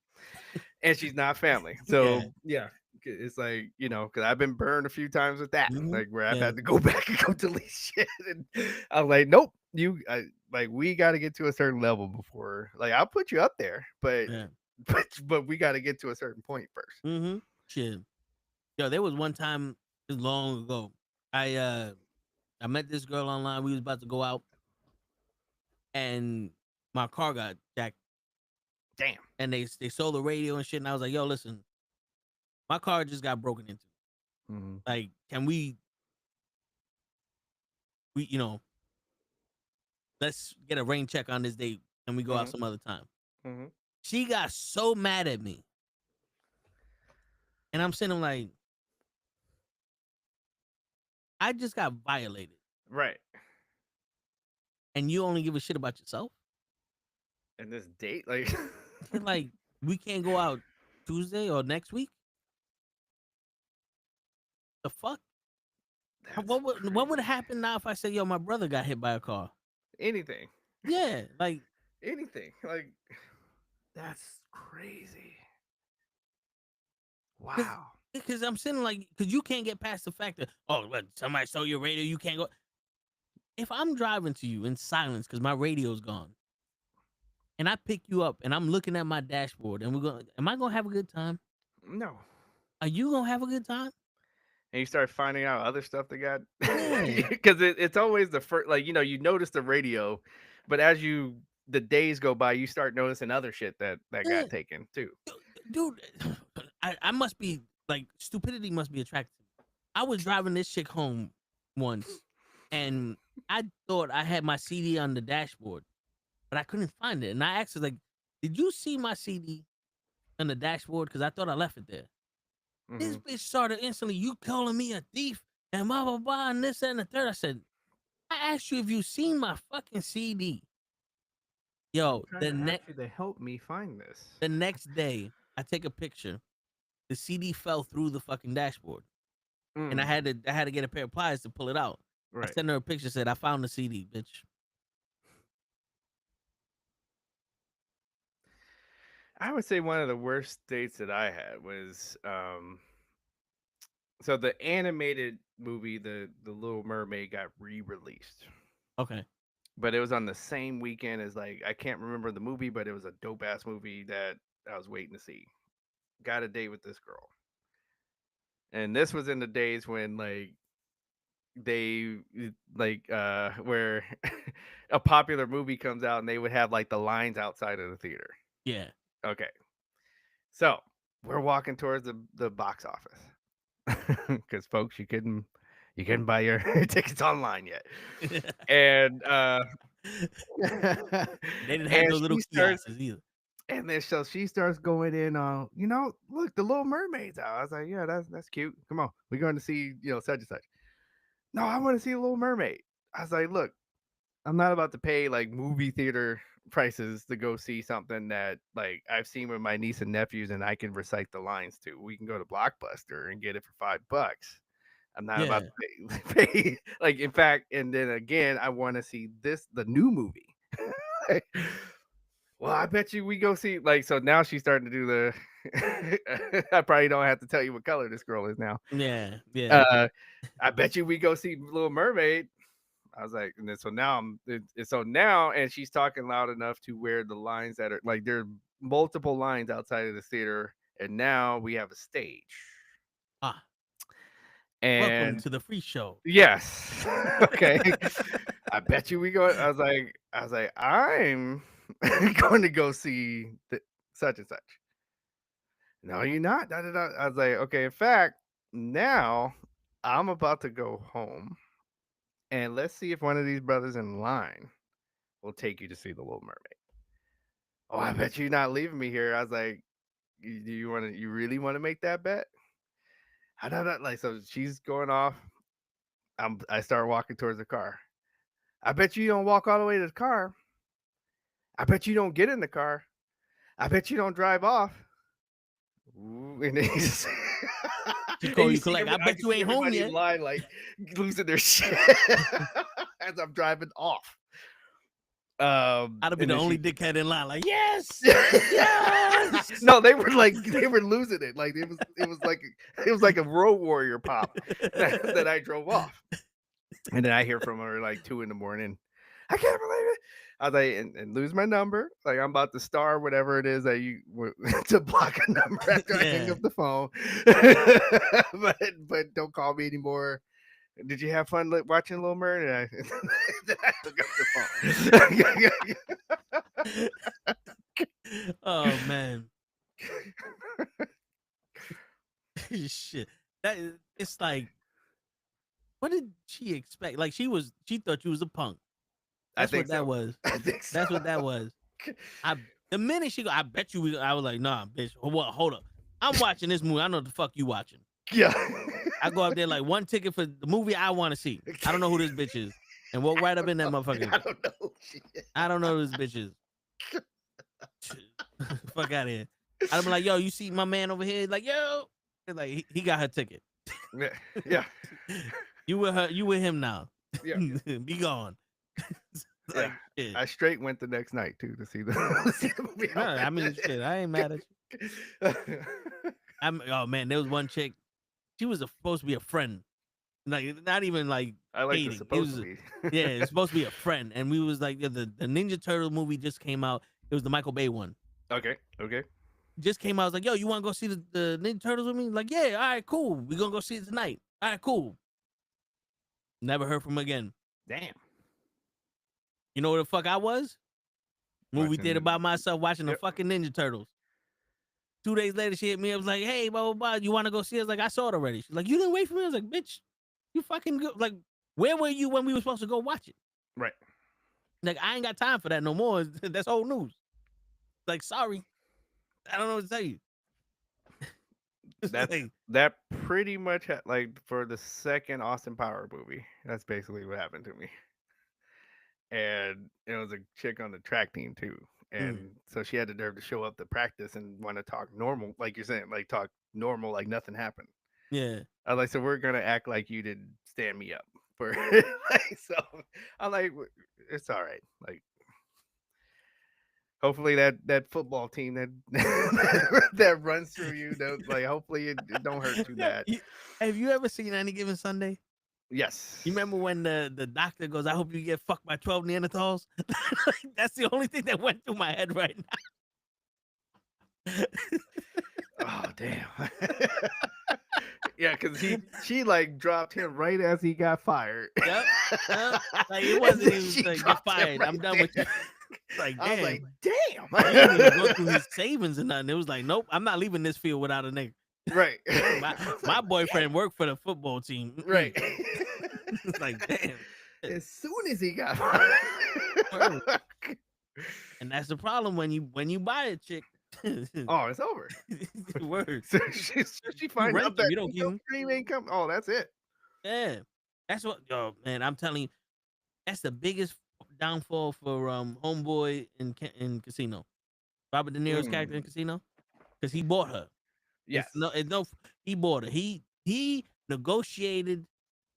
[SPEAKER 6] and she's not family.
[SPEAKER 2] Yeah.
[SPEAKER 6] So yeah, it's like, because I've been burned a few times with that,
[SPEAKER 2] Mhm.
[SPEAKER 6] like where I've
[SPEAKER 2] Yeah.
[SPEAKER 6] had to go back and go delete shit, and I'm like, nope, like we got to get to a certain level before, like I'll put you up there, but
[SPEAKER 2] Yeah.
[SPEAKER 6] but we got to get to a certain point first.
[SPEAKER 2] Mm-hmm. Shit. Yo, there was one time long ago. I met this girl online. We was about to go out, and my car got jacked,
[SPEAKER 6] Damn.
[SPEAKER 2] and they sold the radio and shit. And I was like, yo, listen, my car just got broken into.
[SPEAKER 6] Mm-hmm.
[SPEAKER 2] Like, can we let's get a rain check on this date and we go out
[SPEAKER 6] Mm-hmm.
[SPEAKER 2] some other time.
[SPEAKER 6] Mm-hmm.
[SPEAKER 2] She got so mad at me. And I'm sitting like, I just got violated.
[SPEAKER 6] Right.
[SPEAKER 2] And you only give a shit about yourself?
[SPEAKER 6] And this date, like,
[SPEAKER 2] Like, we can't go out Tuesday or next week? The fuck? What would happen now if I said, yo, my brother got hit by a car?
[SPEAKER 6] anything,
[SPEAKER 2] Yeah, like
[SPEAKER 6] anything, like, that's crazy. Wow.
[SPEAKER 2] because I'm sitting like, because you can't get past the fact that, oh, what, somebody stole your radio, you can't go. If I'm driving to you in silence because my radio's gone, and I pick you up and I'm looking at my dashboard and am I gonna have a good time?
[SPEAKER 6] No.
[SPEAKER 2] Are you gonna have a good time?
[SPEAKER 6] And you start finding out other stuff they got,
[SPEAKER 2] Yeah.
[SPEAKER 6] because it's always the first, like, you notice the radio, but as the days go by, you start noticing other shit that
[SPEAKER 2] Yeah.
[SPEAKER 6] got taken too.
[SPEAKER 2] Dude, I must be like, stupidity must be attractive. I was driving this chick home once, and I thought I had my CD on the dashboard, but I couldn't find it. And I asked her, like, did you see my CD on the dashboard? Because I thought I left it there.
[SPEAKER 6] Mm-hmm.
[SPEAKER 2] This bitch started instantly, you calling me a thief and blah, blah, blah, and this and the third. I said, I asked you if you seen my fucking CD. Yo,
[SPEAKER 6] to help me find this.
[SPEAKER 2] the next day, I take a picture. The CD fell through the fucking dashboard. And I had to get a pair of pliers to pull it out.
[SPEAKER 6] Right.
[SPEAKER 2] I sent her a picture, said, I found the CD, bitch.
[SPEAKER 6] I would say one of the worst dates that I had was so the animated movie, the Little Mermaid, got re-released.
[SPEAKER 2] Okay.
[SPEAKER 6] But it was on the same weekend as, like, I can't remember the movie, but it was a dope ass movie that I was waiting to see. Got a date with this girl. And this was in the days when, like, they where a popular movie comes out and they would have, like, the lines outside of the theater.
[SPEAKER 2] Yeah.
[SPEAKER 6] Okay. So we're walking towards the box office because, folks, you couldn't buy your tickets online yet, and
[SPEAKER 2] They didn't have
[SPEAKER 6] and
[SPEAKER 2] those little
[SPEAKER 6] she starts,
[SPEAKER 2] kiosks either.
[SPEAKER 6] and then so she starts going in on, look, the Little Mermaid's out. I was like, yeah, that's cute. Come on, we're going to see, such and such. No, I want to see Little Mermaid. I was like, look, I'm not about to pay, like, movie theater prices to go see something that, like, I've seen with my niece and nephews and I can recite the lines to. We can go to Blockbuster and get it for $5. I'm not about to pay. Like, in fact, and then again, I want to see the new movie. Well, I bet you we go see, like, so now she's starting to do the. I probably don't have to tell you what color this girl is now.
[SPEAKER 2] Yeah, yeah.
[SPEAKER 6] I bet you we go see Little Mermaid. I was like, and then so now and she's talking loud enough to where the lines that are like there are multiple lines outside of the theater, and now we have a stage.
[SPEAKER 2] Welcome
[SPEAKER 6] And
[SPEAKER 2] to the free show.
[SPEAKER 6] Yes. Okay. I bet you we go. I was like, I'm going to go see such and such. No, you're not. Da, da, da. I was like, okay. In fact, now I'm about to go home, and let's see if one of these brothers in line will take you to see the Little Mermaid. Oh, I bet you're not leaving me here. I was like, you really want to make that bet? I don't like. So she's going off. I start walking towards the car. I bet you don't walk all the way to the car. I bet you don't get in the car. I bet you don't drive off. Ooh, and then he's
[SPEAKER 2] she call you collect. I bet you ain't home yet.
[SPEAKER 6] In line, like losing their shit as I'm driving off.
[SPEAKER 2] I'd have been the only dickhead in line. Like, yes, yes.
[SPEAKER 6] No, they were losing it. Like it was like a road warrior pop that I drove off. And then I hear from her like 2 a.m. I can't believe it. I was like, and lose my number. Like I'm about to star whatever it is that you to block a number after I hang up the phone. but don't call me anymore. Did you have fun watching Little Mermaid? Then I hung up the
[SPEAKER 2] phone. Oh man. Shit. It's like, what did she expect? Like she thought you was a punk. That's what that was.
[SPEAKER 6] I think so.
[SPEAKER 2] That's what that was. The minute she go, I bet you I was like, nah, bitch. What? Hold up. I'm watching this movie. I know what the fuck you watching.
[SPEAKER 6] Yeah.
[SPEAKER 2] I go up there like one ticket for the movie I want to see. I don't know who this bitch is. And walk right up in that motherfucker.
[SPEAKER 6] I don't know who she is.
[SPEAKER 2] I don't know who this bitch is. Fuck out of here. I'd be like, yo, you see my man over here? Like, yo. Like, he got her ticket.
[SPEAKER 6] Yeah.
[SPEAKER 2] You with her? You with him now?
[SPEAKER 6] Yeah.
[SPEAKER 2] Be gone.
[SPEAKER 6] Like, yeah. I straight went the next night too to see the movie.
[SPEAKER 2] No, I mean, shit, I ain't mad at you. Oh man, there was one chick. She was supposed to be a friend, like not even like
[SPEAKER 6] I like dating. Supposed to be.
[SPEAKER 2] Yeah, it's supposed to be a friend, and we was like, the Ninja Turtle movie just came out. It was the Michael Bay one.
[SPEAKER 6] Okay.
[SPEAKER 2] Just came out. I was like, yo, you want to go see the Ninja Turtles with me? Like, yeah, all right, cool. We're gonna go see it tonight. All right, cool. Never heard from him again.
[SPEAKER 6] Damn.
[SPEAKER 2] You know where the fuck I was? Movie theater by myself watching the fucking Ninja Turtles. 2 days later, she hit me. I was like, hey, blah, blah, blah. You want to go see it? I was like, I saw it already. She's like, you didn't wait for me? I was like, bitch, you fucking go. Like, where were you when we were supposed to go watch it?
[SPEAKER 6] Right.
[SPEAKER 2] Like, I ain't got time for that no more. That's old news. Like, sorry. I don't know what to tell you.
[SPEAKER 6] That pretty much like for the second Austin Power movie. That's basically what happened to me. And it was a chick on the track team too. And so she had the nerve to show up to practice and want to talk normal, like you're saying, like talk normal, like nothing happened.
[SPEAKER 2] Yeah.
[SPEAKER 6] I was like, so we're gonna act like you didn't stand me up for so I'm like, it's all right. Like hopefully that football team that runs through you, like hopefully it don't hurt too bad.
[SPEAKER 2] Have you ever seen Any Given Sunday?
[SPEAKER 6] Yes.
[SPEAKER 2] You remember when the doctor goes, I hope you get fucked by 12 Neanderthals? That's the only thing that went through my head right now.
[SPEAKER 6] Oh, damn. Yeah, because she like dropped him right as he got fired.
[SPEAKER 2] Yep. Like it wasn't even like, get fired. Right I'm done with you. Like, damn.
[SPEAKER 6] I was like, damn.
[SPEAKER 2] I didn't even go through his savings and nothing. It was like, nope, I'm not leaving this field without a nigga.
[SPEAKER 6] Right.
[SPEAKER 2] My boyfriend worked for the football team.
[SPEAKER 6] Right.
[SPEAKER 2] It's like, damn.
[SPEAKER 6] As soon as he got fired.
[SPEAKER 2] And that's the problem when you buy a chick.
[SPEAKER 6] Oh, it's over.
[SPEAKER 2] Word.
[SPEAKER 6] So she finds out that
[SPEAKER 2] you don't keep
[SPEAKER 6] cream ain't come. Oh, that's it.
[SPEAKER 2] Yeah. That's what man, I'm telling you, that's the biggest downfall for Homeboy in Casino. Robert De Niro's character in Casino. Because he bought her.
[SPEAKER 6] Yes.
[SPEAKER 2] He bought her. He negotiated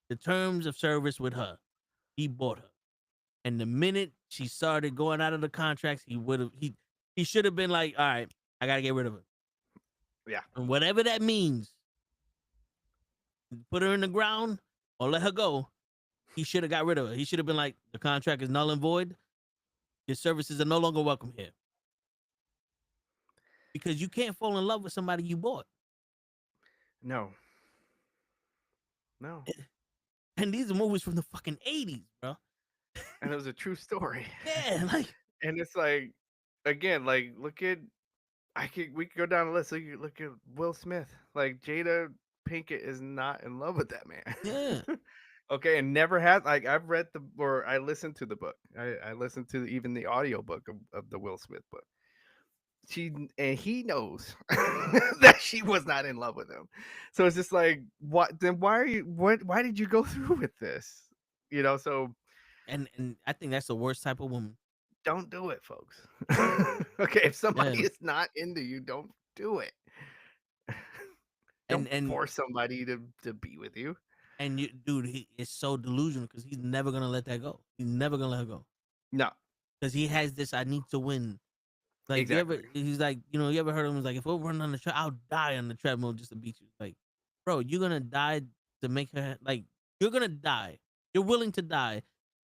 [SPEAKER 2] the terms of service with her. He bought her. And the minute she started going out of the contracts, he should have been like, all right, I gotta get rid of her.
[SPEAKER 6] Yeah.
[SPEAKER 2] And whatever that means, put her in the ground or let her go. He should have got rid of her. He should have been like, the contract is null and void. Your services are no longer welcome here. Because you can't fall in love with somebody you bought.
[SPEAKER 6] No.
[SPEAKER 2] And these are movies from the fucking 80s, bro.
[SPEAKER 6] And it was a true story.
[SPEAKER 2] Yeah, like.
[SPEAKER 6] And it's like, again, like, we could go down the list. Look at Will Smith. Like, Jada Pinkett is not in love with that man.
[SPEAKER 2] Yeah.
[SPEAKER 6] Okay, and never has. Like, I listened to the book. I listened to even the audio book of the Will Smith book. He knows that she was not in love with him. So it's just like, what? Then why did you go through with this? So.
[SPEAKER 2] And I think that's the worst type of woman.
[SPEAKER 6] Don't do it, folks. Okay, if somebody is not into you, don't do it. Don't force somebody to be with you.
[SPEAKER 2] And dude, he is so delusional because he's never gonna let that go. He's never gonna let her go.
[SPEAKER 6] No,
[SPEAKER 2] because he has this. I need to win. Like,
[SPEAKER 6] exactly.
[SPEAKER 2] He's like, you ever heard him? He's like, if we're running on the treadmill, I'll die on the treadmill just to beat you. Like, bro, you're gonna die to make her, like, you're gonna die. You're willing to die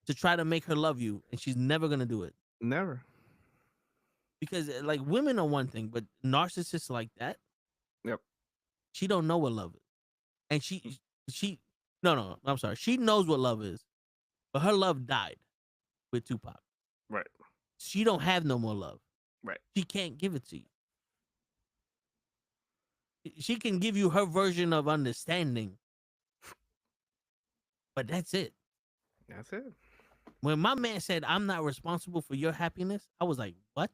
[SPEAKER 2] to try to make her love you, and she's never gonna do it.
[SPEAKER 6] Never.
[SPEAKER 2] Because like, women are one thing, but narcissists like that.
[SPEAKER 6] Yep.
[SPEAKER 2] She don't know what love is, and no, I'm sorry. She knows what love is, but her love died with Tupac.
[SPEAKER 6] Right.
[SPEAKER 2] She don't have no more love.
[SPEAKER 6] Right.
[SPEAKER 2] She can't give it to you. She can give you her version of understanding, but that's it.
[SPEAKER 6] That's it.
[SPEAKER 2] When my man said, I'm not responsible for your happiness, I was like, what?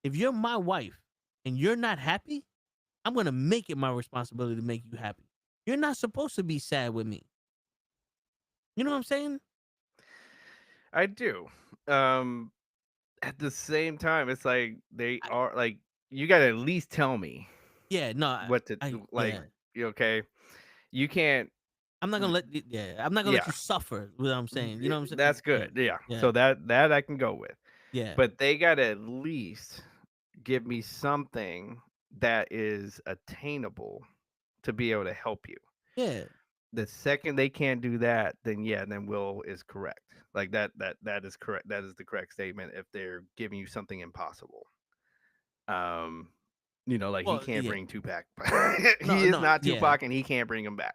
[SPEAKER 2] If you're my wife and you're not happy, I'm going to make it my responsibility to make you happy. You're not supposed to be sad with me. You know what I'm saying?
[SPEAKER 6] I do. At the same time, it's like you got to at least tell me.
[SPEAKER 2] Yeah, no.
[SPEAKER 6] What to do. Like, okay, you can't.
[SPEAKER 2] I'm not gonna let. I'm not gonna let you suffer. What I'm saying, you know what I'm saying.
[SPEAKER 6] That's good. Yeah. So that I can go with.
[SPEAKER 2] Yeah.
[SPEAKER 6] But they got to at least give me something that is attainable to be able to help you.
[SPEAKER 2] Yeah.
[SPEAKER 6] The second they can't do that, then Will is correct. Like that is correct. That is the correct statement. If they're giving you something impossible. He can't bring Tupac. He is not Tupac, and he can't bring him back.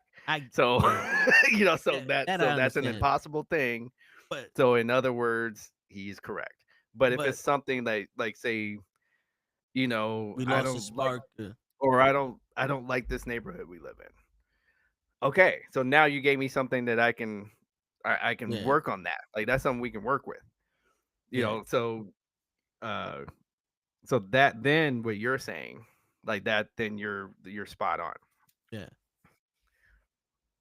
[SPEAKER 6] So that's an impossible thing.
[SPEAKER 2] But
[SPEAKER 6] so in other words, he's correct. But if it's something like say,
[SPEAKER 2] we lost a spark,
[SPEAKER 6] or I don't like this neighborhood we live in. Okay, so now you gave me something that I can work on that. Like, that's something we can work with. So that then what you're saying, like that, then you're spot on.
[SPEAKER 2] Yeah.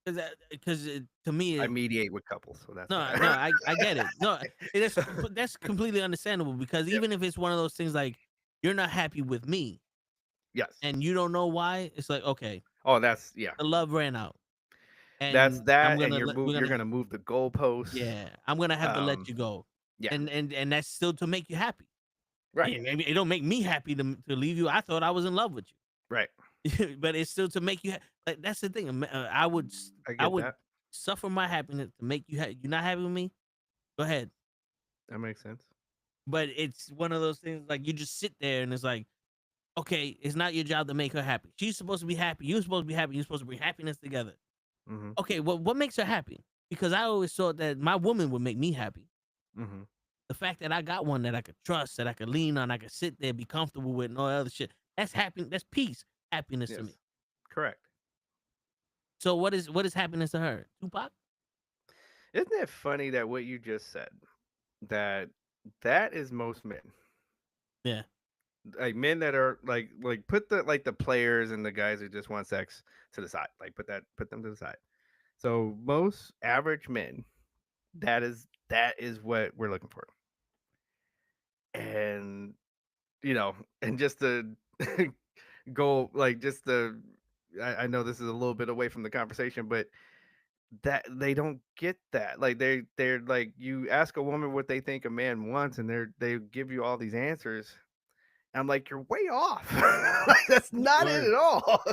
[SPEAKER 2] Because to me,
[SPEAKER 6] I mediate with couples, so that's
[SPEAKER 2] I get it. No, that's completely understandable, because even if it's one of those things like you're not happy with me,
[SPEAKER 6] yes,
[SPEAKER 2] and you don't know why, it's like, okay,
[SPEAKER 6] that's
[SPEAKER 2] the love ran out.
[SPEAKER 6] And that's that, and you're gonna move the goalposts.
[SPEAKER 2] Yeah, I'm gonna have to let you go.
[SPEAKER 6] Yeah,
[SPEAKER 2] and that's still to make you happy.
[SPEAKER 6] Right.
[SPEAKER 2] Maybe it don't make me happy to leave you. I thought I was in love with you.
[SPEAKER 6] Right.
[SPEAKER 2] But it's still to make you like, that's the thing. I would suffer my happiness to make you happy. You're not happy with me? Go ahead.
[SPEAKER 6] That makes sense.
[SPEAKER 2] But it's one of those things, like, you just sit there and it's like, okay, it's not your job to make her happy. She's supposed to be happy. You're supposed to be happy. You're supposed to bring happiness together.
[SPEAKER 6] Mm-hmm.
[SPEAKER 2] Okay, well, what makes her happy? Because I always thought that my woman would make me happy.
[SPEAKER 6] Mm-hmm.
[SPEAKER 2] The fact that I got one that I could trust, that I could lean on, I could sit there, be comfortable with, and all that other shit. That's happy. That's peace, happiness to me.
[SPEAKER 6] Correct.
[SPEAKER 2] So what is happiness to her? Tupac?
[SPEAKER 6] Isn't it funny that what you just said, that is most men?
[SPEAKER 2] Yeah.
[SPEAKER 6] Like, men that are like put the players and the guys who just want sex to the side. Like, put them to the side. So most average men, that is what we're looking for. And and just to go, like, just to I know this is a little bit away from the conversation, but that they don't get that. Like they're like, you ask a woman what they think a man wants, and they give you all these answers. I'm like, you're way off. Like, that's not it at all.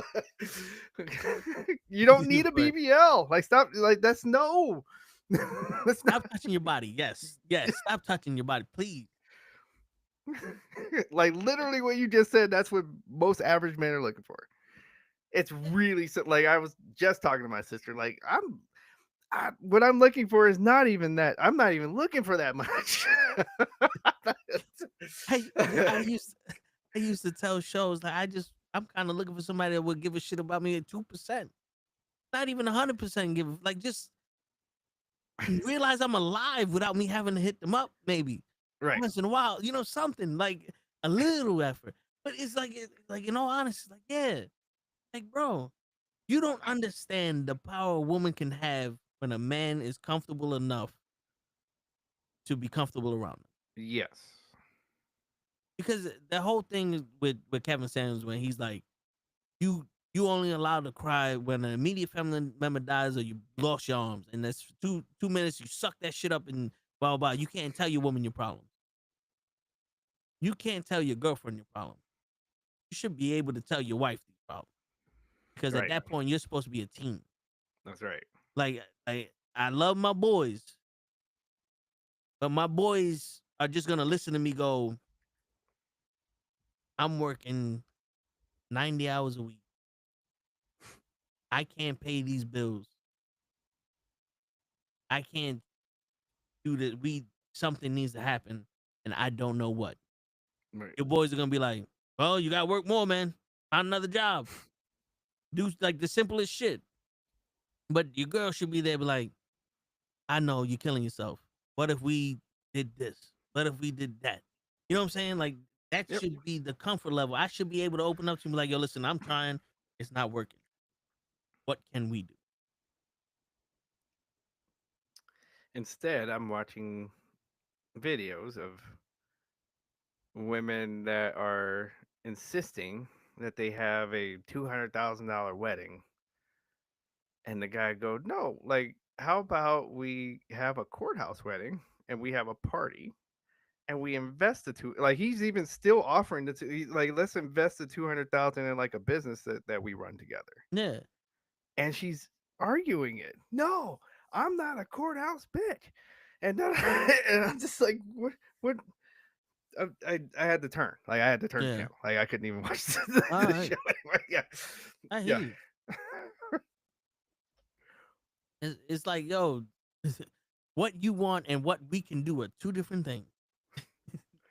[SPEAKER 6] You don't need a BBL. Like, stop. Like, that's no.
[SPEAKER 2] That's stop touching your body. Yes, yes. Stop touching your body, please.
[SPEAKER 6] Like, literally, what you just said. That's what most average men are looking for. It's really like, I was just talking to my sister. Like, what I'm looking for is not even that. I'm not even looking for that much.
[SPEAKER 2] I used to tell shows like I'm kind of looking for somebody that would give a shit about me at 2%, not even 100% give. Like, just realize I'm alive without me having to hit them up. Maybe once in a while, something like a little effort. But it's like in all honesty, like, yeah, like, bro, you don't understand the power a woman can have when a man is comfortable enough to be comfortable around them.
[SPEAKER 6] Yes.
[SPEAKER 2] Because the whole thing with Kevin Samuels, when he's like, you only allowed to cry when an immediate family member dies or you lost your arms, and that's 2 minutes, you suck that shit up and blah, blah, blah. You can't tell your woman your problems. You can't tell your girlfriend your problems. You should be able to tell your wife these problems. Because at that point, you're supposed to be a team.
[SPEAKER 6] That's right.
[SPEAKER 2] Like, I love my boys, but my boys are just going to listen to me go, I'm working 90 hours a week. I can't pay these bills. I can't do this. Something needs to happen, and I don't know what. Right. Your boys are going to be like, well, you got to work more, man. Find another job. Do like the simplest shit. But your girl should be there, be like, I know you're killing yourself. What if we did this? What if we did that? You know what I'm saying? Like, that should be the comfort level. I should be able to open up to you and be like, yo, listen, I'm trying. It's not working. What can we do?
[SPEAKER 6] Instead, I'm watching videos of women that are insisting that they have a $200,000 wedding. And the guy go, no, like, how about we have a courthouse wedding and we have a party and we invest like, he's even still offering like, let's invest the 200,000 in like a business that we run together.
[SPEAKER 2] Yeah.
[SPEAKER 6] And she's arguing it. No, I'm not a courthouse bitch. And then, and I'm just like, what? I had to turn. Like, I had to turn the channel. Like, I couldn't even watch the show anymore. Yeah.
[SPEAKER 2] I hear you. It's like, yo, what you want and what we can do are two different things.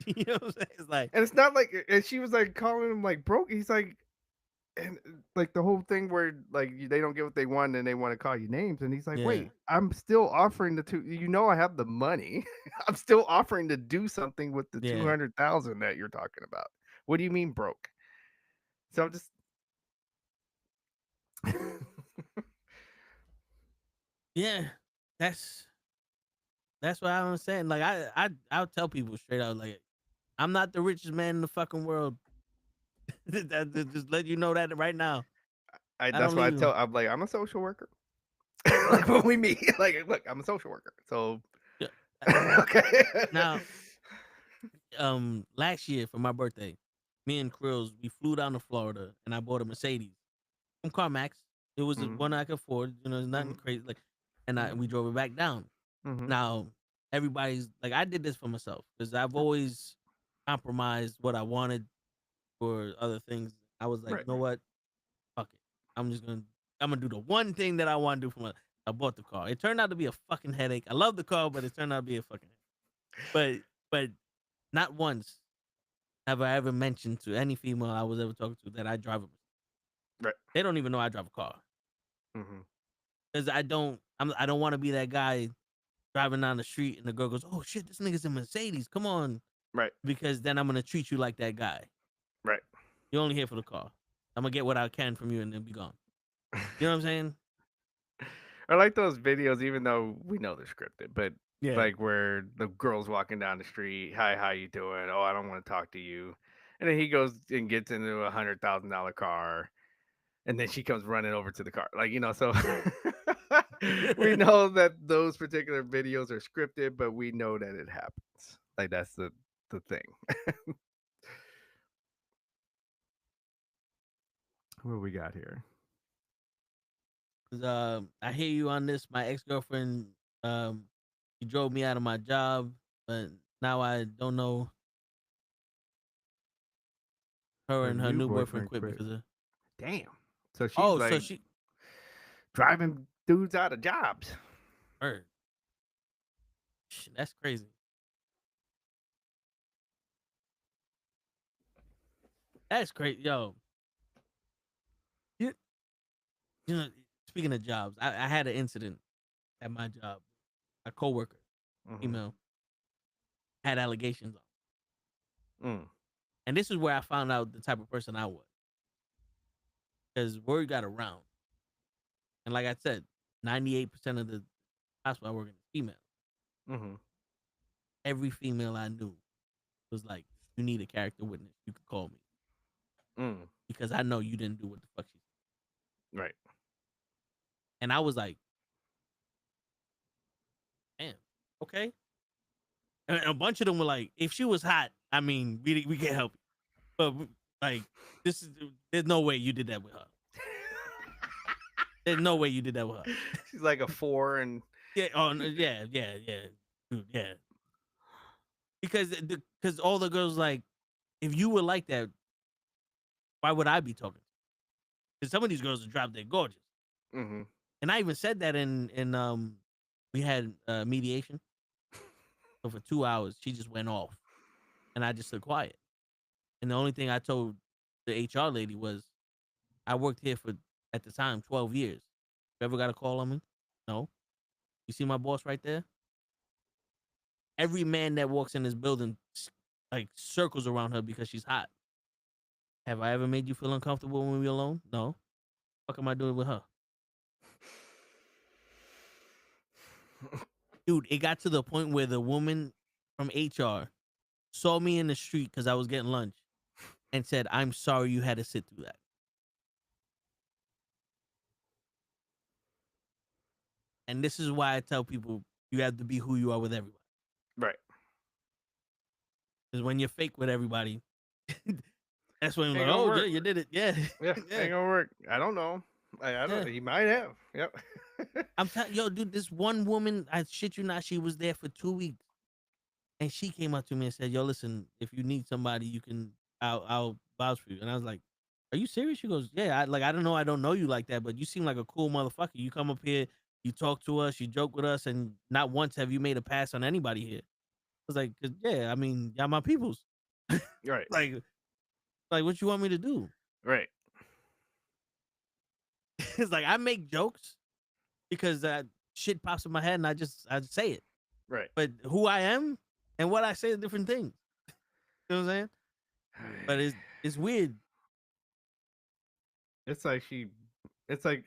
[SPEAKER 2] You know what I'm saying? It's like,
[SPEAKER 6] and it's not like, and she was like calling him like broke. He's like, and like the whole thing where like they don't get what they want and they want to call you names, and he's like, wait, I'm still offering I have the money. I'm still offering to do something with the 200,000 that you're talking about. What do you mean broke? So I'm just
[SPEAKER 2] yeah, that's what I don't understand. Like, I'll tell people straight out, like, I'm not the richest man in the fucking world. Just let you know that right now.
[SPEAKER 6] That's why I'm like, I'm a social worker. Like, when we meet, like, look, I'm a social worker. So okay.
[SPEAKER 2] Now, last year for my birthday, me and kryllzzz, we flew down to Florida and I bought a Mercedes from CarMax. It was one I could afford, nothing crazy. Like, and we drove it back down. Now, everybody's like, I did this for myself because I've always compromised what I wanted for other things. I was like, you know what? Fuck it. I'm gonna do the one thing that I want to do for my. I bought the car. It turned out to be a fucking headache. I love the car, but it turned out to be a fucking headache. But not once have I ever mentioned to any female I was ever talking to that I drive a.
[SPEAKER 6] Right.
[SPEAKER 2] They don't even know I drive a car. Because I don't want to be that guy driving down the street and the girl goes, oh shit, this nigga's a Mercedes. Come on.
[SPEAKER 6] Right.
[SPEAKER 2] Because then I'm gonna treat you like that guy.
[SPEAKER 6] Right.
[SPEAKER 2] You're only here for the car. I'm gonna get what I can from you and then be gone. You know what I'm saying?
[SPEAKER 6] I like those videos, even though we know they're scripted, but like where the girl's walking down the street, hi, how you doing? Oh, I don't want to talk to you. And then he goes and gets into $100,000 car. And then she comes running over to the car. Like, so we know that those particular videos are scripted, but we know that it happens. Like, that's the thing. What we got here?
[SPEAKER 2] I hear you on this. My ex-girlfriend, she drove me out of my job, but now I don't know. Her and her new boyfriend quit because of.
[SPEAKER 6] Damn. So she's
[SPEAKER 2] so she
[SPEAKER 6] driving dudes out of jobs.
[SPEAKER 2] Her. That's crazy. That's crazy, yo. You know, speaking of jobs, I had an incident at my job. A coworker, female, had allegations on. And this is where I found out the type of person I was. Because word got around. And like I said, 98% of the hospital I work in is female. Every female I knew was like, you need a character witness. You could call me. Because I know you didn't do what the fuck she said.
[SPEAKER 6] Right.
[SPEAKER 2] And I was like, damn, okay. And a bunch of them were like, if she was hot, I mean, we can't help you. But like, there's no way you did that with her. There's no way you did that with her.
[SPEAKER 6] She's like a 4 and
[SPEAKER 2] yeah, dude, yeah. Because all the girls like, if you were like that, why would I be talking? Because some of these girls are drop dead gorgeous. And I even said that in we had mediation. So for 2 hours, she just went off, and I just stood quiet. And the only thing I told the HR lady was, I worked here for, at the time, 12 years. You ever got a call on me? No. You see my boss right there? Every man that walks in this building, like, circles around her because she's hot. Have I ever made you feel uncomfortable when we're alone? No. What am I doing with her? Dude, it got to the point where the woman from HR saw me in the street because I was getting lunch and said, I'm sorry you had to sit through that. And this is why I tell people you have to be who you are with everybody.
[SPEAKER 6] Right.
[SPEAKER 2] Because when you're fake with everybody, that's when you're like, oh, yeah, you did it. Yeah.
[SPEAKER 6] Yeah, ain't gonna work. I don't know. I don't know. He might have. Yep.
[SPEAKER 2] I'm telling yo, dude, this one woman, I shit you not, she was there for 2 weeks. And she came up to me and said, yo, listen, if you need somebody, you can, I'll vouch for you. And I was like, are you serious? She goes, yeah, I don't know. I don't know you like that, but you seem like a cool motherfucker. You come up here, you talk to us, you joke with us, and not once have you made a pass on anybody here. I was like, yeah, I mean, y'all my peoples.
[SPEAKER 6] Right.
[SPEAKER 2] like what you want me to do?
[SPEAKER 6] Right.
[SPEAKER 2] It's like, I make jokes because shit pops in my head and I say it.
[SPEAKER 6] Right.
[SPEAKER 2] But who I am and what I say are different things. You know what I'm saying? But it's weird.
[SPEAKER 6] It's like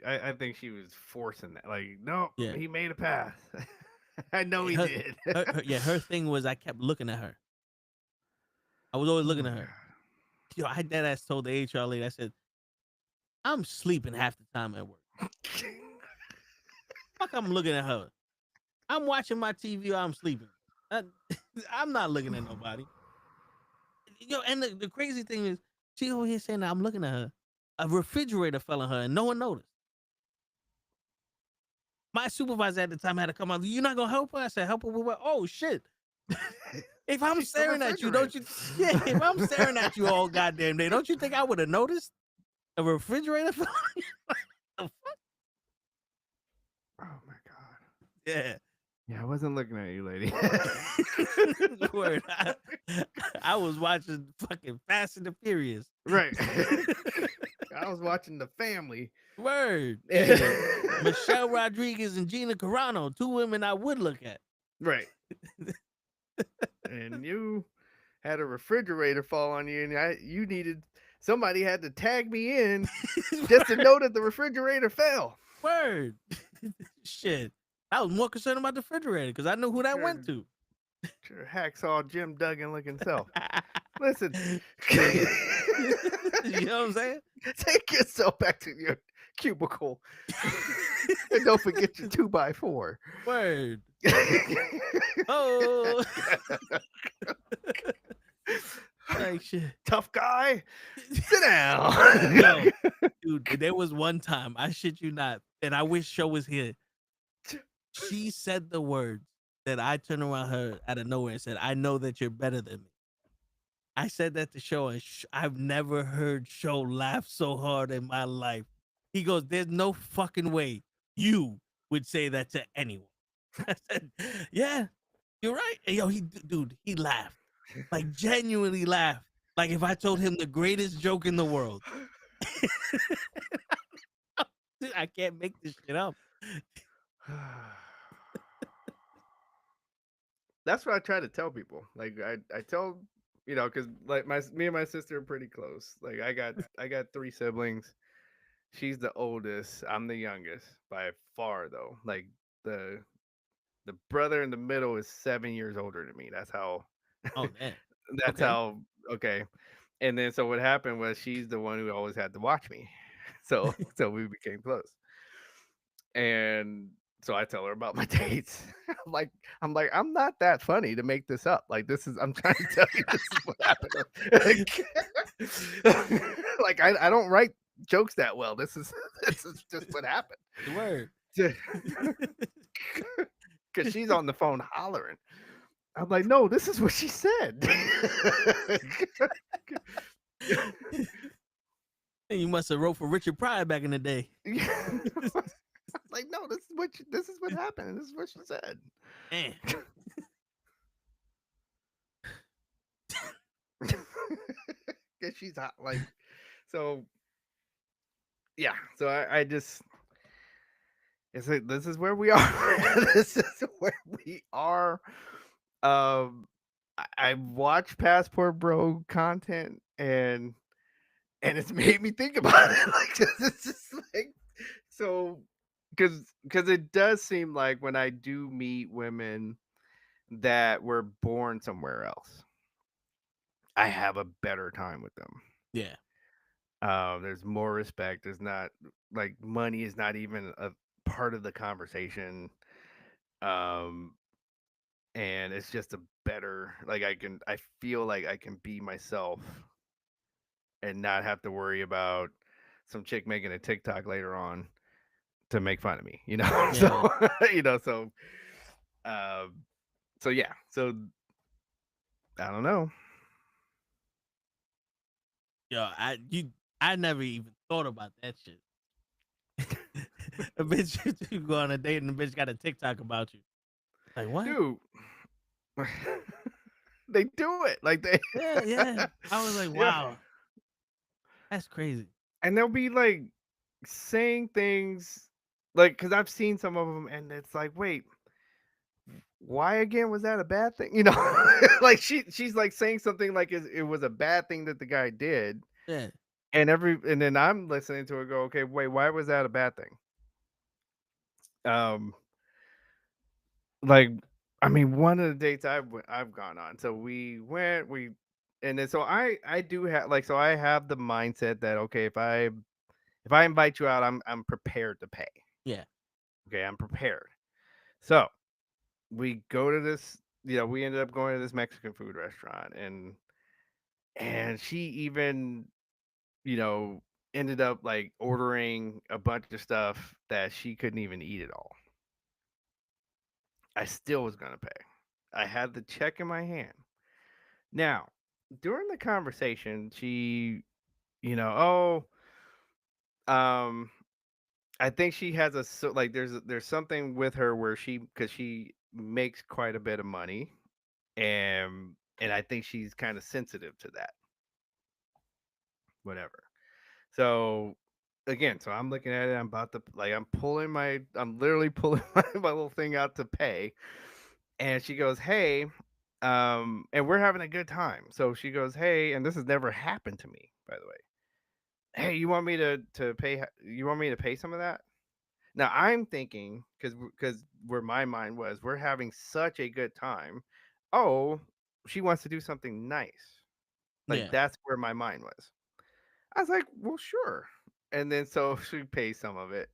[SPEAKER 6] I think she was forcing that. Like, no, he made a pass. I know he did.
[SPEAKER 2] Her thing was I kept looking at her. I was always looking at her. Yo, I dead ass told the HR lady, I said, I'm sleeping half the time at work. Fuck, I'm looking at her. I'm watching my TV or I'm sleeping. I'm not looking at nobody. Yo, and the crazy thing is, she over here saying that I'm looking at her. A refrigerator fell on her and no one noticed. My supervisor at the time had to come out. You're not gonna help her? I said, help her with what? Oh shit. If I'm staring at you, don't you? Yeah, if I'm staring at you all goddamn day, don't you think I would have noticed a refrigerator fell on you? The fuck?
[SPEAKER 6] Oh my god.
[SPEAKER 2] Yeah.
[SPEAKER 6] Yeah, I wasn't looking at you, lady.
[SPEAKER 2] Word. I was watching fucking Fast and the Furious.
[SPEAKER 6] Right. I was watching The Family.
[SPEAKER 2] Word. Yeah. Michelle Rodriguez and Gina Carano, 2 women I would look at.
[SPEAKER 6] Right. And you had a refrigerator fall on you, and somebody had to tag me in just to know that the refrigerator fell.
[SPEAKER 2] Word. Shit. I was more concerned about the refrigerator because I knew who that went to.
[SPEAKER 6] Sure, hacksaw Jim Duggan looking self. Listen.
[SPEAKER 2] You know what I'm saying?
[SPEAKER 6] Take yourself back to your cubicle. And don't forget your 2x4.
[SPEAKER 2] Word. Oh. Like shit.
[SPEAKER 6] Tough guy. Sit down.
[SPEAKER 2] Yo, dude, there was one time, I shit you not, and I wish Show was here. She said the words that I turned around her out of nowhere and said, I know that you're better than me. I said that to Show, and I've never heard Show laugh so hard in my life. He goes, there's no fucking way you would say that to anyone. I said, yeah, you're right. And yo, dude, he laughed. Like, genuinely laughed. Like, if I told him the greatest joke in the world. Dude, I can't make this shit up.
[SPEAKER 6] That's what I try to tell people. Like, I tell, because like me and my sister are pretty close. Like, I got 3 siblings. She's the oldest. I'm the youngest by far, though. Like, the brother in the middle is 7 years older than me. That's how.
[SPEAKER 2] Oh man.
[SPEAKER 6] That's
[SPEAKER 2] Okay.
[SPEAKER 6] how. Okay. And then so what happened was she's the one who always had to watch me. So we became close. And so I tell her about my dates. I'm like, I'm not that funny to make this up. Like, I'm trying to tell you this is what happened. Like, I don't write jokes that well. This is just what happened.
[SPEAKER 2] The word.
[SPEAKER 6] Because she's on the phone hollering. I'm like, no, this is what she said.
[SPEAKER 2] You must have wrote for Richard Pryor back in the day.
[SPEAKER 6] Like, no, this is what happened. This is what she said.
[SPEAKER 2] Man.
[SPEAKER 6] Cause she's hot, like, so. Yeah, so I just. It's like, this is where we are. This is where we are. I watch Passport Bro content and it's made me think about it. Like, it's just like, so, because it does seem like when I do meet women that were born somewhere else, I have a better time with them.
[SPEAKER 2] Yeah.
[SPEAKER 6] There's more respect. There's not, like, money is not even a part of the conversation. And it's just a better, like, I feel like I can be myself and not have to worry about some chick making a TikTok later on to make fun of me,
[SPEAKER 2] Yeah.
[SPEAKER 6] So, so yeah, so I don't know.
[SPEAKER 2] Yo, I never even thought about that shit. A bitch, you go on a date and the bitch got a TikTok about you. Like, what?
[SPEAKER 6] Dude. They do it. Like, they.
[SPEAKER 2] Yeah. I was like, wow. Yeah. That's crazy.
[SPEAKER 6] And they'll be like saying things like, because I've seen some of them and it's like, wait, why again was that a bad thing? Like, she's like saying something like it was a bad thing that the guy did.
[SPEAKER 2] Yeah.
[SPEAKER 6] And then I'm listening to her go, okay, wait, why was that a bad thing? Like, I mean, one of the dates I've gone on. So and then so I do have, like, so I have the mindset that, okay, if I invite you out, I'm prepared to pay.
[SPEAKER 2] Yeah.
[SPEAKER 6] Okay, I'm prepared. So we go to this, we ended up going to this Mexican food restaurant, and she even, ended up like ordering a bunch of stuff that she couldn't even eat it all. I still was gonna pay. I had the check in my hand. Now, during the conversation, she, I think she has like, there's something with her where because she makes quite a bit of money, and I think she's kind of sensitive to that. Whatever. So again, so I'm looking at it. I'm about to, like, I'm literally pulling my little thing out to pay, and she goes, "Hey," and we're having a good time. So she goes, "Hey," and this has never happened to me, by the way. "Hey, you want me to pay? You want me to pay some of that?" Now I'm thinking, because where my mind was, we're having such a good time. Oh, she wants to do something nice. Like that's where my mind was. I was like, well, sure. And then so she pays some of it,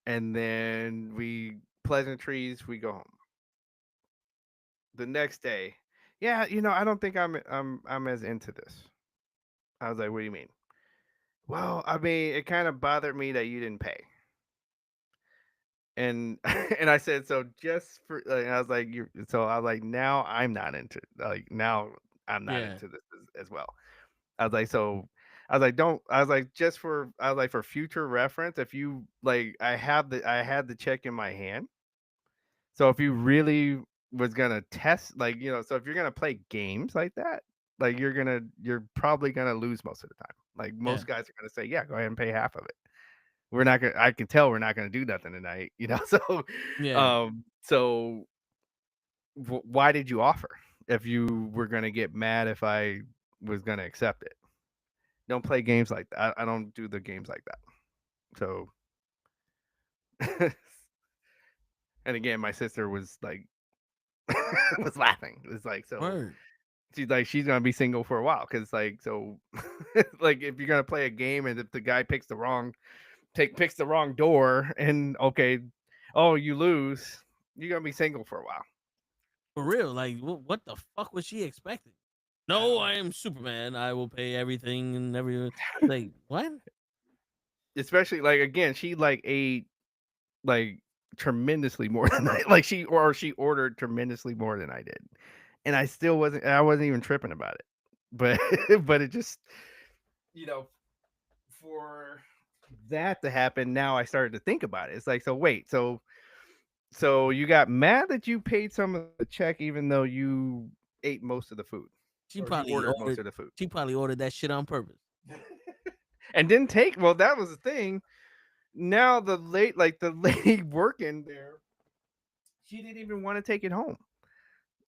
[SPEAKER 6] and then we pleasantries. We go home. The next day, yeah, I don't think I'm as into this. I was like, what do you mean? Well, I mean, it kind of bothered me that you didn't pay. And and I said, so just for, I was like, so I was like, now I'm not into, like, now I'm not into this as well. I was like, so I was like, don't, I was like, just for, I was like, for future reference, if you like, I had the check in my hand. So if you really was gonna test, like, so if you're gonna play games like that, like you're probably gonna lose most of the time. Like most guys are gonna say, yeah, go ahead and pay half of it. We're not gonna, I can tell we're not gonna do nothing tonight, so why did you offer if you were gonna get mad if I was gonna accept it? Don't play games like that. I don't do the games like that. So and again, my sister was like was laughing. It's like, so
[SPEAKER 2] Word.
[SPEAKER 6] she's like, she's gonna be single for a while, because like, so like if you're gonna play a game and if the guy picks the wrong door, and okay, oh, you lose, you're gonna be single for a while.
[SPEAKER 2] For real, like what the fuck was she expecting? No, I am Superman. I will pay everything and everything. Like what?
[SPEAKER 6] Especially like, again, she like ate like tremendously more than she ordered tremendously more than I did, and I wasn't even tripping about it, but but it just, for that to happen, now I started to think about it. It's like, so wait, so you got mad that you paid some of the check even though you ate most of the food.
[SPEAKER 2] She probably ordered most of the food. She probably ordered that shit on purpose.
[SPEAKER 6] And didn't take, well, that was the thing. Now the lady working there, she didn't even want to take it home.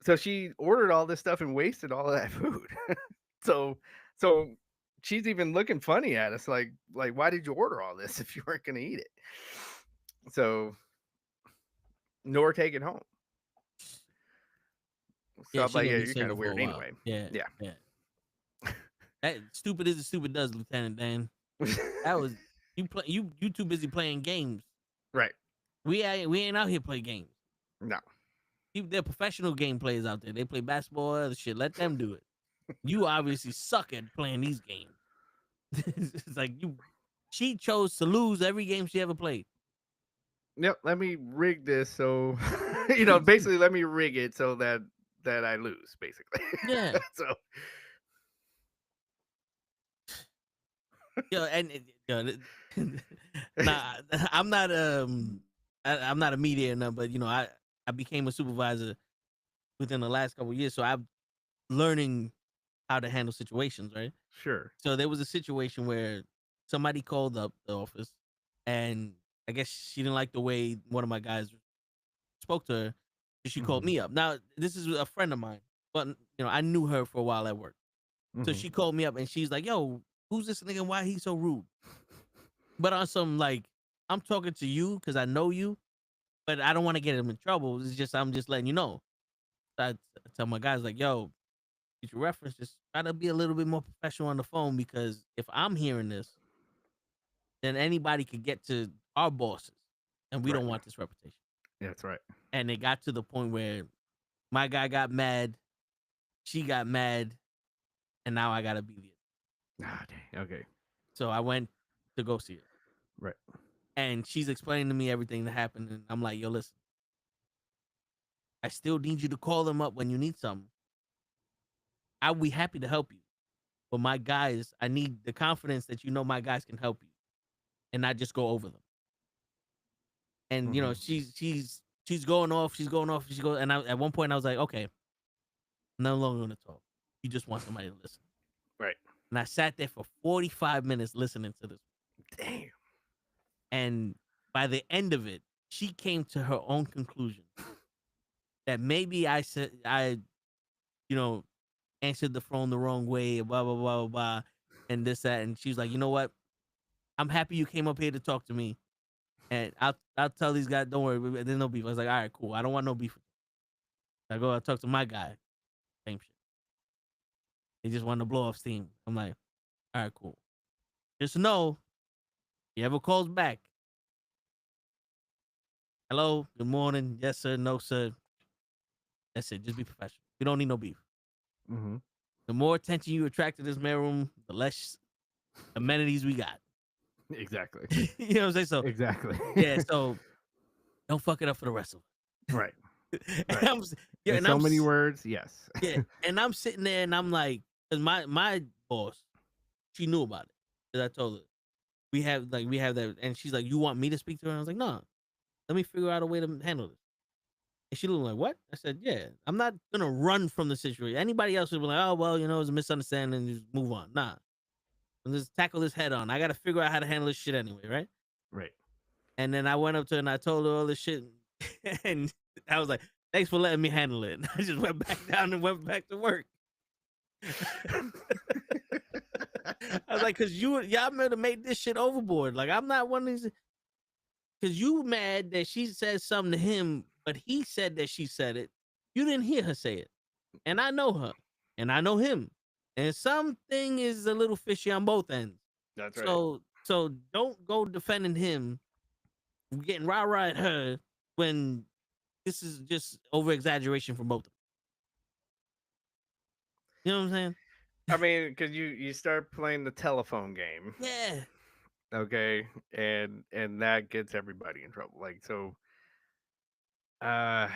[SPEAKER 6] So she ordered all this stuff and wasted all of that food. so she's even looking funny at us, like why did you order all this if you weren't going to eat it? So nor take it home. So I'm like, yeah, you're kind of weird anyway.
[SPEAKER 2] Yeah. That stupid is as stupid does, Lieutenant Dan. That was you too busy playing games.
[SPEAKER 6] Right.
[SPEAKER 2] We ain't out here playing games.
[SPEAKER 6] No.
[SPEAKER 2] They're professional game players out there. They play basketball, other shit. Let them do it. You obviously suck at playing these games. It's like she chose to lose every game she ever played.
[SPEAKER 6] Yep. Let me rig this so basically let me rig it so that I lose, basically.
[SPEAKER 2] Yeah.
[SPEAKER 6] So.
[SPEAKER 2] Nah, I'm not I'm not a mediator, but I became a supervisor within the last couple of years, so I'm learning how to handle situations, right?
[SPEAKER 6] Sure.
[SPEAKER 2] So there was a situation where somebody called up the office, and I guess she didn't like the way one of my guys spoke to her. So she called me up. Now, this is a friend of mine, but I knew her for a while at work. So she called me up and she's like, yo, who's this nigga and why he's so rude? But on some, like, I'm talking to you because I know you, but I don't want to get him in trouble. It's just, I'm just letting you know. So I tell my guys, like, yo, get your reference, just try to be a little bit more professional on the phone, because if I'm hearing this, then anybody could get to our bosses, and we don't want this reputation.
[SPEAKER 6] Yeah, that's right.
[SPEAKER 2] And it got to the point where my guy got mad, she got mad, and now I gotta be there.
[SPEAKER 6] Ah, dang. Okay.
[SPEAKER 2] So I went to go see her.
[SPEAKER 6] Right.
[SPEAKER 2] And she's explaining to me everything that happened, and I'm like, yo, listen, I still need you to call them up when you need something. I'll be happy to help you. But my guys, I need the confidence that my guys can help you and not just go over them. And she's going off, and at one point I was like, okay, I'm no longer gonna talk. You just want somebody to listen.
[SPEAKER 6] Right.
[SPEAKER 2] And I sat there for 45 minutes listening to this.
[SPEAKER 6] Damn.
[SPEAKER 2] And by the end of it, she came to her own conclusion that maybe I answered the phone the wrong way, blah, blah, blah, blah, blah, and this, that. And she's like, you know what? I'm happy you came up here to talk to me. And I'll tell these guys, don't worry, there's no beef. I was like, all right, cool. I don't want no beef. I talk to my guy. Same shit. He just wanted to blow off steam. I'm like, all right, cool. Just know, if he ever calls back, hello, good morning, yes sir, no sir. That's it. Just be professional. We don't need no beef.
[SPEAKER 6] Mm-hmm.
[SPEAKER 2] The more attention you attract to this mailroom, the less amenities we got.
[SPEAKER 6] Exactly.
[SPEAKER 2] You know what I'm saying? So
[SPEAKER 6] exactly.
[SPEAKER 2] yeah. So don't fuck it up for the rest of us.
[SPEAKER 6] Right.
[SPEAKER 2] And
[SPEAKER 6] Right.
[SPEAKER 2] I'm, yeah,
[SPEAKER 6] In
[SPEAKER 2] and
[SPEAKER 6] so
[SPEAKER 2] I'm,
[SPEAKER 6] many words, yes.
[SPEAKER 2] yeah, and I'm sitting there and I'm like, cause my boss, she knew about it. Cause I told her we have that, and she's like, you want me to speak to her? And I was like, no, let me figure out a way to handle this. And she looked like, what? I said, yeah, I'm not gonna run from the situation. Anybody else would be like, oh well, you know, it's a misunderstanding, and just move on. Nah, let's tackle this head on. I got to figure out how to handle this shit anyway, right?
[SPEAKER 6] Right.
[SPEAKER 2] And then I went up to her and I told her all this shit, and I was like, thanks for letting me handle it. And I just went back down and went back to work. I was like, cause y'all might have made this shit overboard. Like, I'm not one of these. Cause you mad that she said something to him, but he said that she said it. You didn't hear her say it, and I know her, and I know him, and something is a little fishy on both ends.
[SPEAKER 6] That's right.
[SPEAKER 2] So don't go defending him, getting rah-rah at her when this is just over exaggeration for both of them. You know what I'm saying?
[SPEAKER 6] I mean, because you start playing the telephone game.
[SPEAKER 2] Yeah.
[SPEAKER 6] Okay, and that gets everybody in trouble. Like, so yeah,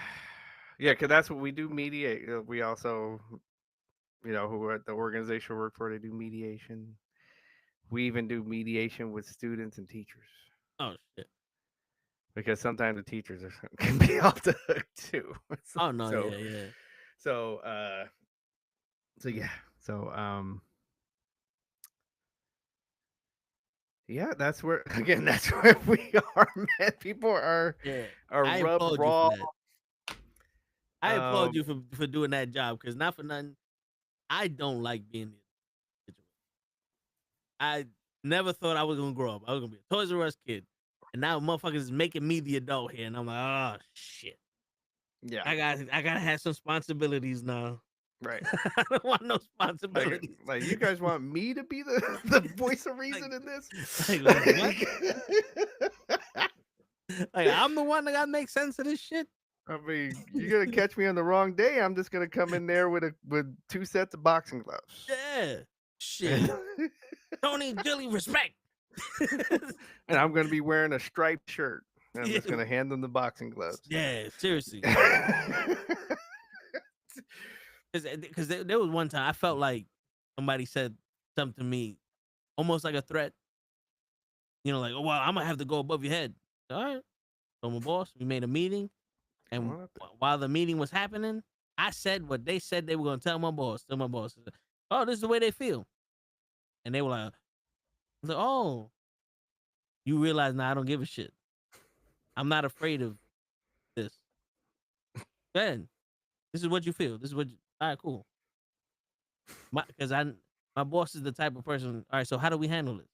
[SPEAKER 6] because that's what we do, mediate. We also, who are at the organization we work for, they do mediation. We even do mediation with students and teachers.
[SPEAKER 2] Oh shit.
[SPEAKER 6] Because sometimes the teachers can be off the hook too.
[SPEAKER 2] Oh no, yeah.
[SPEAKER 6] So yeah. So yeah, that's where we are, man. People are rubbed raw.
[SPEAKER 2] I applaud you for doing that job, because not for nothing, I don't like being in the situation. I never thought I was gonna grow up. I was gonna be a Toys R Us kid, and now motherfuckers is making me the adult here, and I'm like, oh shit.
[SPEAKER 6] Yeah,
[SPEAKER 2] I gotta have some responsibilities now.
[SPEAKER 6] Right.
[SPEAKER 2] I don't want no responsibilities.
[SPEAKER 6] Like you guys want me to be the voice of reason in this?
[SPEAKER 2] Like I'm the one that gotta make sense of this shit.
[SPEAKER 6] I mean, you're gonna catch me on the wrong day. I'm just gonna come in there with 2 sets of boxing gloves.
[SPEAKER 2] Yeah, shit. Tony, Jilly, respect.
[SPEAKER 6] And I'm gonna be wearing a striped shirt. I'm just gonna hand them the boxing gloves.
[SPEAKER 2] Yeah, seriously. Because there was one time I felt like somebody said something to me, almost like a threat. You know, like, oh well, I'm gonna have to go above your head. All right. So my boss, we made a meeting. And while the meeting was happening, I said what they said they were going to tell my boss. Tell my boss, oh, this is the way they feel. And they were like, oh, you realize now I don't give a shit. I'm not afraid of this. Ben, this is what you feel. This is what all right, cool. Because my boss is the type of person, all right, so how do we handle this?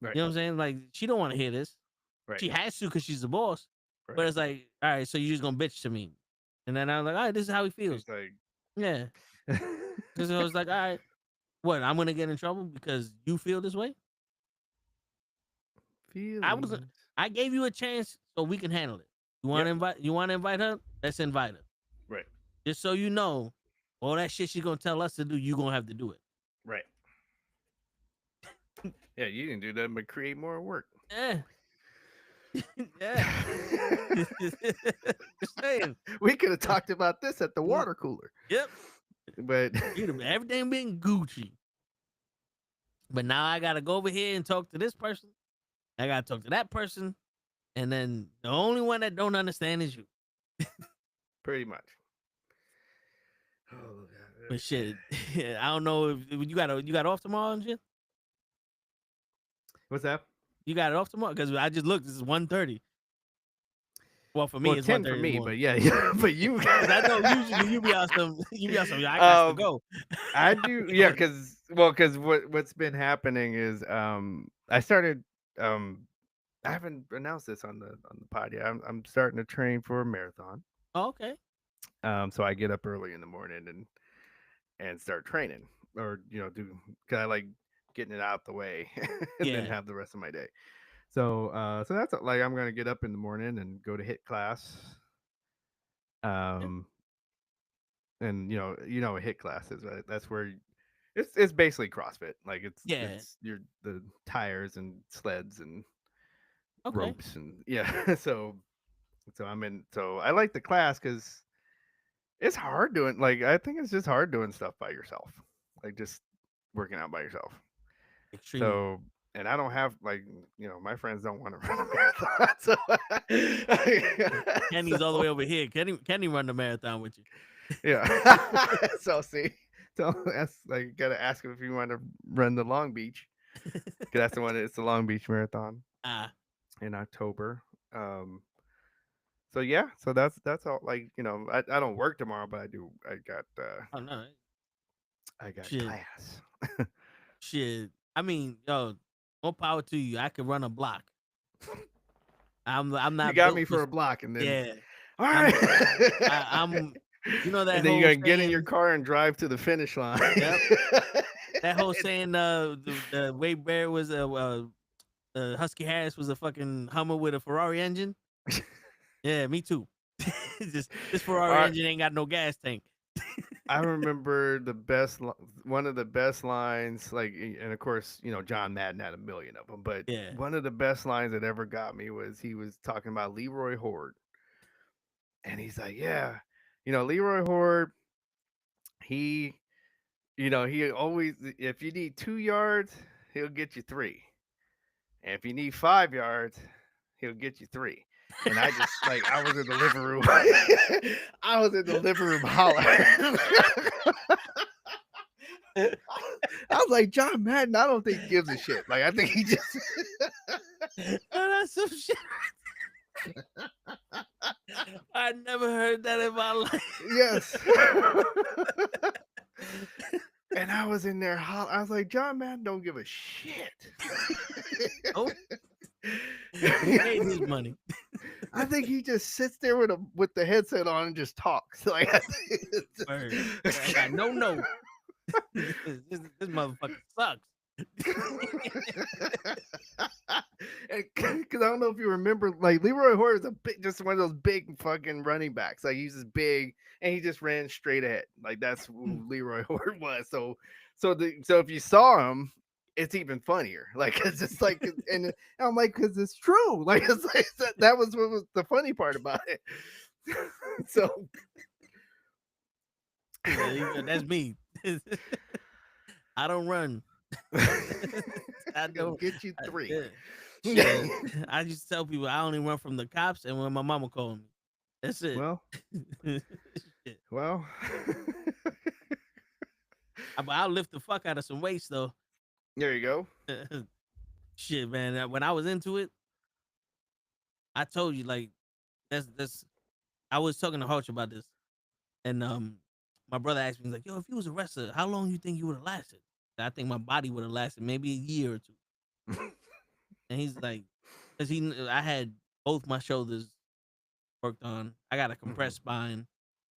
[SPEAKER 2] Right. You know what I'm saying? Like, she don't want to hear this. Right. She has to because she's the boss. Right. But it's like, all right, so you're just gonna bitch to me, and then I'm like, all right, this is how he feels. Like, yeah. Because I was like, all right, what? I'm gonna get in trouble because you feel this way. I gave you a chance so we can handle it. You want to invite? You want to invite her? Let's invite her. Right. Just so you know, all that shit she's gonna tell us to do, you gonna have to do it.
[SPEAKER 6] Right. Yeah, you didn't do that, but create more work.
[SPEAKER 2] Yeah. Yeah. Just saying.
[SPEAKER 6] We could have talked about this at the water cooler.
[SPEAKER 2] Yep.
[SPEAKER 6] But
[SPEAKER 2] everything been Gucci. But now I gotta go over here and talk to this person. I gotta talk to that person. And then the only one that don't understand is you.
[SPEAKER 6] Pretty much.
[SPEAKER 2] Oh God. But shit. I don't know if you got off tomorrow and shit.
[SPEAKER 6] What's that?
[SPEAKER 2] You got it off tomorrow? Because I just looked. This is 1:30. Well, for me, it's
[SPEAKER 6] 10 for me, but yeah. But you guys,
[SPEAKER 2] I know usually you be on some. I got to go.
[SPEAKER 6] I do, yeah. Because what's been happening is I started I haven't announced this on the pod yet. I'm starting to train for a marathon.
[SPEAKER 2] Oh, okay.
[SPEAKER 6] So I get up early in the morning and start training. or cause I like getting it out the way and then
[SPEAKER 2] Yeah.
[SPEAKER 6] have the rest of my day. So that's like I'm gonna get up in the morning and go to HIT class. Um, and what HIT class is, right? That's where it's basically CrossFit. Like
[SPEAKER 2] Yeah.
[SPEAKER 6] it's the tires and sleds and
[SPEAKER 2] Okay.
[SPEAKER 6] ropes and yeah. So I'm in. So I like the class because it's hard doing. Like I think it's just hard doing stuff by yourself. Like just working out by yourself.
[SPEAKER 2] Extremely.
[SPEAKER 6] So and I don't have like my friends don't want to run a marathon. So,
[SPEAKER 2] Kenny's all the way over here. Kenny run the marathon with you.
[SPEAKER 6] yeah. So see, so that's like gotta ask him if you want to run the Long Beach. Cause that's the one. It's the Long Beach Marathon in October. So yeah, so that's all. Like I don't work tomorrow, but I do.
[SPEAKER 2] Oh no.
[SPEAKER 6] I got
[SPEAKER 2] Shit.
[SPEAKER 6] class.
[SPEAKER 2] Shit. I mean, yo, more power to you. I could run a block. I'm not.
[SPEAKER 6] You got
[SPEAKER 2] built
[SPEAKER 6] me for a block, and then
[SPEAKER 2] yeah.
[SPEAKER 6] all right.
[SPEAKER 2] I'm you know that
[SPEAKER 6] and then
[SPEAKER 2] whole
[SPEAKER 6] you're gonna get in
[SPEAKER 2] saying-
[SPEAKER 6] your car and drive to the finish line.
[SPEAKER 2] Yep. That whole saying, the Wade Bear was Husky Harris was a fucking Hummer with a Ferrari engine. Yeah, me too. Just this Ferrari engine ain't got no gas tank.
[SPEAKER 6] I remember one of the best lines, like, and of course, John Madden had a million of them, but
[SPEAKER 2] Yeah.
[SPEAKER 6] one of the best lines that ever got me was he was talking about Leroy Horde, and he's like, yeah, Leroy Horde, he always, if you need 2 yards, he'll get you 3, and if you need 5 yards, he'll get you 3. And I just like I was in the living room. I was in the living room hollering. I was like, John Madden, I don't think he gives a shit. Like I think he just
[SPEAKER 2] That's some shit. I never heard that in my life.
[SPEAKER 6] Yes. And I was in there I was like, John Madden don't give a shit.
[SPEAKER 2] Oh. He made his money.
[SPEAKER 6] I think he just sits there with the headset on and just talks. Like,
[SPEAKER 2] I got no. This motherfucker sucks.
[SPEAKER 6] Because I don't know if you remember, like Leroy Horde is just one of those big fucking running backs. Like he's just big and he just ran straight ahead. Like that's who Leroy Horde was. So if you saw him, it's even funnier. Like it's just like, and I'm like, because it's true. Like it's like that was what was the funny part about it. So
[SPEAKER 2] that's me. I don't run. I don't
[SPEAKER 6] get you 3.
[SPEAKER 2] Yeah. I used to tell people I only run from the cops and when my mama called me. That's it.
[SPEAKER 6] Well, well.
[SPEAKER 2] I'll lift the fuck out of some weights though.
[SPEAKER 6] There you go.
[SPEAKER 2] Shit, man. When I was into it, I told you like that's. I was talking to Hulch about this, and my brother asked me like, "Yo, if you was a wrestler, how long you think you would have lasted?" I think my body would have lasted maybe a year or 2. And he's like, because I had both my shoulders worked on. I got a compressed spine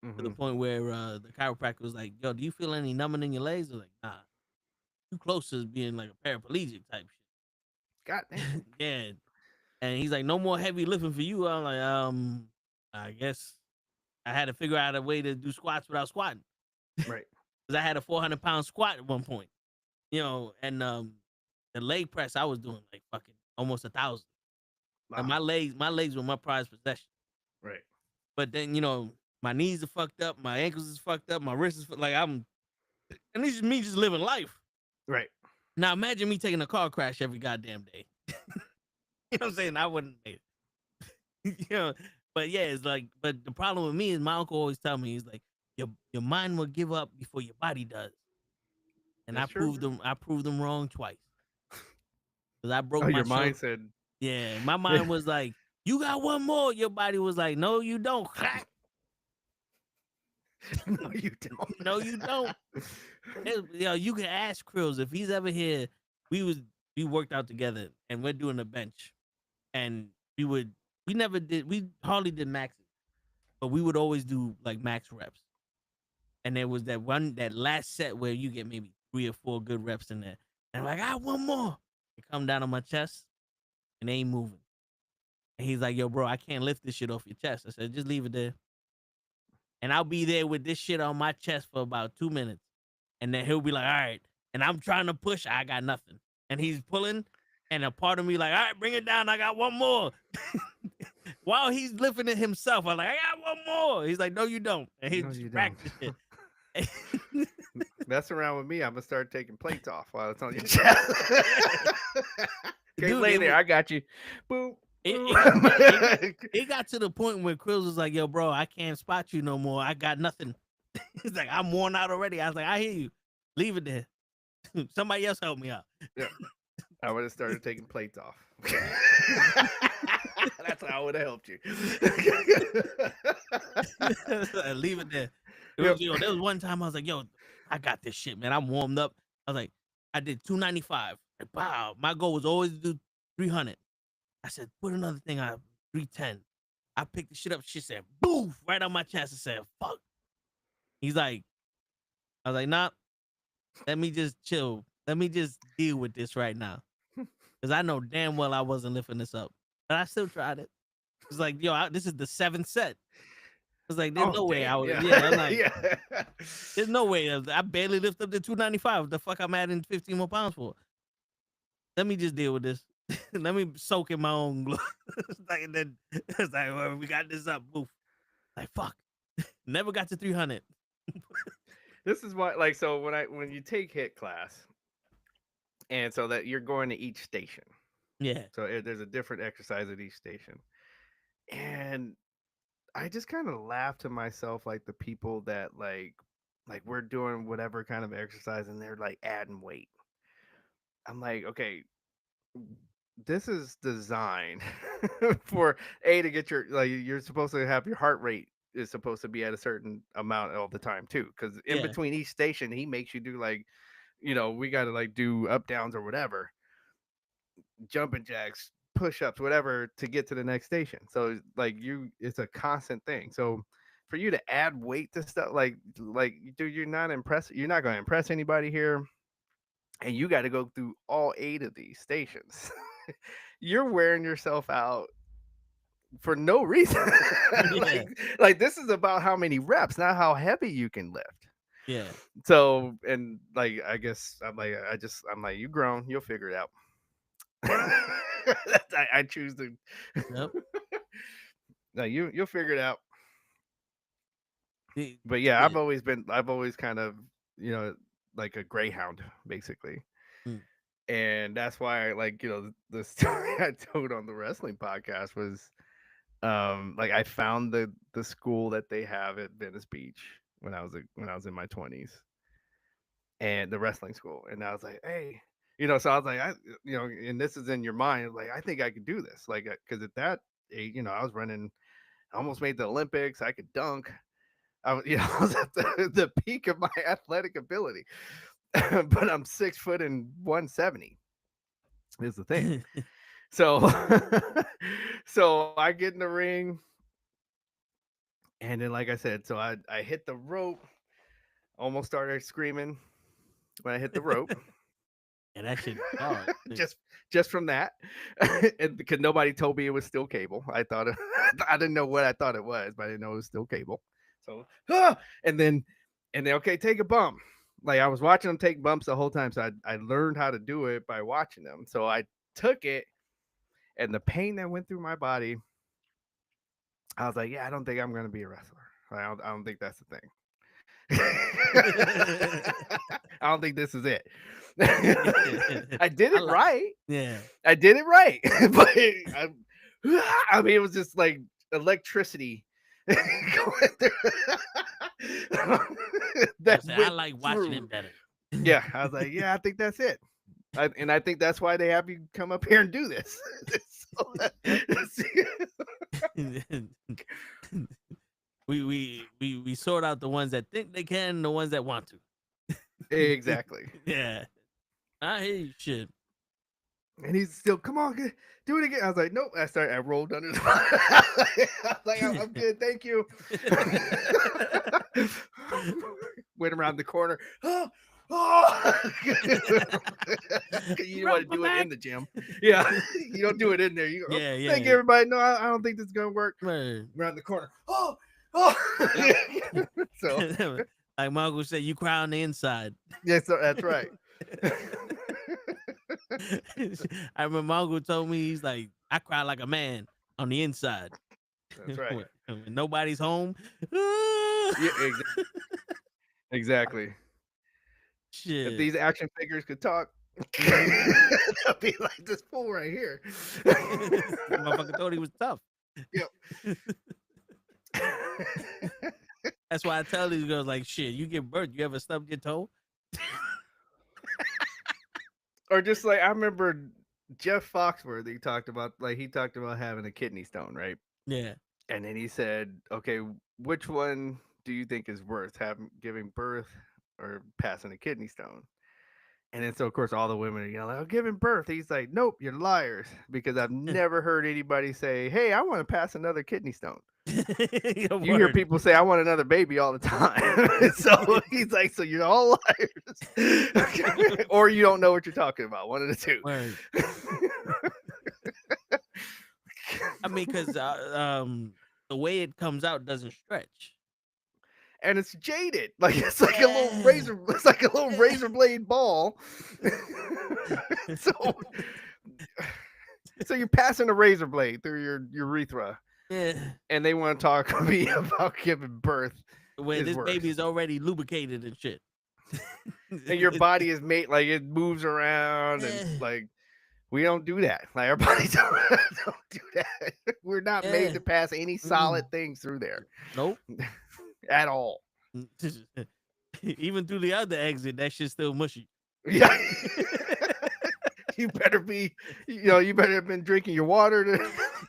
[SPEAKER 2] to the point where the chiropractor was like, "Yo, do you feel any numbing in your legs?" I was like, "Nah, too close to being like a paraplegic type shit."
[SPEAKER 6] God damn.
[SPEAKER 2] Yeah. And he's like, "No more heavy lifting for you." I'm like, I guess I had to figure out a way to do squats without squatting.
[SPEAKER 6] Right.
[SPEAKER 2] Because I had a 400-pound squat at one point, and the leg press I was doing like fucking almost 1,000. Wow. And my legs were my prized possession.
[SPEAKER 6] Right.
[SPEAKER 2] But then my knees are fucked up, my ankles is fucked up, my wrists is like and this is me just living life.
[SPEAKER 6] Right.
[SPEAKER 2] Now imagine me taking a car crash every goddamn day. You know what I'm saying? I wouldn't make it. But yeah, it's like, but the problem with me is my uncle always tell me, he's like, your mind will give up before your body does. And I proved them wrong twice. Because I broke my
[SPEAKER 6] your mind said.
[SPEAKER 2] Yeah, my mind was like, you got one more. Your body was like, no, you don't.
[SPEAKER 6] No, you don't.
[SPEAKER 2] No, you don't. You can ask Kryllzzz if he's ever here. We worked out together and we're doing a bench. And we hardly did maxes, but we would always do like max reps. And there was that last set where you get maybe 3 or 4 good reps in there. And I'm like, I one more. They come down on my chest and they ain't moving. And he's like, yo, bro, I can't lift this shit off your chest. I said, just leave it there. And I'll be there with this shit on my chest for about 2 minutes. And then he'll be like, all right. And I'm trying to push. I got nothing. And he's pulling. And a part of me like, all right, bring it down. I got one more. While he's lifting it himself, I'm like, I got one more. He's like, no, you don't. And he just cracked the shit.
[SPEAKER 6] Mess around with me, I'm gonna start taking plates off while it's on your chest. Okay, lay there. I got you. Boom.
[SPEAKER 2] It got to the point where Kryllzzz was like, yo, bro, I can't spot you no more. I got nothing. He's like, I'm worn out already. I was like, I hear you. Leave it there. Somebody else help me out.
[SPEAKER 6] Yeah. I would have started taking plates off. That's how I would have helped you.
[SPEAKER 2] Leave it there. There was one time I was like, yo, I got this shit, man. I'm warmed up. I was like, I did 295. Wow. My goal was always to do 300. I said, put another thing on 310. I picked the shit up. She said, boof, right on my chest. I said, fuck. He's like, I was like, nah, let me just chill. Let me just deal with this right now. Because I know damn well I wasn't lifting this up. But I still tried it. It's like, yo, this is the 7th set. I was like, there's no way I would. Yeah, I'm like, there's no way. I barely lift up to 295. What the fuck I'm adding 15 more pounds for? Let me just deal with this. Let me soak in my own glory. And then it's like, well, we got this up. Boof. Like, fuck. Never got to 300.
[SPEAKER 6] This is why, like, so when you take HIIT class, and so that you're going to each station.
[SPEAKER 2] Yeah.
[SPEAKER 6] So there's a different exercise at each station. And I just kind of laugh to myself, like the people that like we're doing whatever kind of exercise and they're like adding weight. I'm like, okay, this is designed for to get your, like, you're supposed to have your heart rate is supposed to be at a certain amount all the time too. Because in between each station, he makes you do like, we got to like do up downs or whatever, jumping jacks, push-ups, whatever, to get to the next station. So like it's a constant thing. So for you to add weight to stuff, like dude, you're not going to impress anybody here, and you got to go through all 8 of these stations. You're wearing yourself out for no reason. like this is about how many reps, not how heavy you can lift.
[SPEAKER 2] Yeah.
[SPEAKER 6] So, and like, I guess I'm like, you grown, you'll figure it out. I choose to.
[SPEAKER 2] Yep.
[SPEAKER 6] No, you'll figure it out. But yeah, I've always kind of, like a greyhound, basically. And that's why, like, the story I told on the wrestling podcast was, like, I found the school that they have at Venice Beach when I was in my 20s, and the wrestling school, and I was like, hey, so I was like, and this is in your mind, like, I think I could do this, like, because at that age, I was running, I almost made the Olympics, I could dunk, I was at the peak of my athletic ability, but I'm 6 foot and 170 is the thing. So I get in the ring, and then, like I said, so I hit the rope, almost started screaming when I hit the rope.
[SPEAKER 2] And that shit,
[SPEAKER 6] just from that, and because nobody told me it was still cable. I thought I didn't know what I thought it was, but I didn't know it was still cable. So, and then okay, take a bump. Like, I was watching them take bumps the whole time, so I learned how to do it by watching them. So I took it, and the pain that went through my body, I was like, yeah, I don't think I'm gonna be a wrestler. I don't think that's the thing. I don't think this is it. I did it right.
[SPEAKER 2] Yeah,
[SPEAKER 6] I did it right. But I mean, it was just like electricity going through.
[SPEAKER 2] I like watching it better.
[SPEAKER 6] Yeah, I was like, yeah, I think that's it. And I think that's why they have you come up here and do this.
[SPEAKER 2] We sort out the ones that think they can and the ones that want to.
[SPEAKER 6] Exactly.
[SPEAKER 2] Yeah. I hear you, shit.
[SPEAKER 6] And he's still, come on, do it again. I was like, nope. I rolled under the I was like, I'm good, thank you. Went around the corner. Oh, Oh! You want to do it in the gym. Yeah. You don't do it in there. You go, thank you, everybody. No, I don't think this is going to work. Right. Around the corner. Oh! So,
[SPEAKER 2] like my uncle said, you cry on the inside.
[SPEAKER 6] Yes, that's right.
[SPEAKER 2] I remember my uncle told me, he's like, I cry like a man on the inside.
[SPEAKER 6] That's right.
[SPEAKER 2] When nobody's home.
[SPEAKER 6] Yeah, exactly.
[SPEAKER 2] Shit.
[SPEAKER 6] If these action figures could talk, they'll be like this fool right here.
[SPEAKER 2] Motherfucker thought he was tough.
[SPEAKER 6] Yep.
[SPEAKER 2] That's why I tell these girls, like, shit, you give birth, you ever stubbed your toe?
[SPEAKER 6] Or just like, I remember Jeff Foxworthy talked about having a kidney stone, right?
[SPEAKER 2] Yeah.
[SPEAKER 6] And then he said, okay, which one do you think is worse, giving birth or passing a kidney stone? And then, so of course, all the women are yelling, "Oh, giving birth." He's like, "Nope, you're liars," because I've never heard anybody say, "Hey, I want to pass another kidney stone." You hear people say, "I want another baby" all the time. So he's like, "So you're all liars, or you don't know what you're talking about." One of the two.
[SPEAKER 2] I mean, because the way it comes out doesn't stretch.
[SPEAKER 6] And it's jaded, like it's like a little razor. It's like a little razor blade ball. So you're passing a razor blade through your urethra, and they want to talk to me about giving birth.
[SPEAKER 2] When this baby is already lubricated and shit,
[SPEAKER 6] and your body is made like it moves around, and like we don't do that. Like our bodies don't do that. We're not made to pass any solid things through there.
[SPEAKER 2] Nope.
[SPEAKER 6] At all.
[SPEAKER 2] Even through the other exit, that shit's still mushy.
[SPEAKER 6] Yeah. You better have been drinking your water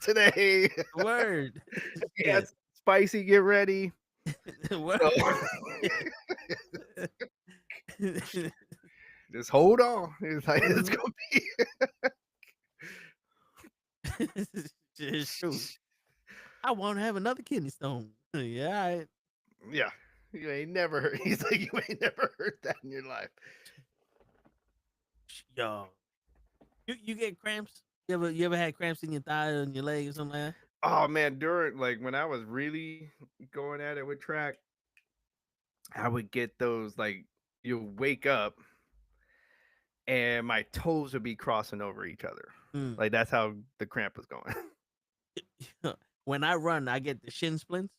[SPEAKER 6] today.
[SPEAKER 2] Word.
[SPEAKER 6] Yeah, spicy, get ready.
[SPEAKER 2] Word.
[SPEAKER 6] Just hold on. It's like it's gonna be.
[SPEAKER 2] It's true. I want to have another kidney stone. Yeah.
[SPEAKER 6] Yeah. You ain't never heard. He's like, you ain't never heard that in your life.
[SPEAKER 2] Yo, you get cramps? You ever had cramps in your thigh or in your leg or something like that?
[SPEAKER 6] Oh man, during like when I was really going at it with track, I would get those like you'll wake up and my toes would be crossing over each other. Like that's how the cramp was going.
[SPEAKER 2] When I run, I get the shin splints.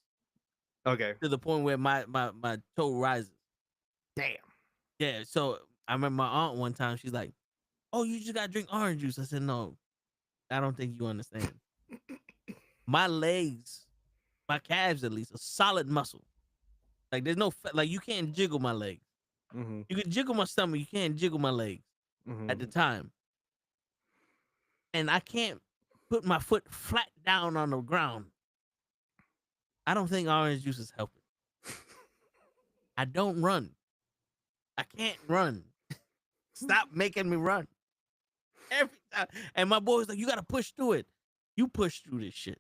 [SPEAKER 6] Okay.
[SPEAKER 2] To the point where my toe rises.
[SPEAKER 6] Damn.
[SPEAKER 2] Yeah. So I remember my aunt one time, she's like, "Oh, you just gotta drink orange juice." I said, "No, I don't think you understand. My legs, my calves at least, are solid muscle. Like there's no like you can't jiggle my legs.
[SPEAKER 6] Mm-hmm.
[SPEAKER 2] You can jiggle my stomach, you can't jiggle my legs at the time. And I can't put my foot flat down on the ground. I don't think orange juice is helping. I don't run. I can't run. Stop making me run. Every time. And my boy's like, you gotta push through it. You push through this shit.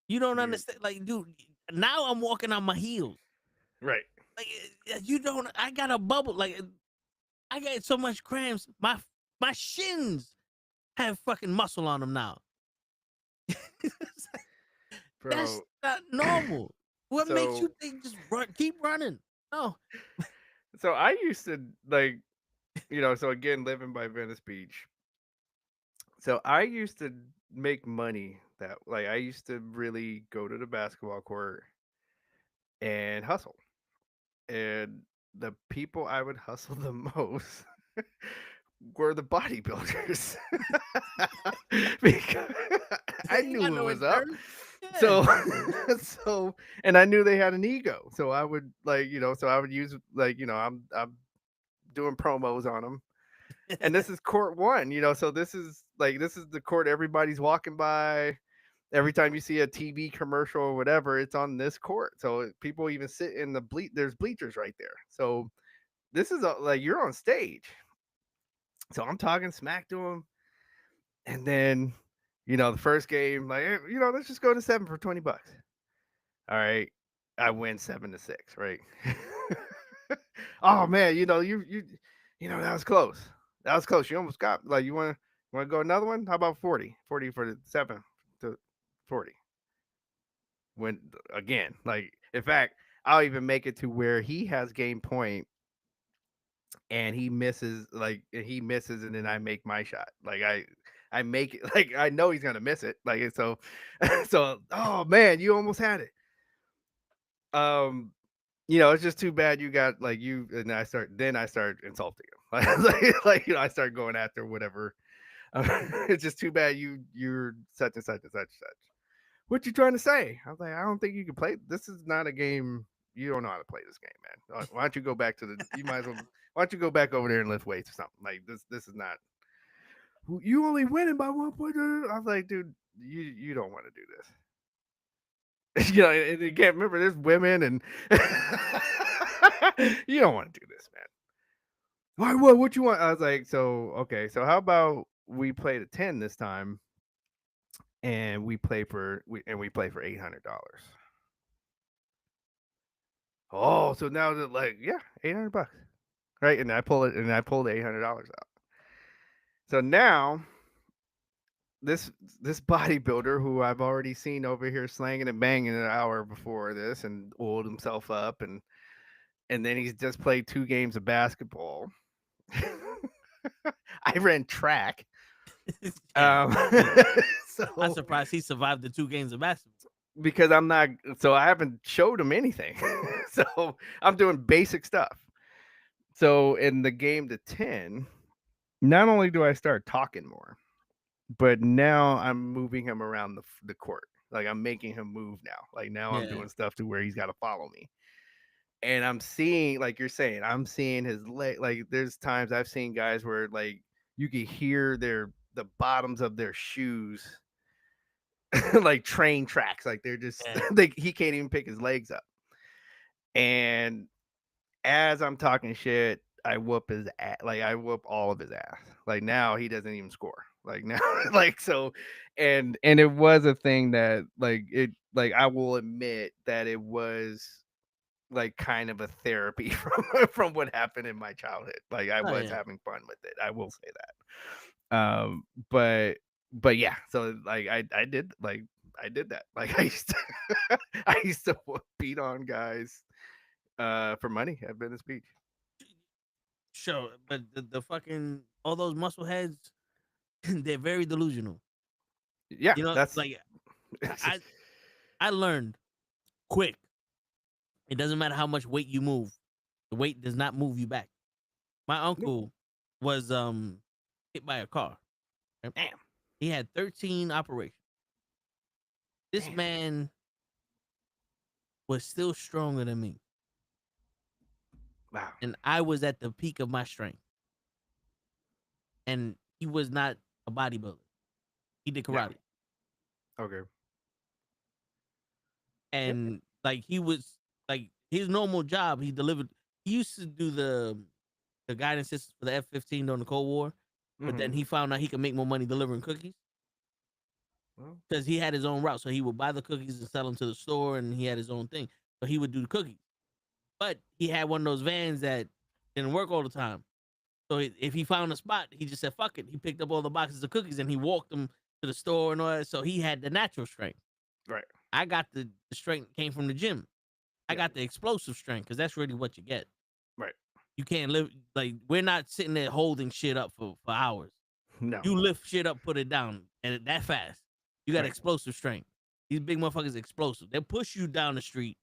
[SPEAKER 2] You don't understand. Like, dude, now I'm walking on my heels.
[SPEAKER 6] Right.
[SPEAKER 2] Like, you don't. I got a bubble. Like, I got so much cramps. My shins have fucking muscle on them now.
[SPEAKER 6] Bro.
[SPEAKER 2] That's not normal. What makes you think just keep running? No.
[SPEAKER 6] So I used to like, so again, living by Venice Beach. So I used to make money that like I used to really go to the basketball court and hustle. And the people I would hustle the most were the bodybuilders. Because I knew it was up. Yeah. So and I knew they had an ego. So I would so I would use I'm doing promos on them. And this is court 1, so this is the court everybody's walking by. Every time you see a TV commercial or whatever, it's on this court. So people even sit in the there's bleachers right there. So this is you're on stage. So I'm talking smack to them. And then, the first game, let's just go to 7 for $20. All right. I win 7-6, right? oh man, you know, that was close. That was close. You almost got like you want to go another one? How about 40? 40 for the 7 to 40. When again, like in fact, I'll even make it to where he has game point and he misses and then I make my shot. Like I make it like I know he's gonna miss it. Like so so oh man, you almost had it. Um it's just too bad you got like you and I start insulting him. I start going after whatever. It's just too bad you're such and such and such and such. What you trying to say? I was like, I don't think you can play. This is not a game. You don't know how to play this game, man. Why don't you go back to the? You might as well. Why don't you go back over there and lift weights or something? Like this. This is not. You only winning by 1 point. I was like, dude, you don't want to do this. And again, remember, there's women, and you don't want to do this, man. Why? What you want? I was like, so okay. So how about we play the 10 this time, and we play for $800. Oh, so now that like $800, right? And I pulled the $800 out. So now this bodybuilder who I've already seen over here slanging and banging an hour before this and oiled himself up and then he's just played 2 games of basketball. I ran track.
[SPEAKER 2] I'm surprised he survived the 2 games of basketball.
[SPEAKER 6] Because I haven't showed him anything. So I'm doing basic stuff. So in the game to 10, not only do I start talking more, but now I'm moving him around the court. Like I'm making him move now. Like now I'm doing stuff to where he's got to follow me. And I'm seeing, like you're saying, I'm seeing his leg. Like there's times I've seen guys where like you can hear the bottoms of their shoes like train tracks. Like they're just like he can't even pick his legs up. And as I'm talking shit, I whoop his ass. Like I whoop all of his ass. Like now he doesn't even score. Like now, like so, and it was a thing that I will admit that it was like kind of a therapy from what happened in my childhood. Like I was having fun with it. I will say that. But yeah, so like I did that. Like I used to beat on guys for money at Venice Beach.
[SPEAKER 2] Sure, but the fucking all those muscle heads, they're very delusional.
[SPEAKER 6] Yeah,
[SPEAKER 2] that's like I learned quick. It doesn't matter how much weight you move, the weight does not move you back. My uncle was hit by a car. Right?
[SPEAKER 6] Damn.
[SPEAKER 2] He had 13 operations. This man was still stronger than me.
[SPEAKER 6] Wow.
[SPEAKER 2] And I was at the peak of my strength. And he was not a bodybuilder. He did karate.
[SPEAKER 6] Yeah. Okay.
[SPEAKER 2] And like he was like his normal job, he delivered. He used to do the guidance systems for the F-15 during the Cold War, but then he found out he could make more money delivering cookies because he had his own route. So he would buy the cookies and sell them to the store, and he had his own thing. So he would do the cookies, but he had one of those vans that didn't work all the time. So if he found a spot, he just said fuck it. He picked up all the boxes of cookies and he walked them to the store and all that. So he had the natural strength.
[SPEAKER 6] Right.
[SPEAKER 2] I got the strength came from the gym. I got the explosive strength because that's really what you get.
[SPEAKER 6] Right.
[SPEAKER 2] You can't live like we're not sitting there holding shit up for hours.
[SPEAKER 6] No.
[SPEAKER 2] You lift shit up, put it down, and that fast. You got explosive strength. These big motherfuckers explosive. They'll push you down the street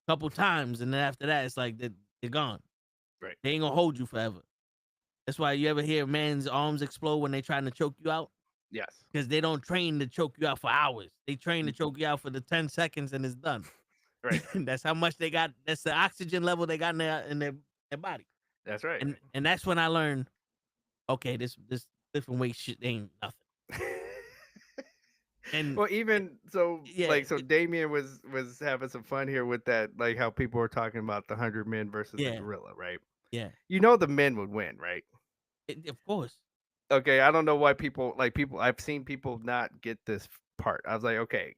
[SPEAKER 2] a couple times, and then after that, it's like they're gone.
[SPEAKER 6] Right.
[SPEAKER 2] They ain't gonna hold you forever. That's why you ever hear a man's arms explode when they trying to choke you out?
[SPEAKER 6] Yes.
[SPEAKER 2] Because they don't train to choke you out for hours. They train to choke you out for the 10 seconds and it's done.
[SPEAKER 6] Right.
[SPEAKER 2] That's how much they got. That's the oxygen level they got in their body.
[SPEAKER 6] That's right.
[SPEAKER 2] And that's when I learned, okay, this different weight shit ain't nothing. And
[SPEAKER 6] well, even so, Damien was having some fun here with that, like how people were talking about the 100 men versus the gorilla, right?
[SPEAKER 2] Yeah.
[SPEAKER 6] You know the men would win, right?
[SPEAKER 2] Of course.
[SPEAKER 6] Okay, I don't know why I've seen people not get this part. I was like, okay,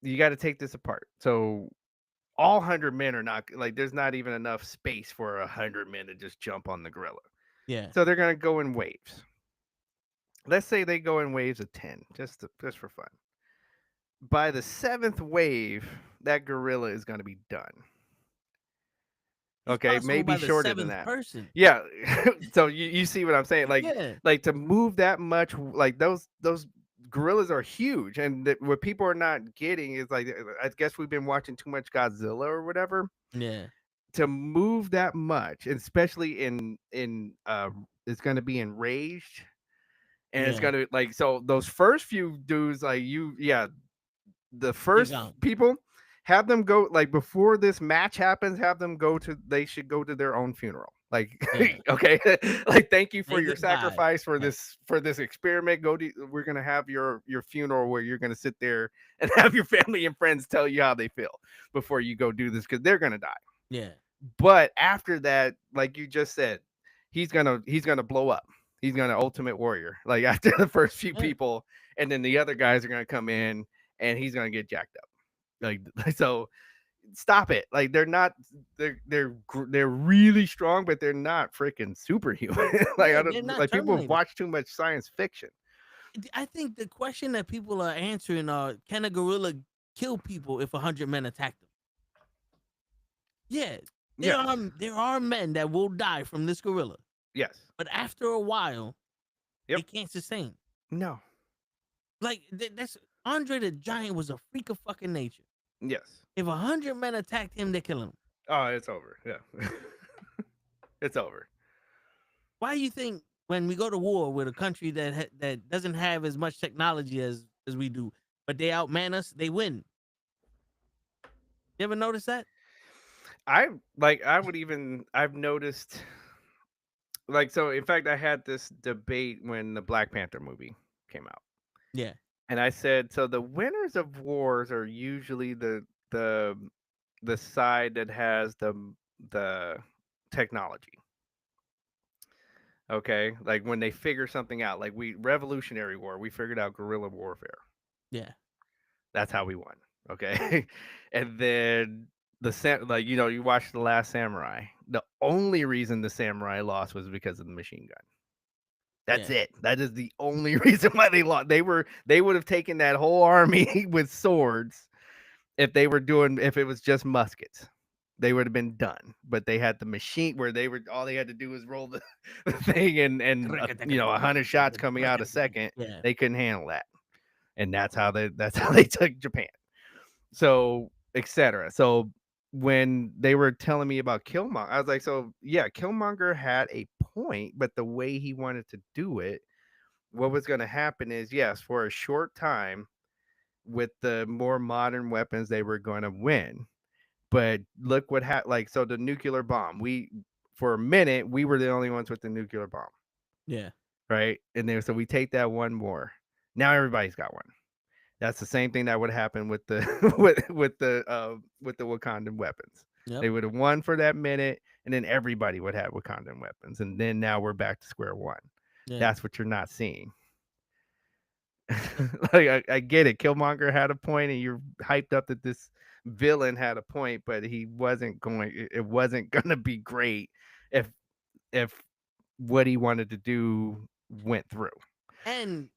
[SPEAKER 6] you got to take this apart. So all 100 men are not like. There's not even enough space for 100 men to just jump on the gorilla.
[SPEAKER 2] Yeah.
[SPEAKER 6] So they're gonna go in waves. Let's say they go in waves of 10, just for fun. By the 7th wave, that gorilla is gonna be done. Okay, maybe shorter than that.
[SPEAKER 2] Person.
[SPEAKER 6] Yeah. So you see what I'm saying? Like,
[SPEAKER 2] yeah.
[SPEAKER 6] like to move that much, like those gorillas are huge, and what people are not getting is like, I guess we've been watching too much Godzilla or whatever.
[SPEAKER 2] Yeah.
[SPEAKER 6] To move that much, especially in it's gonna be enraged, and it's gonna like, so those first few dudes, like the first people, have them go, like, before this match happens, have them they should go to their own funeral. Like, okay, like, thank you for your sacrifice for this experiment. We're gonna have your funeral where you're gonna sit there and have your family and friends tell you how they feel before you go do this, because they're gonna die.
[SPEAKER 2] Yeah.
[SPEAKER 6] But after that, like you just said, he's gonna blow up. He's gonna Ultimate Warrior. Like, after the first few people, and then the other guys are gonna come in, and he's gonna get jacked up. Like, so stop it. Like, they're really strong, but they're not freaking superhuman. Like, I don't, like, people have watched too much science fiction.
[SPEAKER 2] I think the question that people are answering are, can a gorilla kill people if 100 men attack them? Yeah. There are men that will die from this gorilla.
[SPEAKER 6] Yes.
[SPEAKER 2] But after a while, they can't sustain.
[SPEAKER 6] No.
[SPEAKER 2] Like, that's Andre the Giant was a freak of fucking nature.
[SPEAKER 6] Yes.
[SPEAKER 2] If 100 men attacked him, they kill him.
[SPEAKER 6] Oh, it's over. Yeah. It's over.
[SPEAKER 2] Why do you think when we go to war with a country that doesn't have as much technology as we do, but they outman us, they win? You ever notice that? I've
[SPEAKER 6] noticed, like, so in fact, I had this debate when the Black Panther movie came out.
[SPEAKER 2] Yeah.
[SPEAKER 6] And I said, so the winners of wars are usually the side that has the technology. Okay, like when they figure something out, like Revolutionary War, we figured out guerrilla warfare.
[SPEAKER 2] Yeah.
[SPEAKER 6] That's how we won. Okay. And then you watch The Last Samurai. The only reason the samurai lost was because of the machine gun. That's it. That is the only reason why they lost. They would have taken that whole army with swords if it was just muskets. They would have been done. But they had the machine where all they had to do was roll the thing, and 100 shots coming out a second.
[SPEAKER 2] Yeah.
[SPEAKER 6] They couldn't handle that. And that's how they took Japan. So, etc. So when they were telling me about Killmonger, I was like, so yeah, Killmonger had a point, but the way he wanted to do it, what was going to happen is, yes, for a short time with the more modern weapons, they were going to win. But look what happened. Like, so the nuclear bomb, for a minute, we were the only ones with the nuclear bomb.
[SPEAKER 2] Yeah.
[SPEAKER 6] Right. And then, so we take that one more. Now everybody's got one. That's the same thing that would happen with the with the Wakandan weapons. Yep. They would have won for that minute, and then everybody would have Wakandan weapons, and then now we're back to square one. Yeah. That's what you're not seeing. Like, I get it. Killmonger had a point, and you're hyped up that this villain had a point, but it wasn't going to be great if what he wanted to do went through.
[SPEAKER 2] And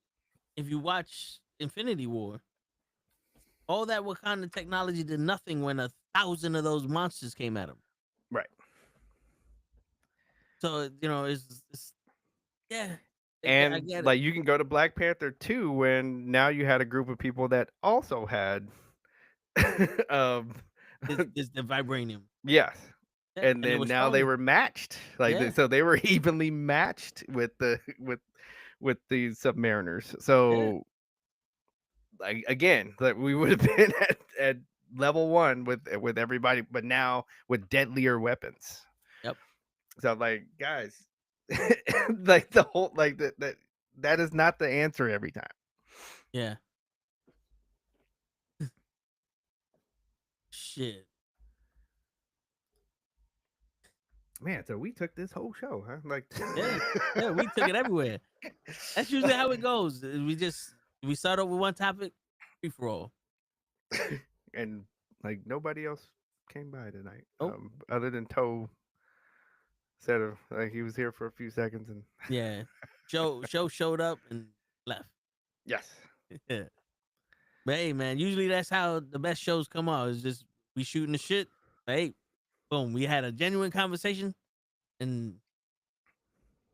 [SPEAKER 2] if you watch Infinity War, all that Wakanda technology did nothing when 1,000 of those monsters came at him.
[SPEAKER 6] Right.
[SPEAKER 2] So, it's yeah.
[SPEAKER 6] And like, you can go to Black Panther 2 when now you had a group of people that also had
[SPEAKER 2] it's the vibranium.
[SPEAKER 6] Yes. Yeah. And then now they were matched. Like, so they were evenly matched with the Submariners. So like, again, like, we would have been at level 1 with everybody, but now with deadlier weapons.
[SPEAKER 2] Yep.
[SPEAKER 6] So, like, guys, like, the whole, like, that is not the answer every time.
[SPEAKER 2] Yeah. Shit.
[SPEAKER 6] Man, so we took this whole show, huh? Like,
[SPEAKER 2] yeah, we took it everywhere. That's usually how it goes. We start off with one topic, free for all.
[SPEAKER 6] And like, nobody else came by tonight.
[SPEAKER 2] Oh.
[SPEAKER 6] Other than Toe said like he was here for a few seconds and
[SPEAKER 2] yeah, Joe showed up and left.
[SPEAKER 6] yes.
[SPEAKER 2] Yeah. But hey, man, usually that's how the best shows come out. It's just we shooting the shit. But hey, boom, we had a genuine conversation, and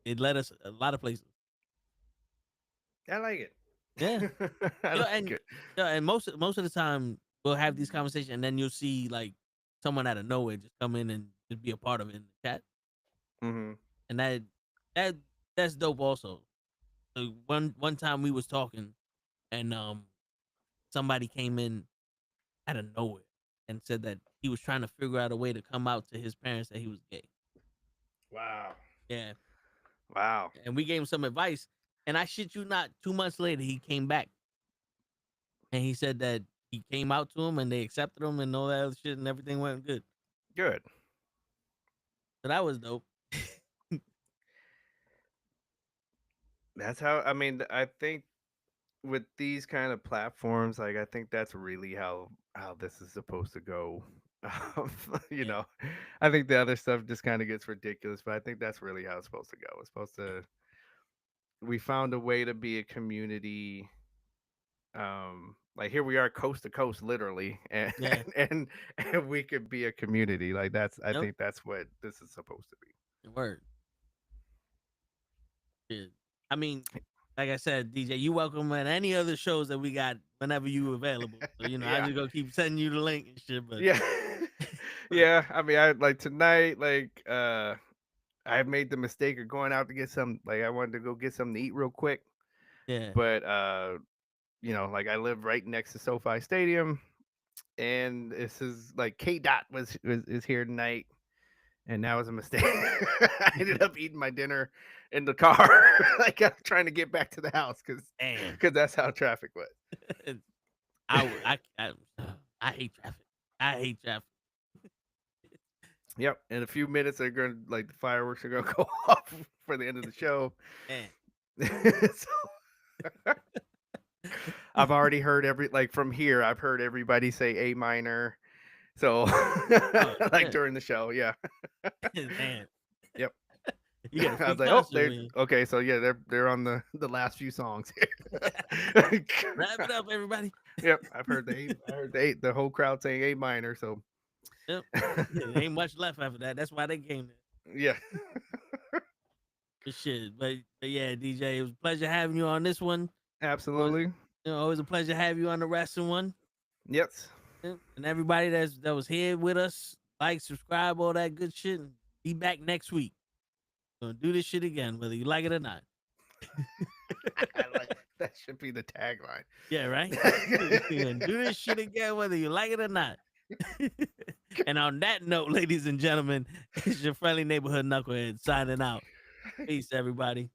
[SPEAKER 2] it led us a lot of places.
[SPEAKER 6] I like it.
[SPEAKER 2] Yeah,
[SPEAKER 6] I like it.
[SPEAKER 2] and most of the time we'll have these conversations, and then you'll see like someone out of nowhere just come in and just be a part of it in the chat, and that's dope. Also, so one time we was talking, and somebody came in out of nowhere and said that he was trying to figure out a way to come out to his parents that he was gay.
[SPEAKER 6] Wow.
[SPEAKER 2] Yeah.
[SPEAKER 6] Wow.
[SPEAKER 2] And we gave him some advice. And I shit you not, 2 months later, he came back. And he said that he came out to him and they accepted him and all that other shit and everything went good.
[SPEAKER 6] Good.
[SPEAKER 2] So that was dope.
[SPEAKER 6] That's how, I mean, I think with these kind of platforms, like I think that's really how this is supposed to go. You know, I think the other stuff just kind of gets ridiculous, but I think that's really how it's supposed to go. It's supposed to, we found a way to be a community. Like here we are coast to coast, literally, and and we could be a community. Like that's, I think that's what this is supposed to be.
[SPEAKER 2] Word. Yeah. I mean, like I said, DJ, you welcome at any other shows that we got whenever you available. So, you know, I just gonna keep sending you the link and shit. But
[SPEAKER 6] yeah, yeah. I mean, I like tonight, like I made the mistake of going out to get some. Like I wanted to go get something to eat real quick.
[SPEAKER 2] Yeah.
[SPEAKER 6] But you know, like I live right next to SoFi Stadium, and this is like K-Dot is here tonight. And that was a mistake. I ended up eating my dinner in the car, like I'm trying to get back to the house because that's how traffic was.
[SPEAKER 2] I hate traffic. I hate traffic.
[SPEAKER 6] Yep. In a few minutes, they're gonna like the fireworks are gonna go off for the end of the show. So, I've already heard from here. I've heard everybody say A minor. So, like during the show, yeah.
[SPEAKER 2] Man.
[SPEAKER 6] Yep.
[SPEAKER 2] I
[SPEAKER 6] was like, oh, okay. So yeah, they're on the last few songs here.
[SPEAKER 2] Wrap it up, everybody.
[SPEAKER 6] Yep, I've heard the whole crowd saying A minor. So,
[SPEAKER 2] yep, there ain't much left after that. That's why they came there.
[SPEAKER 6] Yeah.
[SPEAKER 2] Good shit, but yeah, DJ, it was a pleasure having you on this one.
[SPEAKER 6] Absolutely.
[SPEAKER 2] Always a pleasure to have you on the wrestling one.
[SPEAKER 6] Yes.
[SPEAKER 2] And everybody that was here with us, like, subscribe, all that good shit. And be back next week. Gonna do this shit again, whether you like it or not.
[SPEAKER 6] That should be the tagline.
[SPEAKER 2] Yeah, right? Do this shit again, whether you like it or not. And on that note, ladies and gentlemen, it's your friendly neighborhood knucklehead signing out. Peace, everybody.